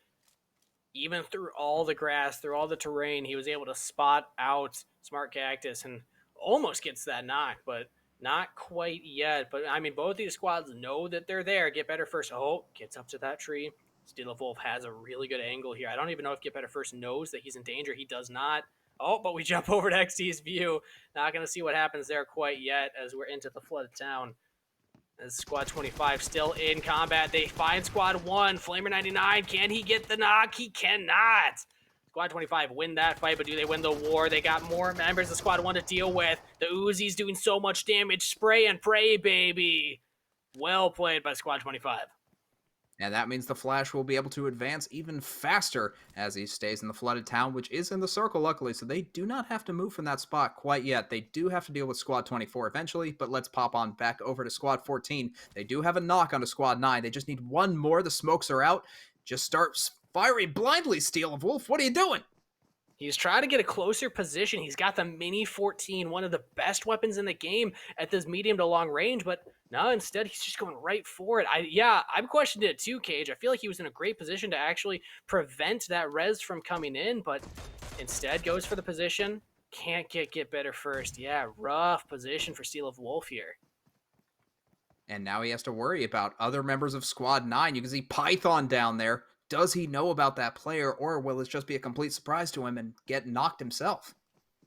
Even through all the grass, through all the terrain, he was able to spot out Smart Cactus and almost gets that knock, but not quite yet. But, I mean, both these squads know that they're there. Get Better First. Oh, gets up to that tree. Steel of Wolf has a really good angle here. I don't even know if Get Better First knows that he's in danger. He does not. Oh, but we jump over to XT's view. Not going to see what happens there quite yet as we're into the flooded town. As Squad 25 still in combat. They find Squad 1. Flamer 99. Can he get the knock? He cannot. Squad 25 win that fight, but do they win the war? They got more members of Squad 1 to deal with. The Uzi's doing so much damage. Spray and pray, baby. Well played by Squad 25. And that means the Flash will be able to advance even faster as he stays in the flooded town, which is in the circle, luckily, so they do not have to move from that spot quite yet. They do have to deal with Squad 24 eventually, but let's pop on back over to Squad 14. They do have a knock onto Squad 9. They just need one more. The smokes are out. Just start firing blindly, Steel of Wolf. What are you doing? He's trying to get a closer position. He's got the Mini 14, one of the best weapons in the game at this medium to long range, but no, instead he's just going right for it. I'm questioning it too, Cage. I feel like he was in a great position to actually prevent that res from coming in, but instead goes for the position. Can't get better first. Yeah, rough position for Steel of Wolf here. And now he has to worry about other members of Squad 9. You can see Python down there. Does he know about that player, or will it just be a complete surprise to him and get knocked himself?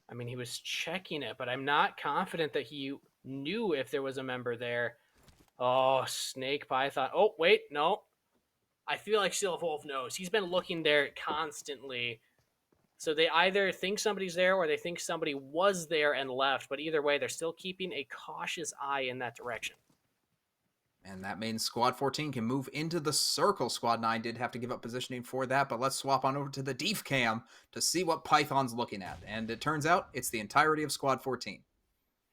I mean, he was checking it, but I'm not confident that he knew if there was a member there. Oh, Snake Python. Oh, wait, no. I feel like Steel of Wolf knows. He's been looking there constantly. So they either think somebody's there or they think somebody was there and left, but either way, they're still keeping a cautious eye in that direction. And that means Squad 14 can move into the circle. Squad 9 did have to give up positioning for that, but let's swap on over to the Deef Cam to see what Python's looking at. And it turns out it's the entirety of Squad 14.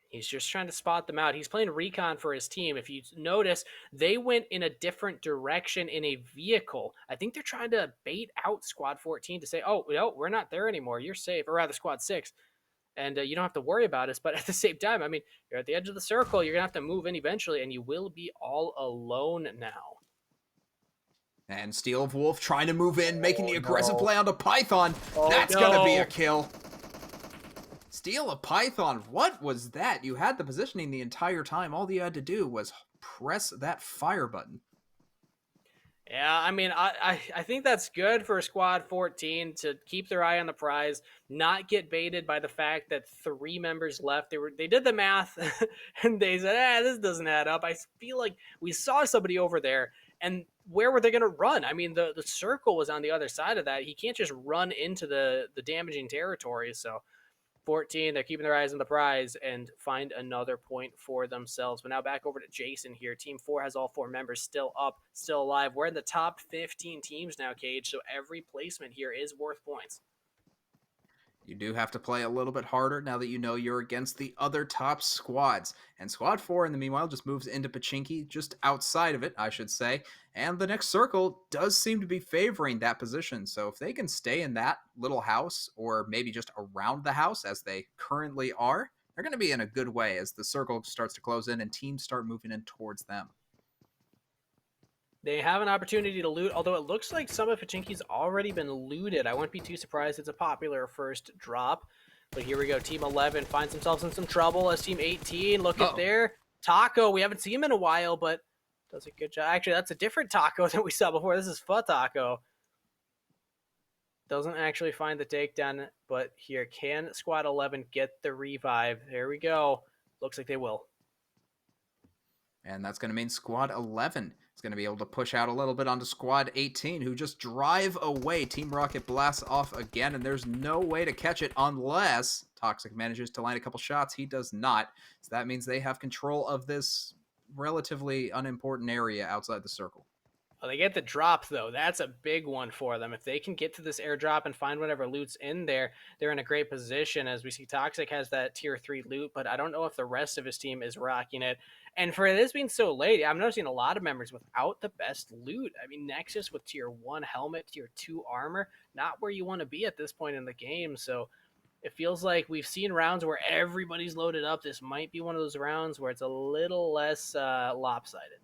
He's just trying to spot them out. He's playing recon for his team. If you notice, they went in a different direction in a vehicle. I think they're trying to bait out Squad 14 to say, oh, no, we're not there anymore. You're safe. Or rather, Squad 6. And you don't have to worry about us. But at the same time, I mean, you're at the edge of the circle. You're going to have to move in eventually, and you will be all alone now. And Steel of Wolf trying to move in, making the aggressive play onto Python. That's going to be a kill. Steel of Python, what was that? You had the positioning the entire time. All you had to do was press that fire button. Yeah, I mean, I think that's good for Squad 14 to keep their eye on the prize, not get baited by the fact that 3 members left. They did the math, and they said, this doesn't add up. I feel like we saw somebody over there, and where were they going to run? I mean, the circle was on the other side of that. He can't just run into the damaging territory, so 14, they're keeping their eyes on the prize and find another point for themselves. But now back over to Jason here. Team 4 has all 4 members still up, still alive. We're in the top 15 teams now, Cage, so every placement here is worth points. You do have to play a little bit harder now that you know you're against the other top squads. And Squad 4, in the meanwhile, just moves into Pachinki, just outside of it, I should say. And the next circle does seem to be favoring that position. So if they can stay in that little house, or maybe just around the house as they currently are, they're going to be in a good way as the circle starts to close in and teams start moving in towards them. They have an opportunity to loot, although it looks like some of Pachinki's already been looted. I wouldn't be too surprised. It's a popular first drop. But here we go. Team 11 finds themselves in some trouble as Team 18. Look at there. Taco. We haven't seen him in a while, but does a good job. Actually, that's a different Taco than we saw before. This is Taco. Doesn't actually find the takedown, but here, can Squad 11 get the revive? There we go. Looks like they will. And that's going to mean Squad 11 is going to be able to push out a little bit onto Squad 18, who just drive away. Team Rocket blasts off again, and there's no way to catch it unless Toxic manages to land a couple shots. He does not. So that means they have control of this relatively unimportant area outside the circle. Well, they get the drop, though. That's a big one for them. If they can get to this airdrop and find whatever loot's in there, they're in a great position. As we see, Toxic has that tier 3 loot, but I don't know if the rest of his team is rocking it. And for this being so late, I'm noticing a lot of members without the best loot. I mean, Nexus with tier 1 helmet, tier 2 armor, not where you want to be at this point in the game. So it feels like we've seen rounds where everybody's loaded up. This might be one of those rounds where it's a little less lopsided.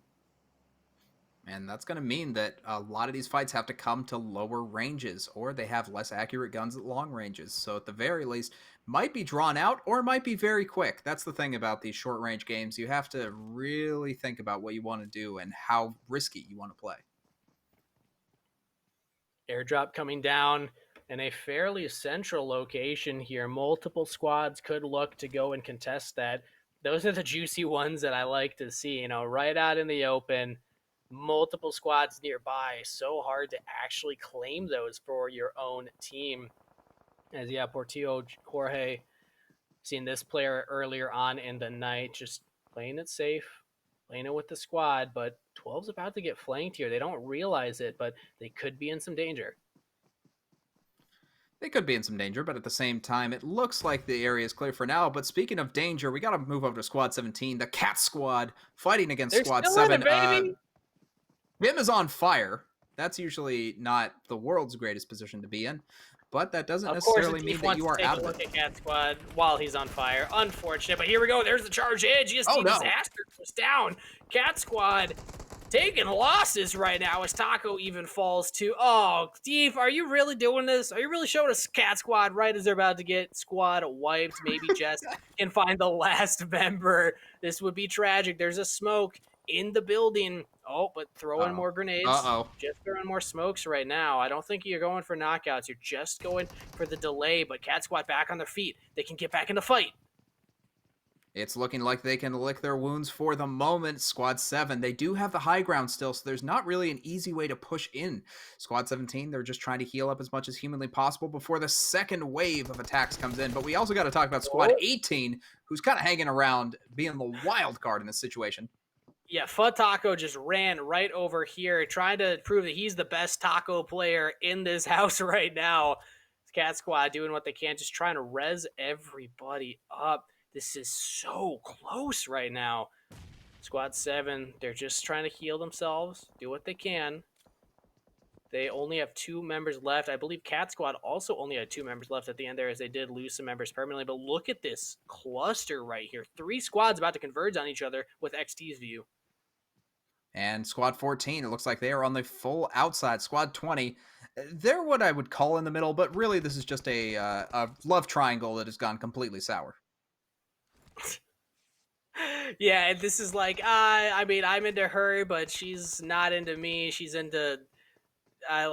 And that's going to mean that a lot of these fights have to come to lower ranges, or they have less accurate guns at long ranges. So at the very least, might be drawn out or might be very quick. That's the thing about these short range games. You have to really think about what you want to do and how risky you want to play. Airdrop coming down in a fairly central location here. Multiple squads could look to go and contest that. Those are the juicy ones that I like to see, you know, right out in the open. Multiple squads nearby. So hard to actually claim those for your own team. As yeah, Portillo, Jorge, seeing this player earlier on in the night, just playing it safe, playing it with the squad, but 12's about to get flanked here. They don't realize it, but they could be in some danger. They could be in some danger, but at the same time, it looks like the area is clear for now. But speaking of danger, we got to move over to Squad 17, the Cat Squad, fighting against They're Squad still 7. in it, baby. Bim is on fire. That's usually not the world's greatest position to be in, but that doesn't necessarily mean that you are out of it. Look at Cat Squad while he's on fire. Unfortunate, but here we go. There's the charge edge. EST disaster goes down. Cat Squad taking losses right now as Taco even falls to. Oh, Steve, are you really doing this? Are you really showing us Cat Squad right as they're about to get squad wiped? Maybe Jess can find the last member. This would be tragic. There's a smoke in the building. Oh, but throwing more grenades. Just throwing more smokes right now. I don't think you're going for knockouts. You're just going for the delay, but Cat Squad back on their feet. They can get back in the fight. It's looking like they can lick their wounds for the moment. Squad 7, they do have the high ground still, so there's not really an easy way to push in. Squad 17, they're just trying to heal up as much as humanly possible before the second wave of attacks comes in. But we also got to talk about Squad 18, who's kind of hanging around, being the wild card in this situation. Yeah, Taco just ran right over here, trying to prove that he's the best taco player in this house right now. Cat Squad doing what they can, just trying to res everybody up. This is so close right now. Squad 7, they're just trying to heal themselves, do what they can. They only have 2 members left. I believe Cat Squad also only had 2 members left at the end there, as they did lose some members permanently. But look at this cluster right here. 3 squads about to converge on each other with XT's view. And Squad 14, it looks like they are on the full outside. Squad 20, they're what I would call in the middle, but really this is just a love triangle that has gone completely sour. Yeah, and this is like, I mean, I'm into her, but she's not into me. She's into, I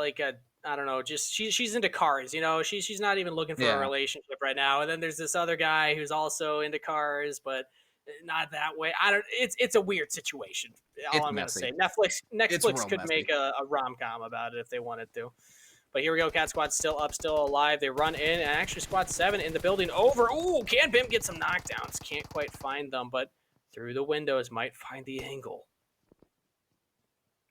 don't know, just she's into cars, you know. She's not even looking for a relationship right now. And then there's this other guy who's also into cars, but not that way. It's a weird situation. All I'm gonna say. Netflix could make a rom-com about it if they wanted to. But here we go. Cat Squad still up, still alive. They run in, and actually Squad 7 in the building over. Ooh, can Bim get some knockdowns? Can't quite find them, but through the windows might find the angle.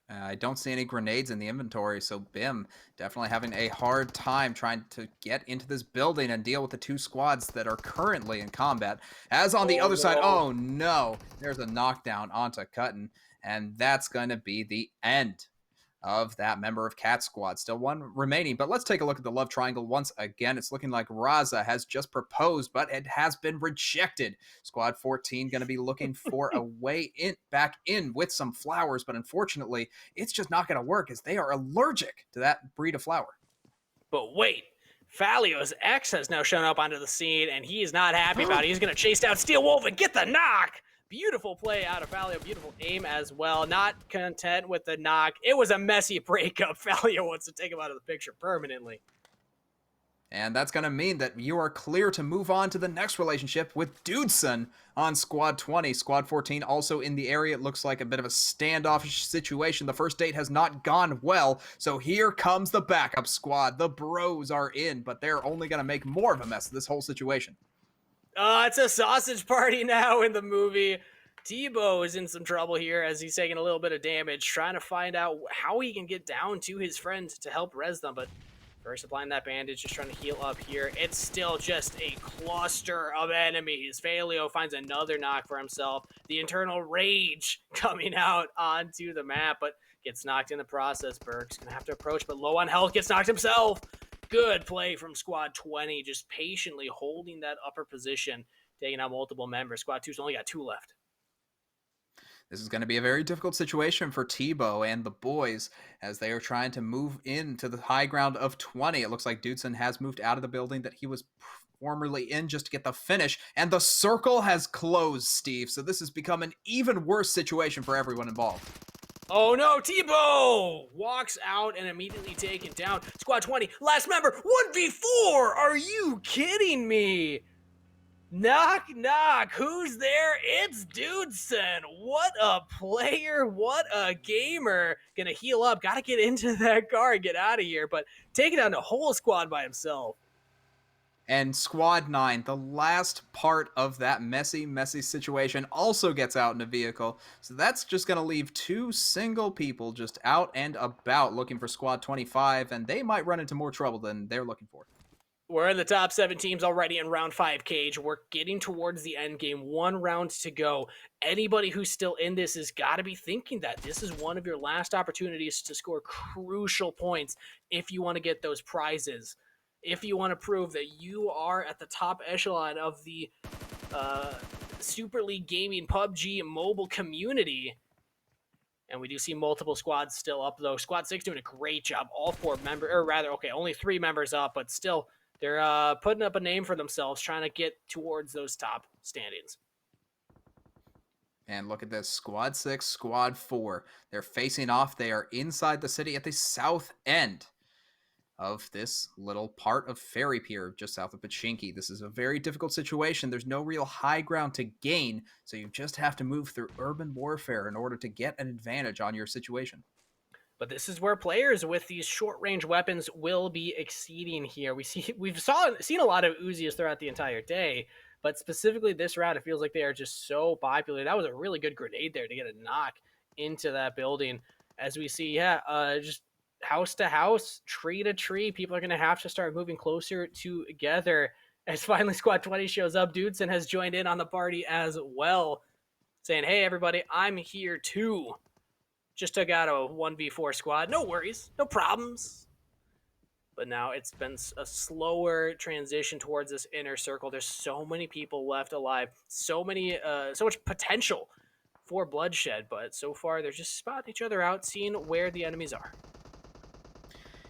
I don't see any grenades in the inventory, so Bim definitely having a hard time trying to get into this building and deal with the two squads that are currently in combat. As on the Oh, other side, no. oh no, there's a knockdown onto Cutton, and that's going to be the end of that member of Cat Squad. Still one remaining, but let's take a look at the love triangle once again. It's looking like Raza has just proposed, but it has been rejected. Squad 14 going to be looking for a way in back in with some flowers, but unfortunately, it's just not going to work as they are allergic to that breed of flower. But wait, Falio's ex has now shown up onto the scene, and he is not happy about it. He's going to chase down Steel Wolf and get the knock. Beautiful play out of Falio. Beautiful aim as well. Not content with the knock. It was a messy breakup. Falio wants to take him out of the picture permanently. And that's going to mean that you are clear to move on to the next relationship with Dudeson on Squad 20. Squad 14 also in the area. It looks like a bit of a standoffish situation. The first date has not gone well, so here comes the backup squad. The bros are in, but they're only going to make more of a mess of this whole situation. It's a sausage party now in the movie. Tebow is in some trouble here as he's taking a little bit of damage, trying to find out how he can get down to his friend to help res them, but first applying that bandage, just trying to heal up here. It's still just a cluster of enemies. Falio finds another knock for himself. The internal rage coming out onto the map, but gets knocked in the process. Berg's going to have to approach, but low on health, gets knocked himself. Good play from Squad 20, just patiently holding that upper position, taking out multiple members. Squad 2's only got 2 left. This is going to be a very difficult situation for Tebow and the boys as they are trying to move into the high ground of 20. It looks like Dudeson has moved out of the building that he was formerly in just to get the finish, and the circle has closed, Steve. So this has become an even worse situation for everyone involved. Oh no, Tebow walks out and immediately taken down. Squad 20, last member, 1v4! Are you kidding me? Knock, knock. Who's there? It's Dudeson. What a player. What a gamer. Gonna heal up. Gotta get into that car and get out of here. But taking down the whole squad by himself. And Squad 9, the last part of that messy situation, also gets out in a vehicle. So that's just going to leave 2 single people just out and about looking for Squad 25, and they might run into more trouble than they're looking for. We're in the top 7 teams already in round 5, Cage. We're getting towards the end game. 1 round to go. Anybody who's still in this has got to be thinking that this is one of your last opportunities to score crucial points if you want to get those prizes. If you want to prove that you are at the top echelon of the Super League Gaming PUBG mobile community. And we do see multiple squads still up, though. Squad 6 doing a great job. All 4 members, or rather, okay, only 3 members up, but still, they're putting up a name for themselves, trying to get towards those top standings. And look at this, Squad 6, Squad 4. They're facing off. They are inside the city at the south end of this little part of Ferry Pier just south of Pachinki. This is a very difficult situation. There's no real high ground to gain, so you just have to move through urban warfare in order to get an advantage on your situation. But this is where players with these short-range weapons will be exceeding here. We've seen a lot of Uzis throughout the entire day, but specifically this round, it feels like they are just so popular. That was a really good grenade there to get a knock into that building. As we see, just house to house, tree to tree, people are going to have to start moving closer together. As finally Squad 20 shows up, Dudeson has joined in on the party as well, saying, hey, everybody, I'm here too. Just took out a 1v4 squad. No worries, no problems. But now it's been a slower transition towards this inner circle. There's so many people left alive, so much potential for bloodshed, but so far they're just spotting each other out, seeing where the enemies are.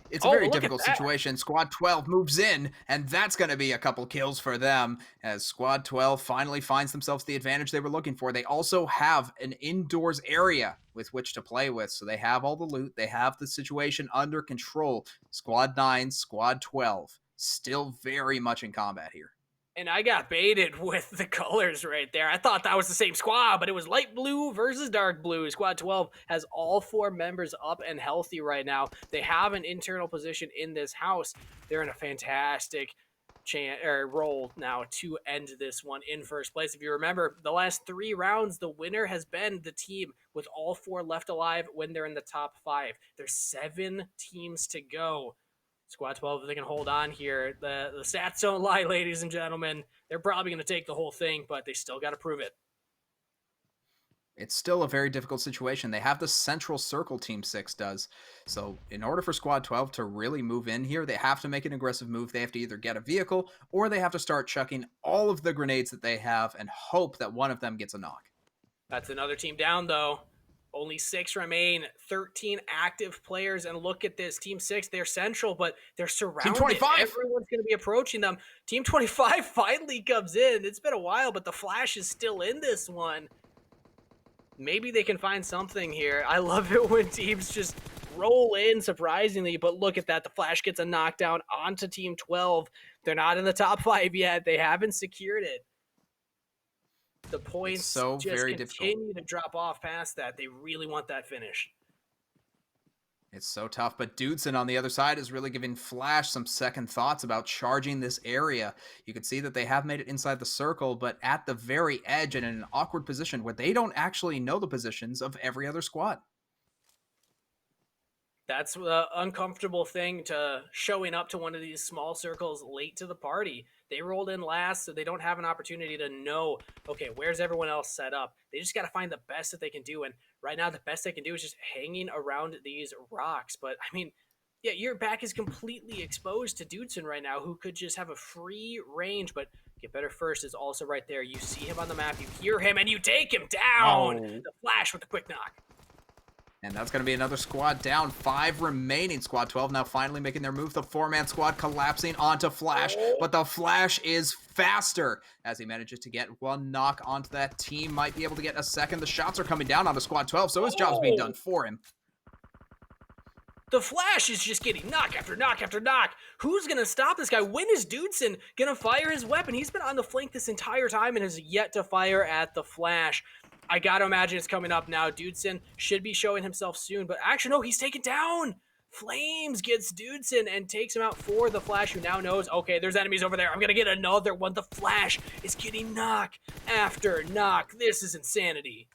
It's a very difficult situation. Squad 12 moves in, and that's going to be a couple kills for them as Squad 12 finally finds themselves the advantage they were looking for. They also have an indoors area with which to play with, so they have all the loot. They have the situation under control. Squad 9, Squad 12, still very much in combat here. And I got baited with the colors right there. I thought that was the same squad, but it was light blue versus dark blue. Squad 12 has all 4 members up and healthy right now. They have an internal position in this house. They're in a fantastic role now to end this one in first place. If you remember, the last 3 rounds, the winner has been the team with all 4 left alive when they're in the top 5. There's 7 teams to go. Squad 12, if they can hold on here, the stats don't lie, ladies and gentlemen. They're probably going to take the whole thing, but they still got to prove it. It's still a very difficult situation. They have the central circle, Team 6 does. So in order for Squad 12 to really move in here, they have to make an aggressive move. They have to either get a vehicle or they have to start chucking all of the grenades that they have and hope that one of them gets a knock. That's another team down, though. Only 6 remain, 13 active players, and look at this. Team 6, they're central, but they're surrounded. Team 25! Everyone's going to be approaching them. Team 25 finally comes in. It's been a while, but the Flash is still in this one. Maybe they can find something here. I love it when teams just roll in surprisingly, but look at that. The Flash gets a knockdown onto Team 12. They're not in the top 5 yet. They haven't secured it. The points just continue to drop off past that. They really want that finish. It's so tough, but Dudson on the other side is really giving Flash some second thoughts about charging this area. You can see that they have made it inside the circle, but at the very edge and in an awkward position where they don't actually know the positions of every other squad. That's the uncomfortable thing to showing up to one of these small circles late to the party. They rolled in last, so they don't have an opportunity to know, okay, where's everyone else set up? They just got to find the best that they can do. And right now, the best they can do is just hanging around these rocks. But, I mean, yeah, your back is completely exposed to Dudson right now, who could just have a free range. But Get Better First is also right there. You see him on the map, you hear him, and you take him down. The Flash with the quick knock. And that's going to be another squad down. 5 remaining. Squad 12 now finally making their move. The 4-man squad collapsing onto Flash, but the Flash is faster as he manages to get one knock onto that team. Might be able to get a second. The shots are coming down onto Squad 12, so his job's being done for him. The Flash is just getting knock after knock after knock. Who's going to stop this guy? When is Dudson going to fire his weapon? He's been on the flank this entire time and has yet to fire at the Flash. I got to imagine it's coming up now. Dudson should be showing himself soon, but actually, no, he's taken down. Flames gets Dudson and takes him out for the Flash, who now knows, okay, there's enemies over there. I'm going to get another one. The Flash is getting knock after knock. This is insanity.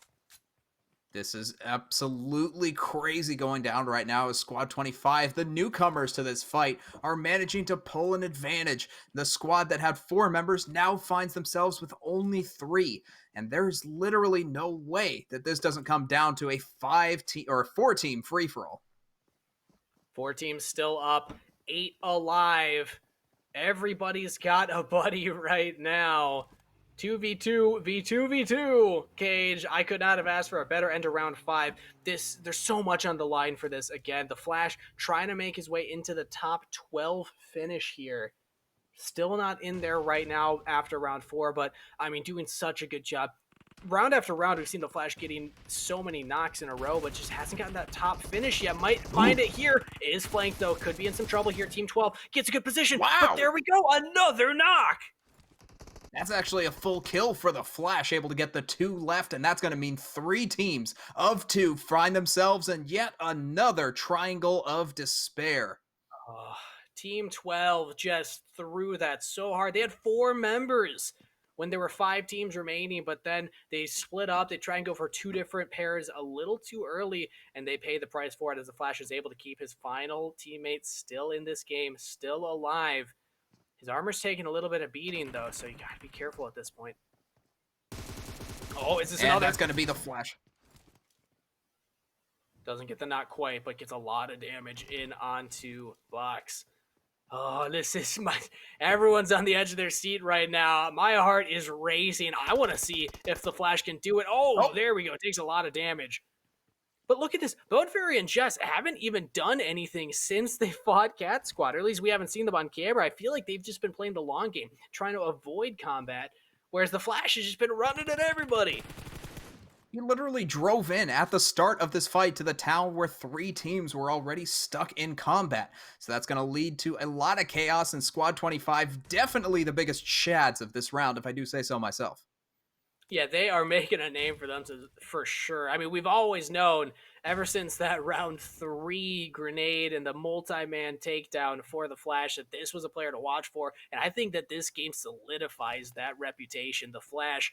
This is absolutely crazy going down right now as Squad 25, the newcomers to this fight, are managing to pull an advantage. The squad that had 4 members now finds themselves with only 3. And there's literally no way that this doesn't come down to a 4-team free-for-all. 4 teams still up, 8 alive. Everybody's got a buddy right now. 2v2, v2v2, Cage. I could not have asked for a better end to round 5. There's so much on the line for this. Again, the Flash trying to make his way into the top 12 finish here. Still not in there right now after round 4, but I mean, doing such a good job. Round after round, we've seen the Flash getting so many knocks in a row, but just hasn't gotten that top finish yet. Might find it here. It is flanked, though. Could be in some trouble here. Team 12 gets a good position. Wow. But there we go. Another knock. That's actually a full kill for the Flash, able to get the 2 left, and that's going to mean 3 teams of 2 find themselves in yet another triangle of despair. Team 12 just threw that so hard. They had 4 members when there were 5 teams remaining, but then they split up. They try and go for 2 different pairs a little too early, and they pay the price for it as the Flash is able to keep his final teammates still in this game, still alive. His armor's taking a little bit of beating, though, so you gotta be careful at this point. Oh, is this another? And that's gonna be the Flash. Doesn't get the not quite, but gets a lot of damage in onto Box. Oh, this is everyone's on the edge of their seat right now. My heart is racing. I want to see if the Flash can do it. Oh, there we go. It takes a lot of damage. But look at this. Bone Fury and Jess haven't even done anything since they fought Cat Squad, or at least we haven't seen them on camera. I feel like they've just been playing the long game, trying to avoid combat, whereas the Flash has just been running at everybody. He literally drove in at the start of this fight to the town where 3 teams were already stuck in combat. So that's going to lead to a lot of chaos, and Squad 25 definitely the biggest chads of this round, if I do say so myself. Yeah, they are making a name for for sure. I mean, we've always known ever since that round 3 grenade and the multi-man takedown for the Flash that this was a player to watch for. And I think that this game solidifies that reputation. The Flash,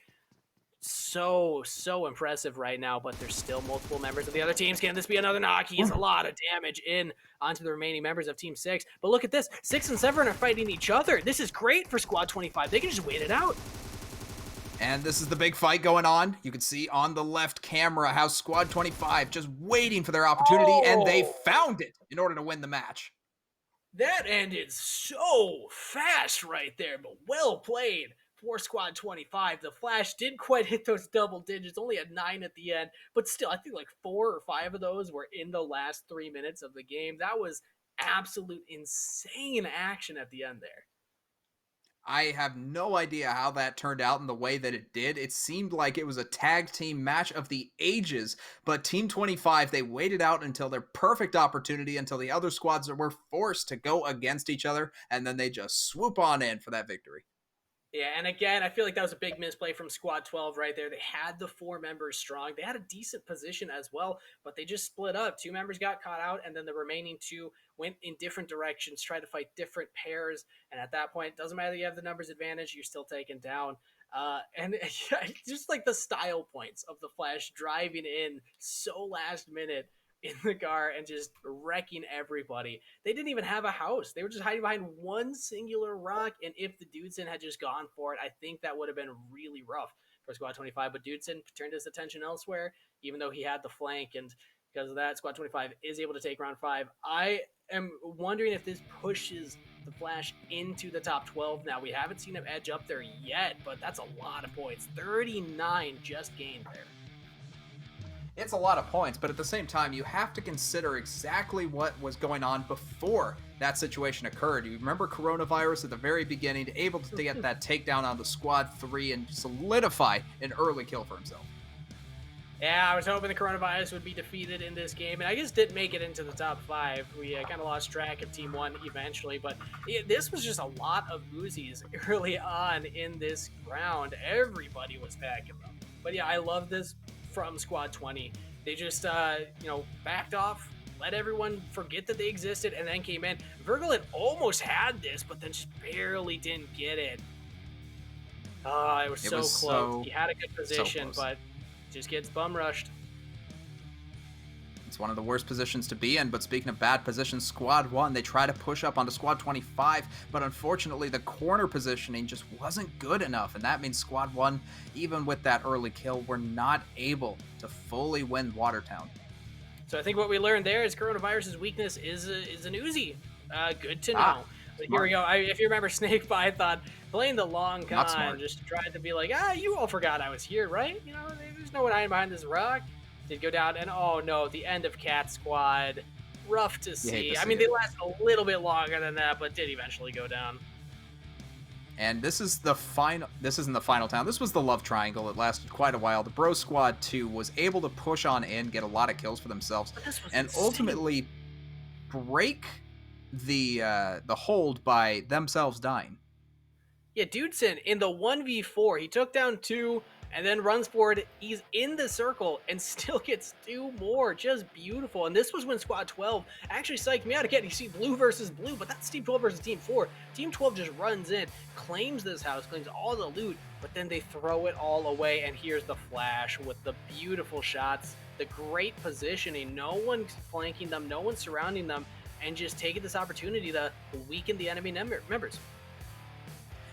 so impressive right now, but there's still multiple members of the other teams. Can this be another knock? He's a lot of damage in onto the remaining members of Team 6. But look at this. 6 and 7 are fighting each other. This is great for Squad 25. They can just wait it out. And this is the big fight going on. You can see on the left camera how Squad 25 just waiting for their opportunity, and they found it in order to win the match. That ended so fast right there, but well played for Squad 25. The Flash didn't quite hit those double digits, only a 9 at the end, but still, I think like 4 or 5 of those were in the last 3 minutes of the game. That was absolute insane action at the end there. I have no idea how that turned out in the way that it did. It seemed like it was a tag team match of the ages, but Team 25, they waited out until their perfect opportunity, until the other squads were forced to go against each other, and then they just swoop on in for that victory. Yeah, and again, I feel like that was a big misplay from Squad 12 right there. They had the 4 members strong. They had a decent position as well, but they just split up. 2 members got caught out, and then the remaining 2 went in different directions, tried to fight different pairs, and at that point, it doesn't matter that you have the numbers advantage, you're still taken down. And just like the style points of the Flash driving in so last minute in the car and just wrecking everybody. They didn't even have a house. They were just hiding behind one singular rock, and if the Dudesen had just gone for it, I think that would have been really rough for Squad 25, but Dudesen turned his attention elsewhere, even though he had the flank, and because of that, Squad 25 is able to take round 5. I am wondering if this pushes the Flash into the top 12. Now, we haven't seen him edge up there yet, but that's a lot of points. 39 just gained there. It's a lot of points, but at the same time, you have to consider exactly what was going on before that situation occurred. You remember coronavirus at the very beginning, able to get that takedown on the Squad 3 and solidify an early kill for himself. Yeah, I was hoping the coronavirus would be defeated in this game, and I just didn't make it into the top 5. We kind of lost track of Team 1 eventually, but this was just a lot of Uzis early on in this round. Everybody was packing them. But yeah, I love this from Squad 20. They just, backed off, let everyone forget that they existed, and then came in. Virgil had almost had this, but then just barely didn't get it. It was so close. He had a good position, but just gets bum rushed. It's one of the worst positions to be in, but speaking of bad positions, Squad 1, they try to push up onto Squad 25, but unfortunately the corner positioning just wasn't good enough, and that means Squad 1, even with that early kill, were not able to fully win Watertown. So I think what we learned there is coronavirus's weakness is an Uzi. Good to know. But here we go. If you remember Snake Python playing the long con, just tried to be like, you all forgot I was here, right? You know, there's no one hiding behind this rock. Did go down, and oh no, the end of Cat Squad. Rough to see. I mean, they lasted a little bit longer than that, but did eventually go down. And this is the final. This isn't the final town. This was the love triangle. It lasted quite a while. The Bro Squad 2 was able to push on in, get a lot of kills for themselves, and insane. Ultimately break the hold by themselves dying. Yeah, Dudesen in the 1v4, he took down 2. And then runs forward, he's in the circle, and still gets 2 more. Just beautiful. And this was when Squad 12 actually psyched me out again. You see blue versus blue, but that's Team 12 versus Team 4. Team 12 just runs in, claims this house, claims all the loot, but then they throw it all away, and here's the Flash with the beautiful shots, the great positioning. No one's flanking them, no one's surrounding them, and just taking this opportunity to weaken the enemy members.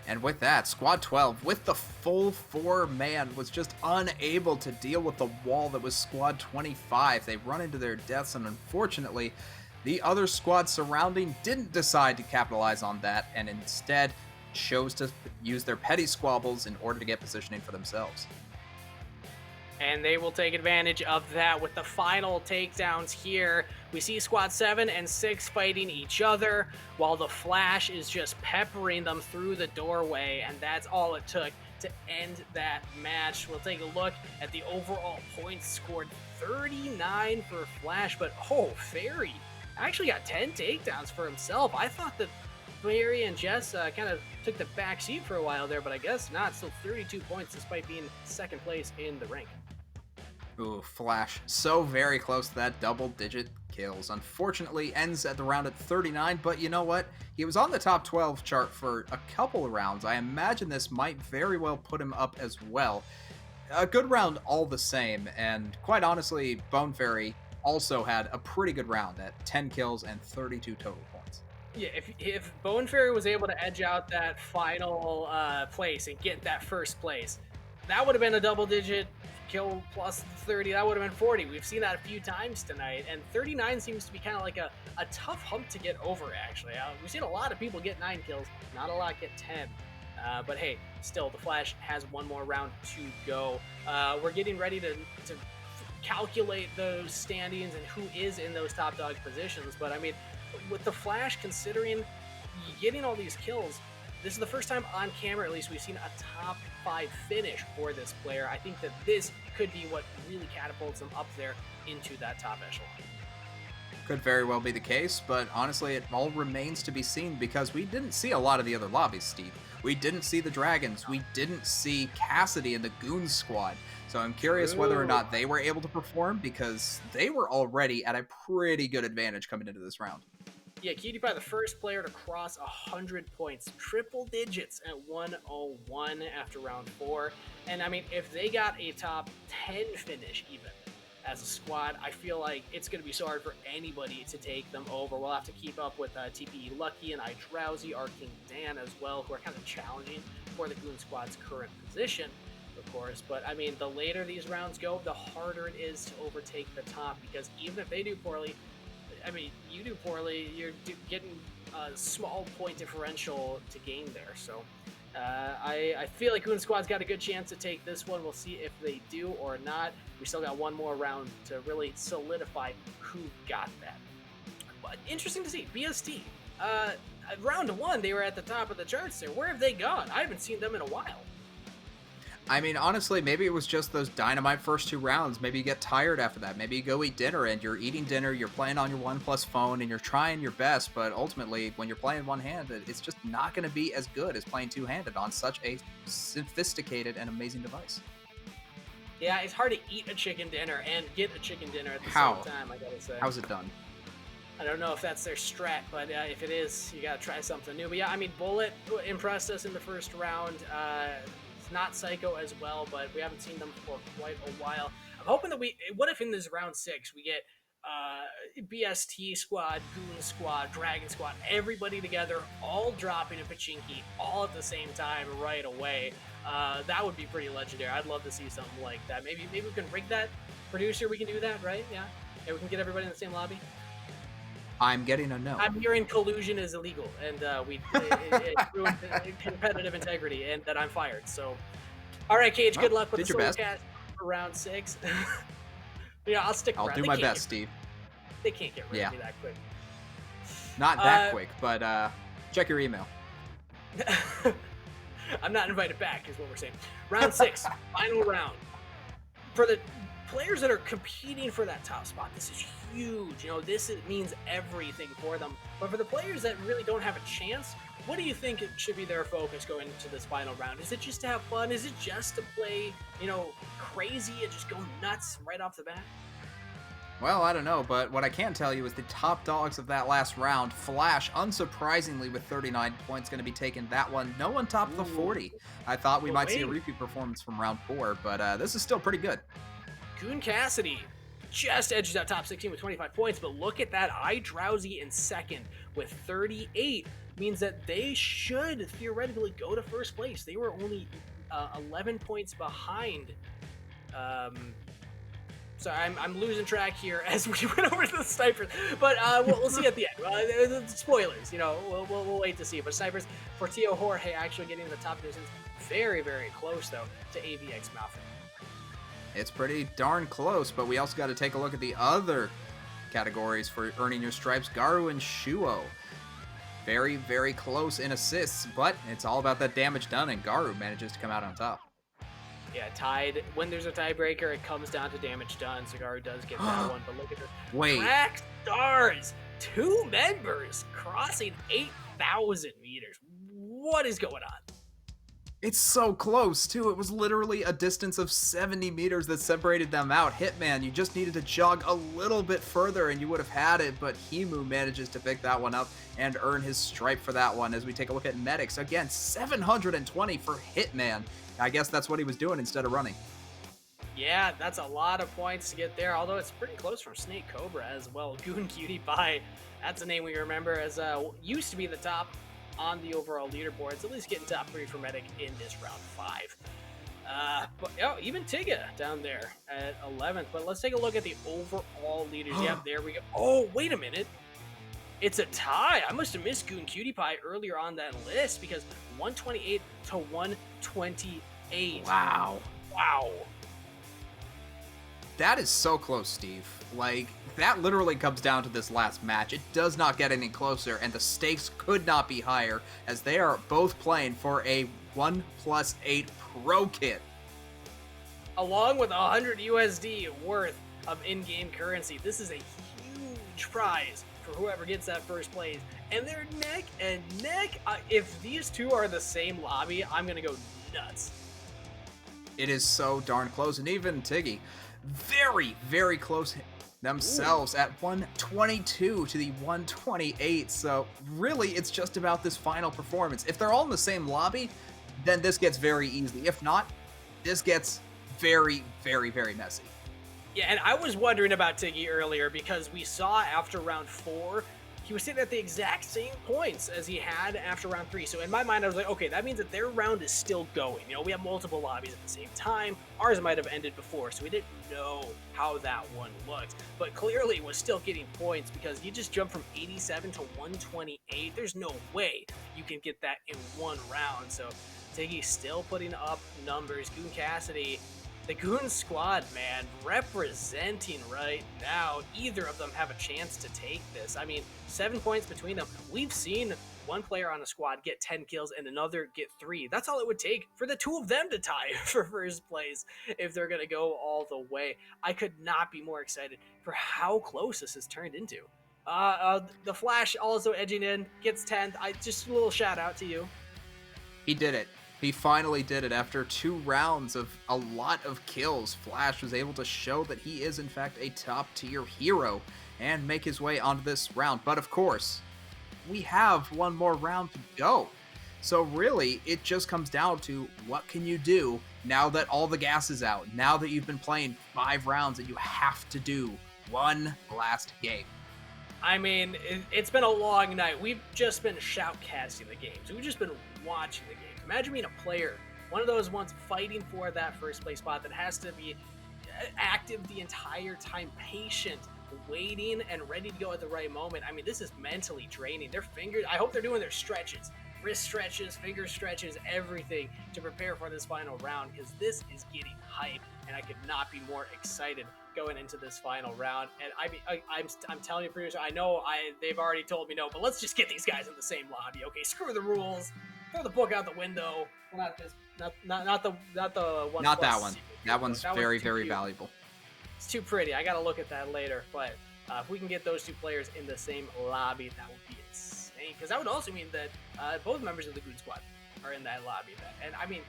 And with that, Squad 12, with the full 4-man, was just unable to deal with the wall that was Squad 25. They run into their deaths, and unfortunately, the other squad surrounding didn't decide to capitalize on that, and instead chose to use their petty squabbles in order to get positioning for themselves. And they will take advantage of that with the final takedowns here. We see Squad 7 and 6 fighting each other, while the Flash is just peppering them through the doorway, and that's all it took to end that match. We'll take a look at the overall points scored. 39 for Flash, but Fairy actually got 10 takedowns for himself. I thought that Barry and Jess kind of took the back seat for a while there, but I guess not. Still 32 points despite being second place in the rank. Ooh, Flash. So very close to that double-digit kills. Unfortunately, ends at the round at 39, but you know what? He was on the top 12 chart for a couple of rounds. I imagine this might very well put him up as well. A good round all the same, and quite honestly, Bone Fairy also had a pretty good round at 10 kills and 32 total points. Yeah, if Bone Fairy was able to edge out that final place and get that first place, that would have been a double-digit kill plus 30. That would have been 40. We've seen that a few times tonight, and 39 seems to be kind of like a tough hump to get over, actually. We've seen a lot of people get 9 kills, not a lot get 10. But hey, still, the Flash has one more round to go. We're getting ready to calculate those standings and who is in those top dog positions. But I mean, with the Flash, considering getting all these kills, this is the first time on camera, at least, we've seen a top 5 finish for this player. I think that this could be what really catapults him up there into that top echelon. Could very well be the case, but honestly, it all remains to be seen because we didn't see a lot of the other lobbies, Steve. We didn't see the Dragons. We didn't see Cassidy and the Goon Squad. So I'm curious whether or not they were able to perform because they were already at a pretty good advantage coming into this round. Yeah, Cutie Pie, the first player to cross 100 points, triple digits at 101 after round 4. And I mean, if they got a top 10 finish even as a squad, I feel like it's going to be so hard for anybody to take them over. We'll have to keep up with TPE Lucky and iDrowsy, our King Dan as well, who are kind of challenging for the Goon Squad's current position, of course. But I mean, the later these rounds go, the harder it is to overtake the top, because even if they do poorly, I mean, you do poorly, you're getting a small point differential to gain there. So I feel like Goon Squad's got a good chance to take this one. We'll see if they do or not. We still got one more round to really solidify who got that. But interesting to see. BST. Round 1, they were at the top of the charts there. Where have they gone? I haven't seen them in a while. I mean, honestly, maybe it was just those dynamite first 2 rounds. Maybe you get tired after that. Maybe you go eat dinner and you're eating dinner, you're playing on your OnePlus phone, and you're trying your best, but ultimately, when you're playing one-handed, it's just not going to be as good as playing two-handed on such a sophisticated and amazing device. Yeah, it's hard to eat a chicken dinner and get a chicken dinner at the same time, I gotta say. How's it done? I don't know if that's their strat, but if it is, you gotta try something new. But yeah, I mean, Bullet impressed us in the first round. Not Psycho as well, but we haven't seen them for quite a while. I'm hoping that what if in this round 6 we get BST squad, Goon squad, Dragon squad, everybody together, all dropping a Pachinki all at the same time right away. That would be pretty legendary. I'd love to see something like that. Maybe we can rig that. Producer, we can do that, right? Yeah, we can get everybody in the same lobby. I'm getting a no. I'm hearing collusion is illegal, and it ruined competitive integrity, and that I'm fired. So, all right, Cage, good luck with the Soulcast for round 6. Yeah, I'll stick around. I'll do my best, Steve. They can't get rid of me that quick. Not that quick, but check your email. I'm not invited back, is what we're saying. Round 6, final round. For the players that are competing for that top spot, this is huge. You know, means everything for them. But for the players that really don't have a chance, what do you think it should be their focus going into this final round? Is it just to have fun? Is it just to play, crazy and just go nuts right off the bat? Well, I don't know, but what I can tell you is the top dogs of that last round, Flash, unsurprisingly with 39 points, going to be taking that one. No one topped the 40. I thought we might see a repeat performance from round 4, but this is still pretty good. Goon Cassidy just edges out top 16 with 25 points, but look at that. iDrowsy in second with 38 means that they should theoretically go to first place. They were only 11 points behind. So I'm losing track here as we went over to the snipers, but we'll see at the end. Spoilers, we'll wait to see. But snipers for Tio Jorge actually getting to the top positions, very, very close though to AVX Malfin. It's pretty darn close, but we also got to take a look at the other categories for earning your stripes. Garu and Shuo, very, very close in assists, but it's all about that damage done, and Garu manages to come out on top. Yeah, tied. When there's a tiebreaker, it comes down to damage done. So Garu does get that one, but look at this. Wait. Black Stars 2 members crossing 8,000 meters. What is going on? It's so close, too. It was literally a distance of 70 meters that separated them out. Hitman, you just needed to jog a little bit further and you would have had it, but Himu manages to pick that one up and earn his stripe for that one. As we take a look at Medics, again, 720 for Hitman. I guess that's what he was doing instead of running. Yeah, that's a lot of points to get there, although it's pretty close from Snake Cobra as well. Goon Cutie Pie, that's a name we remember as used to be the top on the overall leaderboards, at least getting top 3 for Medic in this round 5. But even Tiga down there at 11th. But let's take a look at the overall leaders. Yeah, there we go. Oh, wait a minute. It's a tie. I must have missed Goon Cutie Pie earlier on that list because 128 to 128. Wow. Wow. That is so close, Steve. Like, that literally comes down to this last match. It does not get any closer, and the stakes could not be higher, as they are both playing for a OnePlus 8 Pro kit. Along with 100 USD worth of in-game currency. This is a huge prize for whoever gets that first place. And they're neck and neck. If these two are the same lobby, I'm going to go nuts. It is so darn close, and even Tiggy, very, very close themselves at 122 to the 128. So really, it's just about this final performance. If they're all in the same lobby, then this gets very easy. If not, this gets very, very, very messy. Yeah, and I was wondering about Tiggy earlier because we saw after round 4, he was sitting at the exact same points as he had after round 3. So in my mind, I was like, okay, that means that their round is still going. You know, we have multiple lobbies at the same time. Ours might have ended before, so we didn't know how that one looked. But clearly was still getting points because you just jumped from 87 to 128. There's no way you can get that in one round. So Tiggy's still putting up numbers. Goon Cassidy, the Goon squad, man, representing right now. Either of them have a chance to take this. I mean, 7 points between them. We've seen one player on a squad get 10 kills and another get 3. That's all it would take for the two of them to tie for first place if they're going to go all the way. I could not be more excited for how close this has turned into. The Flash also edging in, gets 10th. Just a little shout out to you. He did it. He finally did it. After 2 rounds of a lot of kills, Flash was able to show that he is in fact a top tier hero and make his way onto this round. But of course, we have one more round to go. So really, it just comes down to what can you do now that all the gas is out, now that you've been playing 5 rounds and you have to do one last game. I mean, it's been a long night. We've just been shoutcasting the games. We've just been watching the games. Imagine being a player, one of those ones fighting for that first place spot that has to be active the entire time, patient, waiting, and ready to go at the right moment. I mean, this is mentally draining. Their fingers, I hope they're doing their stretches, wrist stretches, finger stretches, everything to prepare for this final round because this is getting hype, and I could not be more excited going into this final round. And I'm telling you, producer, I know they've already told me no, but let's just get these guys in the same lobby, okay? Screw the rules. Throw the book out the window. Well, not the one. Not that one. That one's that very, one's very cute. valuable. It's too pretty. I gotta look at that later. But if we can get those two players in the same lobby, that would be insane. Because that would also mean that both members of the Goon Squad are in that lobby. And I mean,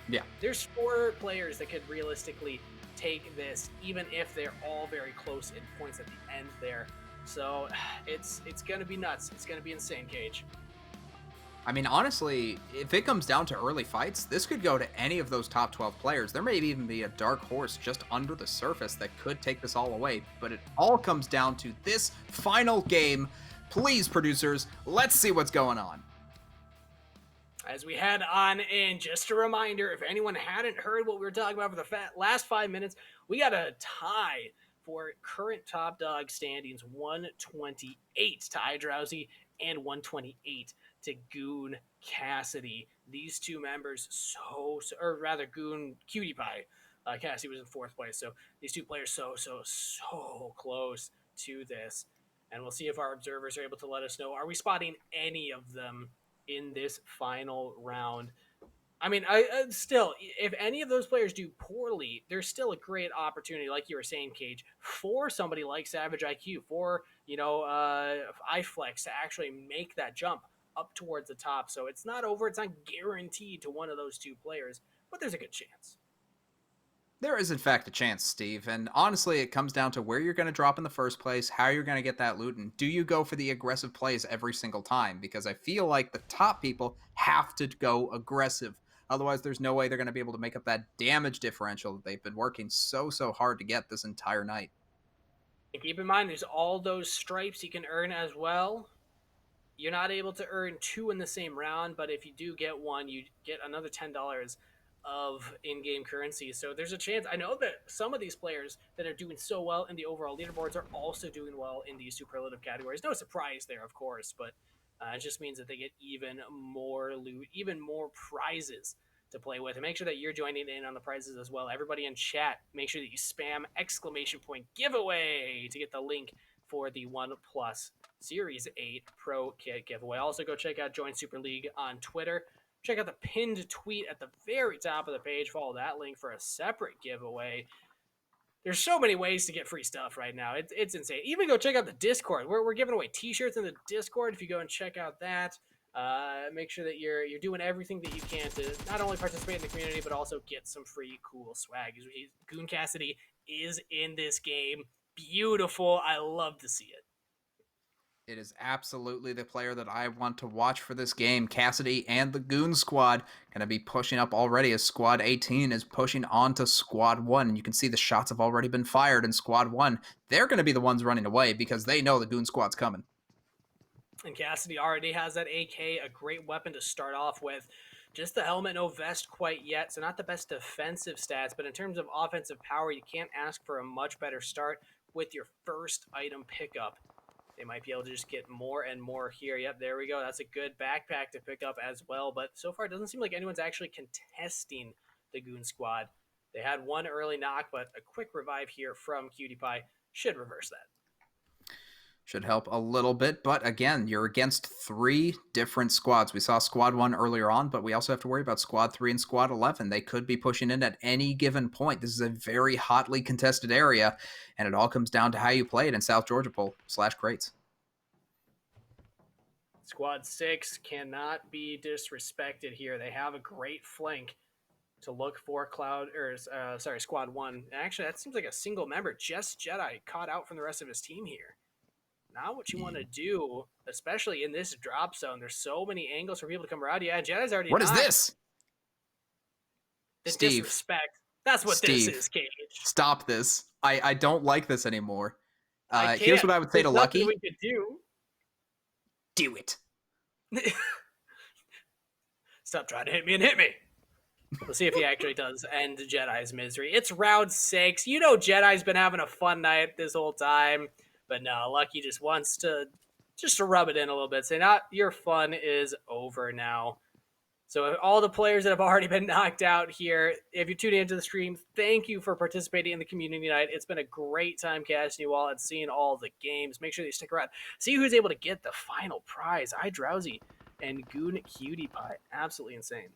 yeah, there's 4 players that could realistically take this, even if they're all very close in points at the end there. So it's gonna be nuts. It's gonna be insane, Cage. I mean, honestly, if it comes down to early fights, this could go to any of those top 12 players. There may even be a dark horse just under the surface that could take this all away, but it all comes down to this final game. Please, producers, let's see what's going on. As we head on in, just a reminder, if anyone hadn't heard what we were talking about for the last 5 minutes, we got a tie for current top dog standings, 128 to iDrowsy and 128 to Goon Cassidy. These two members or rather Goon Cutie Pie. Cassidy was in 4th place, so these two players so close to this. And we'll see if our observers are able to let us know, are we spotting any of them in this final round? I mean, still, if any of those players do poorly, there's still a great opportunity, like you were saying, Cage, for somebody like Savage IQ, for iFlex to actually make that jump up towards the top. So it's not over. It's not guaranteed to one of those two players, but there's a good chance. There is, in fact, a chance, Steve. And honestly, it comes down to where you're going to drop in the first place, how you're going to get that loot, and do you go for the aggressive plays every single time? Because I feel like the top people have to go aggressive. Otherwise, there's no way they're going to be able to make up that damage differential that they've been working so hard to get this entire night. And keep in mind, there's all those stripes you can earn as well. You're not able to earn 2 in the same round, but if you do get one, you get another $10 of in-game currency. So there's a chance. I know that some of these players that are doing so well in the overall leaderboards are also doing well in these superlative categories. No surprise there, of course, but it just means that they get even more loot, even more prizes to play with. And make sure that you're joining in on the prizes as well. Everybody in chat, make sure that you spam ! giveaway to get the link for the OnePlus Series 8 Pro Kit giveaway. Also, go check out Join Super League on Twitter. Check out the pinned tweet at the very top of the page. Follow that link for a separate giveaway. There's so many ways to get free stuff right now. It's insane. Even go check out the Discord. We're giving away t-shirts in the Discord. If you go and check out that, make sure that you're doing everything that you can to not only participate in the community, but also get some free cool swag. Goon Cassidy is in this game. Beautiful. I love to see it. It is absolutely the player that I want to watch for this game. Cassidy and the Goon Squad going to be pushing up already as Squad 18 is pushing on to Squad 1. And you can see the shots have already been fired in Squad 1. They're going to be the ones running away because they know the Goon Squad's coming. And Cassidy already has that AK, a great weapon to start off with. Just the helmet, no vest quite yet, so not the best defensive stats, but in terms of offensive power, you can't ask for a much better start with your first item pickup. They might be able to just get more and more here. Yep, there we go. That's a good backpack to pick up as well. But so far, it doesn't seem like anyone's actually contesting the Goon Squad. They had one early knock, but a quick revive here from Cutie Pie should reverse that. Should help a little bit, but again, you're against 3 different squads. We saw Squad 1 earlier on, but we also have to worry about Squad 3 and Squad 11. They could be pushing in at any given point. This is a very hotly contested area, and it all comes down to how you play it in South Georgia Poll/crates. Squad 6 cannot be disrespected here. They have a great flank to look for Squad 1. Actually, that seems like a single member, just Jedi, caught out from the rest of his team here. Not what you want to do, especially in this drop zone. There's so many angles for people to come around. Yeah, Jedi's already. What is this? It's Steve. Disrespect. That's what Steve, this is, Cage. Stop this. I don't like this anymore. I Here's what I would say to Lucky. We could do. Do it. Stop trying to hit me and hit me. We'll see if he actually does end Jedi's misery. It's round 6. You know Jedi's been having a fun night this whole time. But no, Lucky just wants to rub it in a little bit. Say, your fun is over now. So all the players that have already been knocked out here, if you're tuning into the stream, thank you for participating in the community night. It's been a great time casting you all and seeing all the games. Make sure that you stick around. See who's able to get the final prize. iDrowsy and Goon Cutie Pie. Absolutely insane.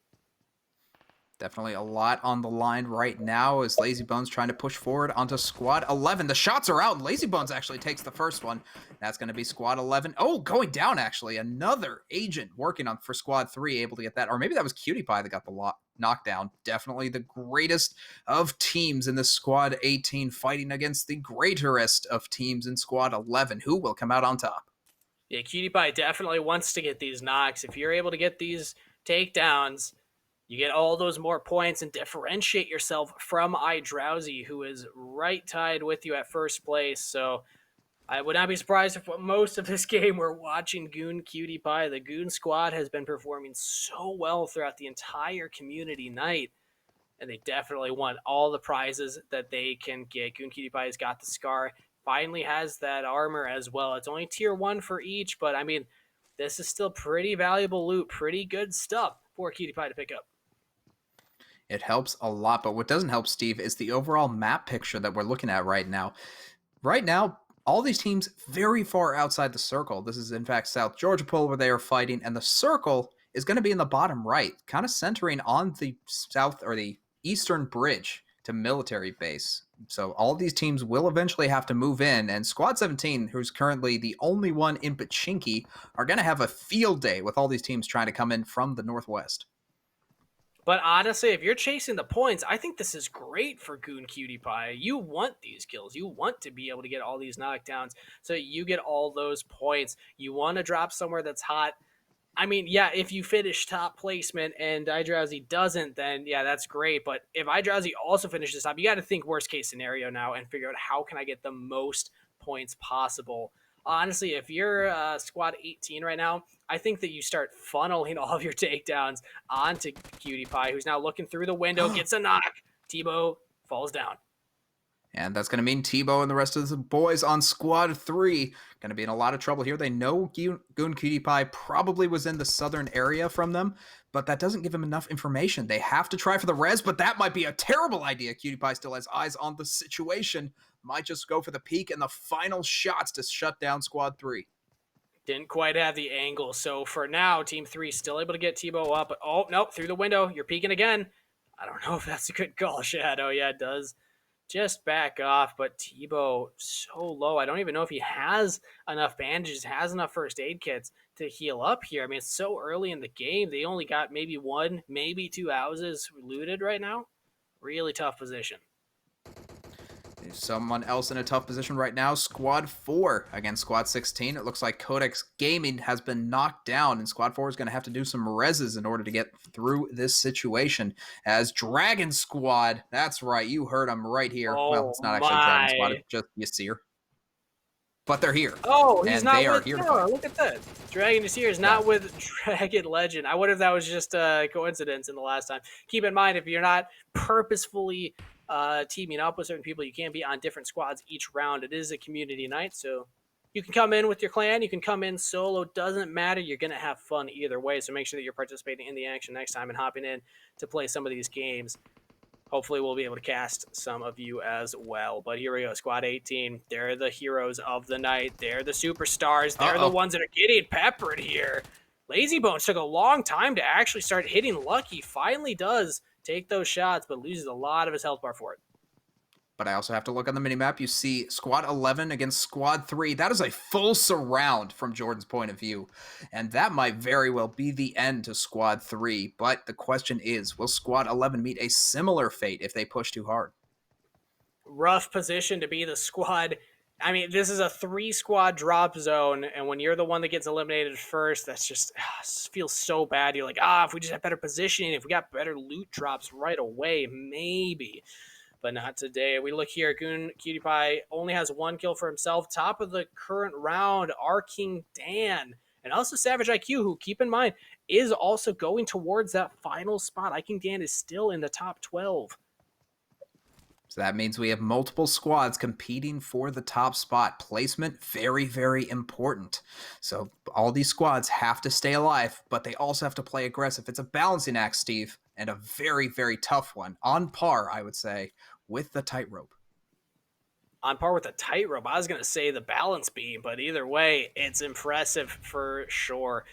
Definitely a lot on the line right now as Lazy Bones trying to push forward onto Squad 11. The shots are out, and Lazy Bones actually takes the first one. That's going to be Squad 11. Oh, going down, actually. Another agent working on for Squad 3, able to get that. Or maybe that was Cutie Pie that got the knockdown. Definitely the greatest of teams in this Squad 18, fighting against the greaterest of teams in Squad 11. Who will come out on top? Yeah, Cutie Pie definitely wants to get these knocks. If you're able to get these takedowns, you get all those more points and differentiate yourself from iDrowsy, who is right tied with you at first place. So I would not be surprised if most of this game we're watching Goon Cutie Pie. The Goon Squad has been performing so well throughout the entire community night, and they definitely want all the prizes that they can get. Goon Cutie Pie has got the Scar, finally has that armor as well. It's only tier 1 for each, but I mean, this is still pretty valuable loot, pretty good stuff for Cutie Pie to pick up. It helps a lot, but what doesn't help, Steve, is the overall map picture that we're looking at right now. Right now, all these teams very far outside the circle. This is, in fact, South Georgia Poll where they are fighting, and the circle is going to be in the bottom right, kind of centering on the south or the eastern bridge to military base. So all these teams will eventually have to move in, and Squad 17, who's currently the only one in Pachinki, are going to have a field day with all these teams trying to come in from the northwest. But honestly, if you're chasing the points, I think this is great for Goon Cutie Pie. You want these kills. You want to be able to get all these knockdowns so you get all those points. You want to drop somewhere that's hot. I mean, yeah, if you finish top placement and iDrowsy doesn't, then yeah, that's great. But if iDrowsy also finishes top, you got to think worst case scenario now and figure out how can I get the most points possible. Honestly, if you're squad 18 right now, I think that you start funneling all of your takedowns onto Cutie Pie, who's now looking through the window, gets a knock. Tebow falls down. And that's going to mean Tebow and the rest of the boys on Squad 3 going to be in a lot of trouble here. They know Goon Cutie Pie probably was in the southern area from them, but that doesn't give them enough information. They have to try for the res, but that might be a terrible idea. Cutie Pie still has eyes on the situation. Might just go for the peek and the final shots to shut down Squad 3. Didn't quite have the angle. So for now, Team 3 still able to get Tebow up. But oh, nope, through the window. You're peeking again. I don't know if that's a good call, Shadow. Yeah, it does. Just back off, but Tebow so low. I don't even know if he has enough bandages, has enough first aid kits to heal up here. I mean, it's so early in the game. They only got maybe one, maybe two houses looted right now. Really tough position. There's someone else in a tough position right now. Squad 4 against Squad 16. It looks like Codex Gaming has been knocked down, and Squad 4 is going to have to do some reses in order to get through this situation. As Dragon Squad, that's right, you heard them right here. Oh, well, it's not actually Dragon Squad, it's just Yasir. But they're here. Oh, he's and not they are with here to Thor. fight. Look at that. Dragon is here. Is not with Dragon Legend. I wonder if that was just a coincidence in the last time. Keep in mind, if you're not purposefully teaming up with certain people, you can't be on different squads each round. It is a community night, so you can come in with your clan, you can come in solo, doesn't matter. You're going to have fun either way, so make sure that you're participating in the action next time and hopping in to play some of these games. Hopefully we'll be able to cast some of you as well. But here we go, Squad 18. They're the heroes of the night. They're the superstars. They're the ones that are getting peppered here. Lazy Bones took a long time to actually start hitting Lucky. Finally does take those shots, but loses a lot of his health bar for it. But I also have to look on the minimap. You see Squad 11 against Squad 3. That is a full surround from Jordan's point of view. And that might very well be the end to Squad 3. But the question is, will Squad 11 meet a similar fate if they push too hard? Rough position to be the squad. I mean, this is a 3-squad drop zone, and when you're the one that gets eliminated first, that's just feels so bad. You're like, if we just have better positioning, if we got better loot drops right away, maybe. But not today. We look here, Goon Cutie Pie only has 1 kill for himself. Top of the current round, our King Dan. And also Savage IQ, who, keep in mind, is also going towards that final spot. King Dan is still in the top 12. So that means we have multiple squads competing for the top spot. Placement, very, very important. So all these squads have to stay alive, but they also have to play aggressive. It's a balancing act, Steve, and a very, very tough one. On par, I would say, with the tightrope. On par with the tightrope. I was going to say the balance beam, but either way, it's impressive for sure.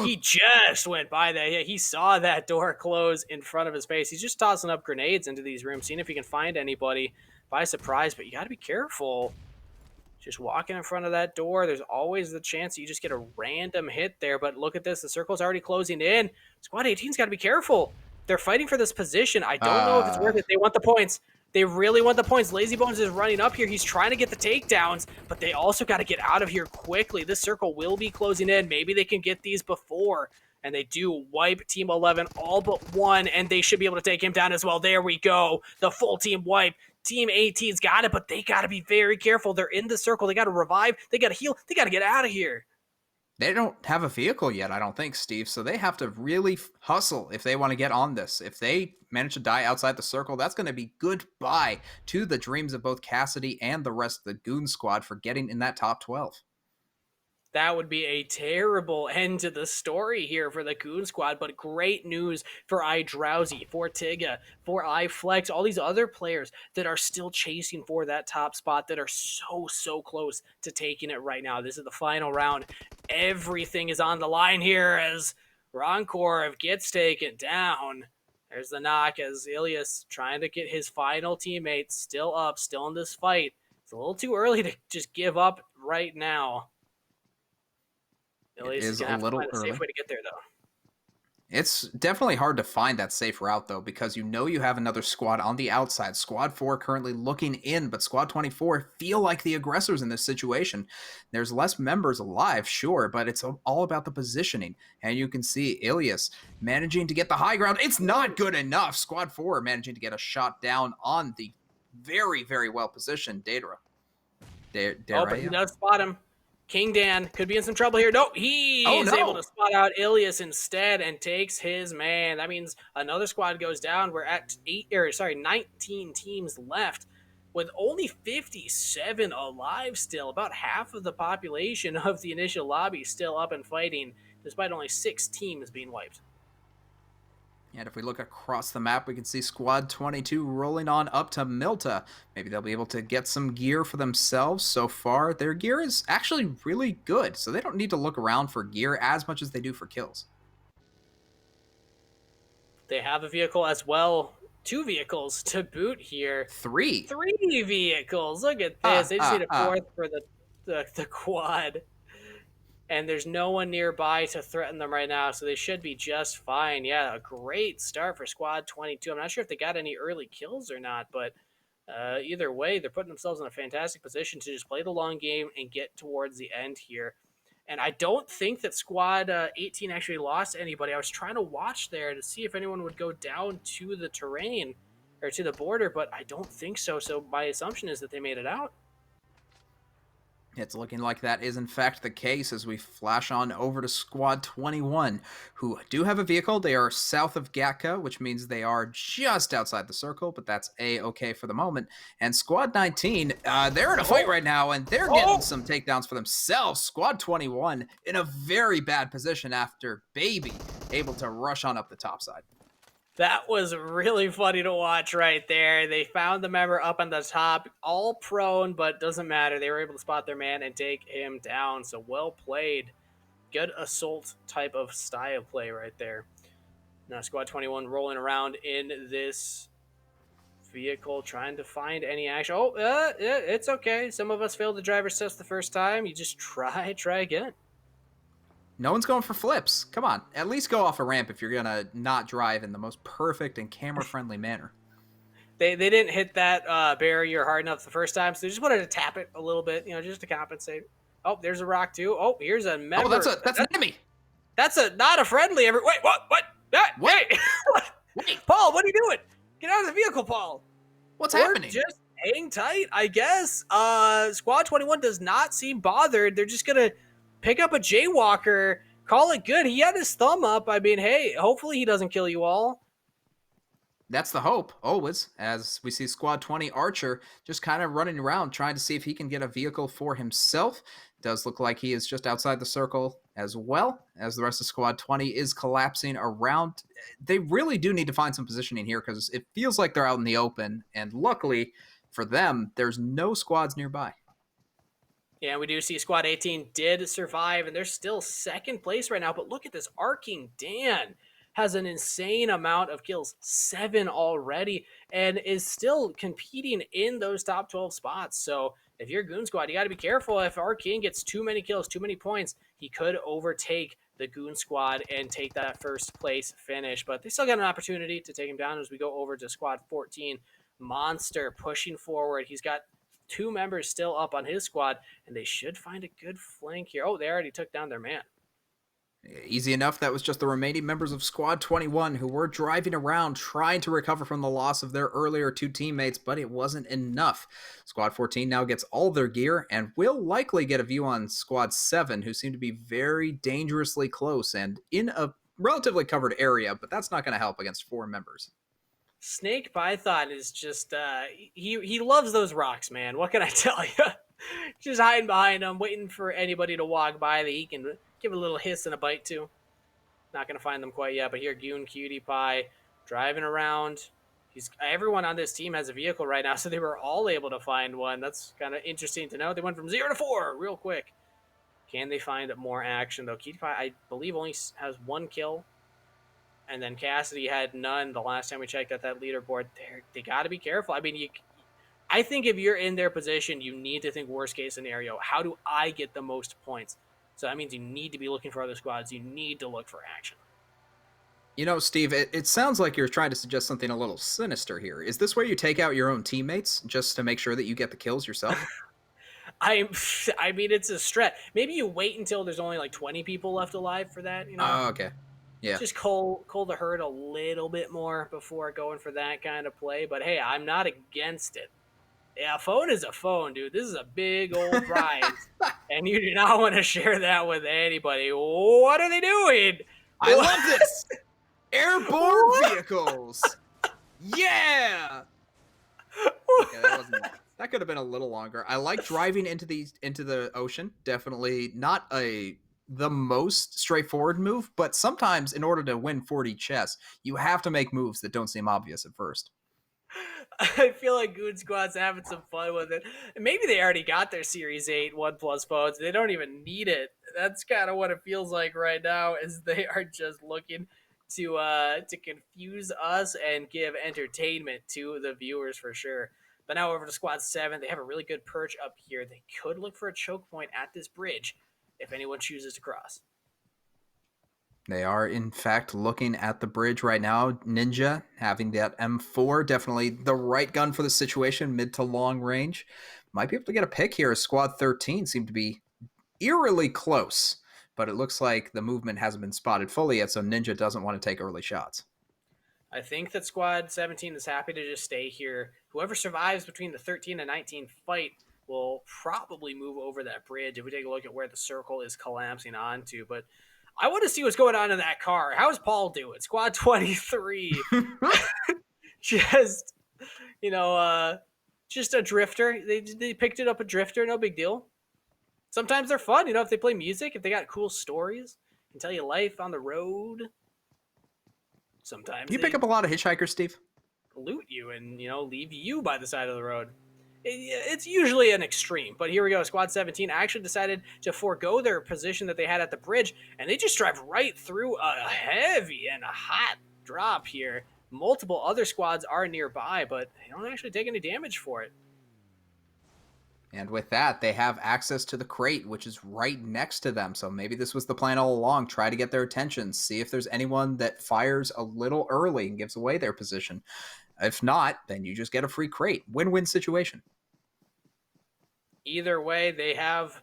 He just went by that. Yeah, he saw that door close in front of his face. He's just tossing up grenades into these rooms, seeing if he can find anybody by surprise, but you got to be careful. Just walking in front of that door, there's always the chance that you just get a random hit there, but look at this. The circle's already closing in. Squad 18's got to be careful. They're fighting for this position. I don't know if it's worth it. They want the points. They really want the points. Lazy Bones is running up here. He's trying to get the takedowns, but they also got to get out of here quickly. This circle will be closing in. Maybe they can get these before, and they do wipe Team 11 all but one, and they should be able to take him down as well. There we go. The full team wipe. Team 18's got it, but they got to be very careful. They're in the circle. They got to revive. They got to heal. They got to get out of here. They don't have a vehicle yet, I don't think, Steve, so they have to really hustle if they want to get on this. If they manage to die outside the circle, that's going to be goodbye to the dreams of both Cassidy and the rest of the Goon Squad for getting in that top 12. That would be a terrible end to the story here for the Goon Squad, but great news for iDrowsy, for Tiga, for iFlex, all these other players that are still chasing for that top spot that are so close to taking it right now. This is the final round. Everything is on the line here as Ronkorov gets taken down. There's the knock as Ilias trying to get his final teammate still up, still in this fight. It's a little too early to just give up right now. It Ilias is is going a to have to little find a early. safe way to get there, though. It's definitely hard to find that safe route, though, because you know you have another squad on the outside. Squad 4 currently looking in, but Squad 24 feel like the aggressors in this situation. There's less members alive, sure, but it's all about the positioning. And you can see Ilias managing to get the high ground. It's not good enough. Squad 4 managing to get a shot down on the very, very well-positioned Daedra. Oh, but he does spot him. King Dan could be in some trouble here. No, he is able to spot out Ilias instead and takes his man. That means another squad goes down. We're at 19 teams left with only 57 alive still. About half of the population of the initial lobby still up and fighting, despite only 6 teams being wiped. And if we look across the map, we can see Squad 22 rolling on up to Milta. Maybe they'll be able to get some gear for themselves. So far, their gear is actually really good, so they don't need to look around for gear as much as they do for kills. They have a vehicle as well. 2 vehicles to boot here. 3 vehicles. Look at this. They just need a 4th for the quad. And there's no one nearby to threaten them right now, so they should be just fine. Yeah, a great start for Squad 22. I'm not sure if they got any early kills or not, but either way, they're putting themselves in a fantastic position to just play the long game and get towards the end here. And I don't think that Squad 18 actually lost anybody. I was trying to watch there to see if anyone would go down to the terrain or to the border, but I don't think so. So my assumption is that they made it out. It's looking like that is in fact the case as we flash on over to Squad 21, who do have a vehicle. They are south of Gatka, which means they are just outside the circle, but that's A-okay for the moment. And Squad 19, they're in a fight right now, and they're getting some takedowns for themselves. Squad 21 in a very bad position after Baby able to rush on up the top side. That was really funny to watch right there. They found the member up on the top, all prone, but doesn't matter. They were able to spot their man and take him down. So well played. Good assault type of style play right there. Now Squad 21 rolling around in this vehicle, trying to find any action. Oh, it's okay. Some of us failed the driver's test the first time. You just try again. No one's going for flips. Come on, at least go off a ramp if you're going to not drive in the most perfect and camera-friendly manner. They didn't hit that barrier hard enough the first time, so they just wanted to tap it a little bit, just to compensate. Oh, there's a rock too. Oh, here's a member. Oh, that's an enemy. That's not a friendly. Wait, what? Wait. Wait, Paul, what are you doing? Get out of the vehicle, Paul. What's happening? Just hang tight, I guess. Squad 21 does not seem bothered. They're just gonna pick up a jaywalker, call it good. He had his thumb up. I mean, hey, hopefully he doesn't kill you all. That's the hope, always, as we see Squad 20 Archer just kind of running around trying to see if he can get a vehicle for himself. Does look like he is just outside the circle as well, as the rest of Squad 20 is collapsing around. They really do need to find some positioning here because it feels like they're out in the open, and luckily for them, there's no squads nearby. Yeah, we do see Squad 18 did survive, and they're still second place right now. But look at this. Arcing Dan has an insane amount of kills, 7 already, and is still competing in those top 12 spots. So if you're Goon Squad, you got to be careful. If Arcing gets too many kills, too many points, he could overtake the Goon Squad and take that first place finish. But they still got an opportunity to take him down as we go over to Squad 14. Monster pushing forward. He's got 2 members still up on his squad, and they should find a good flank here. Oh, they already took down their man. Easy enough. That was just the remaining members of Squad 21 who were driving around trying to recover from the loss of their earlier 2 teammates, but it wasn't enough. Squad 14 now gets all their gear and will likely get a view on Squad 7, who seem to be very dangerously close and in a relatively covered area, but that's not going to help against 4 members. Snake Python is just, he loves those rocks, man. What can I tell you? Just hiding behind them, waiting for anybody to walk by that he can give a little hiss and a bite to. Not going to find them quite yet, but here, Goon Cutie Pie driving around. Everyone on this team has a vehicle right now, so they were all able to find one. That's kind of interesting to know. They went from 0 to 4 real quick. Can they find more action, though? Cutie Pie, I believe, only has 1 kill. and then Cassidy had none the last time we checked out that leaderboard. They got to be careful. I mean, I think if you're in their position, you need to think worst case scenario. How do I get the most points? So that means you need to be looking for other squads. You need to look for action. You know, Steve, it sounds like you're trying to suggest something a little sinister here. Is this where you take out your own teammates just to make sure that you get the kills yourself? I mean, it's a stretch. Maybe you wait until there's only like 20 people left alive for that. Oh, okay. Yeah. Just cull the herd a little bit more before going for that kind of play. But hey, I'm not against it. Yeah, a phone is a phone, dude. This is a big old prize, and you do not want to share that with anybody. What are they doing? I love this. Airborne vehicles. Yeah. Okay, that could have been a little longer. I like driving into the ocean. Definitely not the most straightforward move, but sometimes in order to win 40 chess, you have to make moves that don't seem obvious at first. I feel like Goon Squad's having some fun with it. Maybe they already got their Series 8 OnePlus phones. They don't even need it. That's kind of what it feels like right now, is they are just looking to confuse us and give entertainment to the viewers for sure. But now over to Squad 7. They have a really good perch up here. They could look for a choke point at this bridge if anyone chooses to cross. They are, in fact, looking at the bridge right now. Ninja having that M4, definitely the right gun for the situation, mid to long range. Might be able to get a pick here as Squad 13 seemed to be eerily close, but it looks like the movement hasn't been spotted fully yet, so Ninja doesn't want to take early shots. I think that Squad 17 is happy to just stay here. Whoever survives between the 13 and 19 fight will probably move over that bridge if we take a look at where the circle is collapsing onto, but I want to see what's going on in that car. How's Paul doing? Squad 23. just, just a drifter. They picked it up a drifter. No big deal. Sometimes they're fun. If they play music, if they got cool stories, can tell you life on the road. Sometimes you pick up a lot of hitchhikers, Steve? Loot you and, leave you by the side of the road. It's usually an extreme, but here we go. Squad 17 actually decided to forego their position that they had at the bridge, and they just drive right through a heavy and a hot drop here. Multiple other squads are nearby, but they don't actually take any damage for it. And with that, they have access to the crate, which is right next to them. So maybe this was the plan all along. Try to get their attention. See if there's anyone that fires a little early and gives away their position. If not, then you just get a free crate. Win-win situation. Either way, they have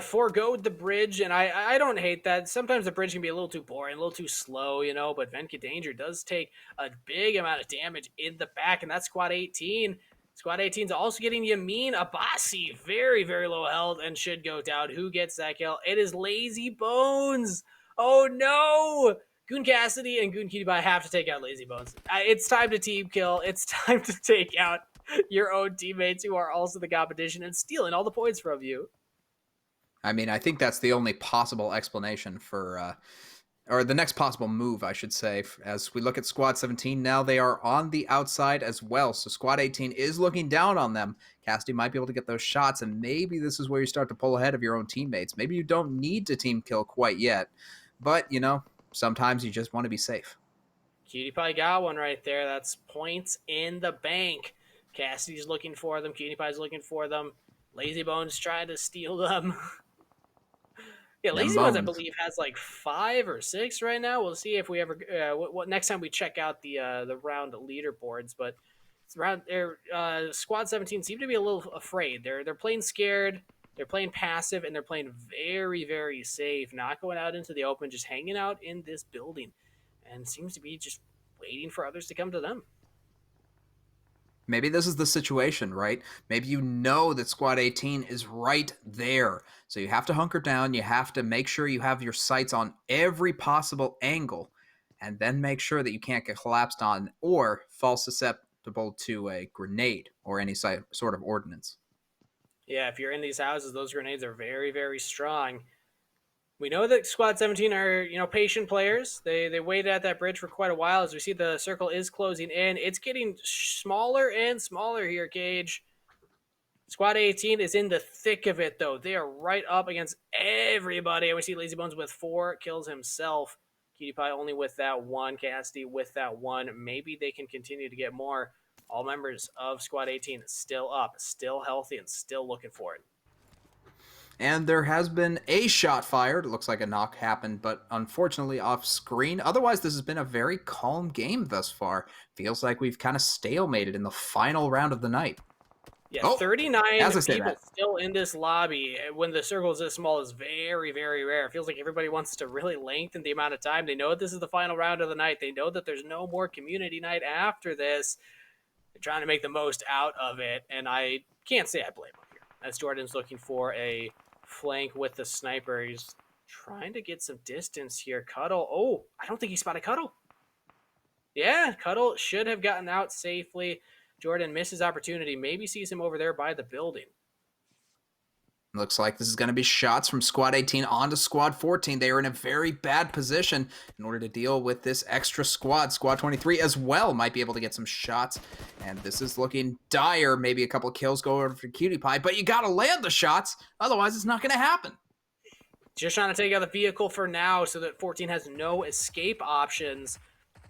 foregoed the bridge, and I don't hate that. Sometimes the bridge can be a little too boring, a little too slow, but Venka Danger does take a big amount of damage in the back, and that's Squad 18. Squad 18 is also getting Yamin Abbasi, very, very low health, and should go down. Who gets that kill? It is Lazy Bones. Oh, no. Goon Cassidy and Goon Cutie Pie have to take out Lazy Bones. It's time to team kill. It's time to take out your own teammates who are also the competition and stealing all the points from you. I mean, I think that's the only possible explanation for... or the next possible move, I should say, as we look at Squad 17. Now they are on the outside as well, so Squad 18 is looking down on them. Cassidy might be able to get those shots, and maybe this is where you start to pull ahead of your own teammates. Maybe you don't need to team kill quite yet, but, sometimes you just want to be safe. Cutie Pie got one right there. That's points in the bank. Cassidy's looking for them. Cutie Pie's looking for them. Lazy Bones trying to steal them. Yeah, Lazy Bones, I believe, has like 5 or 6 right now. We'll see if we ever next time we check out the round leaderboards. But it's around Squad 17 seem to be a little afraid. They're playing scared. They're playing passive, and they're playing very, very safe. Not going out into the open, just hanging out in this building, and seems to be just waiting for others to come to them. Maybe this is the situation, right? Maybe that Squad 18 is right there. So you have to hunker down. You have to make sure you have your sights on every possible angle, and then make sure that you can't get collapsed on or fall susceptible to a grenade or any sort of ordnance. Yeah, if you're in these houses, those grenades are very, very strong. We know that Squad 17 are, patient players. They waited at that bridge for quite a while. As we see, the circle is closing in. It's getting smaller and smaller here, Gage. Squad 18 is in the thick of it, though. They are right up against everybody. And we see Lazy Bones with 4 kills himself. Cutie Pie only with that one, Cassidy with that one. Maybe they can continue to get more. All members of Squad 18 still up, still healthy, and still looking for it. And there has been a shot fired. It looks like a knock happened, but unfortunately off screen. Otherwise, this has been a very calm game thus far. Feels like we've kind of stalemated in the final round of the night. Yeah, Oh, 39 as I say people that. still in this lobby when the circle is this small is very, very rare. It feels like everybody wants to really lengthen the amount of time. They know this is the final round of the night. They know that there's no more community night after this. They're trying to make the most out of it, and I can't say I blame them here. As Jordan's looking for a flank with the sniper. He's trying to get some distance here. Cuddle. Oh, I don't think he spotted Cuddle. Yeah, Cuddle should have gotten out safely. Jordan misses opportunity. Maybe sees him over there by the building. Looks like this is going to be shots from Squad 18 onto Squad 14. They are in a very bad position in order to deal with this extra squad. Squad 23 as well might be able to get some shots. And this is looking dire. Maybe a couple kills go over for Cutie Pie, but you got to land the shots. Otherwise, it's not going to happen. Just trying to take out the vehicle for now so that 14 has no escape options.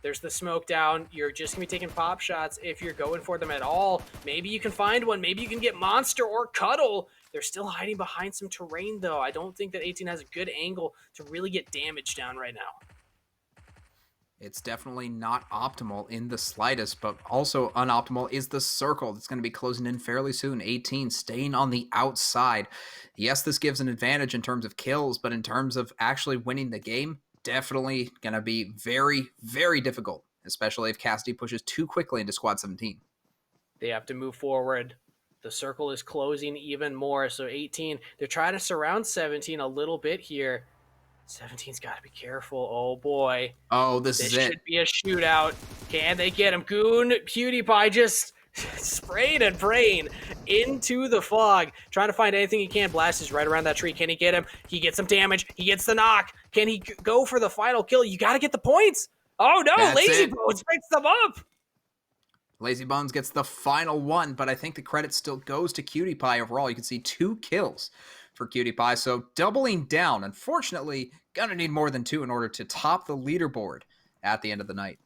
There's the smoke down. You're just going to be taking pop shots if you're going for them at all. Maybe you can find one. Maybe you can get Monster or Cuddle. They're still hiding behind some terrain, though. I don't think that 18 has a good angle to really get damage down right now. It's definitely not optimal in the slightest, but also unoptimal is the circle that's going to be closing in fairly soon. 18 staying on the outside. Yes, this gives an advantage in terms of kills, but in terms of actually winning the game, definitely going to be very, very difficult, especially if Cassidy pushes too quickly into Squad 17. They have to move forward. The circle is closing even more. So 18, they're trying to surround 17 a little bit here. 17's got to be careful. Oh, boy. Oh, this is it. This should be a shootout. Can they get him? Goon, Cutie Pie just spraying and praying into the fog. Trying to find anything he can. Blast is right around that tree. Can he get him? He gets some damage. He gets the knock. Can he go for the final kill? You got to get the points. Oh, no. That's Lazy it. Bones picks them up. Lazy Bones gets the final one, but I think the credit still goes to Cutie Pie overall. You can see 2 kills for Cutie Pie, so doubling down. Unfortunately, gonna need more than 2 in order to top the leaderboard at the end of the night.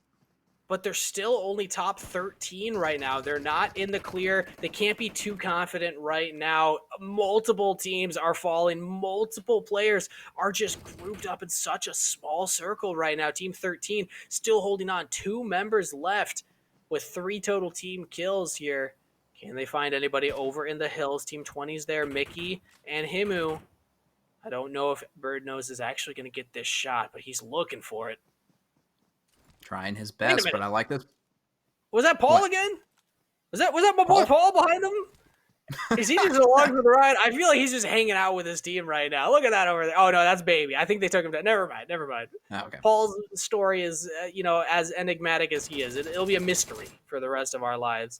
But they're still only top 13 right now. They're not in the clear. They can't be too confident right now. Multiple teams are falling. Multiple players are just grouped up in such a small circle right now. Team 13 still holding on. 2 members left with 3 total team kills here. Can they find anybody over in the hills? Team 20's there, Mickey and Himu. I don't know if Birdnose is actually going to get this shot, but he's looking for it. Trying his best, but I like this. Was that Paul again? Was that my boy Paul behind him? Is he just along for the ride? I feel like he's just hanging out with his team right now. Look at that over there. Oh no, that's Baby. I think they took him down. Never mind. Oh, okay. Paul's story is, as enigmatic as he is. It'll be a mystery for the rest of our lives.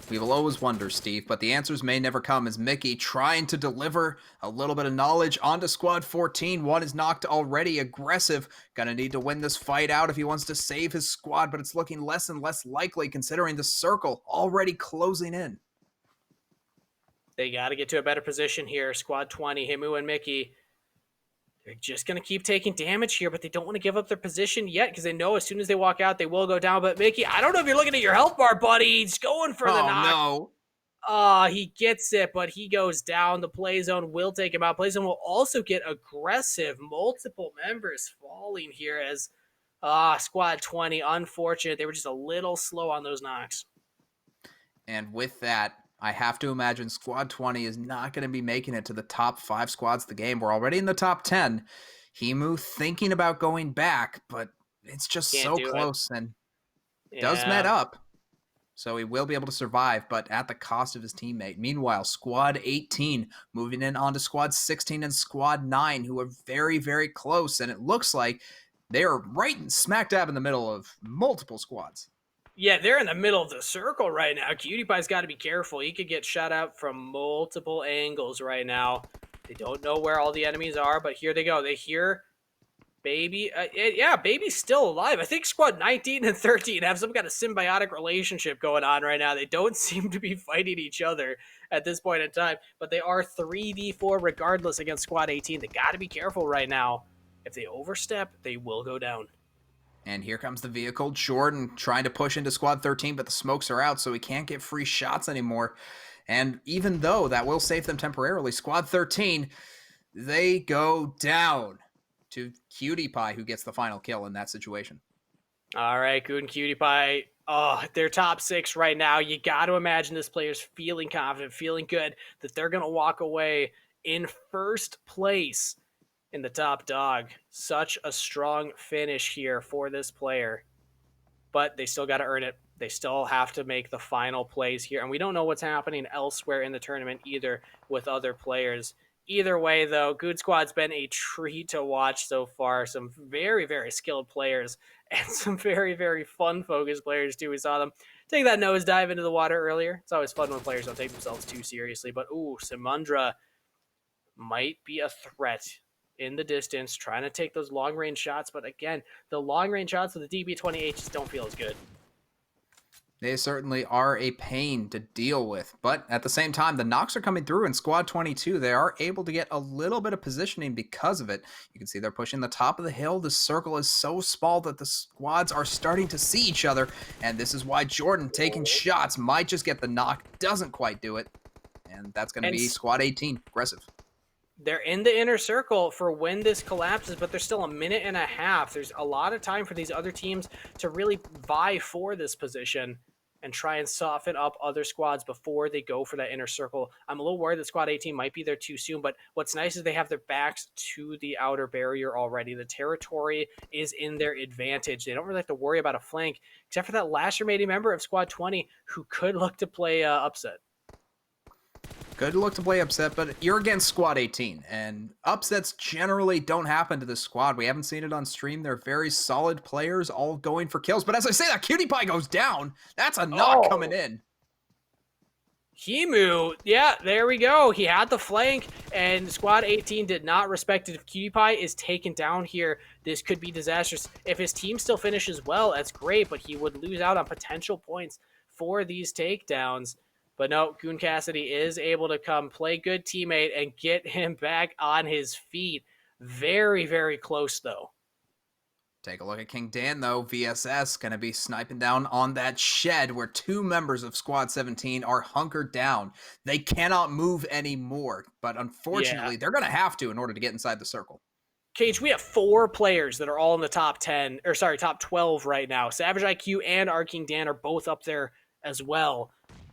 We will always wonder, Steve, but the answers may never come as Mickey trying to deliver a little bit of knowledge onto Squad 14. One is knocked already. Aggressive. Gonna need to win this fight out if he wants to save his squad, but it's looking less and less likely considering the circle already closing in. They got to get to a better position here. Squad 20, Himu and Mickey. They're just going to keep taking damage here, but they don't want to give up their position yet because they know as soon as they walk out, they will go down. But Mickey, I don't know if you're looking at your health bar, buddy. He's going for the knock. No. He gets it, but he goes down. The play zone will take him out. Play zone will also get aggressive. Multiple members falling here as Squad 20. Unfortunate. They were just a little slow on those knocks. And with that, I have to imagine Squad 20 is not going to be making it to the top 5 squads of the game. We're already in the top 10. Himu thinking about going back, but it's just so close and does met up. So he will be able to survive, but at the cost of his teammate. Meanwhile, Squad 18 moving in onto Squad 16 and Squad 9, who are very, very close. And it looks like they are right smack dab in the middle of multiple squads. Yeah, they're in the middle of the circle right now. Cutie Pie's got to be careful. He could get shot out from multiple angles right now. They don't know where all the enemies are, but here they go. They hear Baby. Baby's still alive. I think Squad 19 and 13 have some kind of symbiotic relationship going on right now. They don't seem to be fighting each other at this point in time, but they are 3v4 regardless against Squad 18. They got to be careful right now. If they overstep, they will go down. And here comes the vehicle. Jordan trying to push into squad 13, but the smokes are out, so he can't get free shots anymore. And even though that will save them temporarily, squad 13, they go down to Cutie Pie, who gets the final kill in that situation. All right, Good and Cutie Pie. Oh, they're top 6 right now. You got to imagine this player's feeling confident, feeling good that they're going to walk away in first place in the top dog. Such a strong finish here for this player. But they still got to earn it. They still have to make the final plays here. And we don't know what's happening elsewhere in the tournament either with other players. Either way, though, Good Squad's been a treat to watch so far. Some very, very skilled players and some very, very fun-focused players, too. We saw them take that nosedive into the water earlier. It's always fun when players don't take themselves too seriously. But, ooh, Simundra might be a threat in the distance, trying to take those long-range shots. But, again, the long-range shots with the DB-28 just don't feel as good. They certainly are a pain to deal with, but at the same time, the knocks are coming through in squad 22. They are able to get a little bit of positioning because of it. You can see they're pushing the top of the hill. The circle is so small that the squads are starting to see each other, and this is why Jordan taking shots might just get the knock, doesn't quite do it, and that's going to be squad 18, aggressive. They're in the inner circle for when this collapses, but there's still a minute and a half. There's a lot of time for these other teams to really vie for this position and try and soften up other squads before they go for that inner circle. I'm a little worried that squad 18 might be there too soon, but what's nice is they have their backs to the outer barrier already. The territory is in their advantage. They don't really have to worry about a flank, except for that last remaining member of squad 20 who could look to play upset. Good look to play upset, but you're against squad 18, and upsets generally don't happen to this squad. We haven't seen it on stream. They're very solid players, all going for kills. But as I say, that Cutie Pie goes down. That's a knock coming in. Himu, yeah, there we go. He had the flank, and squad 18 did not respect it. If Cutie Pie is taken down here, this could be disastrous. If his team still finishes well, that's great, but he would lose out on potential points for these takedowns. But no, Goon Cassidy is able to come play good teammate and get him back on his feet. Very, very close, though. Take a look at King Dan, though. VSS going to be sniping down on that shed where 2 members of Squad 17 are hunkered down. They cannot move anymore, but unfortunately, they're going to have to in order to get inside the circle. Cage, we have 4 players that are all in the top 12 right now. Savage IQ and our King Dan are both up there as well.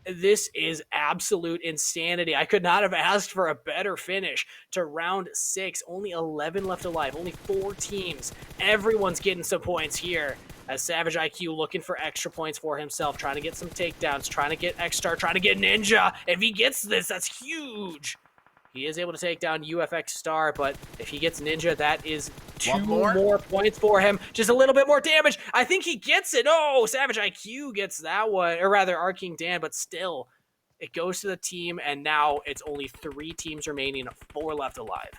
This is absolute insanity. I could not have asked for a better finish to round 6. Only 11 left alive. Only 4 teams. Everyone's getting some points here. As Savage IQ looking for extra points for himself, trying to get some takedowns, trying to get X-Star, trying to get Ninja. If he gets this, that's huge. He is able to take down UFX Star, but if he gets Ninja, that is 2 more points for him. Just a little bit more damage. I think he gets it. Oh, Savage IQ gets that one, or rather, our King Dan, but still, it goes to the team, and now it's only 3 teams remaining, 4 left alive.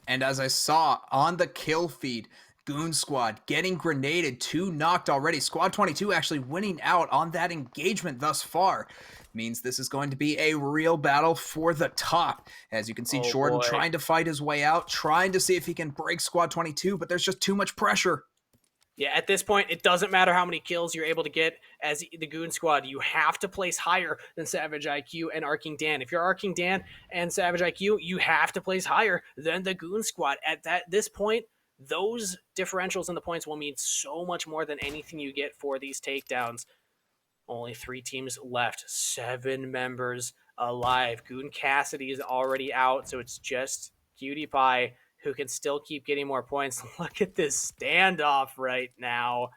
And as I saw on the kill feed, Goon Squad getting grenaded, 2 knocked already. Squad 22 actually winning out on that engagement thus far. Means this is going to be a real battle for the top. As you can see, Jordan trying to fight his way out, trying to see if he can break Squad 22, but there's just too much pressure. Yeah, at this point, it doesn't matter how many kills you're able to get as the Goon Squad. You have to place higher than Savage IQ and Arking Dan. If you're Arking Dan and Savage IQ, you have to place higher than the Goon Squad. At this point, those differentials in the points will mean so much more than anything you get for these takedowns. Only 3 teams left, 7 members alive. Goon Cassidy is already out, so it's just Cutie Pie who can still keep getting more points. Look at this standoff right now.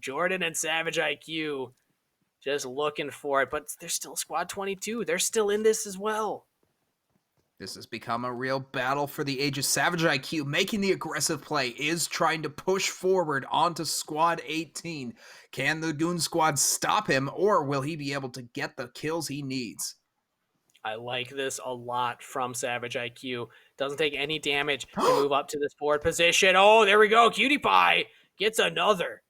Jordan and Savage IQ just looking for it, but they're still Squad 22. They're still in this as well. This has become a real battle for the ages. Savage IQ making the aggressive play, is trying to push forward onto Squad 18. Can the Goon Squad stop him, or will he be able to get the kills he needs? I like this a lot from Savage IQ. Doesn't take any damage to move up to this forward position. Oh, there we go. Cutie Pie gets another.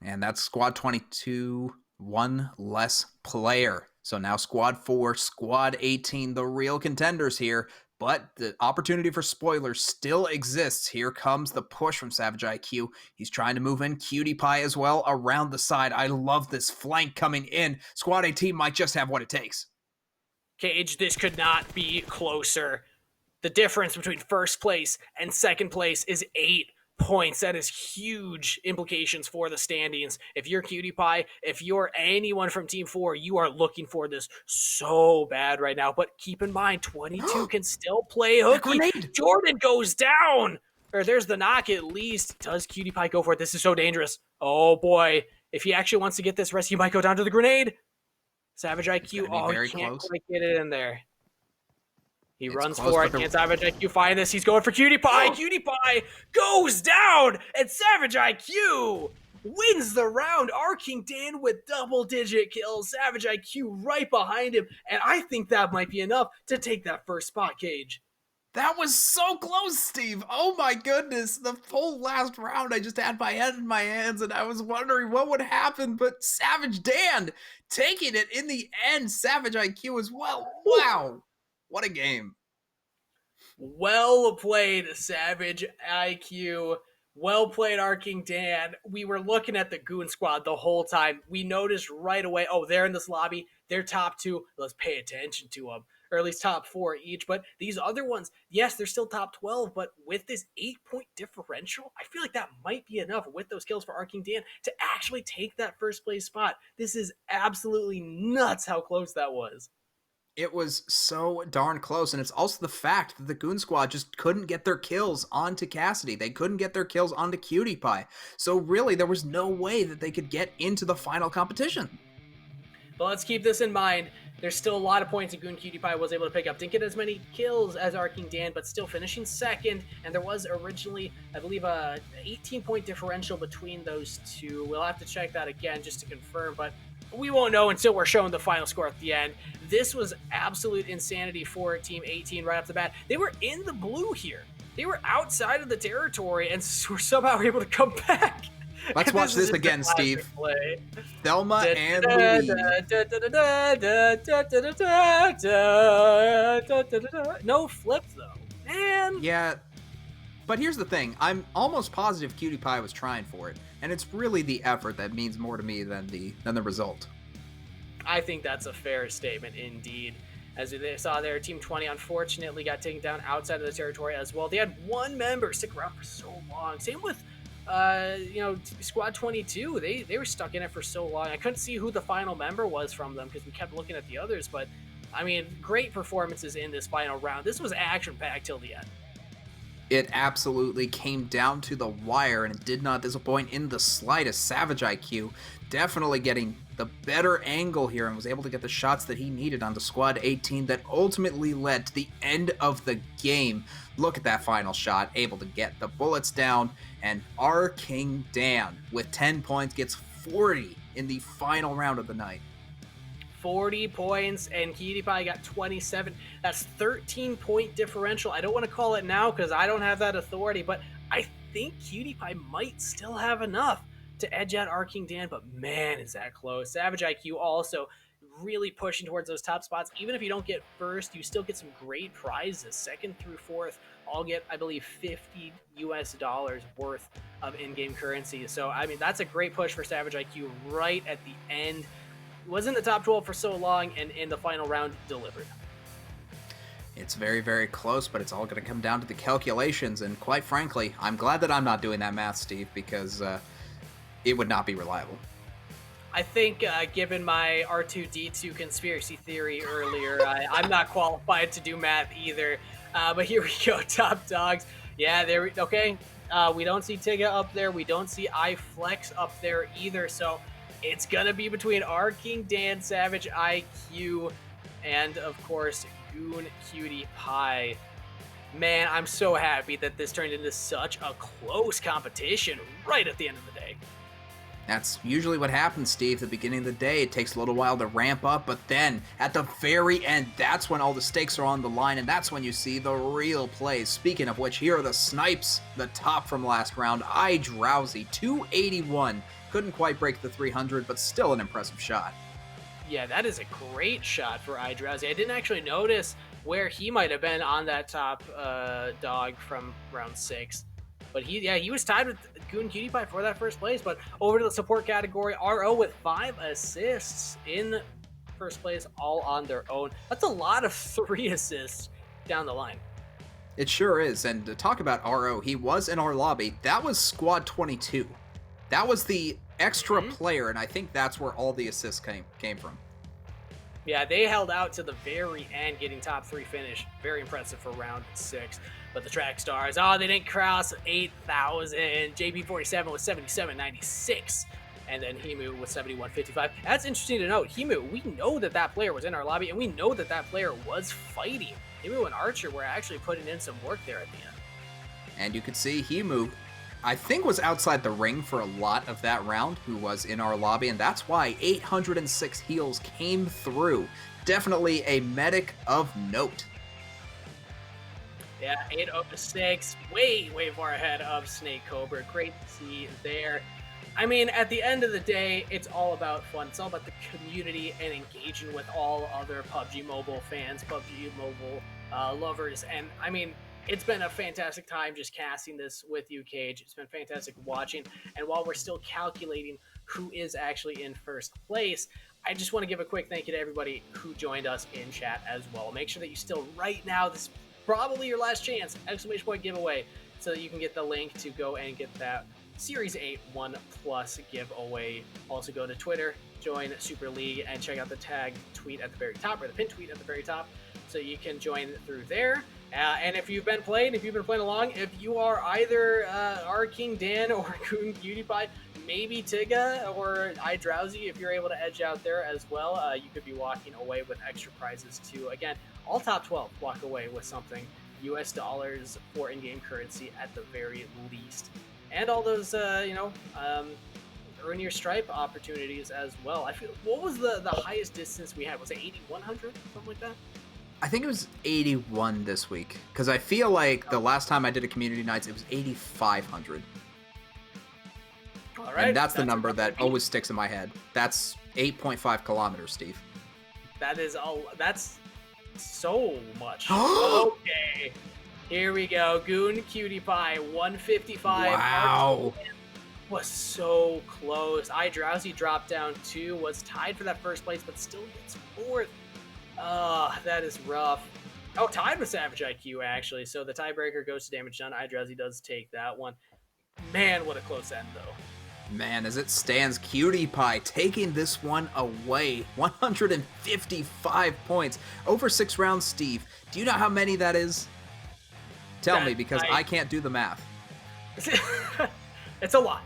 And that's Squad 22, 1 less player. So now Squad 4, Squad 18, the real contenders here. But the opportunity for spoilers still exists. Here comes the push from Savage IQ. He's trying to move in Cutie Pie as well around the side. I love this flank coming in. Squad 18 might just have what it takes. Cage, this could not be closer. The difference between first place and second place is 8 points. That is huge implications for the standings. If you're Cutie Pie, if you're anyone from Team 4, you are looking for this so bad right now. But keep in mind, 22 can still play hooky. Jordan goes down. Or there's the knock at least. Does Cutie Pie go for it? This is so dangerous. Oh boy. If he actually wants to get this rest, he might go down to the grenade. Savage IQ, he can't quite get it in there. He runs for it. Can Savage IQ find this? He's going for Cutie Pie. Cutie Pie goes down, and Savage IQ wins the round. Arking Dan with double-digit kills. Savage IQ right behind him, and I think that might be enough to take that first spot, Cage. That was so close, Steve. Oh my goodness. The whole last round, I just had my head in my hands and I was wondering what would happen, but Savage Dan taking it in the end. Savage IQ as well. Wow. What a game. Well played, Savage IQ. Well played, Arking Dan. We were looking at the Goon Squad the whole time. We noticed right away, oh, they're in this lobby. They're top 2. Let's pay attention to them. Or at least top 4 each. But these other ones, yes, they're still top 12. But with this 8-point differential, I feel like that might be enough with those kills for Arking Dan to actually take that first place spot. This is absolutely nuts how close that was. It was so darn close, and it's also the fact that the Goon Squad just couldn't get their kills onto Cassidy. They couldn't get their kills onto Cutie Pie. So really, there was no way that they could get into the final competition. But let's keep this in mind. There's still a lot of points that Goon Cutie Pie was able to pick up. Didn't get as many kills as Arking Dan, but still finishing second. And there was originally, I believe, a 18-point differential between those two. We'll have to check that again just to confirm, but we won't know until we're showing the final score at the end. This was absolute insanity for Team 18 right off the bat. They were in the blue here. They were outside of the territory and were somehow able to come back. Let's watch this again, Steve. Thelma and Louise. No flip, though. Man. Yeah, but here's the thing. I'm almost positive Cutie Pie was trying for it, and it's really the effort that means more to me than the result. I think that's a fair statement indeed. As they saw there, Team 20 unfortunately got taken down outside of the territory as well. They had one member stick around for so long. Same with Squad 22, they were stuck in it for so long. I couldn't see who the final member was from them because we kept looking at the others, but I mean, great performances in this final round. This was action-packed till the end. It absolutely came down to the wire, and it did not disappoint in the slightest. Savage IQ definitely getting the better angle here and was able to get the shots that he needed onto Squad 18 that ultimately led to the end of the game. Look at that final shot, able to get the bullets down, and Arking Dan with 10 points gets 40 in the final round of the night. 40 points, and Cutie Pie got 27. That's 13-point differential. I don't want to call it now because I don't have that authority, but I think Cutie Pie might still have enough to edge out Arking Dan, but man, is that close. Savage IQ also really pushing towards those top spots. Even if you don't get first, you still get some great prizes. Second through fourth all get, I believe, $50 worth of in-game currency. So, I mean, that's a great push for Savage IQ right at the end. Was in the top 12 for so long, and in the final round delivered. It's very, very close, but it's all going to come down to the calculations, and quite frankly, I'm glad that I'm not doing that math, Steve, because it would not be reliable. I think, given my R2-D2 conspiracy theory earlier, I'm not qualified to do math either. But here we go, top dogs. Yeah, okay. We don't see Tiga up there. We don't see iFlex up there either, so it's going to be between Arking Dan, Savage IQ, and, of course, Goon Cutie Pie. Man, I'm so happy that this turned into such a close competition right at the end of the day. That's usually what happens, Steve. At the beginning of the day, it takes a little while to ramp up, but then at the very end, that's when all the stakes are on the line, and that's when you see the real plays. Speaking of which, here are the snipes, the top from last round. iDrowsy, 281. Couldn't quite break the 300, but still an impressive shot. Yeah, that is a great shot for iDrowsy. I didn't actually notice where he might have been on that top dog from round 6. But he was tied with Goon Cutie Pie for that first place. But over to the support category, RO with 5 assists in first place, all on their own. That's a lot of 3 assists down the line. It sure is. And to talk about RO, he was in our lobby. That was squad 22. That was the extra player, and I think that's where all the assists came from. Yeah, they held out to the very end, getting top 3 finish. Very impressive for round 6. But the track stars, they didn't cross 8,000. JB47 was 77.96. And then Himu with 71.55. That's interesting to note. Himu, we know that player was in our lobby, and we know that player was fighting. Himu and Archer were actually putting in some work there at the end. And you could see Himu, I think, was outside the ring for a lot of that round, who was in our lobby, and that's why 806 heals came through. Definitely a medic of note. Yeah, 806, way far ahead of Snake Cobra. Great to see there. I mean, at the end of the day, it's all about fun. It's all about the community and engaging with all other PUBG Mobile fans, PUBG Mobile lovers. And I mean, it's been a fantastic time just casting this with you, Cage. It's been fantastic watching. And while we're still calculating who is actually in first place, I just want to give a quick thank you to everybody who joined us in chat as well. Make sure that you still, right now, this is probably your last chance, exclamation point giveaway, so that you can get the link to go and get that Series 8 OnePlus giveaway. Also go to Twitter, join Super League, and check out the tag tweet at the very top, or the pin tweet at the very top, so you can join through there. And if you've been playing along, if you are either our King Dan or Goon Cutie Pie, maybe Tiga or iDrowsy, if you're able to edge out there as well, you could be walking away with extra prizes too. Again, all top 12 walk away with something, US dollars for in-game currency at the very least. And all those, earn your stripe opportunities as well. I feel, what was the highest distance we had? Was it 8,100, something like that? I think it was 81 this week, because I feel like the last time I did a community nights, it was 8,500. All right, and that's the number that always sticks in my head. That's 8.5 kilometers, Steve. That's so much. Okay. Here we go. Goon Cutie Pie, 155. Wow. Was so close. iDrowsy dropped down 2, was tied for that first place, but still gets 4th. That is rough. Oh, tied with Savage IQ, actually. So the tiebreaker goes to damage done. iDrowsy does take that one. Man, what a close end, though. Man, as it stands, Cutie Pie taking this one away. 155 points. Over 6 rounds, Steve. Do you know how many that is? Tell me, because I can't do the math. It's a lot.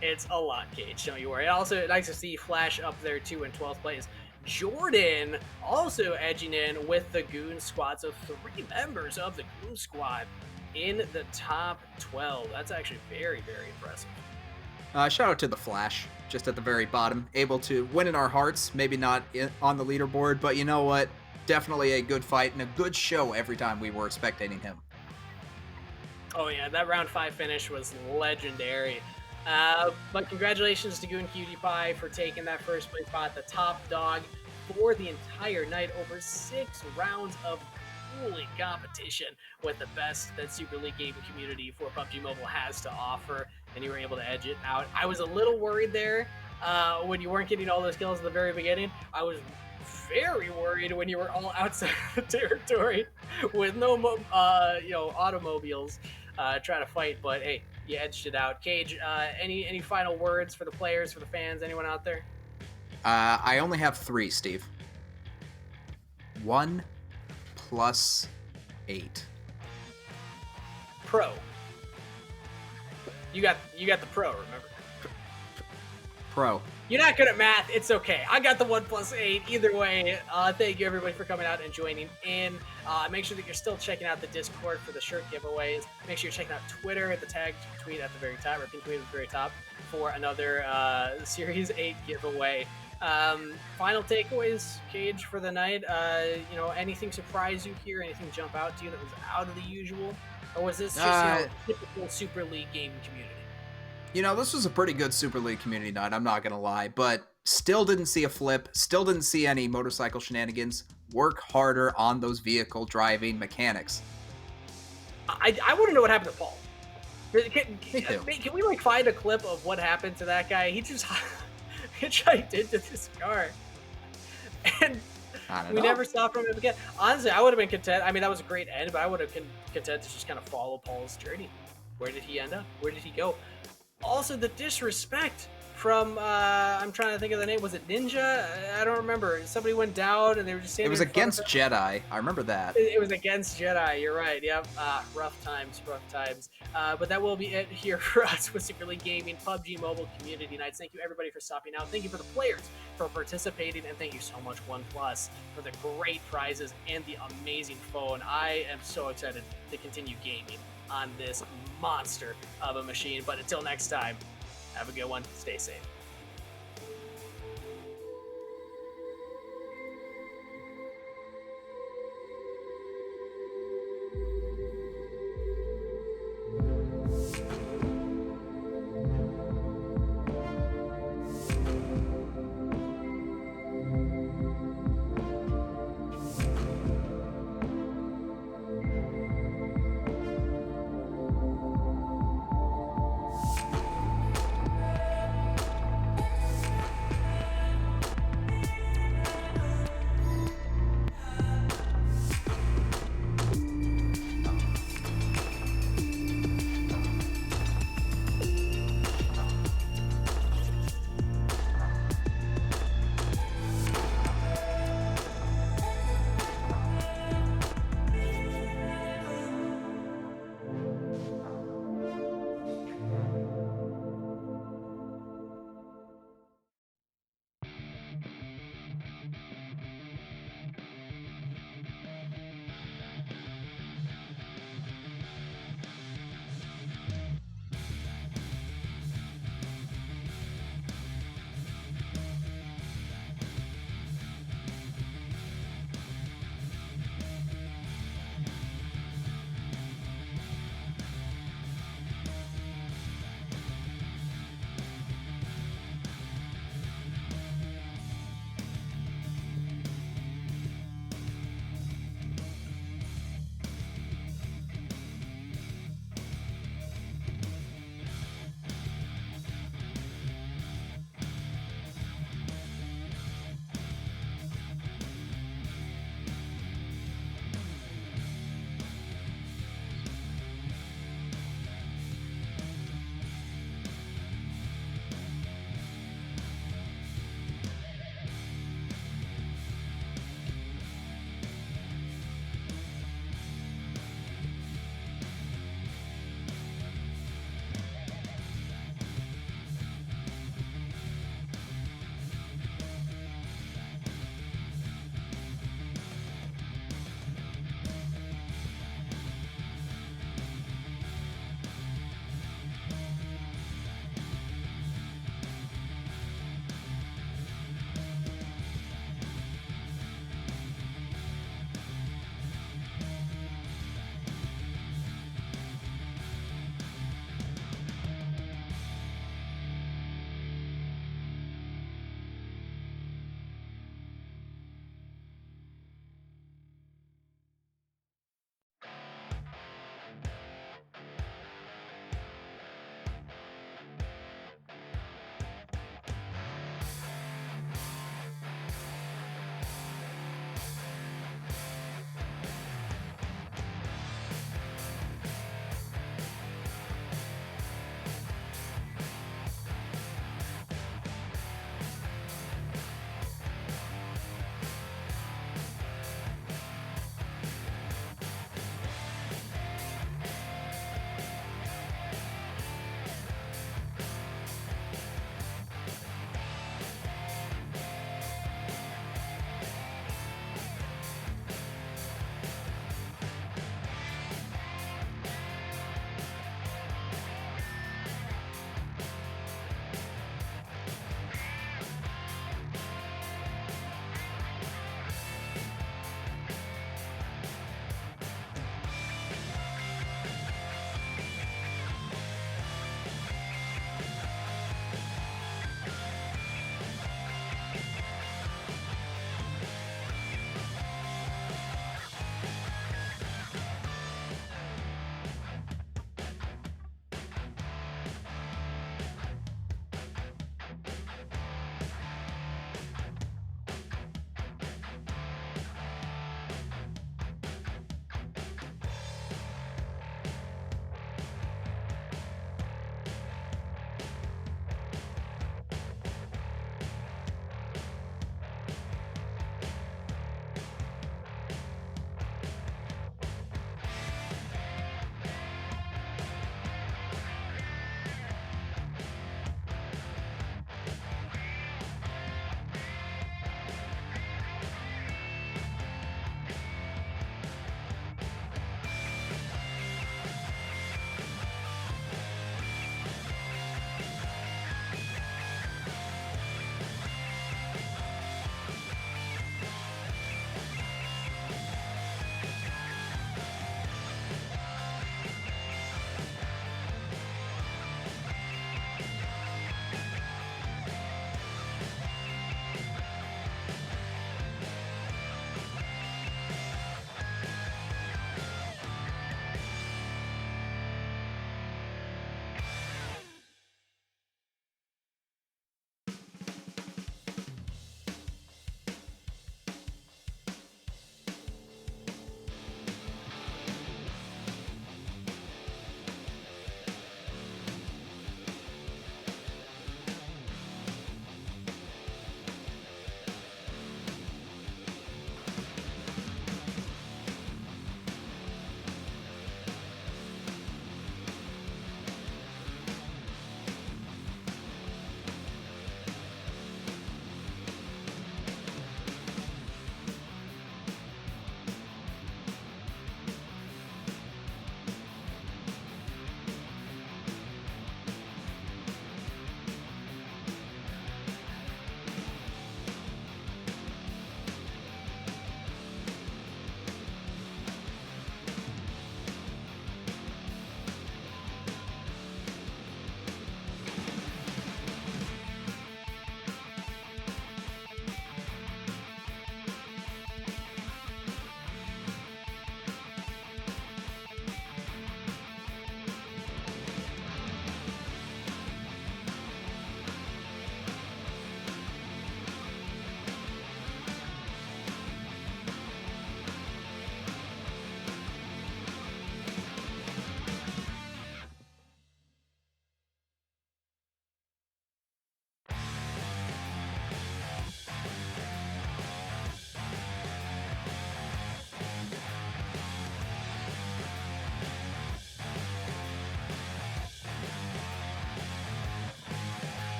It's a lot, Gage. Don't you worry. Also, nice to see Flash up there, too, in 12th place. Jordan also edging in with the Goon Squad. So 3 members of the Goon Squad in the top 12. That's actually very, very impressive. Shout out to the Flash, just at the very bottom, able to win in our hearts. Maybe not on the leaderboard, but you know what? Definitely a good fight and a good show every time we were spectating him. Oh yeah, that round 5 finish was legendary. But congratulations to Goon Cutie Pie for taking that first place spot, the top dog for the entire night. Over 6 rounds of grueling competition with the best that Super League gaming community for PUBG Mobile has to offer, and you were able to edge it out. I was a little worried there when you weren't getting all those kills at the very beginning. I was very worried when you were all outside the territory with no automobiles trying to fight, but hey, you edged it out. Cage, any final words for the players, for the fans, anyone out there? I only have 3, Steve. 1 plus 8. Pro. You got the pro, remember? Pro. You're not good at math. It's okay. I got the 1 plus 8. Either way, thank you everybody for coming out and joining in. Make sure that you're still checking out the Discord for the shirt giveaways. Make sure you're checking out Twitter at the tag tweet at the very top, or pin tweet at the very top for another Series 8 giveaway. Final takeaways, Cage, for the night. Anything surprise you here? Anything jump out to you that was out of the usual? Or was this just typical Super League gaming community? This was a pretty good Super League community night, I'm not going to lie, but still didn't see a flip, still didn't see any motorcycle shenanigans. work harder on those vehicle driving mechanics. I want to know what happened to Paul. Me too. Can we like find a clip of what happened to that guy? He just hitchhiked into this car, and we never saw from him again. Honestly, I would have been content. I mean, that was a great end, but I would have been content to just kind of follow Paul's journey. Where did he end up? Where did he go? Also, the disrespect from I'm trying to think of the name. Was it Ninja? I don't remember. Somebody went down and they were just standing. It was against Jedi. I remember that. It was against Jedi. You're right. Yep. Rough times. But that will be it here for us with Super League Gaming PUBG Mobile Community Nights. Thank you everybody for stopping out. Thank you for the players for participating, and thank you so much OnePlus for the great prizes and the amazing phone. I am so excited to continue gaming on this monster of a machine. But until next time, have a good one. Stay safe.